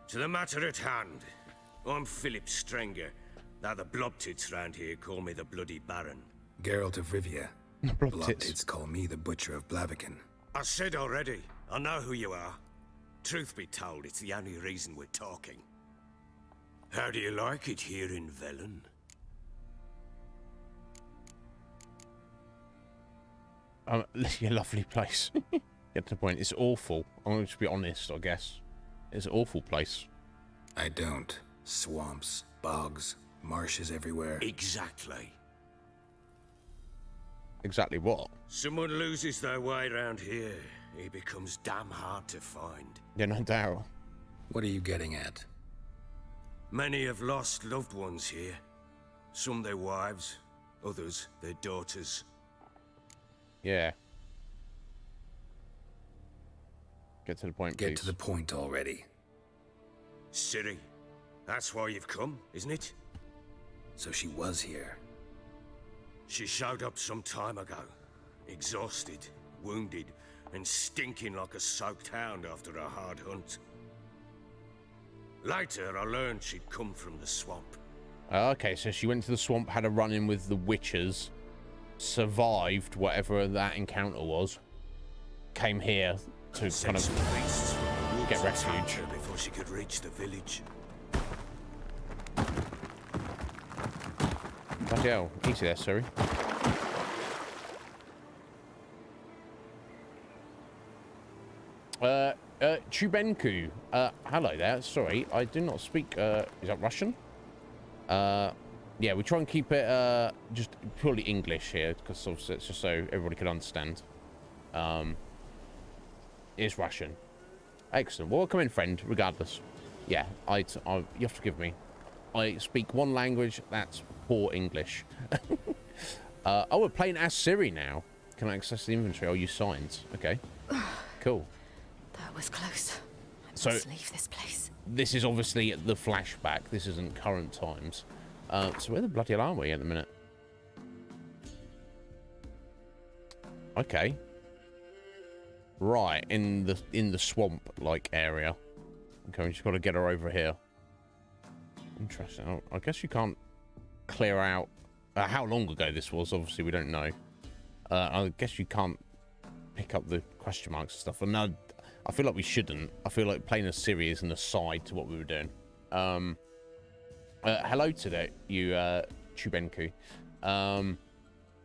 To the matter at hand. I'm Philip Strenger. Now the Blobtits round here call me the Bloody Baron. Geralt of Rivia. Blobtits call me the Butcher of Blaviken. I said already, I know who you are. Truth be told, it's the only reason we're talking. How do you like it here in Velen? Yeah, lovely place. Get to the point. It's awful. I'm going to just be honest, I guess. It's an awful place. I don't. Swamps, bogs, marshes everywhere. Exactly. Exactly what? Someone loses their way around here, he becomes damn hard to find. Yeah, no doubt. What are you getting at? Many have lost loved ones here. Some their wives, others their daughters. Yeah. Get to the point, please. Get to the point already. Ciri, that's why you've come, isn't it? So she was here. She showed up some time ago. Exhausted, wounded, and stinking like a soaked hound after a hard hunt. Later, I learned she'd come from the swamp. Okay, so she went to the swamp, had a run-in with the witches, survived whatever that encounter was, came here to kind of get refuge. Before she could reach the village. Bloody hell, easy there, sorry. Chubenku. Hello there. Sorry, I do not speak. Is that Russian? Yeah, we try and keep it just purely English here, because it's just so everybody can understand. It's Russian. Excellent. Welcome in, friend. Regardless, yeah, you have to forgive me. I speak one language. That's poor English. Oh, we're playing as Siri now. Can I access the inventory? I'll use signs. Okay. Cool. That was close. So leave this place. This is obviously the flashback. This isn't current times. So where the bloody hell are we at the minute? Okay. Right, in the swamp like area. Okay, we just got to get her over here. Interesting. I guess you can't clear out how long ago this was. Obviously, we don't know. I guess you can't pick up the question marks and stuff. And no, I feel like we shouldn't. I feel like playing a Siri is an aside to what we were doing. Hello to you, Chubenku.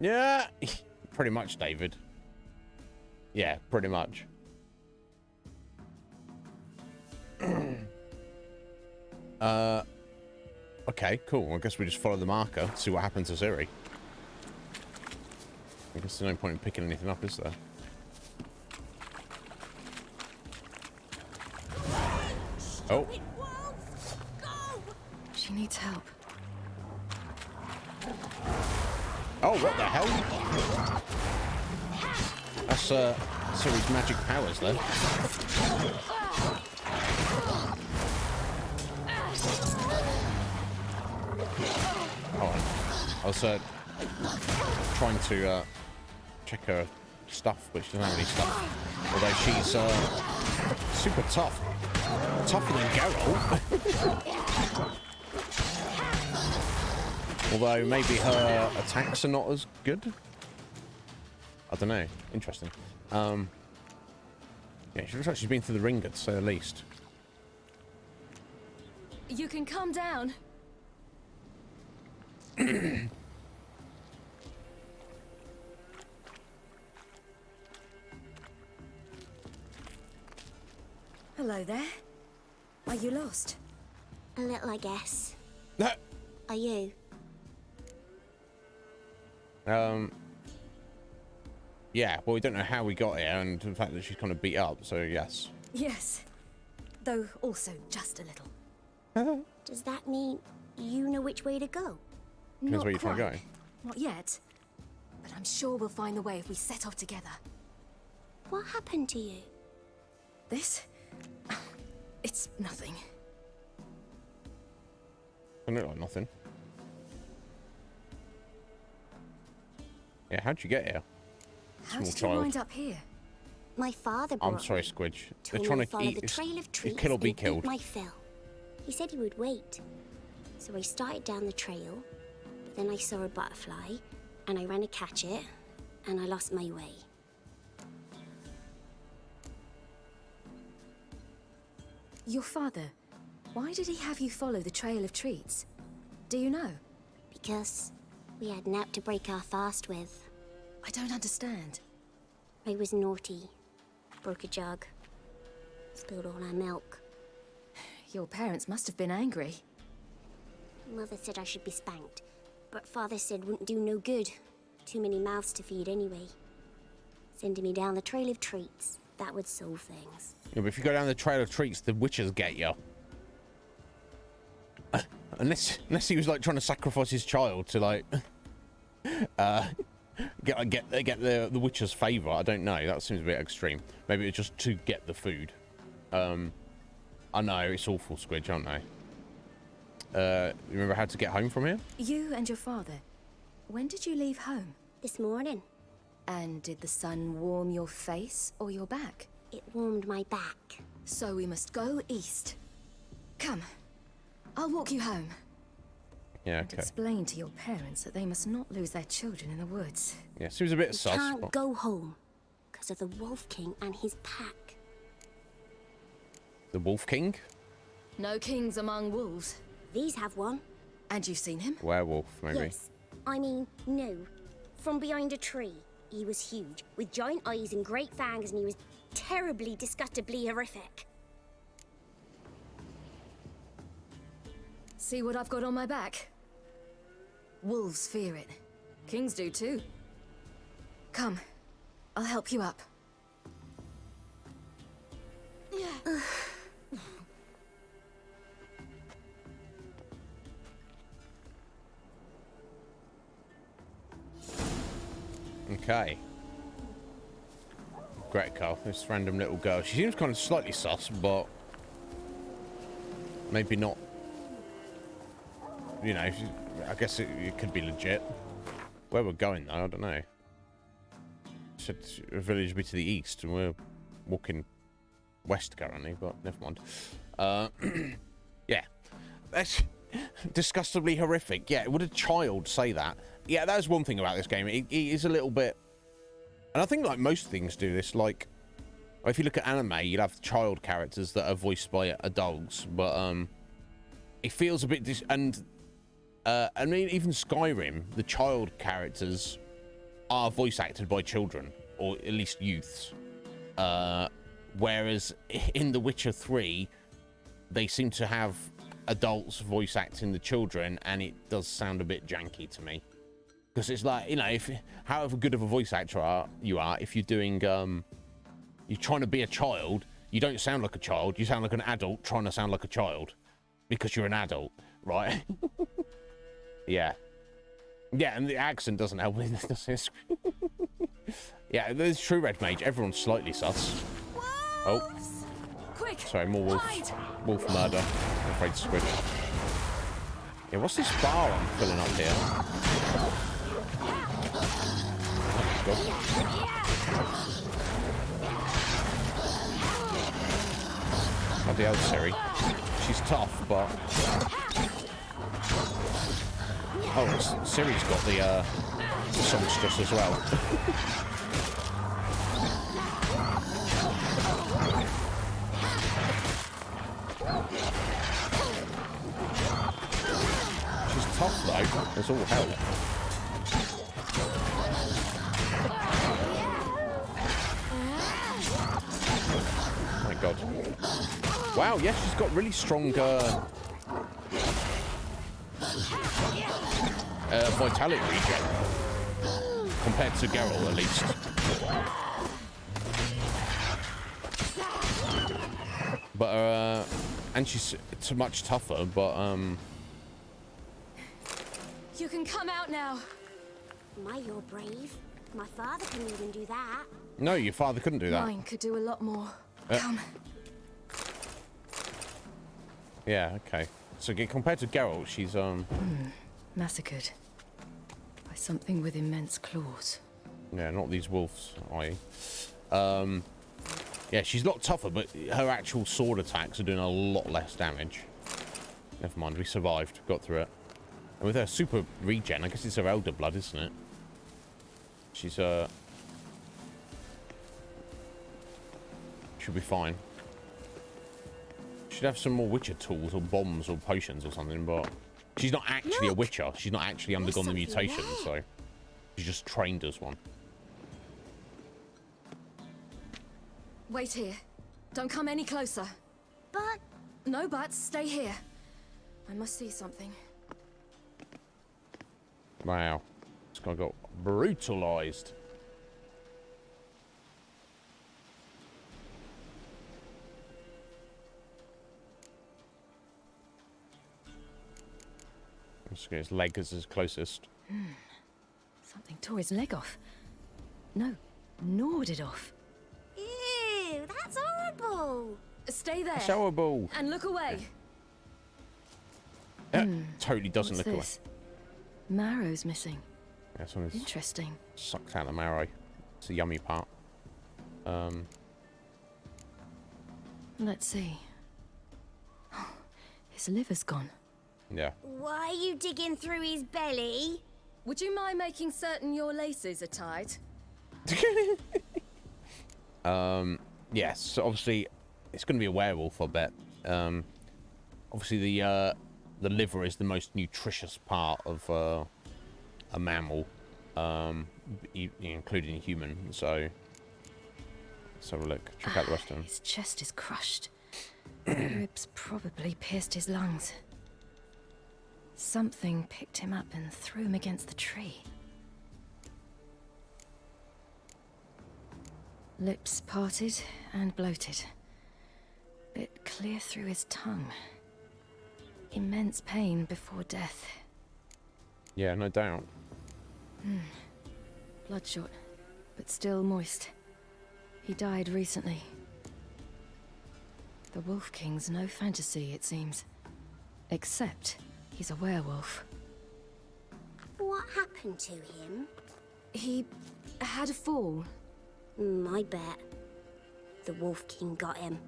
Yeah, pretty much, David. Yeah, pretty much. Okay, cool. I guess we just follow the marker, see what happens to Siri. I guess there's no point in picking anything up, is there? Oh. She needs help. Oh, what the hell? That's Siri's magic powers then. I was trying to check her stuff, but she doesn't have any stuff. Although she's super tough. Tougher than Geralt. Although maybe her attacks are not as good. I don't know. Interesting. Yeah, she looks like she's been through the ringer, to say the least. You can calm down. Hello there. Are you lost? A little, I guess. Are you? Yeah, well, we don't know how we got here, and the fact that she's kind of beat up, so yes. Yes. Though also just a little. Does that mean you know which way to go? Depends where you're trying to go. Not yet. But I'm sure we'll find the way if we set off together. What happened to you? This? It's nothing. Doesn't look like nothing. Yeah, how'd you get here? How did you wind up here? My father brought I'm sorry, Squidge. They're me trying to follow eat the trail of treats kill or be and killed. eat my fill. He said he would wait. So I started down the trail, but then I saw a butterfly, and I ran to catch it, and I lost my way. Your father, why did he have you follow the trail of treats? Do you know? Because we had nap to break our fast with. I don't understand. I was naughty. Broke a jug. Spilled all our milk. Your parents must have been angry. Mother said I should be spanked, but Father said wouldn't do no good. Too many mouths to feed anyway. Sending me down the trail of treats. That would solve things. Yeah, but if you go down the trail of treats, the witches get you. Unless he was like trying to sacrifice his child to like get the witcher's favour. I don't know. That seems a bit extreme. Maybe it's just to get the food. I know it's awful, Squidge, aren't they? You remember how to get home from here? You and your father. When did you leave home? This morning. And did the sun warm your face or your back? It warmed my back. So we must go east. Come. I'll walk you home. Yeah, And okay. explain to your parents that they must not lose their children in the woods. Yeah, seems a bit sus. Can't But... go home because of the Wolf King and his pack. The Wolf King? No kings among wolves. These have one. And you've seen him? Werewolf, maybe. Yes. I mean, no. From behind a tree. He was huge, with giant eyes and great fangs, and he was terribly, disgustingly horrific. See what I've got on my back? Wolves fear it. Kings do too. Come, I'll help you up. Okay. Gretka, this random little girl. She seems kind of slightly sus, but maybe not. You know, I guess it could be legit. Where we're going, though, I don't know. Said a village would be to the east, and we're walking west currently, but never mind. Yeah. That's disgustingly horrific. Yeah, would a child say that? Yeah, that's one thing about this game. It is a little bit... And I think, like, most things do this. Like, if you look at anime, you'll have child characters that are voiced by adults, but, it feels a bit... I mean, even Skyrim, the child characters are voice acted by children, or at least youths. Whereas in The Witcher 3, they seem to have adults voice acting the children, and it does sound a bit janky to me. Because it's like, you know, if however good of a voice actor you are, if you're doing, you're trying to be a child, you don't sound like a child, you sound like an adult trying to sound like a child. Because you're an adult, right? Yeah. Yeah, and the accent doesn't help with this. Yeah, there's true red mage. Everyone's slightly sus. Oh. Quick! Sorry, more wolves. Wolf murder. I'm afraid to squid. Yeah, what's this bar I'm filling up here? Oh, bloody hell, Siri. She's tough, but... Oh, Siri's got the songstress as well. She's tough though, there's all hell. Oh my god. Wow, yeah, she's got really strong vitality regen. Compared to Geralt, at least. But, and she's much tougher, but, You can come out now. My, you're brave. My father couldn't even do that. No, your father couldn't do that. Mine could do a lot more. Come. Yeah, okay. So compared to Geralt, she's, Massacred. By something with immense claws. Yeah, not these wolves, i.e. Yeah, she's a lot tougher, but her actual sword attacks are doing a lot less damage. Never mind, we survived, got through it. And with her super regen, I guess it's her elder blood, isn't it? She's, should be fine. Should have some more Witcher tools or bombs or potions or something, but she's not actually a Witcher. She's not actually undergone the mutation, so she's just trained as one. Wait here. Don't come any closer. But... No buts. Stay here. I must see something. Wow. This guy got brutalized. Let's get his leg as his closest. Something tore his leg off. No, gnawed it off. Ew, that's horrible. Stay there. That's horrible. And look away. Totally doesn't What's look this? Marrow's missing. away. Yeah, someone's Interesting. sucked out the marrow. It's the yummy part. Let's see. His liver's gone. Yeah. Why are you digging through his belly? Would you mind making certain your laces are tied? Yes, so obviously it's going to be a werewolf, I bet. Obviously the liver is the most nutritious part of a mammal. including human. So let's have a look. Check out the rest of them. His chest is crushed. Ribs probably pierced his lungs. Something picked him up and threw him against the tree. Lips parted and bloated. Bit clear through his tongue. Immense pain before death. Yeah, no doubt. Bloodshot, but still moist. He died recently. The Wolf King's no fantasy, it seems. Except he's a werewolf. What happened to him? He had a fall. I bet. The Wolf King got him.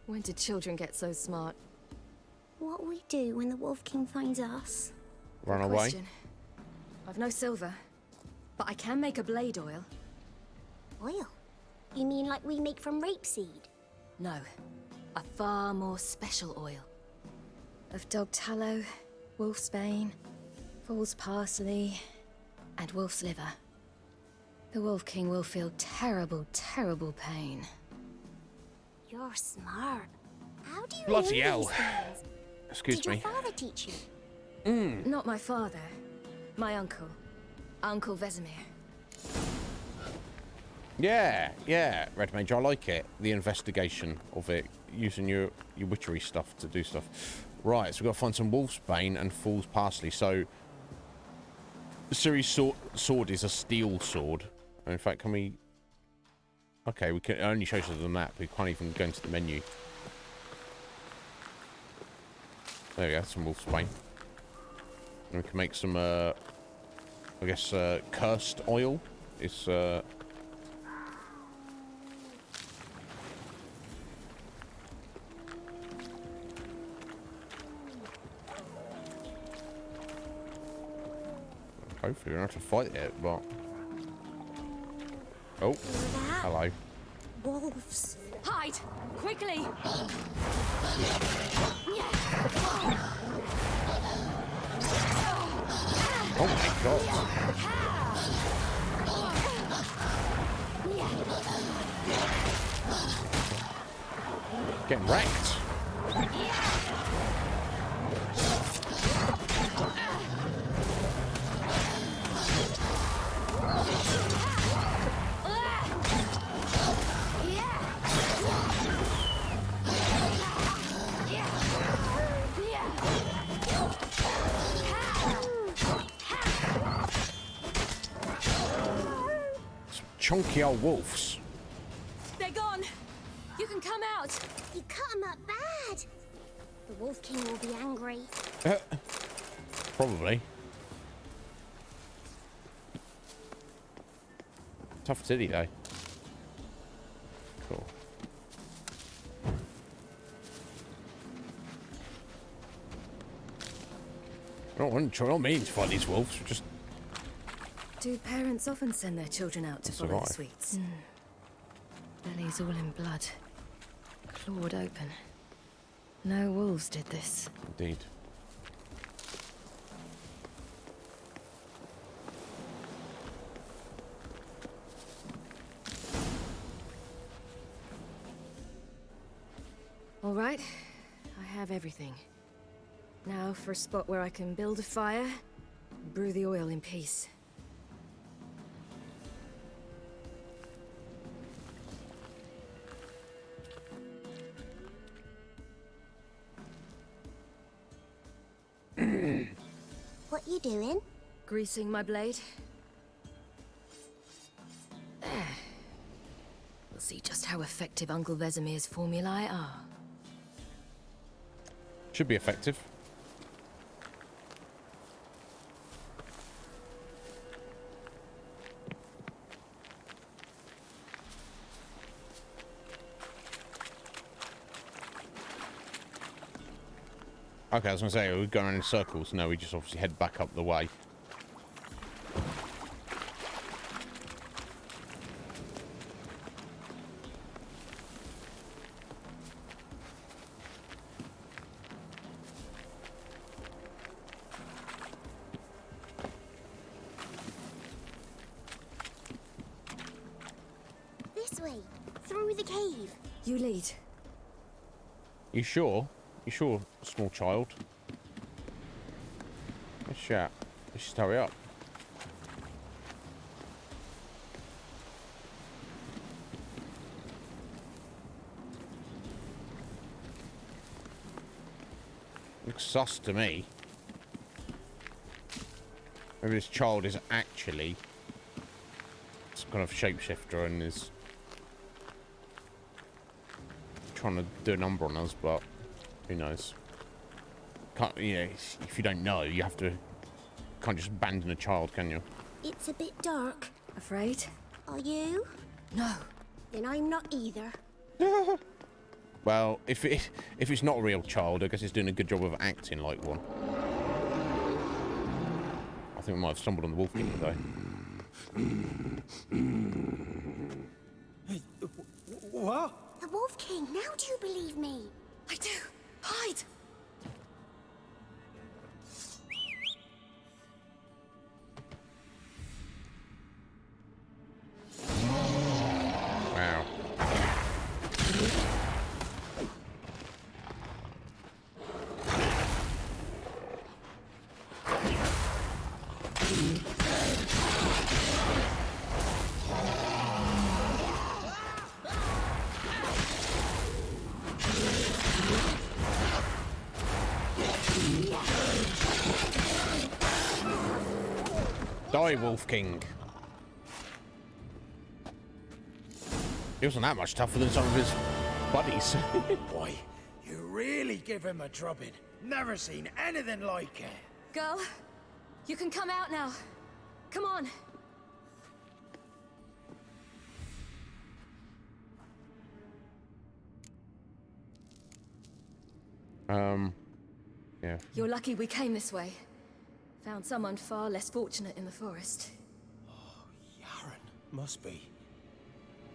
When did children get so smart? What'll we do when the Wolf King finds us? Run away? Question. I've no silver, but I can make a blade oil. Oil? You mean like we make from rapeseed? No, a far more special oil. Of dog tallow, wolf's bane, fool's parsley, and wolf's liver. The Wolf King will feel terrible, terrible pain. You're smart. How do you Bloody know hell. these things? Excuse Did me. your father teach you? Not my father. My uncle. Uncle Vesemir. Yeah, Red Mage, I like it. The investigation of it, using your witchery stuff to do stuff. Right, so we've got to find some wolf's bane and fool's parsley. So, Ciri's sword is a steel sword. In fact, can we... Okay, we can, it only shows us the map. We can't even go into the menu. There we go, some wolf's bane. And we can make some, I guess, cursed oil. It's, Go Hopefully we don't have to fight it, but... Oh, hello. Wolves. Hide! Quickly! Oh my god. Getting wrecked. Chunky old wolves. They're gone! You can come out! You cut him up bad. The Wolf King will be angry. Probably. Tough city, though. Cool. I don't mean to fight these wolves. Just Do parents often send their children out to follow the sweets? Bellies all in blood. Clawed open. No wolves did this. Indeed. All right, I have everything. Now for a spot where I can build a fire, and brew the oil in peace. What you doing? Greasing my blade. There. We'll see just how effective Uncle Vesemir's formulae are. should be effective. Okay, I was going to say, we're going in circles. No, we just obviously head back up the way. This way, through the cave. You lead. You sure? You sure, small child? Let's chat. Let's just hurry up. Looks sus to me. Maybe this child is actually some kind of shapeshifter and is trying to do a number on us, but who knows? Can't, you know, if you don't know, you have to. Can't just abandon a child, can you? It's a bit dark. Afraid? Are you? No. Then I'm not either. Well, if it's not a real child, I guess it's doing a good job of acting like one. I think we might have stumbled on the Wolf King today. What? The Wolf King, now do you believe me? I do. Hide! Wow. Die, Wolf King. He wasn't that much tougher than some of his buddies. Boy, you really give him a drubbing. Never seen anything like it. Girl, you can come out now. Come on. Yeah. You're lucky we came this way. Found someone far less fortunate in the forest. Must be.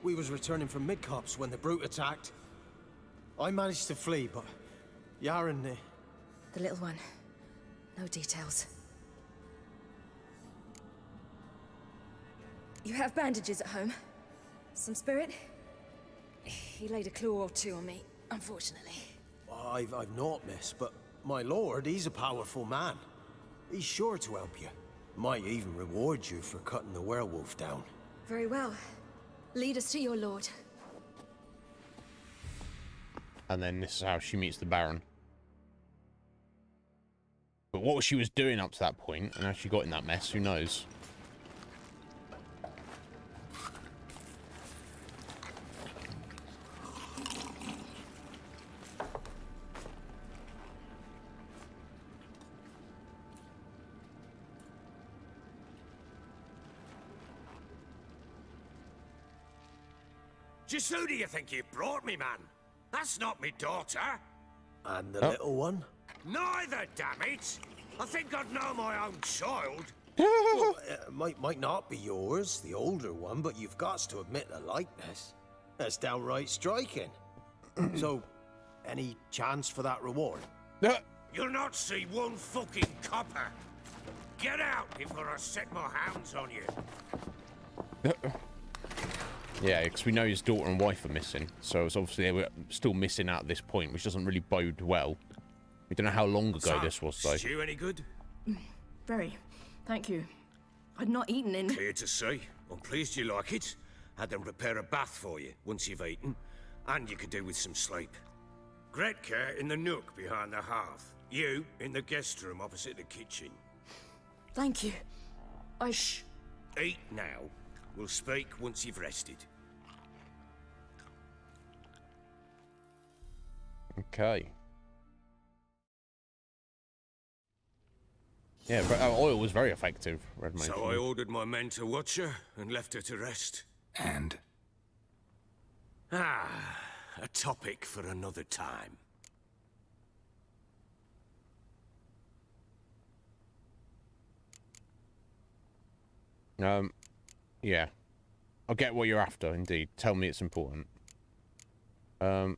We was returning from Midcops when the brute attacked. I managed to flee, but Yaren... The little one. No details. You have bandages at home? Some spirit? He laid a claw or two on me, unfortunately. I've not, miss, but my lord, he's a powerful man. He's sure to help you. Might even reward you for cutting the werewolf down. Very well. Lead us to your lord. And then this is how she meets the Baron. But what she was doing up to that point, and how she got in that mess, who knows? Just who do you think you've brought me, man? That's not me daughter. And the little one? Neither, damn it! I think I'd know my own child. Well, might not be yours, the older one, but you've got to admit the likeness. That's downright striking. So, any chance for that reward? You'll not see one fucking copper. Get out before I set my hounds on you. Yeah, because we know his daughter and wife are missing, so it's obviously they were still missing out at this point, which doesn't really bode well. We don't know how long ago this was, though. Stew any good? Very. Thank you. I'd not eaten in... Clear to see. I'm pleased you like it. Had them prepare a bath for you once you've eaten, and you could do with some sleep. Gretka in the nook behind the hearth. You in the guest room opposite the kitchen. Thank you. Shh. Eat now. We'll speak once you've rested. Okay. Yeah, but oil was very effective, Red Mage. So I ordered my men to watch her and left her to rest. And? A topic for another time. Yeah. I'll get what you're after, indeed. Tell me it's important. I'll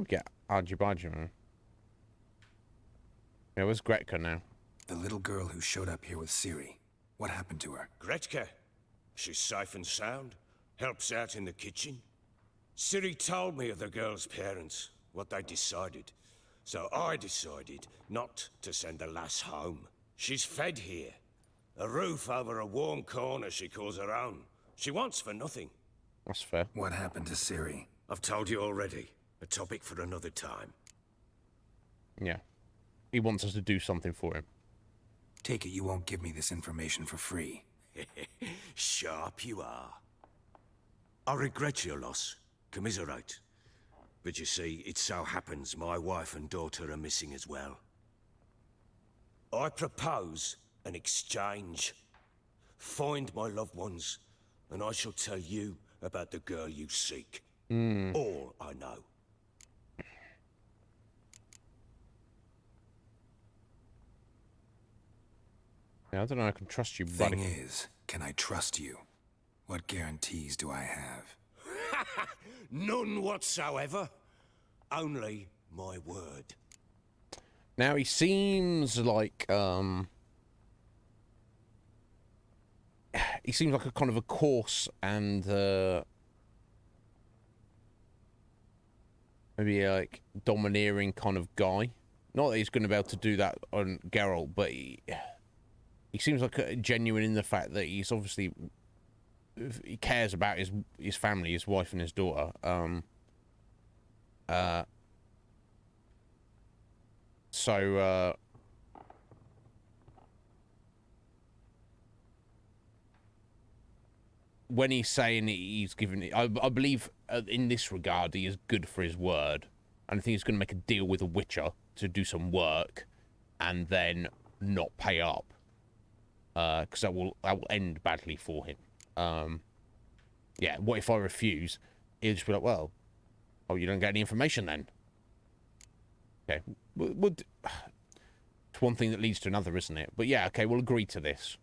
get Arjibaja. Yeah, where's Gretka now? The little girl who showed up here with Ciri. What happened to her? Gretka. She's safe and sound. Helps out in the kitchen. Ciri told me of the girl's parents, what they decided. So I decided not to send the lass home. She's fed here. A roof over a warm corner she calls her own. She wants for nothing. That's fair. What happened to Ciri? I've told you already. A topic for another time. Yeah. He wants us to do something for him. Take it you won't give me this information for free. Sharp you are. I regret your loss. Commiserate. But you see, it so happens my wife and daughter are missing as well. I propose an exchange. Find my loved ones, and I shall tell you about the girl you seek. All I know. Yeah, I don't know I can trust you, buddy. Thing is, can I trust you? What guarantees do I have? None whatsoever. Only my word. Now, he seems like, he seems like a kind of a coarse and, maybe like domineering kind of guy. Not that he's going to be able to do that on Geralt, but he seems like a genuine in the fact that he's obviously, he cares about his family, his wife and his daughter. When he's saying he's given, I believe in this regard he is good for his word, and I think he's going to make a deal with a Witcher to do some work, and then not pay up, because that will end badly for him. Yeah. What if I refuse? He'll just be like, well, oh, you don't get any information then. Okay. It's one thing that leads to another, isn't it? But yeah, okay, we'll agree to this.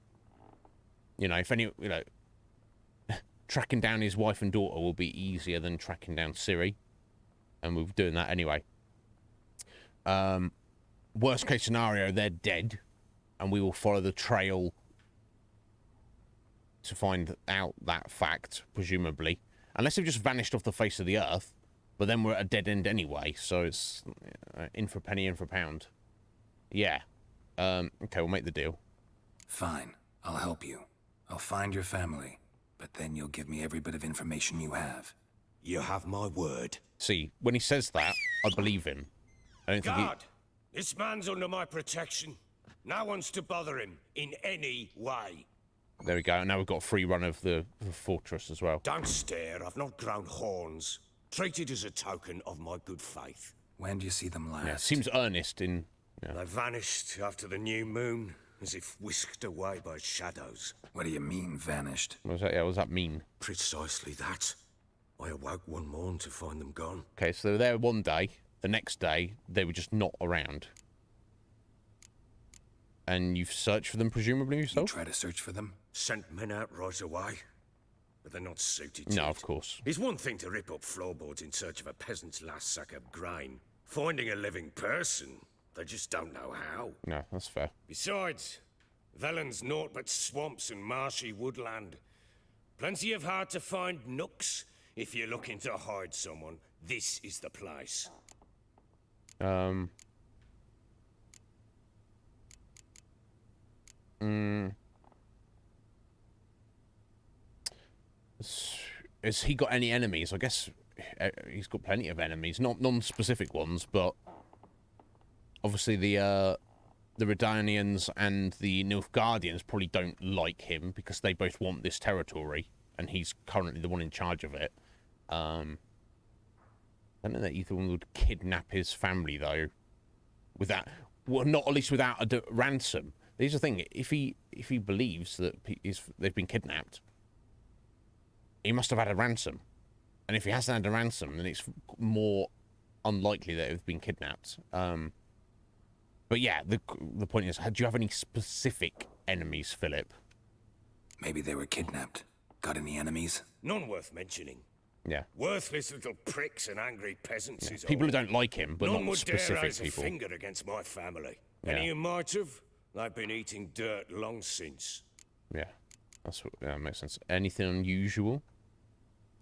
You know, if any, you know, tracking down his wife and daughter will be easier than tracking down Ciri, and we're doing that anyway. Worst case scenario, they're dead, and we will follow the trail to find out that fact, presumably. Unless they've just vanished off the face of the earth, but then we're at a dead end anyway, so it's in for a penny, in for a pound. Yeah. Okay, we'll make the deal. Fine, I'll help you. I'll find your family, but then you'll give me every bit of information you have. You have my word. See, when he says that, I believe him. I don't think he... Guard! This man's under my protection. No one's to bother him in any way. There we go. Now we've got a free run of the fortress as well. Don't stare. I've not grown horns. Treat it as a token of my good faith. When do you see them last? Yeah, seems earnest in... Yeah. They vanished after the new moon, as if whisked away by shadows. What do you mean, vanished? What does that mean? Precisely that. I awoke one morn to find them gone. Okay, so they were there one day. The next day, they were just not around. And you've searched for them, presumably, yourself? You try to search for them? Sent men out right away. But they're not suited to No, it. of course. It's one thing to rip up floorboards in search of a peasant's last sack of grain. Finding a living person, they just don't know how. No, that's fair. Besides, Velen's naught but swamps and marshy woodland. Plenty of hard-to-find nooks. If you're looking to hide someone, this is the place. Has he got any enemies? I guess he's got plenty of enemies. Not non-specific ones, but obviously the Redanians and the Nilfgaardians probably don't like him because they both want this territory, and he's currently the one in charge of it. I don't know that either one would kidnap his family, though. Without, well, not at least without a ransom. Here's the thing: if he believes that they've been kidnapped, he must have had a ransom, and if he hasn't had a ransom, then it's more unlikely that they've been kidnapped. But yeah, the point is, do you have any specific enemies, Philip? Maybe they were kidnapped. Got any enemies? None worth mentioning. Yeah. Worthless little pricks and angry peasants is people all. who don't like him, but None not would specific dare raise people. a finger against my family. Yeah. Any who might have, they've been eating dirt long since. Yeah, that makes sense. Anything unusual?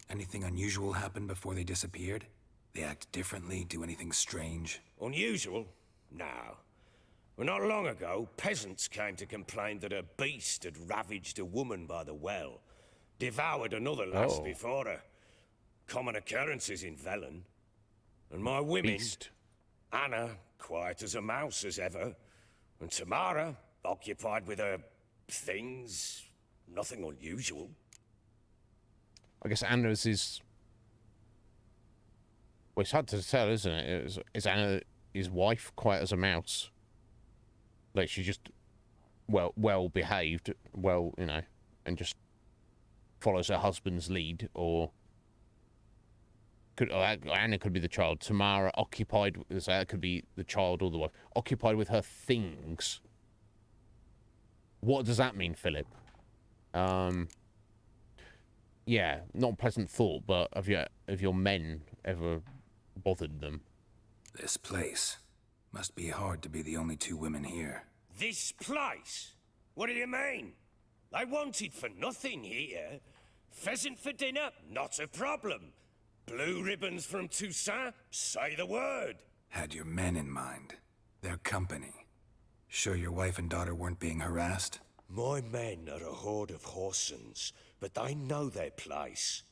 Anything unusual happen before they disappeared? They act differently, do anything strange? Unusual? No. Well, not long ago, peasants came to complain that a beast had ravaged a woman by the well. Devoured another lass before her. Common occurrences in Velen. And my women... Beast. Anna, quiet as a mouse as ever. And Tamara, occupied with her things. Nothing unusual. I guess Anna's is... Well, it's hard to tell, isn't it? Is Anna his wife quiet as a mouse? Like, she's just well behaved, well, you know, and just follows her husband's lead, or Anna could be the child. Tamara occupied, so that could be the child or the wife, occupied with her things. What does that mean, Philip? Yeah, not a pleasant thought, but have your men ever bothered them? This place. Must be hard to be the only two women here. This place? What do you mean? I wanted for nothing here. Pheasant for dinner? Not a problem. Blue ribbons from Toussaint? Say the word. Had your men in mind. Their company. Sure your wife and daughter weren't being harassed? My men are a horde of whoresons, but they know their place.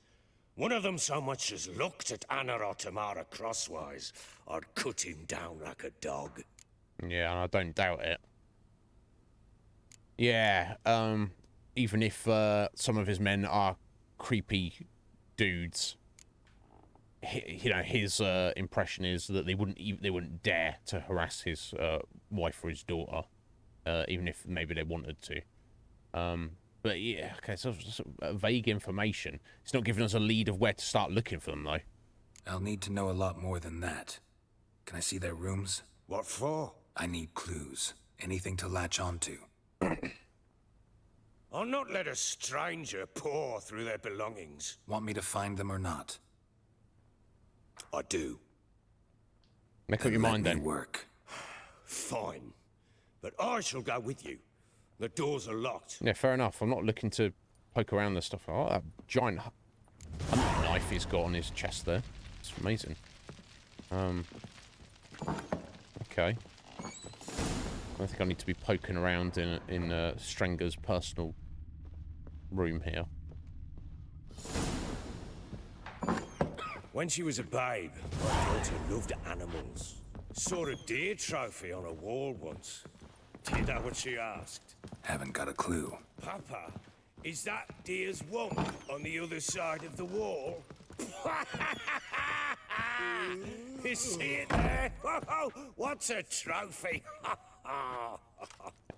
One of them so much as looked at Anna or Tamara crosswise, I'd cut him down like a dog. Yeah, I don't doubt it. Yeah, even if some of his men are creepy dudes, you know, his impression is that they wouldn't dare to harass his wife or his daughter, even if maybe they wanted to. But yeah, okay, so vague information. It's not giving us a lead of where to start looking for them, though. I'll need to know a lot more than that. Can I see their rooms? What for? I need clues. Anything to latch onto. I'll not let a stranger pore through their belongings. Want me to find them or not? I do. Make up your mind then. Work. Fine. But I shall go with you. The doors are locked. Yeah, fair enough. I'm not looking to poke around the stuff. Oh, that giant hunting knife he's got on his chest there. It's amazing. Okay. I think I need to be poking around in Stranger's personal room here. When she was a babe, my daughter loved animals. Saw a deer trophy on a wall once. Do you know what she asked? Haven't got a clue. Papa, is that deer's wump on the other side of the wall? You see it there? What's a trophy?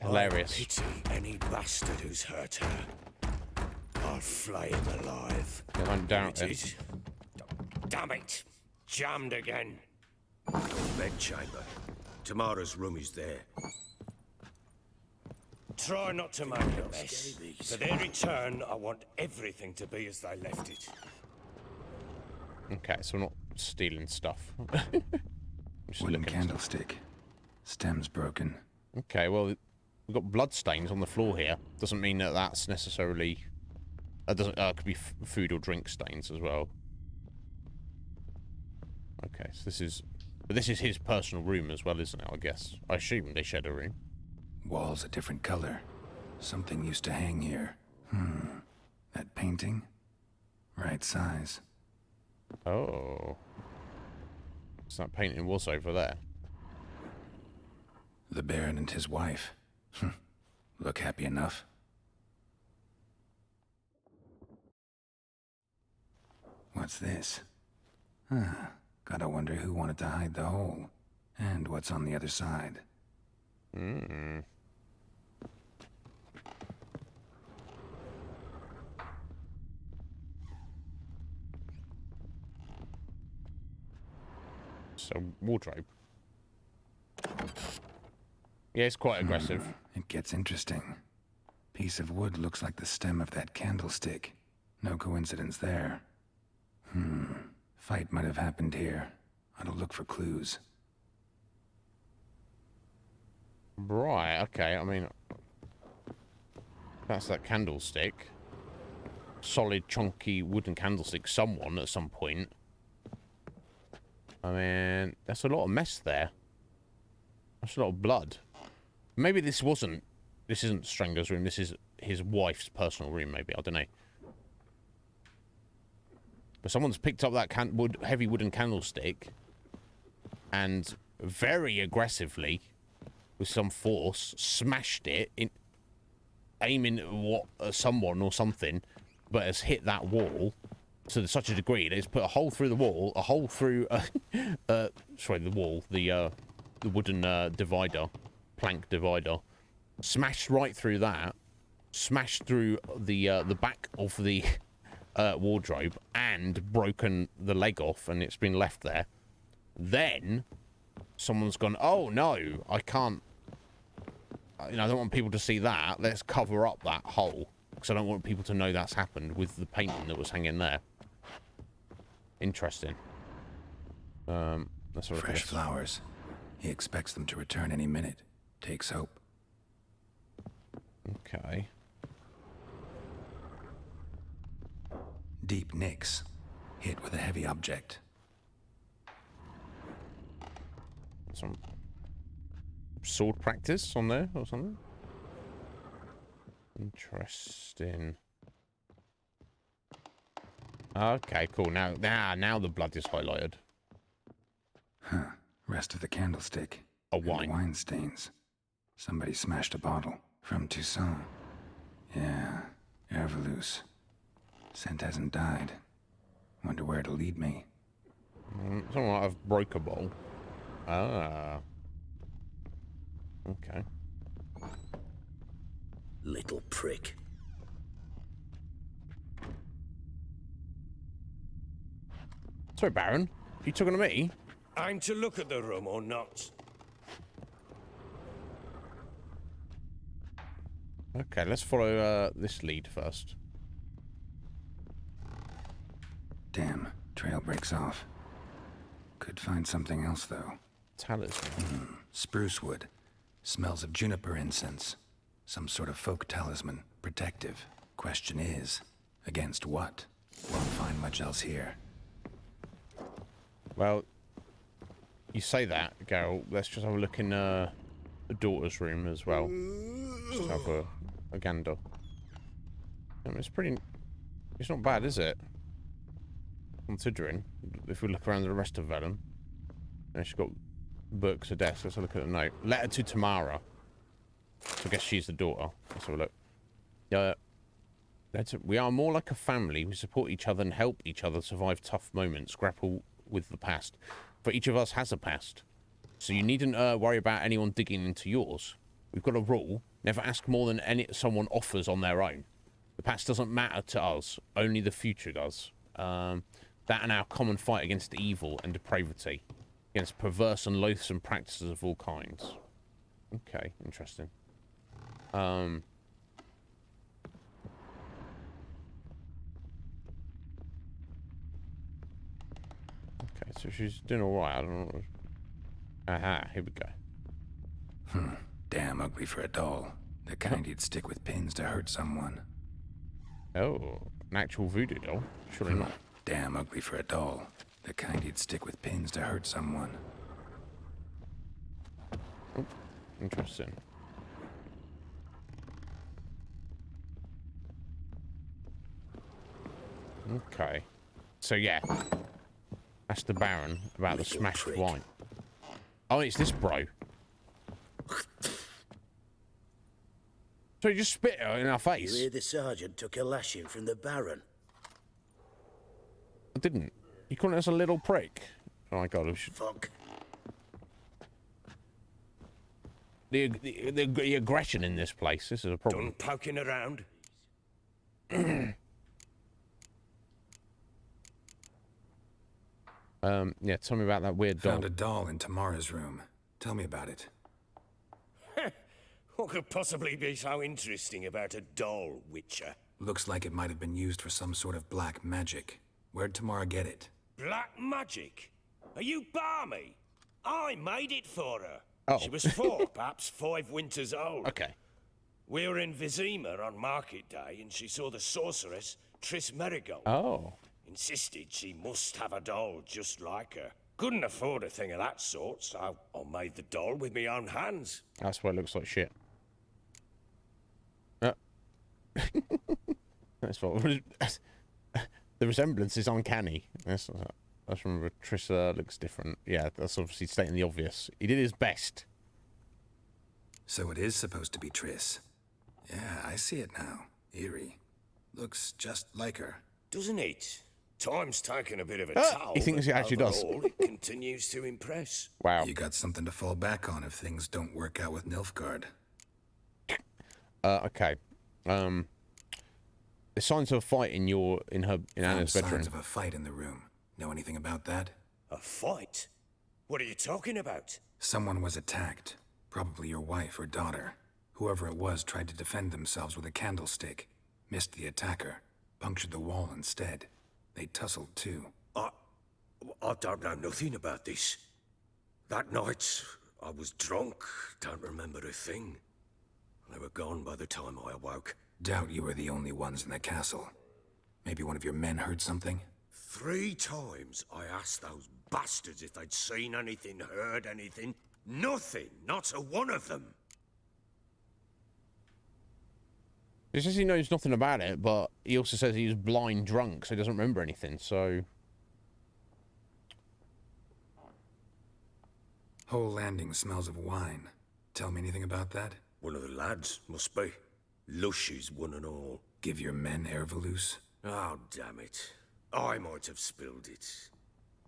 Hilarious. I pity any bastard who's hurt her. I'll flay him alive. I don't doubt it. Damn it! Jammed again. Bedchamber. Tamara's room is there. Try not to make a mess. For their return, I want everything to be as they left it. Okay, so I'm not stealing stuff. Wooden candlestick. Stem's broken. Okay, well, we've got blood stains on the floor here. Doesn't mean that that's necessarily... could be food or drink stains as well. Okay, so this is... But this is his personal room as well, isn't it, I guess? I assume they shared a room. Walls a different color. Something used to hang here. That painting? Right size. Oh. So that painting was over there. The Baron and his wife. Look happy enough. What's this? Gotta wonder who wanted to hide the hole. And what's on the other side. So, wardrobe. Yeah, it's quite aggressive. It gets interesting. Piece of wood looks like the stem of that candlestick. No coincidence there. Fight might have happened here. I'll look for clues. Right, okay, I mean... That's that candlestick. solid, chunky wooden candlestick someone at some point. I mean, that's a lot of mess there. That's a lot of blood. Maybe this isn't Stranger's room. This is his wife's personal room, maybe. I don't know. But someone's picked up that heavy wooden candlestick and very aggressively, with some force, smashed it, aiming at someone or something, but has hit that wall to such a degree that it's put a hole through the wall, a hole through, sorry, the wall, the wooden divider, plank divider, smashed right through that, smashed through the back of the wardrobe, and broken the leg off, and it's been left there. Then someone's gone, oh no, I can't, you know, I don't want people to see that. Let's cover up that hole, because I don't want people to know that's happened with the painting that was hanging there. Interesting. Let's have a Fresh flowers. He expects them to return any minute. Takes hope. Okay. Deep nicks. Hit with a heavy object. Some sword practice on there or something. Interesting. Okay, cool. Now the blood is highlighted. Huh. Rest of the candlestick. A wine. Wine stains. Somebody smashed a bottle. From Toussaint. Yeah. Hervelouse. Scent hasn't died. Wonder where it'll lead me. Something like I've broke a bowl. Ah. Okay. Little prick. Sorry, Baron. Are you talking to me? I'm to look at the room or not? Okay, let's follow this lead first. Damn, trail breaks off. Could find something else, though. Talisman. Spruce wood. Smells of juniper incense. Some sort of folk talisman. Protective. Question is, against what? Won't find much else here. Well, you say that, Geralt. Let's just have a look in the daughter's room as well. Just have a gander. I mean, it's not bad, is it? Considering, if we look around the rest of Velen. And she's got books, a desk. Let's have a look at the note. Letter to Tamara. So I guess she's the daughter. Let's have a look. We are more like a family. We support each other and help each other survive tough moments, grapple with the past. For each of us has a past. So you needn't worry about anyone digging into yours. We've got a rule. Never ask more than someone offers on their own. The past doesn't matter to us. Only the future does. That and our common fight against evil and depravity. Against perverse and loathsome practices of all kinds. Okay, interesting. Okay, so she's doing alright. I don't know. Aha, here we go. Damn ugly for a doll. The kind you'd stick with pins to hurt someone. Oh, an actual voodoo doll? Surely not. Damn ugly for a doll. The kind you'd stick with pins to hurt someone. Oh, interesting. Okay. So, yeah. That's the Baron about the smashed wine. Oh, it's this bro. So he just spit it in our face. You hear the sergeant took a lashing from the Baron? I didn't. You calling us a little prick? Oh my god. Fuck. The aggression in this place. This is a problem. Done poking around. Yeah, tell me about that weird doll. Found a doll in Tamara's room. Tell me about it. What could possibly be so interesting about a doll, Witcher? Looks like it might have been used for some sort of black magic. Where'd Tamara get it? Black magic? Are you balmy? I made it for her. Oh. She was 4, perhaps 5 winters old. Okay. We were in Vizima on market day, and she saw the sorceress Triss Merigold. Oh. Insisted she must have a doll just like her. Couldn't afford a thing of that sort, so I made the doll with my own hands. That's why it looks like shit. That's what. The resemblance is uncanny. That's remember Triss looks different. Yeah, that's obviously stating the obvious. He did his best. So it is supposed to be Triss. Yeah, I see it now. Eerie. Looks just like her. Doesn't it? Time's taken a bit of a toll. He thinks it actually does. Overall, it continues to impress. Wow. You got something to fall back on if things don't work out with Nilfgaard. Okay. There's signs of a fight in Anna's bedroom. Signs of a fight in the room. Know anything about that? A fight? What are you talking about? Someone was attacked. Probably your wife or daughter. Whoever it was tried to defend themselves with a candlestick. Missed the attacker. Punctured the wall instead. They tussled too. I don't know nothing about this. That night, I was drunk. Don't remember a thing. They were gone by the time I awoke. Doubt you were the only ones in the castle. Maybe one of your men heard something? 3 times I asked those bastards if they'd seen anything, heard anything. Nothing. Not a one of them. He says he knows nothing about it, but he also says he was blind drunk, so he doesn't remember anything, so... Whole landing smells of wine. Tell me anything about that? One of the lads, must be. Lushes, one and all. Give your men Ervalus? Oh, damn it. I might have spilled it.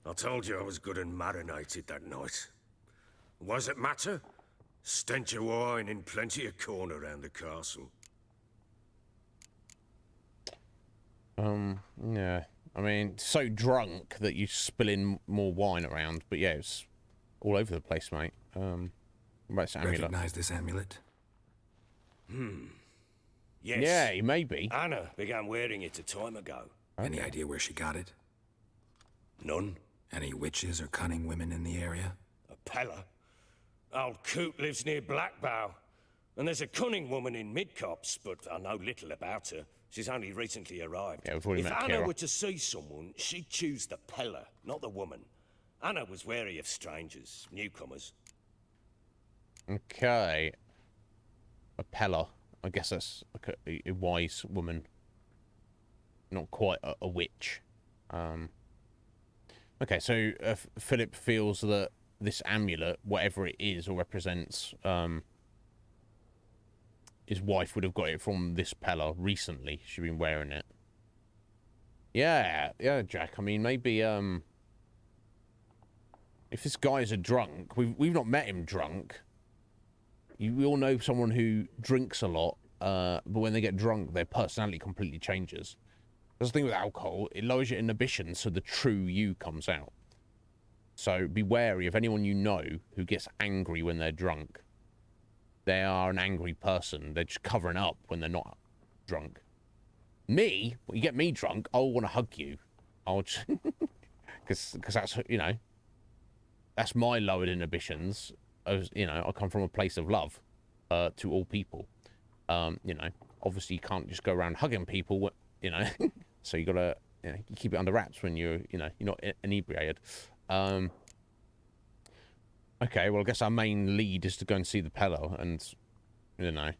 I told you I was good and marinated that night. What does it matter? Stench of wine in plenty of corn around the castle. Yeah. I mean, so drunk that you spill in more wine around, but yeah, it's all over the place, mate. About this amulet. Recognize this amulet? Yes. Yeah, he may be. Anna began wearing it a time ago. Okay. Any idea where she got it? None. Any witches or cunning women in the area? A Pella. Old Coot lives near Blackbow. And there's a cunning woman in Midcopse, but I know little about her. She's only recently arrived. Yeah, we've already if met Anna Kira. were to see someone, she'd choose the Pella, not the woman. Anna was wary of strangers, newcomers. Okay. A Pella. I guess that's like a wise woman. Not quite a witch. Okay, so Philip feels that this amulet, whatever it is or represents, his wife would have got it from this Pella recently. She'd been wearing it. Yeah, Jack. I mean, maybe if this guy's a drunk, we've not met him drunk. We all know someone who drinks a lot, but when they get drunk, their personality completely changes. That's the thing with alcohol. It lowers your inhibition, so the true you comes out. So be wary of anyone you know who gets angry when they're drunk. They are an angry person. They're just covering up when they're not drunk. Me, when you get me drunk, I'll want to hug you. I'll just... Because that's, you know, that's my lowered inhibitions. As, you know, I come from a place of love to all people. You know, obviously you can't just go around hugging people, you know. So you got to, you know, you keep it under wraps when you're, you know, you're not inebriated. Okay, well, I guess our main lead is to go and see the Pella, and, you know,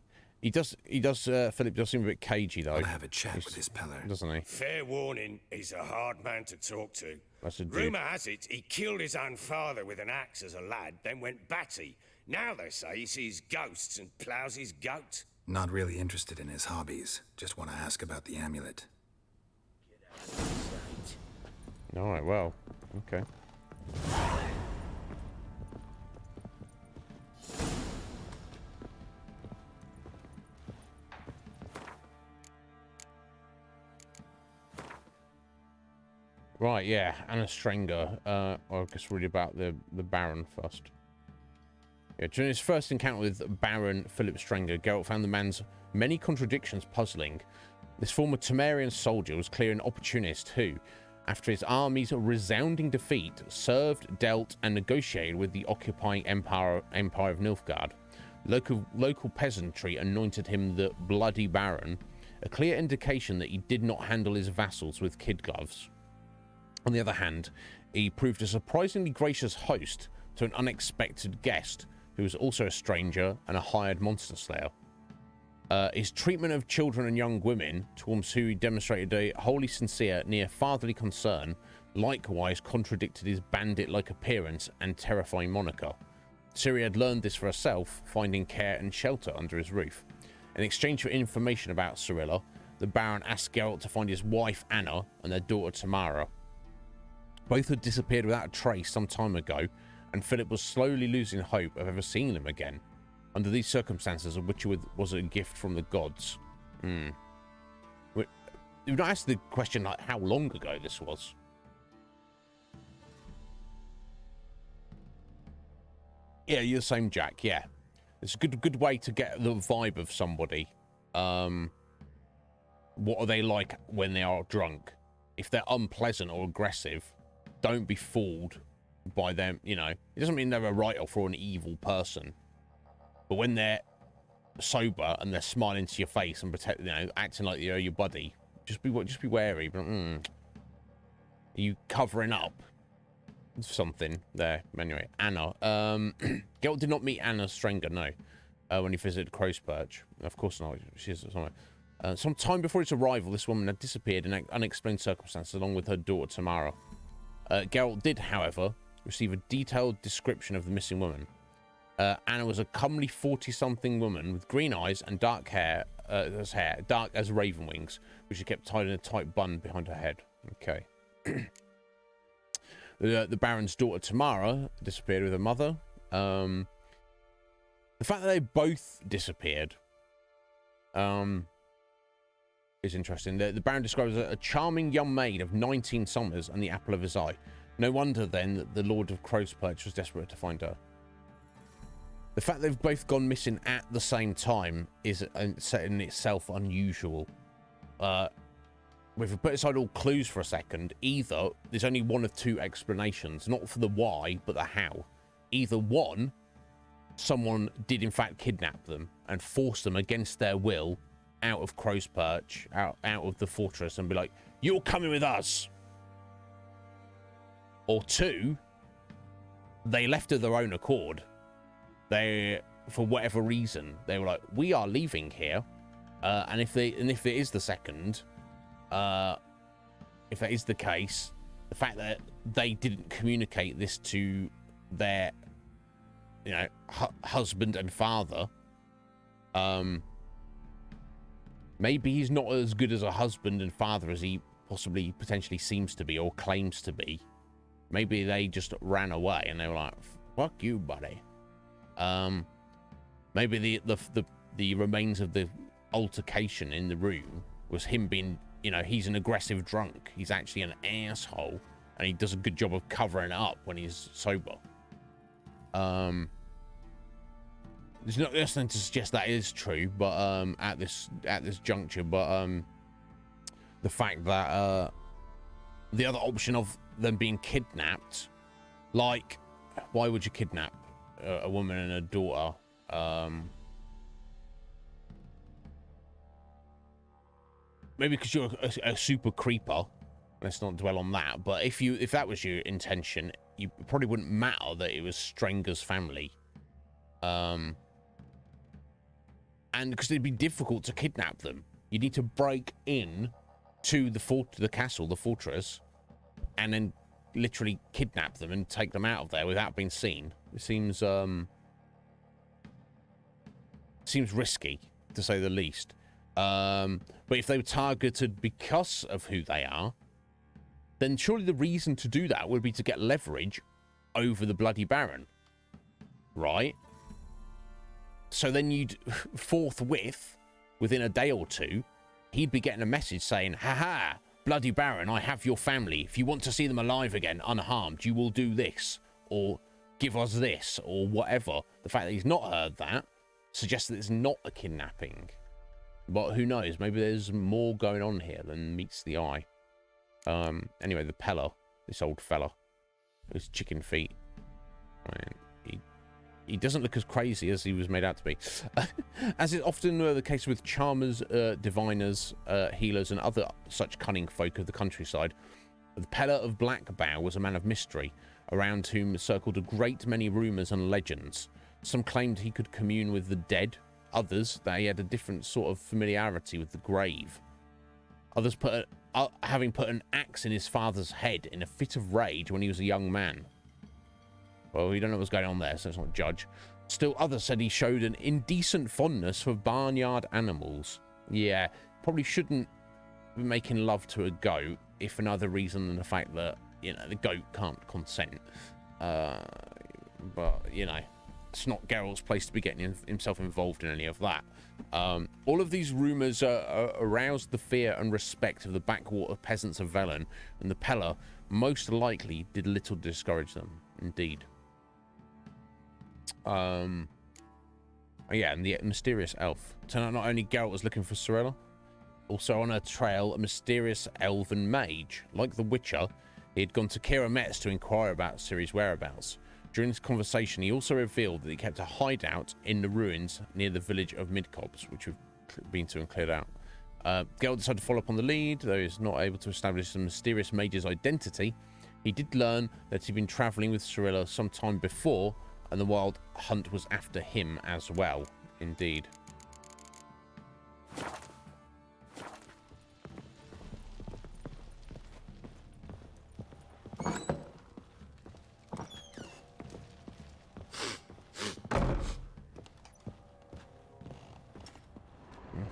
Philip does seem a bit cagey, though. I'll have a chat with this Pella. Doesn't he? Fair warning, he's a hard man to talk to. That's a dude. Rumour has it he killed his own father with an axe as a lad, then went batty. Now they say he sees ghosts and ploughs his goat. Not really interested in his hobbies. Just want to ask about the amulet. All right, well, okay. Right, yeah, Anna Strenger. I'll just read about the Baron first. Yeah, during his first encounter with Baron Philip Strenger, Geralt found the man's many contradictions puzzling. This former Temerian soldier was clearly an opportunist who, after his army's resounding defeat, served, dealt, and negotiated with the occupying empire of Nilfgaard. Local peasantry anointed him the Bloody Baron, a clear indication that he did not handle his vassals with kid gloves. On the other hand, he proved a surprisingly gracious host to an unexpected guest who was also a stranger and a hired monster slayer. His treatment of children and young women, towards whom he demonstrated a wholly sincere, near fatherly concern, likewise contradicted his bandit-like appearance and terrifying moniker. Ciri had learned this for herself, finding care and shelter under his roof. In exchange for information about Cirilla, the Baron asked Geralt to find his wife Anna and their daughter Tamara. Both had disappeared without a trace some time ago, and Philip was slowly losing hope of ever seeing them again. Under these circumstances, a witcher was a gift from the gods. We've not asked the question like how long ago this was. Yeah, you're the same, Jack. Yeah, it's a good way to get the vibe of somebody. What are they like when they are drunk? If they're unpleasant or aggressive, don't be fooled by them. You know, it doesn't mean they're a write-off or an evil person. But when they're sober and they're smiling to your face and acting like you're your buddy, just be wary. But, are you covering up something there? Anyway, Anna. Geralt did not meet Anna Strenger, no, when he visited Crow's Perch. Of course not. She's somewhere. Some time before its arrival, this woman had disappeared in unexplained circumstances along with her daughter Tamara. Geralt did, however, receive a detailed description of the missing woman. Anna was a comely 40-something woman with green eyes and dark hair, dark as raven wings, which she kept tied in a tight bun behind her head. Okay. The Baron's daughter Tamara disappeared with her mother. The fact that they both disappeared is interesting. The Baron describes a charming young maid of 19 summers and the apple of his eye. No wonder then that the Lord of Crow's Perch was desperate to find her. The fact they've both gone missing at the same time is in itself unusual. If we put aside all clues for a second, either there's only one of two explanations, not for the why, but the how. Either one, someone did in fact kidnap them and force them against their will out of Crow's Perch, out of the fortress, and be like, "You're coming with us." Or two, they left of their own accord. They, for whatever reason, they were like, "We are leaving here," and if it is the second, if that is the case, the fact that they didn't communicate this to their, husband and father, maybe he's not as good as a husband and father as he potentially seems to be or claims to be. Maybe they just ran away and they were like, "Fuck you, buddy." Maybe the remains of the altercation in the room was him being, he's an aggressive drunk. He's actually an asshole, and he does a good job of covering it up when he's sober. There's nothing to suggest that is true, but at this juncture, but the fact that the other option of them being kidnapped, like, why would you kidnap a woman and a daughter? Maybe because you're a super creeper. Let's not dwell on that. But if that was your intention, you probably wouldn't matter that it was Strenger's family. And because it'd be difficult to kidnap them, you need to break in to the castle, the fortress, and then literally kidnap them and take them out of there without being seen. It seems risky, to say the least. But if they were targeted because of who they are, then surely the reason to do that would be to get leverage over the bloody Baron, right? So then you'd forthwith, within a day or two, he'd be getting a message saying, "Haha, bloody Baron, I have your family. If you want to see them alive again, unharmed, you will do this, or give us this, or whatever." The fact that he's not heard that suggests that it's not a kidnapping. But who knows? Maybe there's more going on here than meets the eye. Anyway, the Peller, this old fella, his chicken feet. I mean, he doesn't look as crazy as he was made out to be. As is often the case with charmers, diviners, healers, and other such cunning folk of the countryside, the Peller of Blackbow was a man of mystery, around whom circled a great many rumours and legends. Some claimed he could commune with the dead, others that he had a different sort of familiarity with the grave. Others having put an axe in his father's head in a fit of rage when he was a young man. Well, we don't know what's going on there, so let's not judge. Still, others said he showed an indecent fondness for barnyard animals. Yeah, probably shouldn't be making love to a goat, if for another reason than the fact that, you know, the goat can't consent. But, you know, it's not Geralt's place to be getting himself involved in any of that. All of these rumours aroused the fear and respect of the backwater peasants of Velen, and the Peller most likely did little to discourage them, indeed. Yeah, and the mysterious elf. Turned out not only Geralt was looking for Cirilla, also on her trail, a mysterious elven mage. Like the Witcher, he had gone to Keira Metz to inquire about Ciri's whereabouts. During this conversation, he also revealed that he kept a hideout in the ruins near the village of Midcobs, which we've been to and cleared out. Geralt decided to follow up on the lead, though he was not able to establish the mysterious mage's identity. He did learn that he'd been travelling with Cirilla some time before, and the Wild Hunt was after him as well, indeed.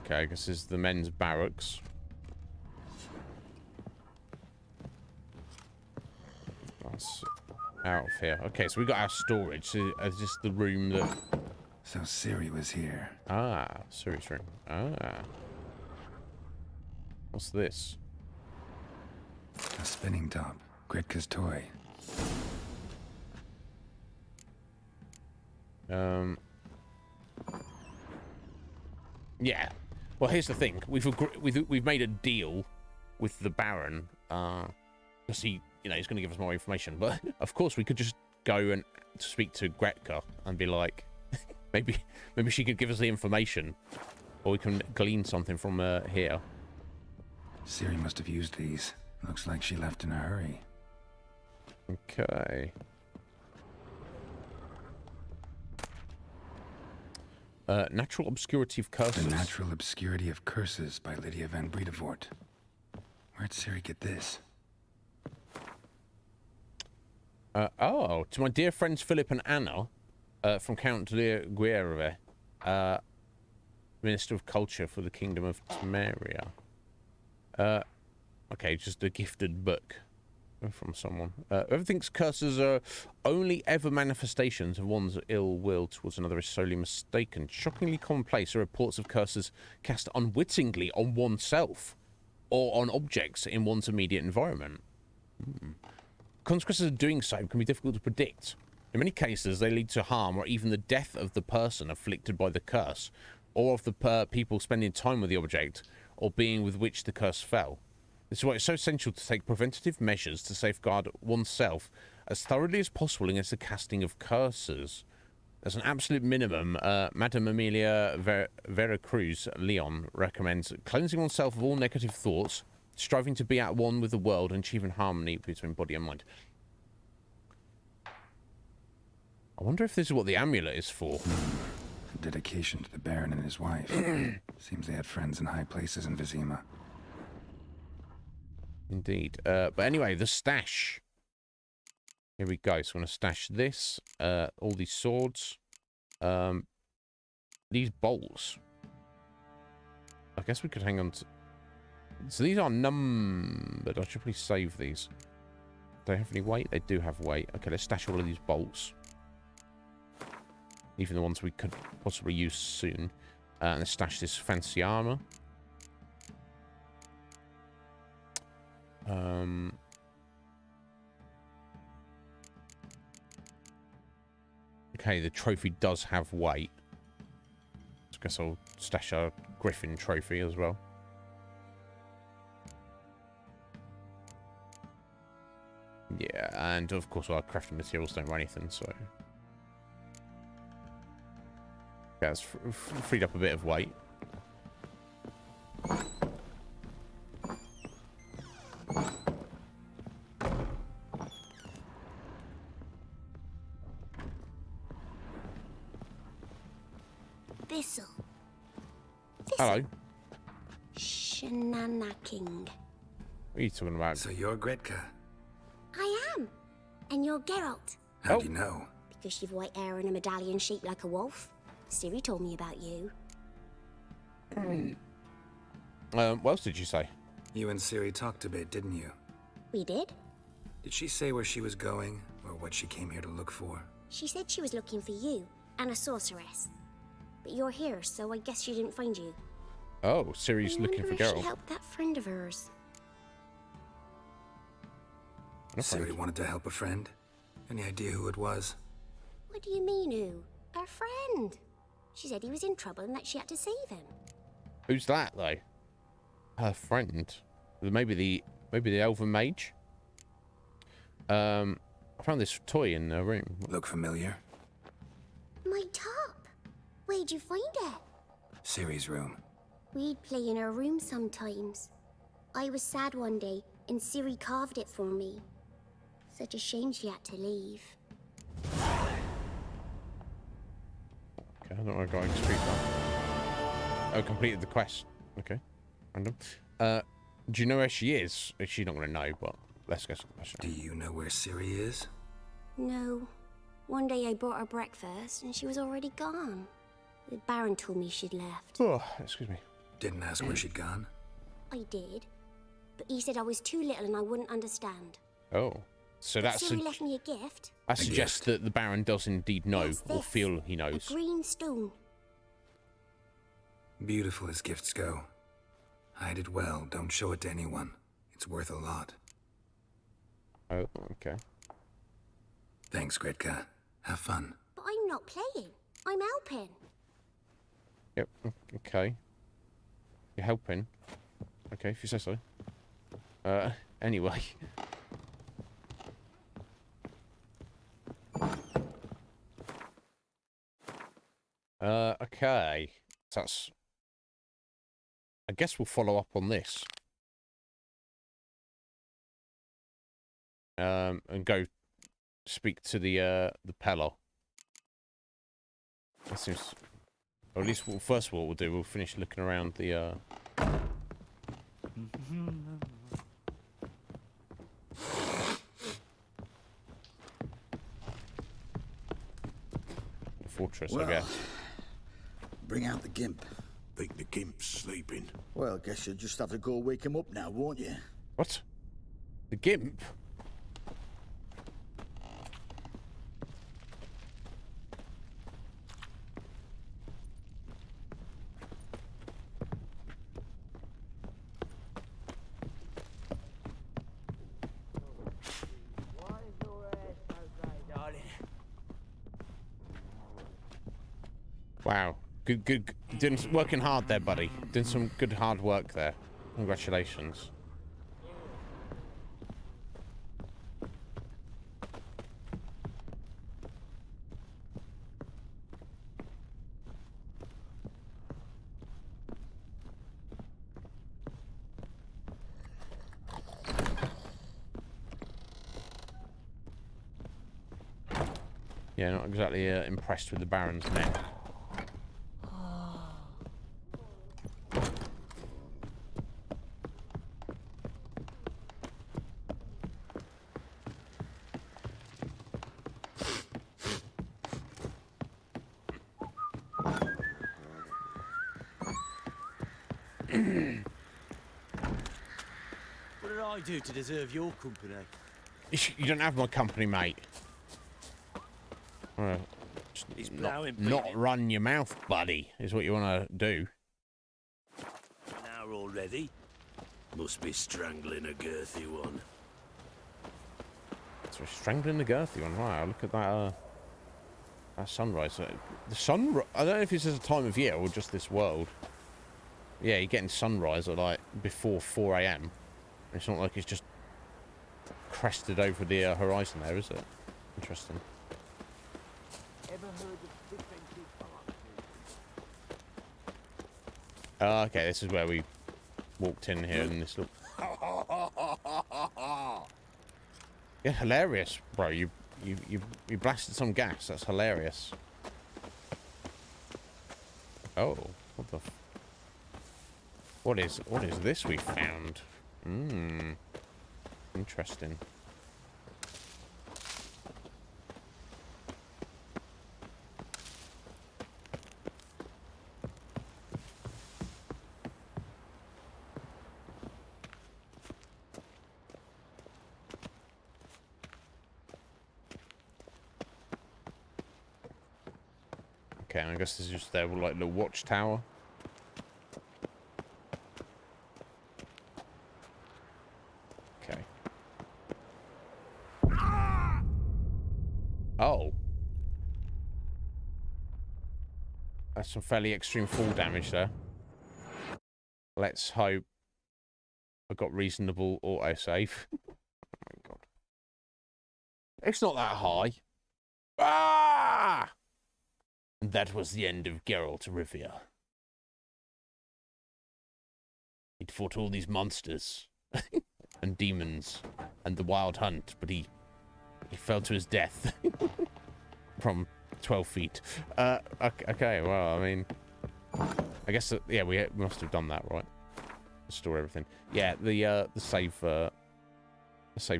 Okay, I guess this is the men's barracks. That's out of here. Okay, so we got our storage. So is this the room that... So Ciri was here. Ah, Ciri's room. Ah. What's this? A spinning top. Gretka's toy. Yeah. Well, here's the thing. We've made a deal with the Baron, because he, you know, he's going to give us more information. But of course, we could just go and speak to Gretka and be like, maybe she could give us the information, or we can glean something from here. Ciri must have used these. Looks like she left in a hurry. Okay. Natural Obscurity of Curses. The Natural Obscurity of Curses by Lydia van Bredevoort. Where'd Ciri get this? Oh, to my dear friends Philip and Anna, from Count de Guerre, Minister of Culture for the Kingdom of Temeria. Okay, just a gifted book from someone. Whoever thinks curses are only ever manifestations of one's ill will towards another is solely mistaken. Shockingly commonplace are reports of curses cast unwittingly on oneself or on objects in one's immediate environment. Consequences of doing so can be difficult to predict. In many cases, they lead to harm or even the death of the person afflicted by the curse, or of the people spending time with the object or being with which the curse fell. This is why it's so essential to take preventative measures to safeguard oneself as thoroughly as possible against the casting of curses. As an absolute minimum, Madame Amelia Veracruz Leon recommends cleansing oneself of all negative thoughts, striving to be at one with the world, and achieving harmony between body and mind. I wonder if this is what the amulet is for. Dedication to the Baron and his wife. Seems they had friends in high places in Vizima. Indeed. But anyway, the stash. Here we go. So I'm going to stash this. All these swords. These bolts. I guess we could hang on to... So these are numbered. I should probably save these. Do they have any weight? They do have weight. Okay, let's stash all of these bolts. Even the ones we could possibly use soon. And let's stash this fancy armor. Okay, the trophy does have weight. So I guess I'll stash our Griffin trophy as well. Yeah, and of course our crafting materials don't weigh anything, so... Yeah, it's freed up a bit of weight. Thistle. Hello. Shenanaking. What are you talking about? So you're Gretka. I am. And you're Geralt. How'd you know? Because you've white hair and a medallion shaped like a wolf. Siri told me about you. What else did you say? You and Ciri talked a bit, didn't you? We did? Did she say where she was going, or what she came here to look for? She said she was looking for you, and a sorceress. But you're here, so I guess she didn't find you. Oh, Ciri's looking for I wonder if Geralt. she helped that friend of hers. Ciri wanted to help a friend? Any idea who it was? What do you mean, who? Our friend. She said he was in trouble and that she had to save him. Who's that though? Her friend? Maybe the elven mage. I found this toy in the room. Look familiar? My top. Where'd you find it? Ciri's room. We'd play in her room sometimes. I was sad one day, and Ciri carved it for me. Such a shame she had to leave. Okay, I don't know going to speak that. Oh, completed the quest. Okay, random. Do you know where she is? She's not going to know, but let's guess the question. Do you know where Ciri is? No. One day I brought her breakfast, and she was already gone. The Baron told me she'd left. Oh, excuse me. Didn't ask where she'd gone? I did. But he said I was too little and I wouldn't understand. Oh, so But that's Ciri left me a gift. I suggest that the Baron does indeed know What's or this? feel he knows. A green stone. Beautiful as gifts go. Hide it well, don't show it to anyone. It's worth a lot. Oh, okay. Thanks, Gretka. Have fun. But I'm not playing. I'm helping. Yep, okay. You're helping. Okay, if you say so. Anyway. Okay. So that's... I guess we'll follow up on this. And go speak to the Pelor. That seems... Or at least, first of all, we'll do, we'll finish looking around the, fortress, I guess. Bring out the gimp. Think the gimp's sleeping. Well, I guess you'll just have to go wake him up now, won't you? What? The gimp? Wow. Good. Working hard there, buddy. Doing some good hard work there. Congratulations. Yeah, not exactly impressed with the Baron's men. What did I do to deserve your company? You don't have my company, mate. He's not run your mouth, buddy, is what you want to do. An hour already? Must be strangling a girthy one. So we're strangling the girthy one. Wow, look at that, that sunrise. The sun... I don't know if it's just a time of year or just this world. Yeah, you're getting sunrise at, like, before 4 AM. It's not like it's just crested over the horizon there, is it? Interesting. Ever heard of defensive archery? Oh, okay, this is where we walked in here in this little... Yeah, hilarious, bro. You blasted some gas. That's hilarious. Oh, what the... What is this we found? Interesting. Okay, I guess this is just their like little watchtower. Okay. Oh. That's some fairly extreme fall damage there. Let's hope I got reasonable autosave. Oh my god. It's not that high. Ah! And that was the end of Geralt of Rivia. He'd fought all these monsters and demons and the wild hunt, but he fell to his death from 12 feet. Okay, well, I mean, I guess that, yeah, we must have done that, right? Store everything. Yeah, the saves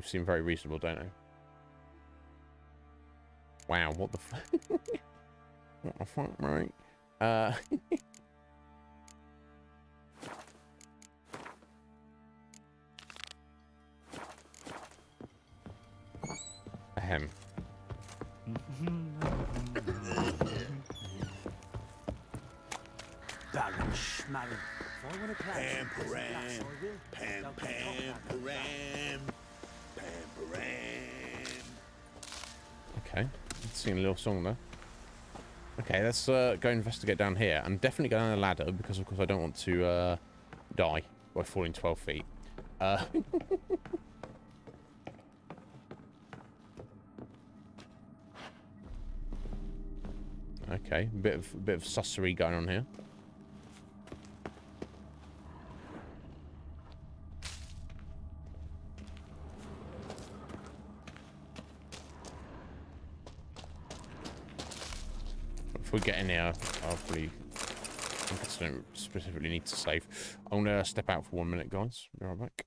seem very reasonable, don't they? Wow, what the fuck? What the fuck, right? Ahem. Baron Schmarren. Pam, param, pam, pam, param, pam, param. Okay, let's sing a little song there. Okay, let's go investigate down here. And definitely go down the ladder, because of course I don't want to die by falling 12 feet. Okay, a bit of sussery going on here. If we get in here, I'll probably... I guess I don't specifically need to save. I'm gonna step out for 1 minute, guys. Be right back.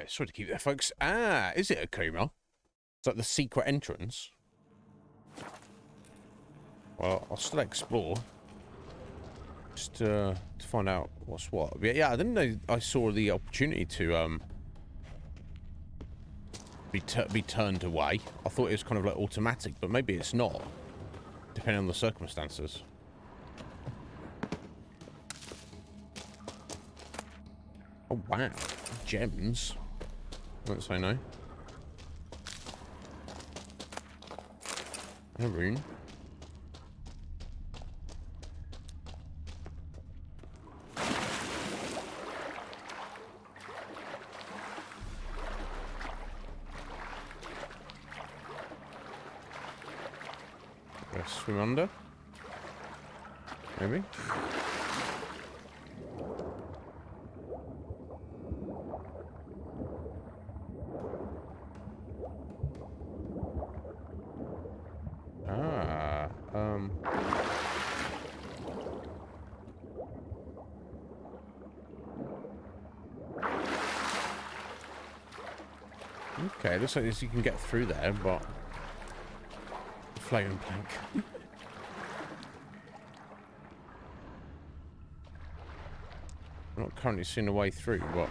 Right, sorry to keep there, folks. Ah, is it a coma? It's like the secret entrance. Well, I'll still explore. Just to find out what's what. Yeah, I didn't know I saw the opportunity to be turned away. I thought it was kind of like automatic, but maybe it's not, depending on the circumstances. Oh wow, gems. I won't say no. A rune. Let's swim under. Maybe. Okay, looks like this you can get through there, but floating plank. I'm not currently seeing a way through, but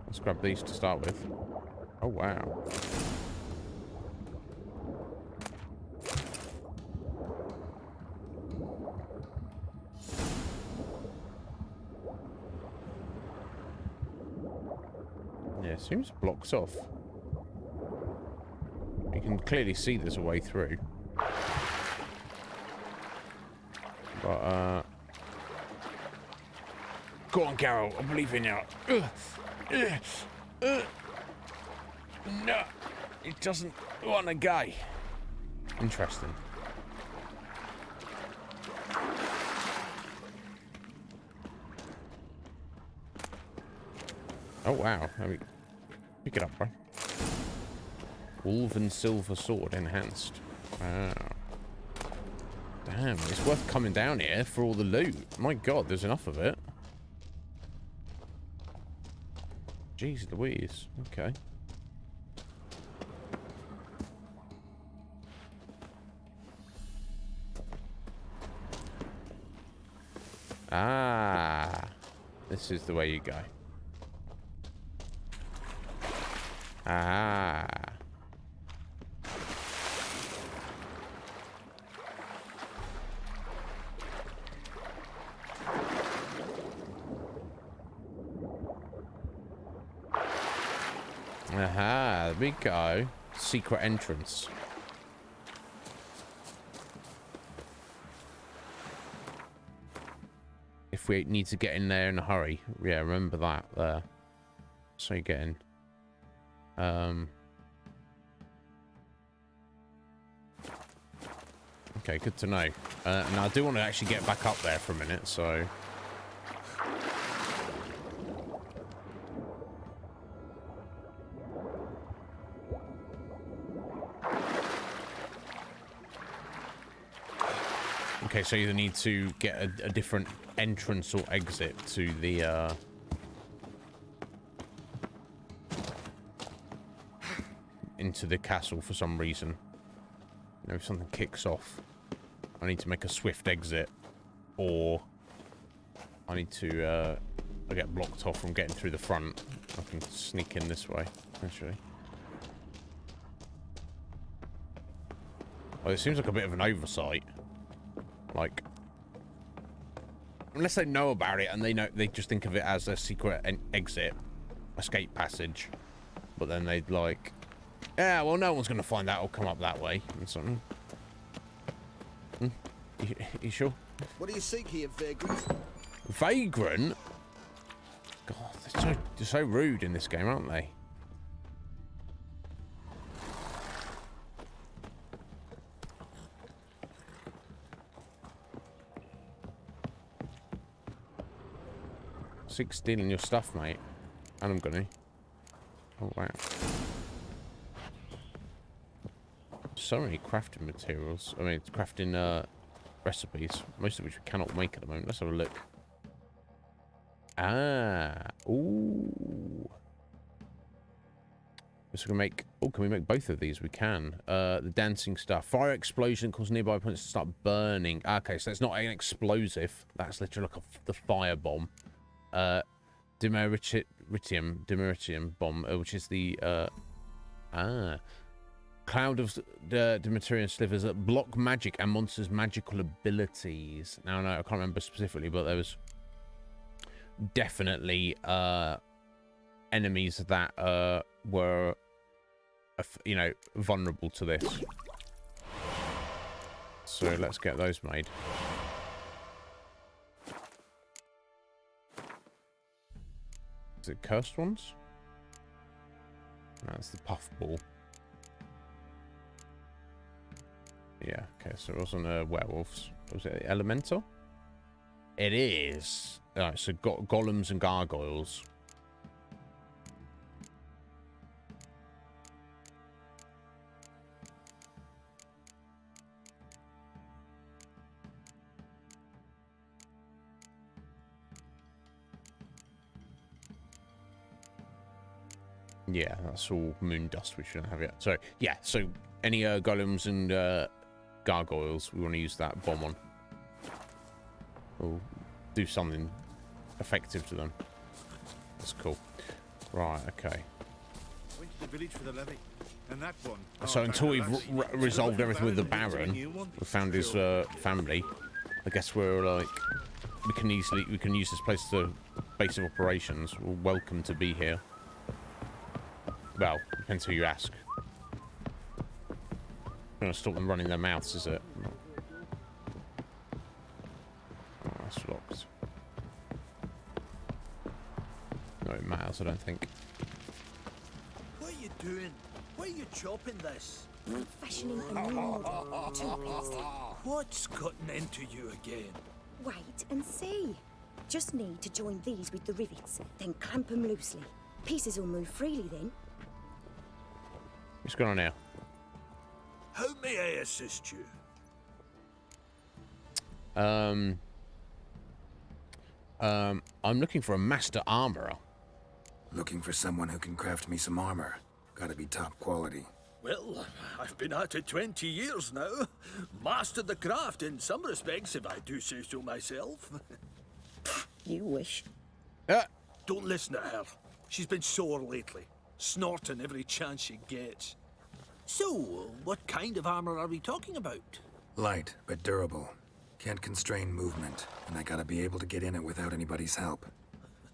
let's grab these to start with. Oh wow. Yeah, it seems blocks off. You can clearly see there's a way through. But, go on, Geralt, I believe in you. No, it doesn't want to go. Interesting. Oh, wow. Let me pick it up, bro. Wolven silver sword enhanced. Wow. Damn, it's worth coming down here for all the loot. My god, there's enough of it. Jeez Louise. Okay. Ah. This is the way you go. Ah. Aha, there we go. Secret entrance. If we need to get in there in a hurry. Yeah, remember that there. So you get in. Okay, good to know. Now I do want to actually get back up there for a minute, so... Okay, so you need to get a different entrance or exit to the, into the castle for some reason. You know, if something kicks off, I need to make a swift exit, or I need to, I get blocked off from getting through the front. I can sneak in this way, actually. Oh, it seems like a bit of an oversight. Like, unless they know about it and they just think of it as a secret exit, escape passage, but then they'd like, yeah, well, no one's gonna find out. I'll come up that way and something. You sure? What do you seek here, vagrant? Vagrant? God, they're so rude in this game, aren't they? Seek stealing your stuff, mate. And I'm gonna. Oh, wow. So many crafting materials. I mean, crafting recipes, most of which we cannot make at the moment. Let's have a look. Ah. Ooh. So we can make. Oh, can we make both of these? We can. The dancing stuff. Fire explosion causes nearby opponents to start burning. Okay, so it's not an explosive. That's literally like the fire bomb. Dimeritium bomb, which is the cloud of Dimeritium slivers that block magic and monsters' magical abilities. Now, no, I can't remember specifically, but there was definitely enemies that were, you know, vulnerable to this. So let's get those made. Is it cursed ones? No, that's the puffball. Yeah, okay, so it wasn't werewolves. Was it elemental? It is. Alright, so golems and gargoyles. Yeah, that's all moon dust. We shouldn't have it. So, yeah, so any golems and gargoyles, we want to use that bomb on. We'll do something effective to them. That's cool. Right, okay. Went to the village for the levy, and that one. So until we've resolved everything with the Baron, we found his family. I guess we're like, we can use this place as a base of operations. We're welcome to be here. Well, depends who you ask. I'm gonna stop them running their mouths, is it? Oh, that's locked. No, it matters, I don't think. What are you doing? Why are you chopping this? I'm fashioning a new model. Two-piece. What's gotten into you again? Wait and see. Just need to join these with the rivets, then clamp them loosely. Pieces will move freely then. What's going on now? How may I assist you? I'm looking for a master armorer. Looking for someone who can craft me some armor. Gotta be top quality. Well, I've been at it 20 years now. Mastered the craft in some respects, if I do say so myself. You wish. Don't listen to her. She's been sore lately, snorting every chance she gets. So, what kind of armor are we talking about? Light, but durable. Can't constrain movement, and I gotta be able to get in it without anybody's help.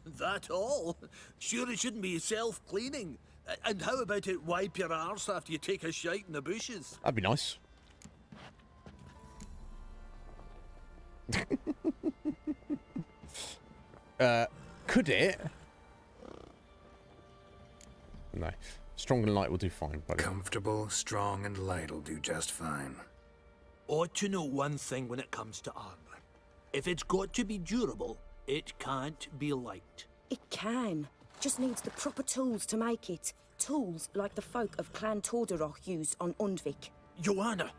That all? Sure it shouldn't be self-cleaning. And how about it wipe your arse after you take a shite in the bushes? That'd be nice. Could it? No. Strong and light will do fine, buddy. Comfortable, strong, and light'll do just fine. Ought to know one thing when it comes to armor. If it's got to be durable, it can't be light. It can. Just needs the proper tools to make it. Tools like the folk of Clan Tordaroch use on Undvik. Joanna,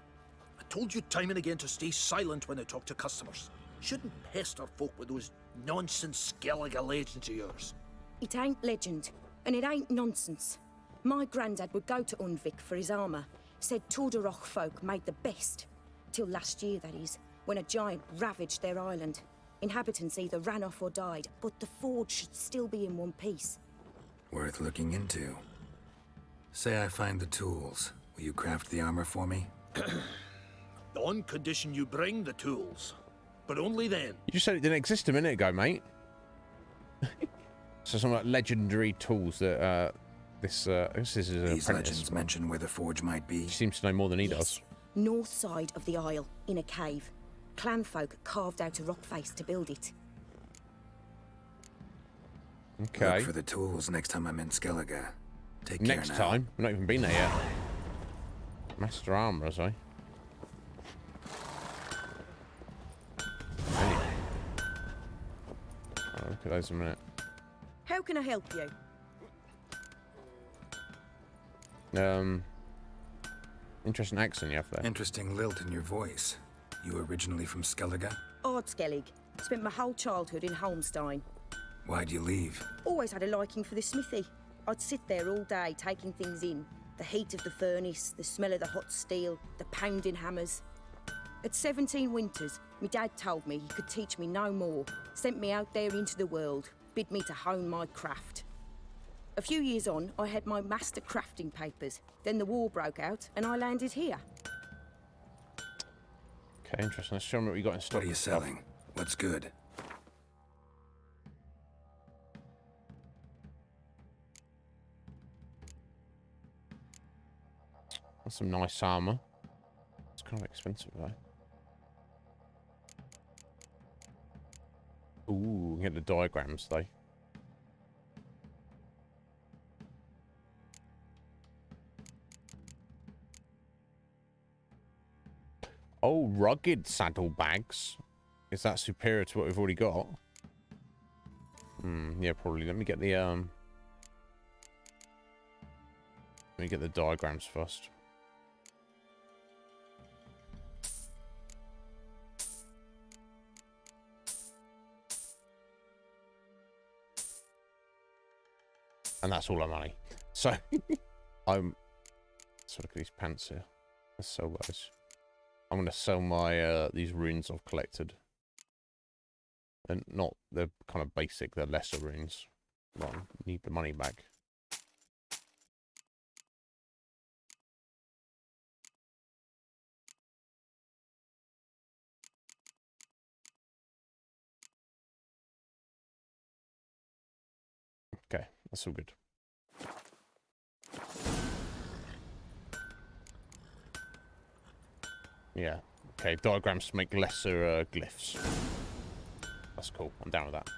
I told you time and again to stay silent when I talk to customers. Shouldn't pester folk with those nonsense Skellige legends of yours. It ain't legend, and it ain't nonsense. My granddad would go to Undvik for his armour. Said Tordaroch folk made the best. Till last year, that is, when a giant ravaged their island. Inhabitants either ran off or died, but the forge should still be in one piece. Worth looking into. Say I find the tools. Will you craft the armor for me? On condition you bring the tools. But only then. You just said it didn't exist a minute ago, mate. So some like legendary tools that this is an These apprentice. legends mention where the forge might be. She seems to know more than he does. North side of the isle, in a cave. Clanfolk carved out a rock face to build it. Okay. Look for the tools next time I'm in Skellige. Take Next care now. time? We've not even been there yet. Master armorers, eh? Anyway. Oh, look at those a minute. How can I help you? Interesting accent you have there. Interesting lilt in your voice. You originally from Skellige? Ardskellig. Spent my whole childhood in Holmstein. Why'd you leave? Always had a liking for the smithy. I'd sit there all day taking things in. The heat of the furnace, the smell of the hot steel, the pounding hammers. At 17 winters, my dad told me he could teach me no more, sent me out there into the world, bid me to hone my craft. A few years on, I had my master crafting papers. Then the war broke out, and I landed here. Okay, interesting. Let's show me what we got in stock. What are you selling? What's good? That's some nice armor. It's kind of expensive though. Ooh, get the diagrams though. Oh, rugged saddlebags. Is that superior to what we've already got? Yeah, probably. Let me get the diagrams first. And that's all our money. So let's look at these pants here. Let's sell those. I'm gonna sell my these runes I've collected. And not they're kind of basic, they're lesser runes. Well, I need the money back. Okay, that's all good. Yeah. Okay, diagrams to make lesser glyphs. That's cool. I'm down with that.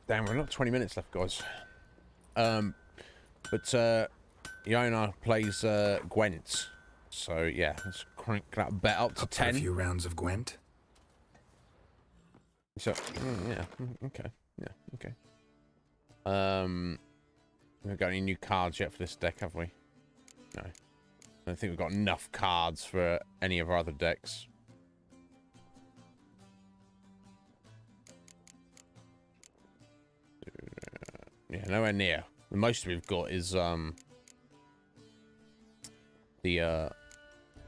Damn, we're not 20 minutes left, guys. But Yona plays Gwent. So yeah, let's crank that bet up to 10. A few rounds of Gwent. So yeah, okay, yeah, okay. We've got any new cards yet for this deck, have we? No. I don't think we've got enough cards for any of our other decks. Yeah, nowhere near. The most we've got is the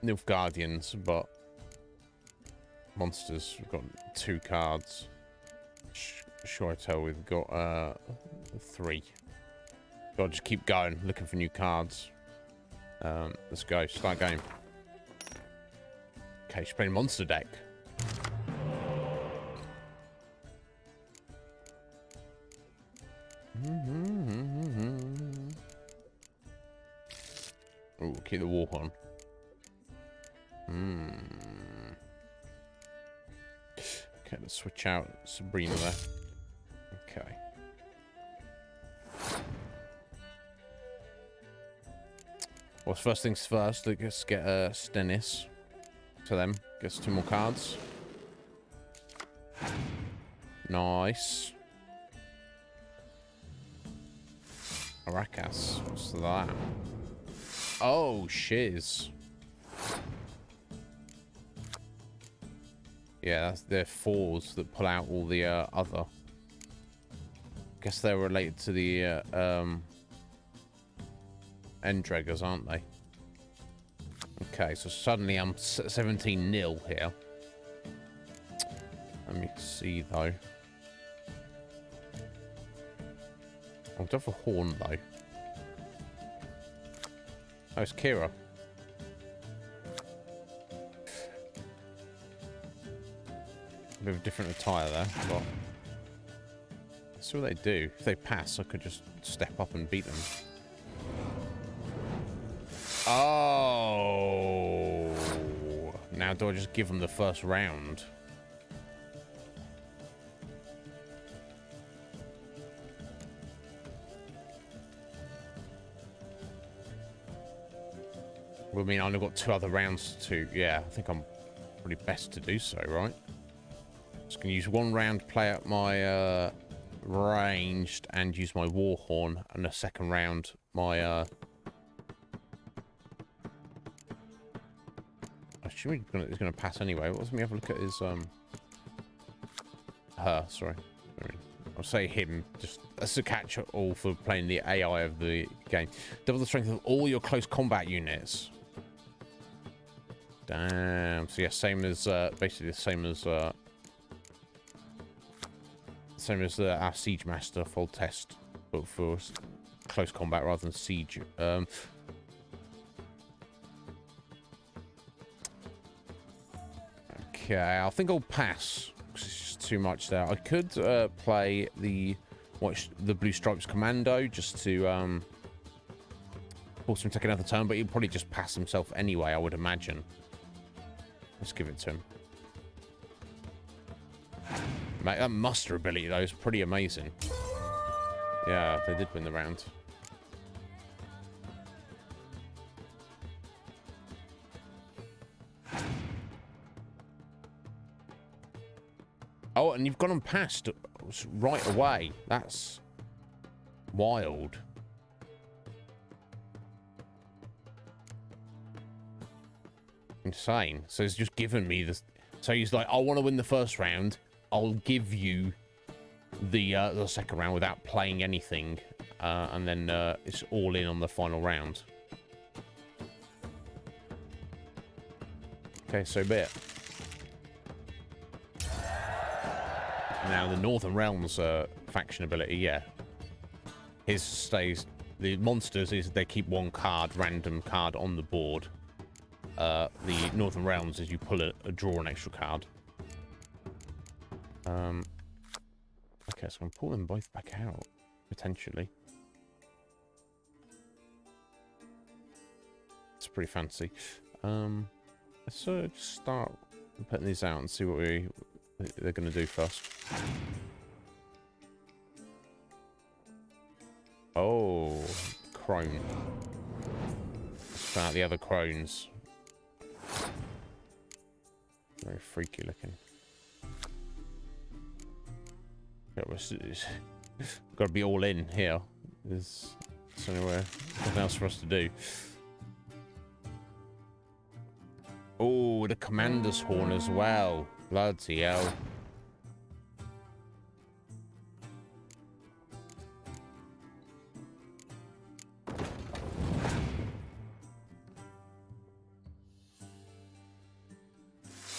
Nilfgaardians, but monsters, we've got 2 cards. Sure I tell we've got 3. Gotta just keep going, looking for new cards. Let's go, start game. Okay, she's playing monster deck. Ooh, keep the war on. Okay, let's switch out Sabrina there. Okay. Well, first things first, let's get Stennis to them. Gets 2 more cards. Nice. Arakas, what's that? Oh, shiz. Yeah, that's their 4s that pull out all the other. Guess they're related to the Endreggers, aren't they? Okay, so suddenly I'm 17-0 here. Let me see though. I'll go for Horn though. Oh, it's Kira. A bit of a different attire there, but let's see what they do. If they pass, I could just step up and beat them. Oh! Now do I just give them the first round? Well, I mean, I've only got 2 other rounds to... Yeah, I think I'm probably best to do so, right? Just going to use 1 round to play out my ranged and use my war horn, and the 2nd round my Assuming he's going to pass anyway. Let me have a look at his her. Sorry, I'll say him. Just that's a catch-all for playing the AI of the game. Double the strength of all your close combat units. Damn. So yeah, same as basically the same as our siege master full test, but for close combat rather than siege. Okay, I think I'll pass. It's just too much there. I could play the Blue Stripes Commando just to force him to take another turn, but he'll probably just pass himself anyway, I would imagine. Let's give it to him. Mate, that muster ability though is pretty amazing. Yeah, they did win the round. Oh, and you've gone on past right away. That's wild. Insane. So he's just given me this. So he's like, I want to win the first round. I'll give you the second round without playing anything, and then it's all in on the final round. Okay, so be it. Now the Northern Realms faction ability, yeah. His stays. The monsters is they keep one random card on the board. The Northern Realms is you pull draw an extra card. Okay, so I'm going to pull them both back out, potentially. It's pretty fancy. Let's just start putting these out and see what they're going to do first. Oh, crone. Let's find out the other crones. Very freaky looking. Yeah, got to be all in here. There's anywhere, nothing else for us to do. Oh, the commander's horn as well. Bloody hell.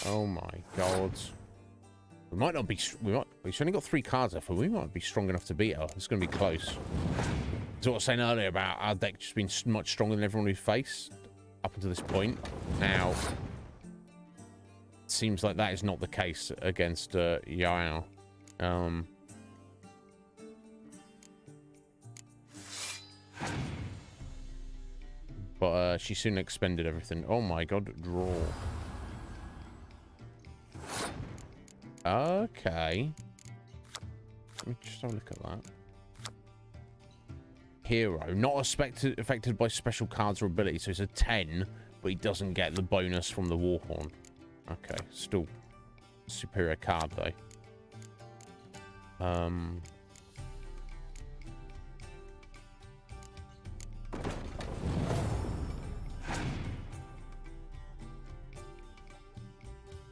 Oh my god. We might not be. We've only got 3 cards left, but we might be strong enough to beat her. It's going to be close. That's what I was saying earlier about our deck just being much stronger than everyone we've faced up until this point. Now, it seems like that is not the case against Yao. But she soon expended everything. Oh my god, draw. Okay. Let me just have a look at that. Hero. Not affected by special cards or abilities. So it's a 10, but he doesn't get the bonus from the Warhorn. Okay. Still superior card, though.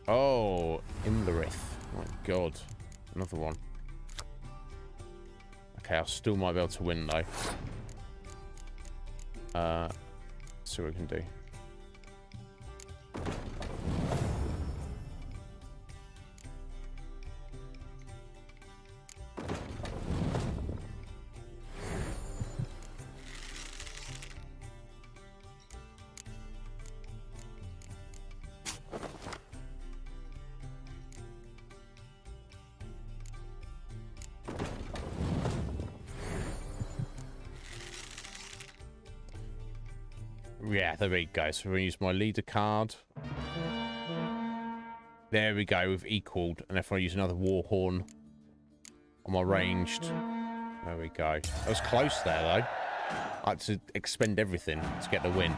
Oh, Imlerith. Oh my god. Another one. Okay, I still might be able to win, though. Let's see what we can do. Yeah, there we go. So we're going to use my leader card. There we go. We've equaled. And if I use another Warhorn on my ranged. There we go. That was close there, though. I had to expend everything to get the win.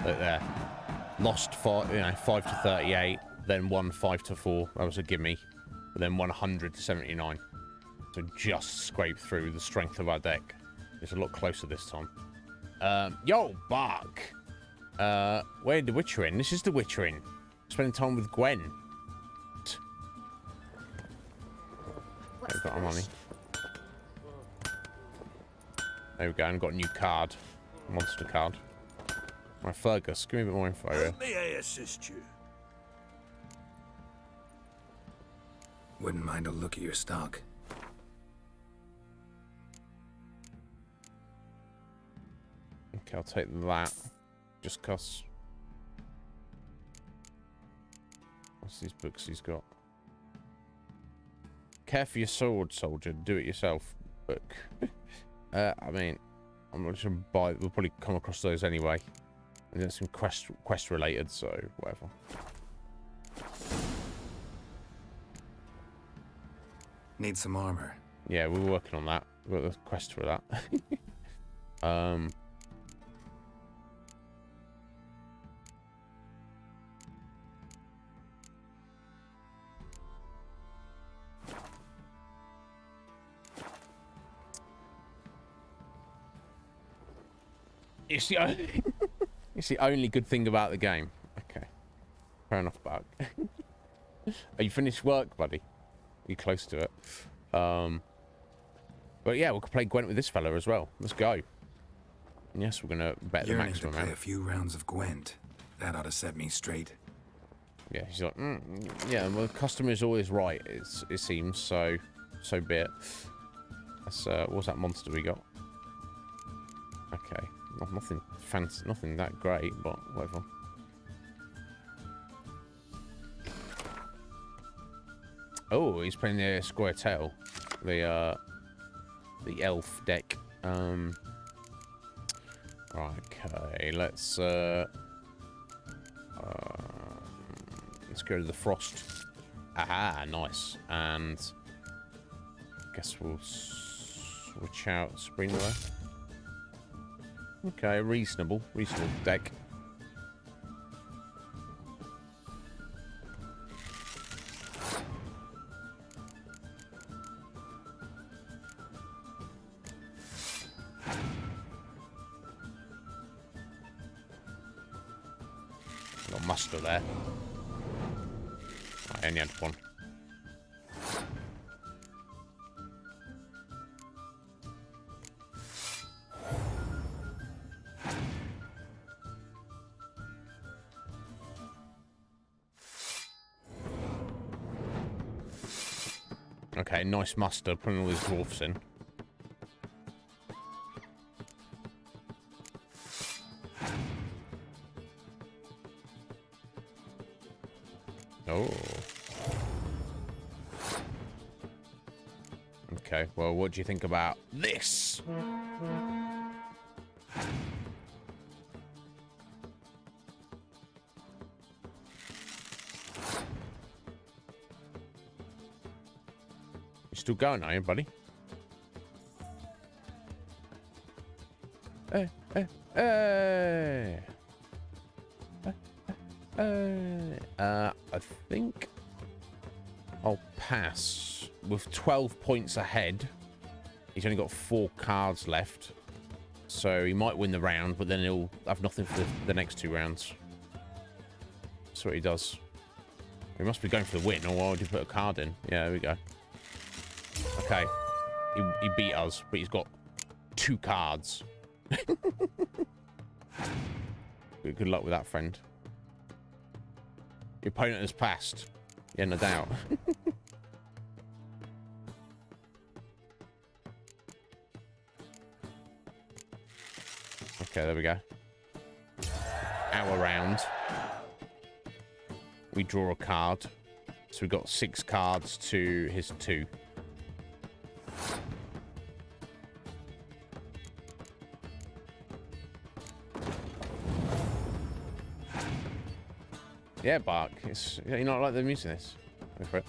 Look there. Lost 5 to 38. Then won 5 to 4. That was a gimme. But then 100 to 79. So just scraped through the strength of our deck. It's a lot closer this time. Yo, Buck. Where the Witcher in? This is the Witcher in. Spending time with Gwen. We've got our money. There we go, and got a new card. Monster card. Right, Fergus, give me a bit more info here. May I assist you? Wouldn't mind a look at your stock. Okay, I'll take that. Just cause. What's these books he's got? Care for your sword, soldier. Do it yourself. Book. I mean, I'm not sure buy. We'll probably come across those anyway. And then some quest related, so whatever. Need some armor. Yeah, we were working on that. We've got the quest for that. It's the only good thing about the game. Okay. Fair enough, Buck. Are you finished work, buddy? Are you close to it? But yeah, we could play Gwent with this fella as well. Let's go. Yes, we're gonna bet the maximum play amount. a few rounds of Gwent. That ought to set me straight. Yeah, he's like, yeah. Well, the customer is always right. It seems so. So be it. That's what's that monster we got? Okay, nothing fancy, nothing that great, but whatever. Oh, he's playing the Square Tail, the elf deck. Okay, let's go to the Frost. Aha, nice. And guess we'll switch out Spring there. Okay, reasonable deck. Got muster there. I only had one. Okay, nice muster, putting all these dwarfs in. Oh. Okay, well, what do you think about this? You still going, are you, buddy? Hey. I think I'll pass. With 12 points ahead, he's only got 4 cards left. So he might win the round, but then he'll have nothing for the next 2 rounds. That's what he does. He must be going for the win, or why would you put a card in? Yeah, there we go. Okay. He beat us, but he's got 2 cards. Good luck with that, friend. Your opponent has passed. Yeah, no doubt. Okay, there we go. Our round. We draw a card. So we've got 6 cards to his 2. Yeah, Bark. It's, you not like the music of this? Go for it.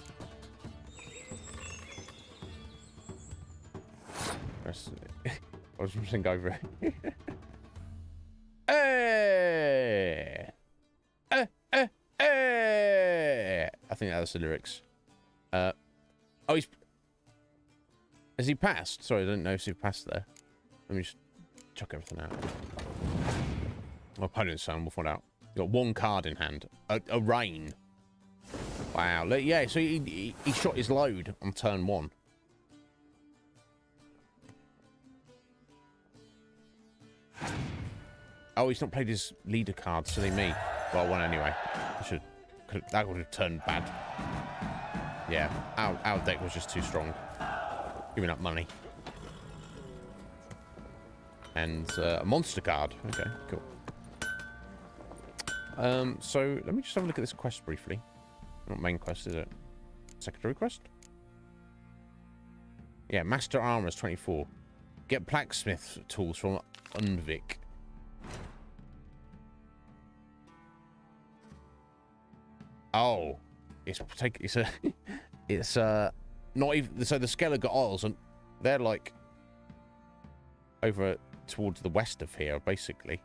I was just think over it. Hey! Hey! I think that's the lyrics. Oh, he's... Has he passed? Sorry, I didn't know if he passed there. Let me just chuck everything out. My opponent's son, we'll find out. Got one card in hand. A rain. Wow. Yeah, so he shot his load on turn 1. Oh, he's not played his leader card, silly me. Well, one anyway. That would have turned bad. Yeah, our deck was just too strong. Giving up money. And a monster card. Okay, cool. So let me just have a look at this quest briefly. Not main quest, is it? Secondary quest? Yeah, Master Armors 24. Get blacksmith tools from Unvik. Oh, it's not even so the Skellige Isles, and they're like over towards the west of here, basically,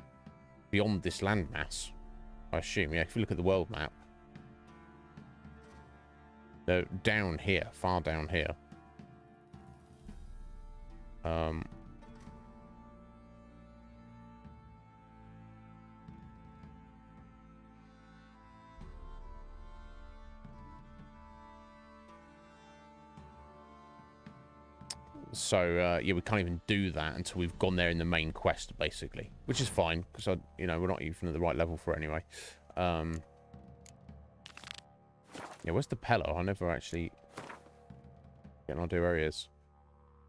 beyond this landmass. I assume, yeah. If you look at the world map, they're down here, far down here. So yeah, we can't even do that until we've gone there in the main quest, basically, which is fine because we're not even at the right level for it anyway. Yeah, where's the Pello? I never actually get an idea where he is.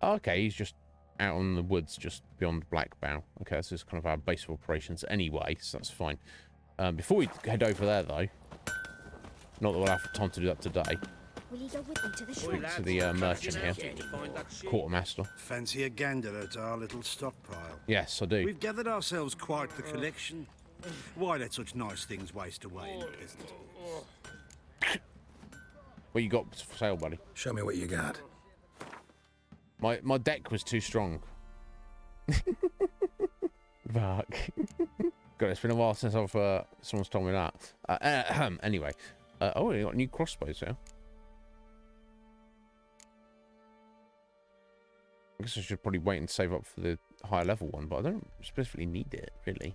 Oh, okay, he's just out in the woods, just beyond Blackbow. Okay, this is kind of our base of operations anyway, so that's fine. Before we head over there, though, not that we'll have time to do that today. Will you go with me to the shop? To the merchant here, quartermaster. Fancy a gander at our little stockpile? Yes, I do. We've gathered ourselves quite the collection. Why let such nice things waste away in the business? What you got for sale, buddy? Show me what you got. My deck was too strong. Fuck. God, it's been a while since someone's told me that. Anyway, oh, you got new crossbows here. I guess I should probably wait and save up for the higher level one, but I don't specifically need it, really.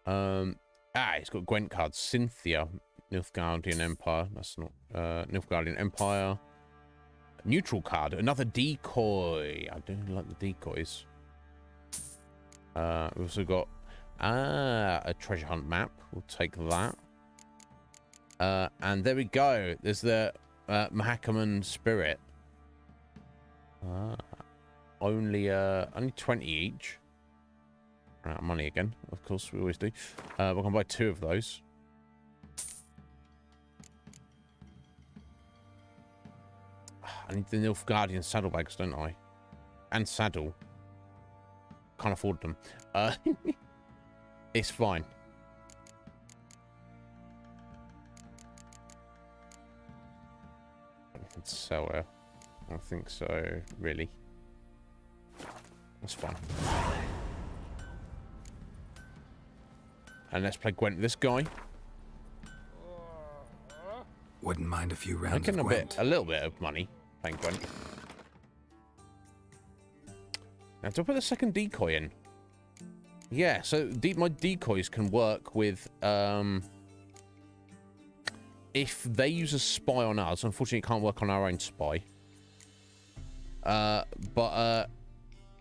It's got Gwent cards. Cynthia, Nilfgaardian Empire. That's not Nilfgaardian Empire. Neutral card, another decoy. I don't like the decoys. We've also got a treasure hunt map. We'll take that. And there we go. There's the Mahakaman Spirit. Only 20 each. Run out of money again. Of course, we always do. We're gonna buy 2 of those. I need the Nilfgaardian saddlebags, don't I? And saddle. Can't afford them. It's fine. Anything to sell here? I don't think so, really. That's fine. And let's play Gwent with this guy. Wouldn't mind a few rounds Making of Gwent. a little bit of money playing Gwent. Now, do I put the second decoy in? Yeah, so my decoys can work with, if they use a spy on us. Unfortunately, it can't work on our own spy. But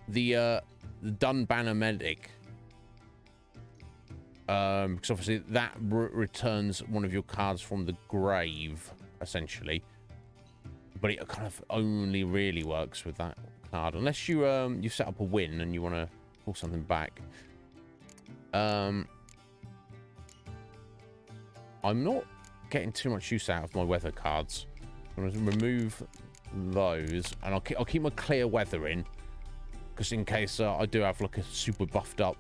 the Dunbanner Medic, because obviously that returns one of your cards from the grave, essentially. But it kind of only really works with that card, unless you you set up a win and you want to pull something back. I'm not getting too much use out of my weather cards. I'm going to remove those, and I'll keep my clear weather in, because in case I do have like a super buffed up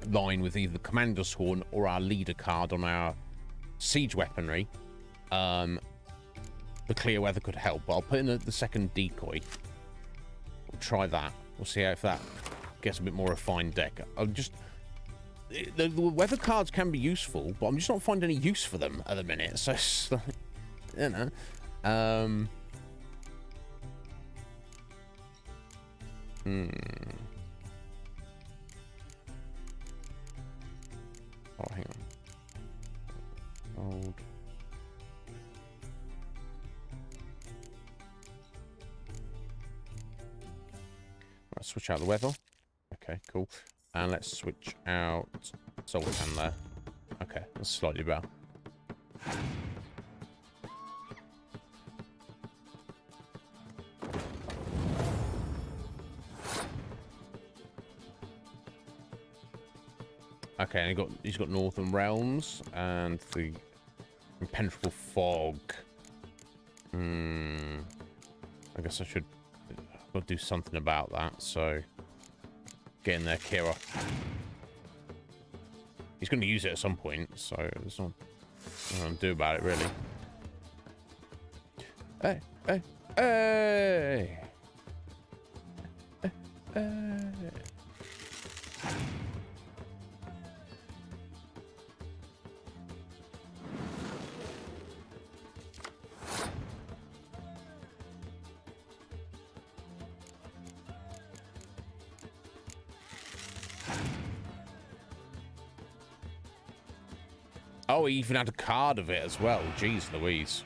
line with either the Commander's Horn or our leader card on our siege weaponry, the clear weather could help. But I'll put in the second decoy. We'll try that. We'll see if that gets a bit more refined deck. I'm just the weather cards can be useful, but I'm just not finding any use for them at the minute. So it's like, you know. Oh, hang on. Hold. Let's switch out the weather. Okay, cool. And let's switch out Sultan there. Okay, that's slightly better. Okay, and he's got Northern Realms and the impenetrable fog. I guess I should do something about that. So get in there, Kira. He's going to use it at some point, so there's not nothing to do about it, really. Hey, hey, hey! Hey. Oh, he even had a card of it as well. Jeez Louise.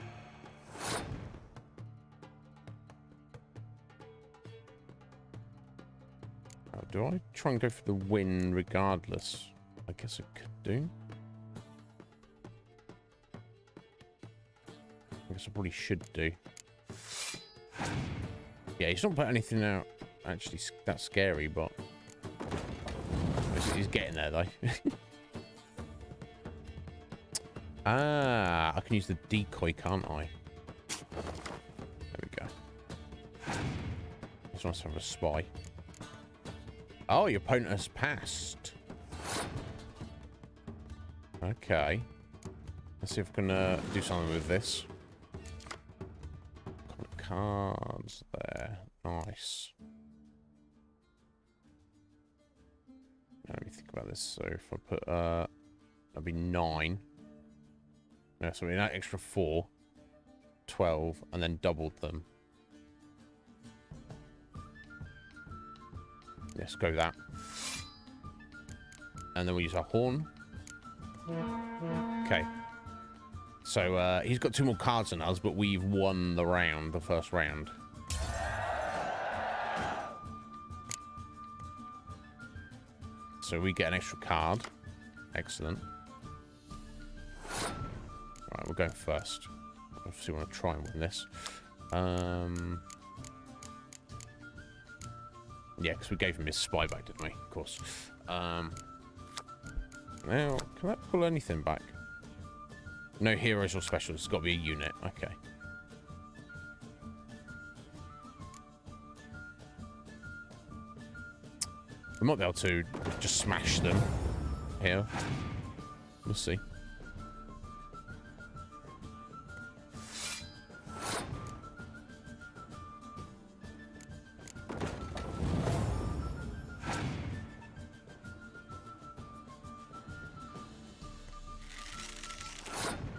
Do I try and go for the win regardless? I guess it could do. I guess I probably should do. Yeah, he's not put anything out actually that scary, but he's getting there though. Ah, I can use the decoy, can't I? There we go. Just wants to have a spy. Oh, your opponent has passed. Okay. Let's see if I can do something with this. Couple of cards there. Nice. Let me think about this. So if I put, that'd be 9. Yeah, so we need that extra 4, 12, and then doubled them. Let's go that. And then we use our horn. Okay. So he's got 2 more cards than us, but we've won the round, the first round. So we get an extra card. Excellent. Right, we're going first. Obviously, we want to try and win this. Yeah, because we gave him his spy back, didn't we? Of course. Now, can that pull anything back? No heroes or specials. It's got to be a unit. Okay. We might be able to just smash them here. We'll see.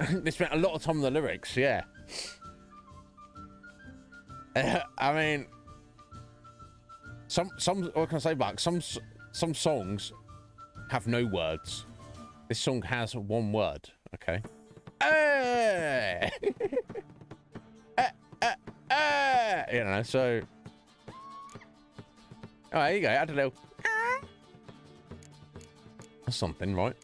They spent a lot of time on the lyrics, yeah. I mean, some. What can I say, Buck? Some songs have no words. This song has 1 word. Okay. Hey! You know, so. Oh, there you go. I don't know. That's something, right?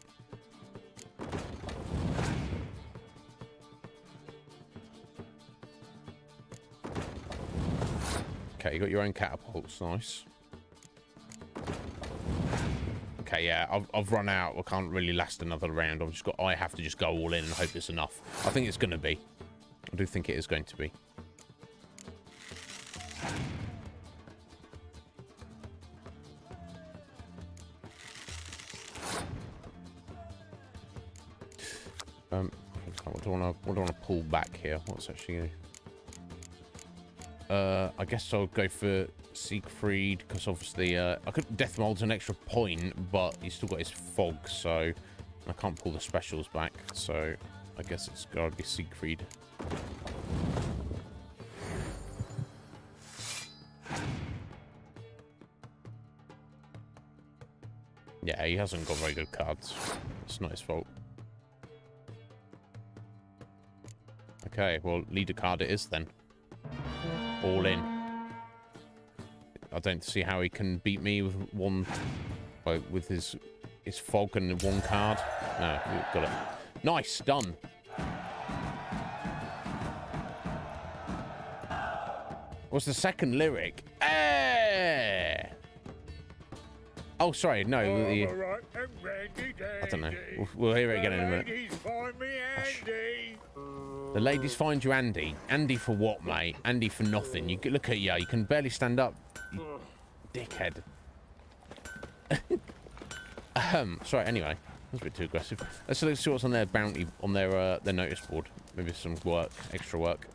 Okay, you got your own catapults, nice. Okay, yeah, I've run out. I can't really last another round. I have to just go all in and hope it's enough. I think it's going to be. I do think it is going to be. What do I want to pull back here? What's actually? I guess I'll go for Siegfried because obviously I could Death Mold's an extra point, but he's still got his fog, so I can't pull the specials back. So I guess it's got to be Siegfried. Yeah, he hasn't got very good cards. It's not his fault. Okay, well, leader card it is then. All in. I don't see how he can beat me with one, like, with his fog and one card. No, we've got it. Nice, done. What's the second lyric? Eh! Oh, sorry, no. I don't know. We'll hear it again in a minute. The ladies find you Andy. Andy for what, mate? Andy for nothing. You look at you. You can barely stand up. You dickhead. Sorry. Anyway, that's a bit too aggressive. Let's see what's on their bounty, on their notice board. Maybe some work, extra work.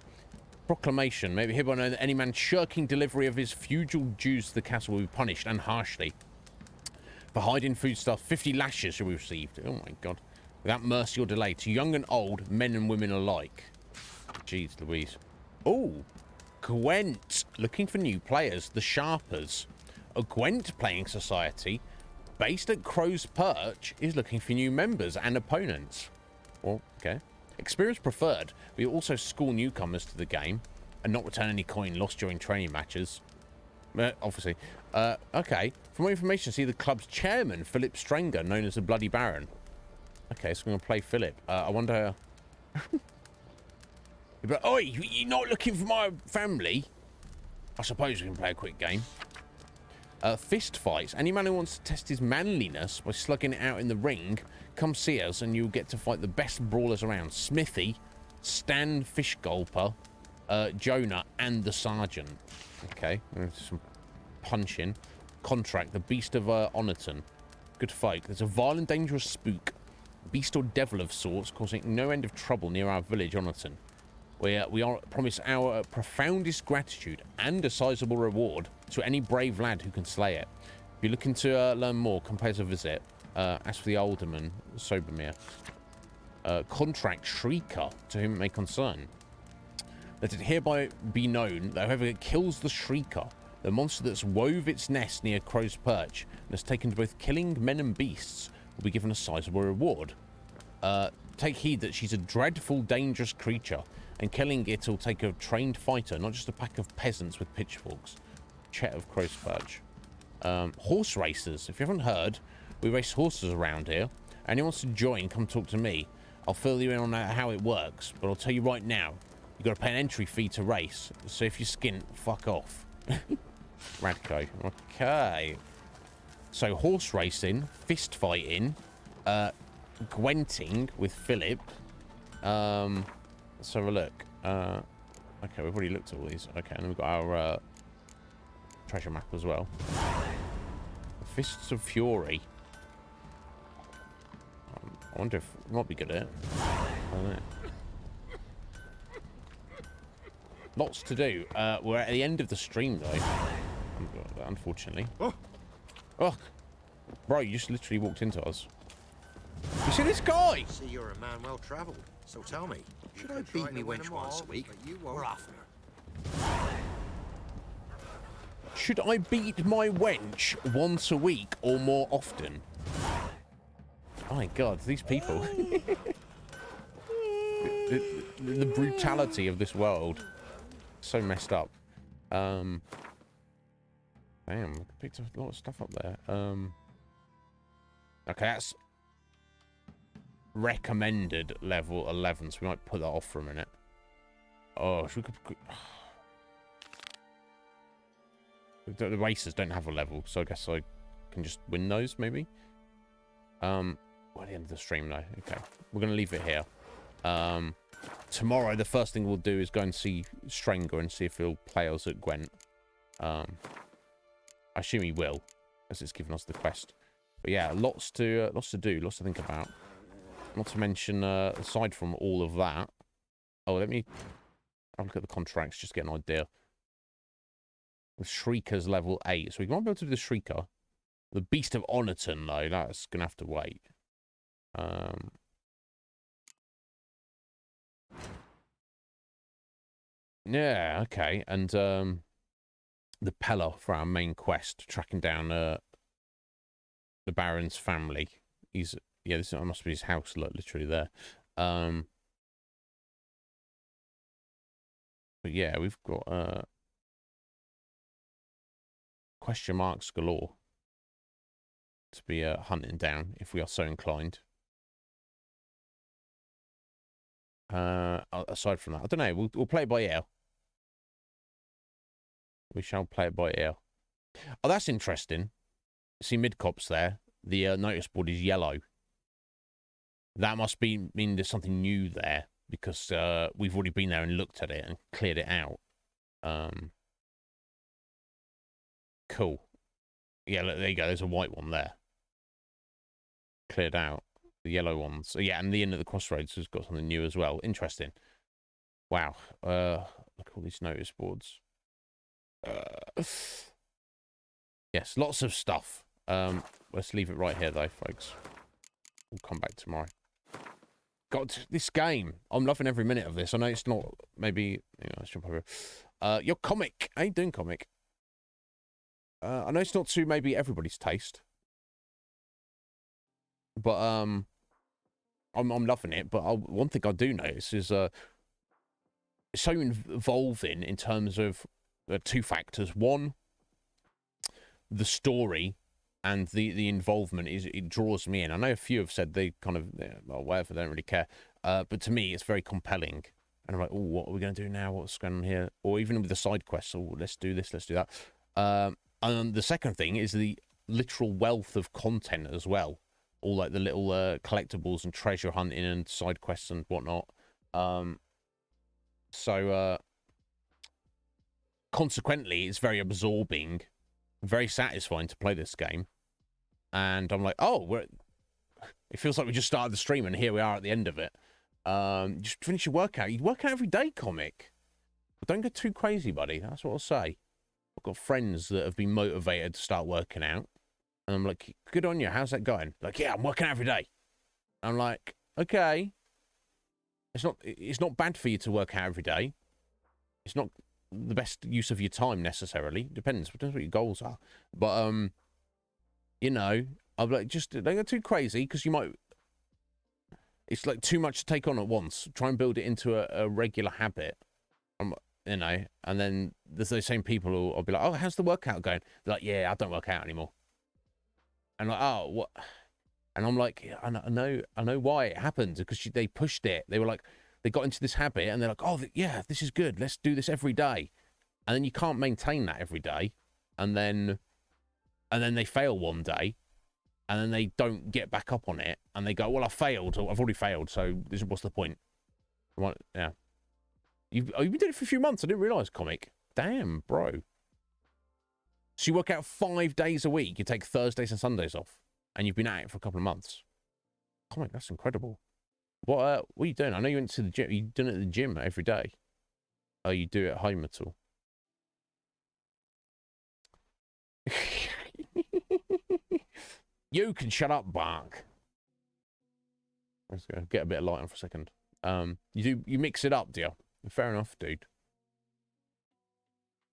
Proclamation. Maybe hereby know that any man shirking delivery of his feudal dues to the castle will be punished, and harshly. For hiding foodstuff, 50 lashes shall be received. Oh my god. Without mercy or delay, to young and old, men and women alike. Jeez Louise. Oh, Gwent. Looking for new players. The Sharpers. A Gwent playing society based at Crow's Perch is looking for new members and opponents. Well, okay. Experience preferred. We also school newcomers to the game and not return any coin lost during training matches. Obviously. Okay. For more information, see the club's chairman, Philip Stranger, known as the Bloody Baron. Okay, so we're going to play Philip. I wonder... But, oi, you're not looking for my family? I suppose we can play a quick game. Fist fights. Any man who wants to test his manliness by slugging it out in the ring, come see us and you'll get to fight the best brawlers around. Smithy, Stan Fishgulper, Jonah, and the Sergeant. Okay, some punching. Contract, the Beast of Oniton. Good folk. There's a vile and dangerous spook. Beast or devil of sorts, causing no end of trouble near our village, Oniton. We are promise our profoundest gratitude and a sizable reward to any brave lad who can slay it. If you're looking to learn more, come pay us a visit. As for the alderman, Sobermere. Contract Shrieker, to whom it may concern. Let it hereby be known that whoever kills the Shrieker, the monster that's wove its nest near Crow's Perch and has taken to both killing men and beasts, will be given a sizable reward. Take heed that she's a dreadful, dangerous creature, and killing it will take a trained fighter, not just a pack of peasants with pitchforks. Chet of Crow's Perch. Horse racers. If you haven't heard, we race horses around here. Anyone wants to join, come talk to me. I'll fill you in on how it works, but I'll tell you right now, you've got to pay an entry fee to race. So if you're skint, fuck off. Radco. Okay. So horse racing, fist fighting, Gwenting with Philip. Let's have a look. Okay, we've already looked at all these. Okay, and then we've got our treasure map as well. Fists of Fury. I wonder if we might be good at it. I don't know. Lots to do. We're at the end of the stream though. Unfortunately. Oh, bro, you just literally walked into us. You see this guy? See, you're a man well travelled. So tell me, should I beat me wench once a week, or oftener? Should I beat my wench once a week or more often? My God, these people. the brutality of this world. So messed up. Damn, I picked a lot of stuff up there. Okay, that's recommended level 11, so we might put that off for a minute. Oh, should we... The racers don't have a level, so I guess I can just win those, maybe? We're at the end of the stream, though. Okay, we're going to leave it here. Tomorrow, the first thing we'll do is go and see Stranger and see if he'll play us at Gwent. I assume he will, as it's given us the quest. But yeah, lots to do, lots to think about. Not to mention, aside from all of that... Oh, let me have a look at the contracts, just to get an idea. The Shrieker's level 8, so we might be able to do the Shrieker. The Beast of Oniton, though, that's going to have to wait. Yeah, okay, and the Pella for our main quest, tracking down the Baron's family. He's Yeah, this must be his house, literally there. But yeah, we've got question marks galore to be hunting down if we are so inclined. Aside from that, I don't know. We'll play it by ear. We shall play it by ear. Oh, that's interesting. See mid-cops there. The notice board is yellow. That must mean there's something new there, because we've already been there and looked at it and cleared it out. Cool. Yeah, look, there you go. There's a white one there. Cleared out. The yellow ones. So, yeah, and the Inn at the Crossroads has got something new as well. Interesting. Wow. Look at all these notice boards. Yes, lots of stuff. Let's leave it right here, though, folks. We'll come back tomorrow. God, this game. I'm loving every minute of this. I know it's not, maybe, I should probably... your comic. How you doing, comic? I know it's not to maybe everybody's taste. But, I'm loving it. But one thing I do notice is, it's so involving in terms of two factors. One, the story and the involvement it draws me in. I know a few have said they kind of, well, whatever, they don't really care. But to me, it's very compelling. And I'm like, oh, what are we going to do now? What's going on here? Or even with the side quests, oh, let's do this, let's do that. And the second thing is the literal wealth of content as well. All like the little collectibles and treasure hunting and side quests and whatnot. So consequently, it's very absorbing, very satisfying to play this game. And I'm like, oh, it feels like we just started the stream and here we are at the end of it. Just finish your workout. You work out every day, comic. But don't go too crazy, buddy. That's what I'll say. I've got friends that have been motivated to start working out. And I'm like, good on you. How's that going? Like, yeah, I'm working out every day. I'm like, okay. It's not bad for you to work out every day. It's not the best use of your time necessarily. Depends what your goals are. But I'm like, just don't go too crazy, because you might. It's like too much to take on at once. Try and build it into a regular habit. And then there's those same people who will be like, oh, how's the workout going? They're like, yeah, I don't work out anymore. And like, oh, what? And I'm like, I know why it happened, because they pushed it. They were like, they got into this habit, and they're like, oh, yeah, this is good. Let's do this every day. And then you can't maintain that every day. And then they fail one day, and then they don't get back up on it, and they go, well, I failed, or I've already failed, so what's the point? Yeah. You've been doing it for a few months. I didn't realise, comic. Damn, bro. So you work out 5 days a week. You take Thursdays and Sundays off, and you've been at it for a couple of months. Comic, that's incredible. What are you doing? I know you went to the gym. You doing it at the gym every day? Oh, you do it at home at all? You can shut up, Bark. Let's go get a bit of light on for a second. You mix it up, do you? Fair enough, dude.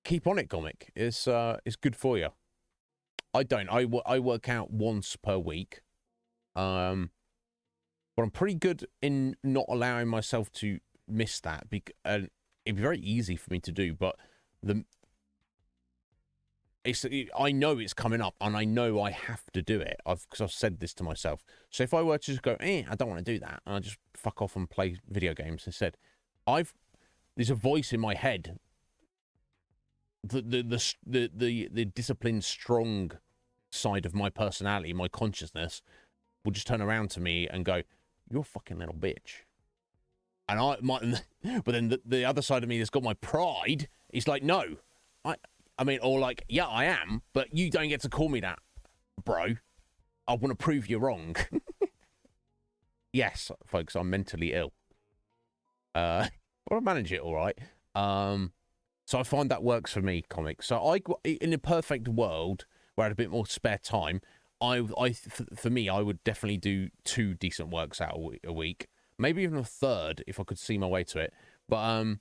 Keep on it, comic. It's good for you. I don't. I work out once per week. But I'm pretty good in not allowing myself to miss that. It'd be very easy for me to do, but I know it's coming up, and I know I have to do it. Because I've said this to myself. So if I were to just go, I don't want to do that, and I just fuck off and play video games instead, there's a voice in my head. The disciplined, strong side of my personality, my consciousness, will just turn around to me and go, "You're a fucking little bitch." And but then the other side of me that's got my pride is like, no, I mean, or like, yeah, I am, but you don't get to call me that, bro. I want to prove you wrong. Yes, folks, I'm mentally ill. But I manage it all right. So I find that works for me, comic. So in a perfect world where I had a bit more spare time, for me, I would definitely do 2 decent works out a week, maybe even a third if I could see my way to it. But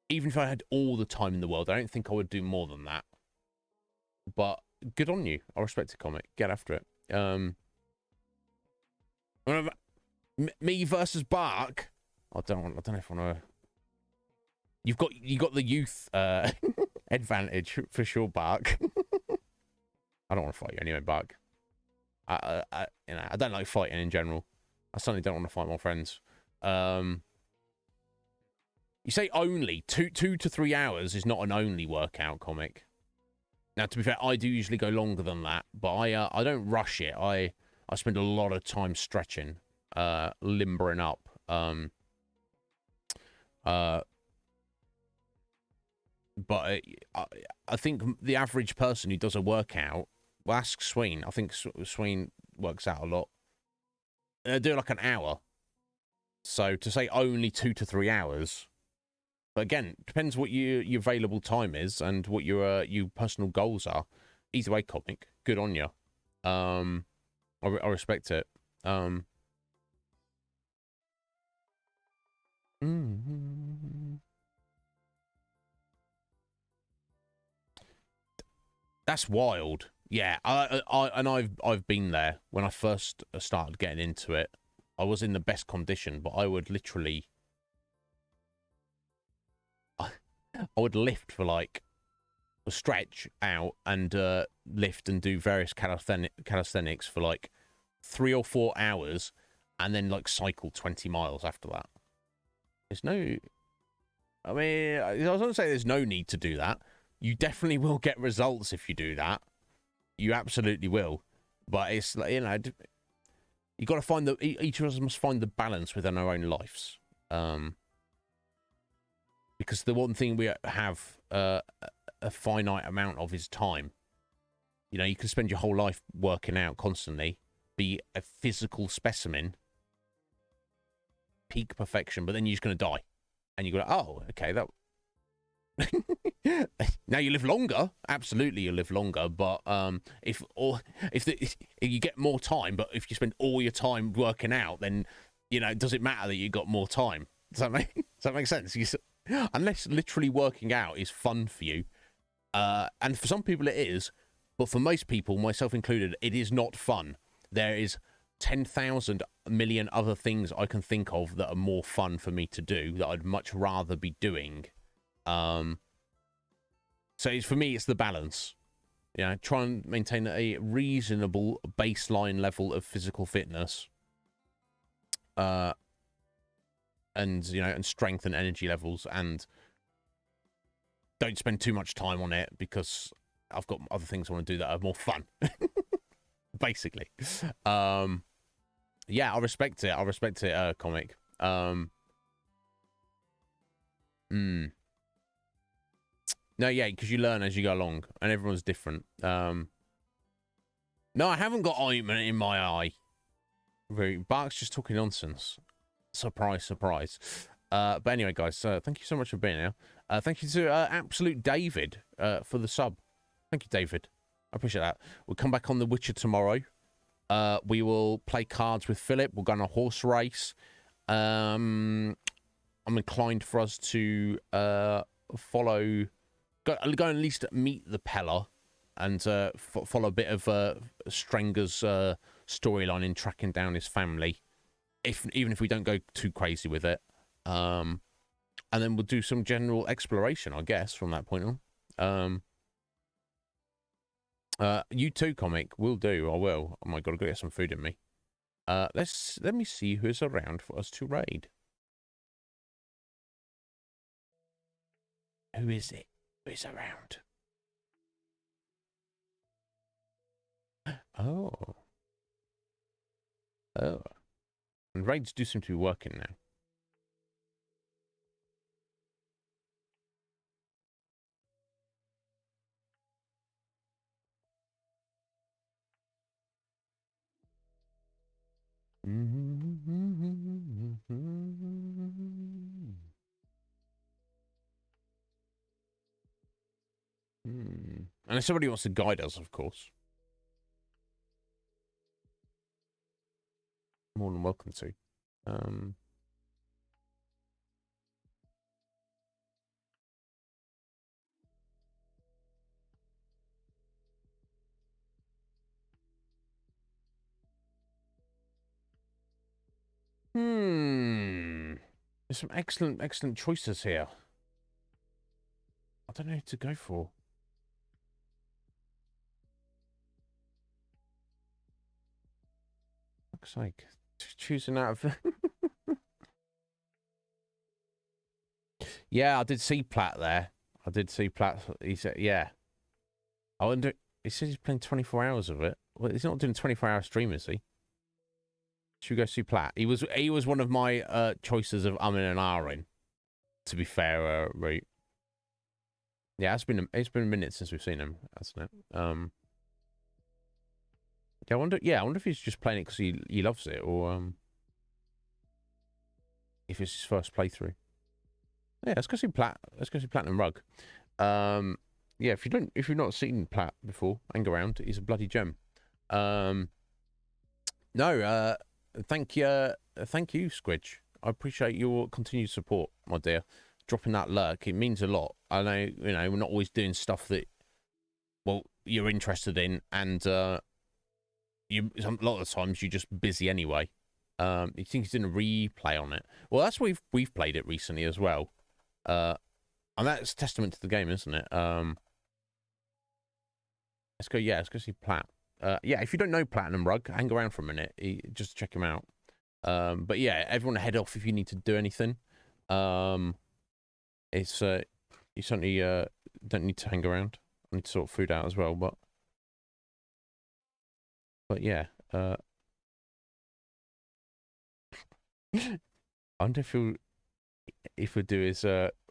even if I had all the time in the world, I don't think I would do more than that. But good on you. I respect it, comic. Get after it. Me versus Bark. I don't know if I want to. You got the youth advantage for sure, Bark. I don't want to fight you anyway, Bark. I don't like fighting in general. I certainly don't want to fight my friends. You say only 2 to 3 hours is not an only workout, comic. Now, to be fair, I do usually go longer than that, but I don't rush it. I spend a lot of time stretching, limbering up. But I think the average person who does a workout, well, ask Sween. I think Sween works out a lot. They do like an hour. So to say only 2 to 3 hours, but again, depends what your available time is and what your personal goals are. Either way, comic, good on you. I respect it. That's wild. Yeah, I've been there when I first started getting into it. I was in the best condition, but I would literally, I would lift for like a stretch out and lift and do various calisthenics for like 3 or 4 hours, and then like cycle 20 miles after that. There's no, I mean, I was going to say there's no need to do that. You definitely will get results if you do that. You absolutely will. But it's like, you got to find each of us must find the balance within our own lives. Because the one thing we have a finite amount of is time. You can spend your whole life working out constantly, be a physical specimen, peak perfection, but then you're just going to die. And you go, oh, okay, that... Now you live longer, absolutely you live longer, but if you get more time, but if you spend all your time working out, then does it matter that you got more time? Does that make sense? Unless literally working out is fun for you, and for some people it is, but for most people, myself included, it is not fun. There is 10,000 million other things I can think of that are more fun for me to do, that I'd much rather be doing. So for me, it's the balance. Try and maintain a reasonable baseline level of physical fitness, and and strength and energy levels, and don't spend too much time on it because I've got other things I want to do that are more fun. Basically, yeah, I respect it. Comic. No, yeah, because you learn as you go along, and everyone's different. No, I haven't got ointment in my eye. Bark's just talking nonsense. Surprise, surprise. But anyway, guys, thank you so much for being here. Thank you to Absolute David for the sub. Thank you, David. I appreciate that. We'll come back on The Witcher tomorrow. We will play cards with Philip. We'll go on a horse race. I'm inclined for us to follow... Go and at least meet the Pella and follow a bit of Strenger's storyline in tracking down his family, even if we don't go too crazy with it. And then we'll do some general exploration, I guess, from that point on. You too, comic. Will do. I will. Oh my god, I've got to get some food in me. Let me see who's around for us to raid. Who is it? Who's around? Oh. And raids do seem to be working now. And if somebody wants to guide us, of course, more than welcome to. There's some excellent choices here. I don't know who to go for. Looks like choosing out of. Yeah, I did see Platt there. I did see Platt. He said, "Yeah." I wonder. He says he's playing 24 hours of it. Well, he's not doing 24-hour stream, is he? Should we go see Platt? He was one of my choices of umming and ahhing. To be fair, Root. Yeah, it's been a minute since we've seen him, hasn't it? Yeah, I wonder if he's just playing it because he loves it, or if it's his first playthrough. Yeah, let's go see Platt. Let's go see Platinum Rug. Yeah, if you've not seen Platt before, hang around. He's a bloody gem. No, thank you, Squidge. I appreciate your continued support, my dear. Dropping that lurk, it means a lot. I know, we're not always doing stuff that, well, you're interested in, and a lot of the times you're just busy anyway. You think he's doing a replay on it? Well, that's we've played it recently as well, and that's testament to the game, isn't it? Let's go. Yeah, let's go see Platt. Yeah, if you don't know Platinum Rug, hang around for a minute just to check him out. But yeah, everyone head off if you need to do anything. It's you certainly don't need to hang around. I need to sort food out as well, but yeah. I wonder if we'll do his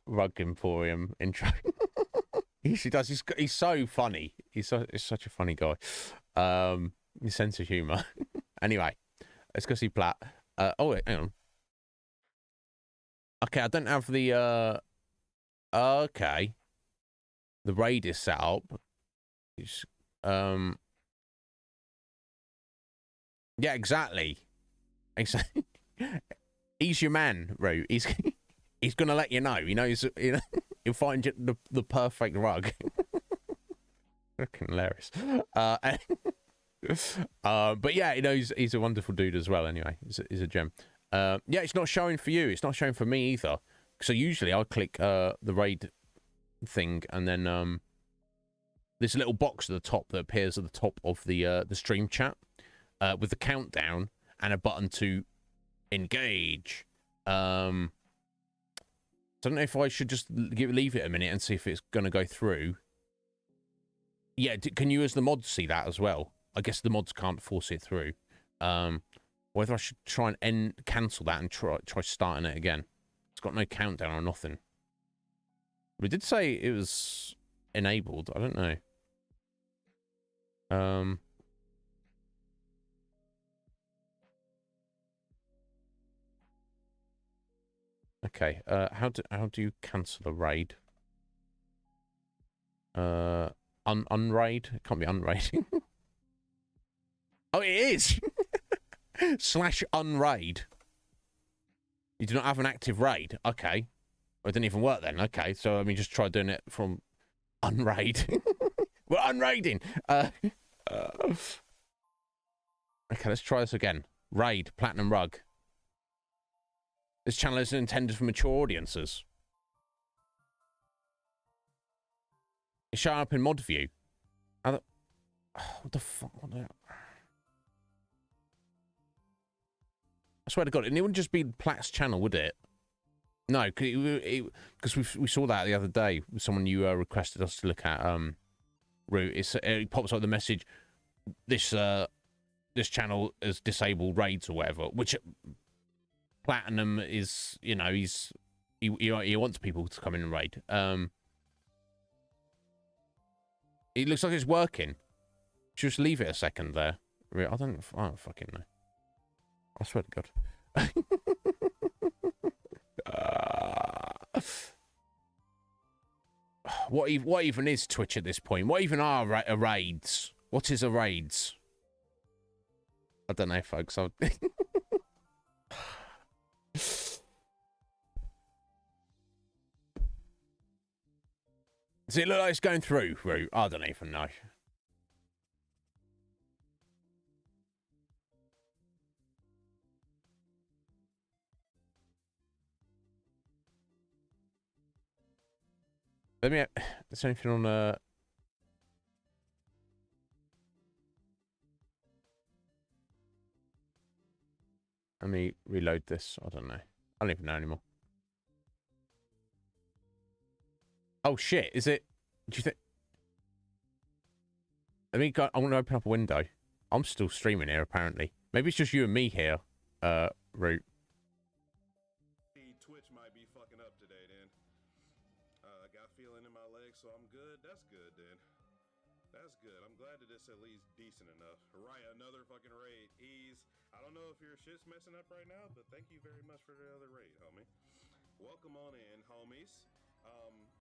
Rug Emporium intro. He usually does. He's so funny. He's such a funny guy. His sense of humour. Anyway, let's go see Platt. Oh wait, hang on. Okay, I don't have the okay. The raid is set up. It's, yeah, exactly. Exactly. He's your man, Ru. He's gonna let you know. He knows. He'll find you the perfect rug. Fucking hilarious. But yeah, he's a wonderful dude as well. Anyway, he's a gem. Yeah, it's not showing for you. It's not showing for me either. So usually I'll click the raid thing, and then there's a little box at the top that appears at the top of the stream chat with the countdown and a button to engage. Don't know if I should just leave it a minute and see if it's going to go through. Yeah, can you as the mods see that as well? I guess the mods can't force it through. Whether I should try and cancel that and try starting it again. It's got no countdown or nothing. We did say it was enabled. I don't know. Okay. How do you cancel a raid? Unraid? It can't be unraid. Oh, it is. /unraid. You do not have an active raid. Okay. Well, it didn't even work then. Okay, so I mean, just try doing it from unraid. We're unraiding. Okay, let's try this again. Raid Platinum Rug. This channel isn't intended for mature audiences. It's showing up in mod view. What the fuck? I swear to God, and it wouldn't just be Platt's channel, would it? No, because we saw that the other day with someone you requested us to look at. Route. It pops up the message. This channel has disabled raids or whatever. Which Platinum is, he wants people to come in and raid. It looks like it's working. Just leave it a second there. I don't fucking know. I swear to God. What even is Twitch at this point? What even are raids? What is a raids? I don't know, folks. Does it look like it's going through? I don't even know. Let me. There's anything on Let me reload this. I don't know. I don't even know anymore. Oh shit! Is it? Do you think? Let me go. I want to open up a window. I'm still streaming here, apparently. Maybe it's just you and me here, Root. Twitch might be fucking up today, then. Got feeling in my legs, so I'm good. That's good, then. That's good. I'm glad that it's at least decent enough. Right, another fucking raid. Ease. I don't know if your shit's messing up right now, but thank you very much for the other raid, homie. Welcome on in, homies.